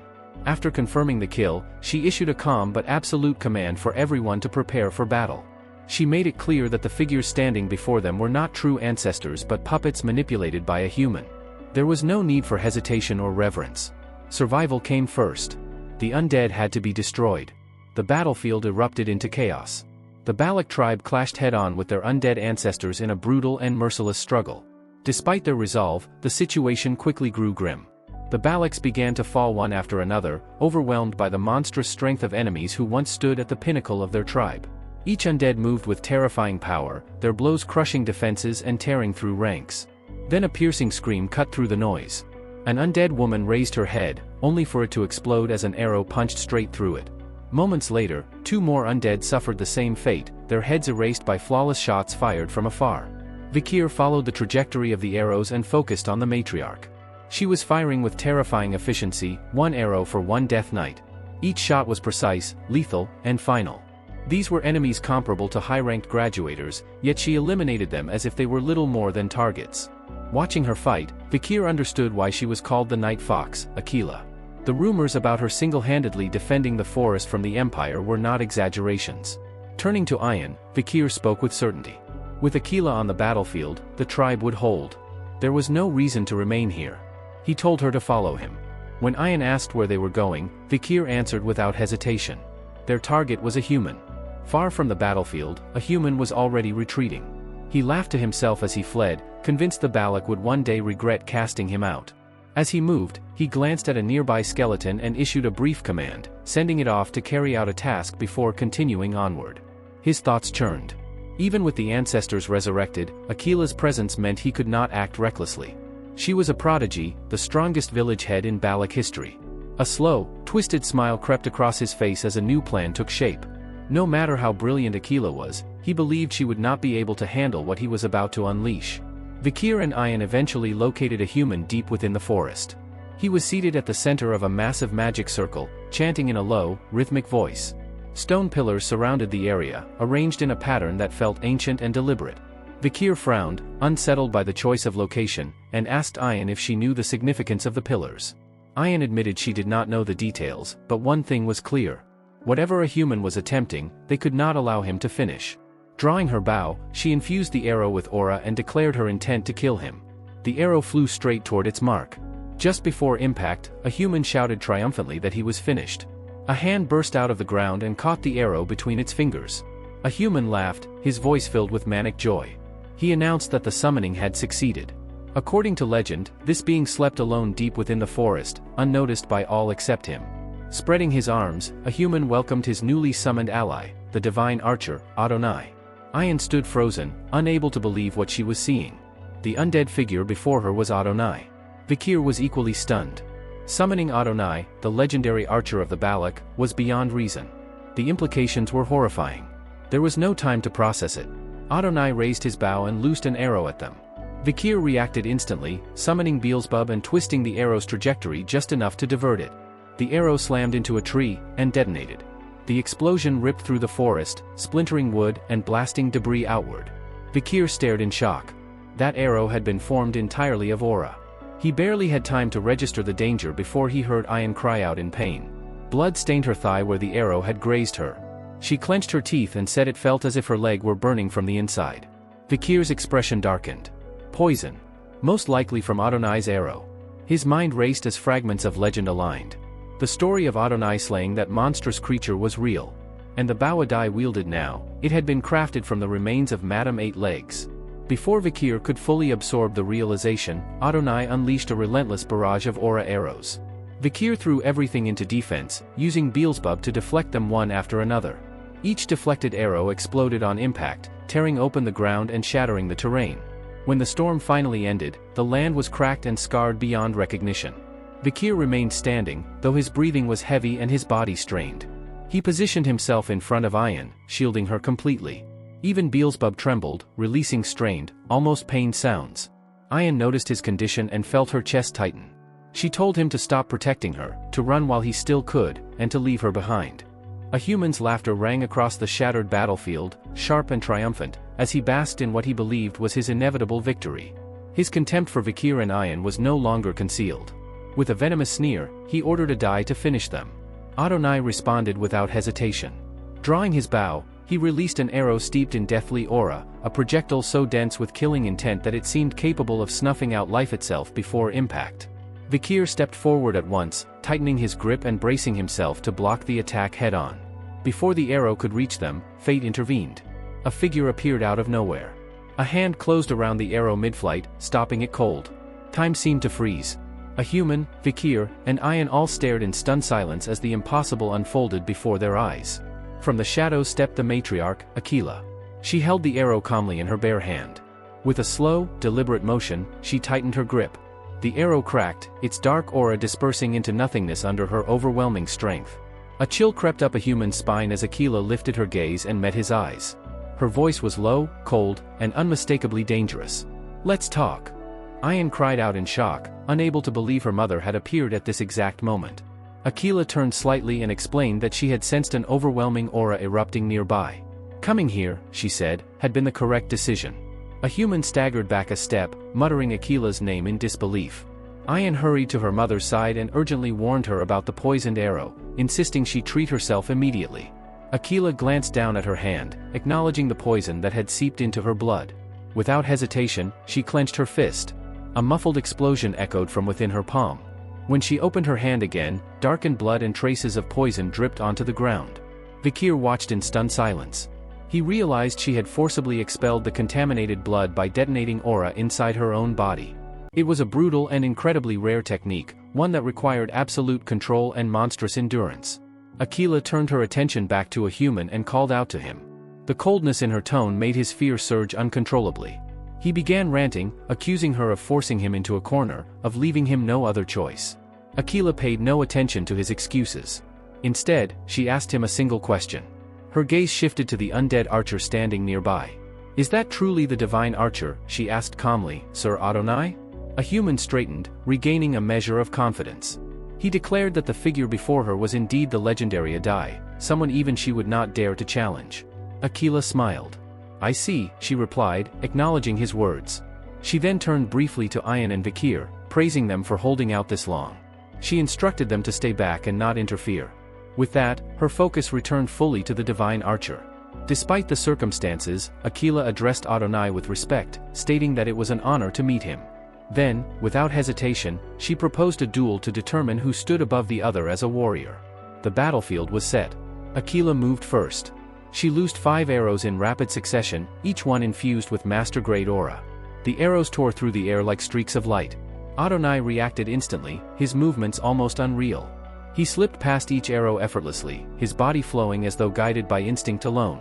After confirming the kill, she issued a calm but absolute command for everyone to prepare for battle. She made it clear that the figures standing before them were not true ancestors but puppets manipulated by a human. There was no need for hesitation or reverence. Survival came first. The undead had to be destroyed. The battlefield erupted into chaos. The Balak tribe clashed head-on with their undead ancestors in a brutal and merciless struggle. Despite their resolve, the situation quickly grew grim. The Baloks began to fall one after another, overwhelmed by the monstrous strength of enemies who once stood at the pinnacle of their tribe. Each undead moved with terrifying power, their blows crushing defenses and tearing through ranks. Then a piercing scream cut through the noise. An undead woman raised her head, only for it to explode as an arrow punched straight through it. Moments later, 2 more undead suffered the same fate, their heads erased by flawless shots fired from afar. Vikir followed the trajectory of the arrows and focused on the matriarch. She was firing with terrifying efficiency, 1 arrow for 1 death knight. Each shot was precise, lethal, and final. These were enemies comparable to high-ranked graduators, yet she eliminated them as if they were little more than targets. Watching her fight, Vikir understood why she was called the Night Fox, Aquila. The rumors about her single-handedly defending the forest from the Empire were not exaggerations. Turning to Ayan, Vikir spoke with certainty. With Aquila on the battlefield, the tribe would hold. There was no reason to remain here. He told her to follow him. When Ayan asked where they were going, Vikir answered without hesitation. Their target was a human. Far from the battlefield, a human was already retreating. He laughed to himself as he fled, convinced the Balok would one day regret casting him out. As he moved, he glanced at a nearby skeleton and issued a brief command, sending it off to carry out a task before continuing onward. His thoughts churned. Even with the ancestors resurrected, Aquila's presence meant he could not act recklessly. She was a prodigy, the strongest village head in Balok history. A slow, twisted smile crept across his face as a new plan took shape. No matter how brilliant Aquila was, he believed she would not be able to handle what he was about to unleash. Vikir and Ayan eventually located a human deep within the forest. He was seated at the center of a massive magic circle, chanting in a low, rhythmic voice. Stone pillars surrounded the area, arranged in a pattern that felt ancient and deliberate. Vikir frowned, unsettled by the choice of location, and asked Ayan if she knew the significance of the pillars. Ayan admitted she did not know the details, but one thing was clear. Whatever a human was attempting, they could not allow him to finish. Drawing her bow, she infused the arrow with aura and declared her intent to kill him. The arrow flew straight toward its mark. Just before impact, a human shouted triumphantly that he was finished. A hand burst out of the ground and caught the arrow between its fingers. A human laughed, his voice filled with manic joy. He announced that the summoning had succeeded. According to legend, this being slept alone deep within the forest, unnoticed by all except him. Spreading his arms, a human welcomed his newly summoned ally, the divine archer, Adonai. Ayan stood frozen, unable to believe what she was seeing. The undead figure before her was Adonai. Vikir was equally stunned. Summoning Adonai, the legendary archer of the Balok, was beyond reason. The implications were horrifying. There was no time to process it. Adonai raised his bow and loosed an arrow at them. Vikir reacted instantly, summoning Beelzebub and twisting the arrow's trajectory just enough to divert it. The arrow slammed into a tree, and detonated. The explosion ripped through the forest, splintering wood and blasting debris outward. Vikir stared in shock. That arrow had been formed entirely of aura. He barely had time to register the danger before he heard Ayan cry out in pain. Blood stained her thigh where the arrow had grazed her. She clenched her teeth and said it felt as if her leg were burning from the inside. Vikir's expression darkened. Poison. Most likely from Adonai's arrow. His mind raced as fragments of legend aligned. The story of Adonai slaying that monstrous creature was real. And the bow Adai wielded now, it had been crafted from the remains of Madame Eight Legs. Before Vikir could fully absorb the realization, Adonai unleashed a relentless barrage of aura arrows. Vikir threw everything into defense, using Beelzebub to deflect them one after another. Each deflected arrow exploded on impact, tearing open the ground and shattering the terrain. When the storm finally ended, the land was cracked and scarred beyond recognition. Vikir remained standing, though his breathing was heavy and his body strained. He positioned himself in front of Ayan, shielding her completely. Even Beelzebub trembled, releasing strained, almost pained sounds. Ayan noticed his condition and felt her chest tighten. She told him to stop protecting her, to run while he still could, and to leave her behind. A human's laughter rang across the shattered battlefield, sharp and triumphant, as he basked in what he believed was his inevitable victory. His contempt for Vikir and Ayan was no longer concealed. With a venomous sneer, he ordered Adai to finish them. Adonai responded without hesitation. Drawing his bow, he released an arrow steeped in deathly aura, a projectile so dense with killing intent that it seemed capable of snuffing out life itself before impact. Vikir stepped forward at once, tightening his grip and bracing himself to block the attack head-on. Before the arrow could reach them, fate intervened. A figure appeared out of nowhere. A hand closed around the arrow mid-flight, stopping it cold. Time seemed to freeze. A human, Vikir, and Ayan all stared in stunned silence as the impossible unfolded before their eyes. From the shadows stepped the matriarch, Aquila. She held the arrow calmly in her bare hand. With a slow, deliberate motion, she tightened her grip. The arrow cracked, its dark aura dispersing into nothingness under her overwhelming strength. A chill crept up a human's spine as Aquila lifted her gaze and met his eyes. Her voice was low, cold, and unmistakably dangerous. "Let's talk." Ayan cried out in shock, unable to believe her mother had appeared at this exact moment. Aquila turned slightly and explained that she had sensed an overwhelming aura erupting nearby. Coming here, she said, had been the correct decision. A human staggered back a step, muttering Aquila's name in disbelief. Ayan hurried to her mother's side and urgently warned her about the poisoned arrow, insisting she treat herself immediately. Aquila glanced down at her hand, acknowledging the poison that had seeped into her blood. Without hesitation, she clenched her fist. A muffled explosion echoed from within her palm. When she opened her hand again, darkened blood and traces of poison dripped onto the ground. Vikir watched in stunned silence. He realized she had forcibly expelled the contaminated blood by detonating aura inside her own body. It was a brutal and incredibly rare technique, one that required absolute control and monstrous endurance. Aquila turned her attention back to a human and called out to him. The coldness in her tone made his fear surge uncontrollably. He began ranting, accusing her of forcing him into a corner, of leaving him no other choice. Aquila paid no attention to his excuses. Instead, she asked him a single question. Her gaze shifted to the undead archer standing nearby. "Is that truly the divine archer?" she asked calmly, "Sir Adonai?" A human straightened, regaining a measure of confidence. He declared that the figure before her was indeed the legendary Adai, someone even she would not dare to challenge. Aquila smiled. "I see," she replied, acknowledging his words. She then turned briefly to Ayan and Vikir, praising them for holding out this long. She instructed them to stay back and not interfere. With that, her focus returned fully to the divine archer. Despite the circumstances, Aquila addressed Adonai with respect, stating that it was an honor to meet him. Then, without hesitation, she proposed a duel to determine who stood above the other as a warrior. The battlefield was set. Aquila moved first. She loosed 5 arrows in rapid succession, each one infused with master-grade aura. The arrows tore through the air like streaks of light. Adonai reacted instantly, his movements almost unreal. He slipped past each arrow effortlessly, his body flowing as though guided by instinct alone.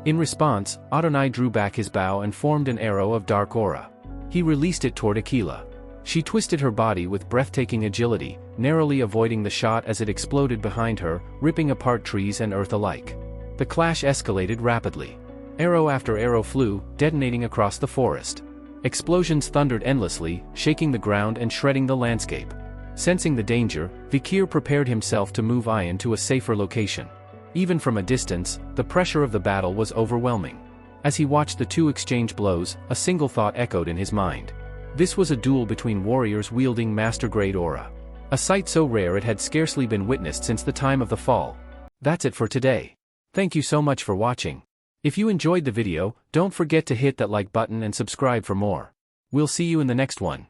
In response, Adonai drew back his bow and formed an arrow of dark aura. He released it toward Aquila. She twisted her body with breathtaking agility, narrowly avoiding the shot as it exploded behind her, ripping apart trees and earth alike. The clash escalated rapidly. Arrow after arrow flew, detonating across the forest. Explosions thundered endlessly, shaking the ground and shredding the landscape. Sensing the danger, Vikir prepared himself to move Ayan to a safer location. Even from a distance, the pressure of the battle was overwhelming. As he watched the two exchange blows, a single thought echoed in his mind. This was a duel between warriors wielding master-grade aura. A sight so rare it had scarcely been witnessed since the time of the fall. That's it for today. Thank you so much for watching. If you enjoyed the video, don't forget to hit that like button and subscribe for more. We'll see you in the next one.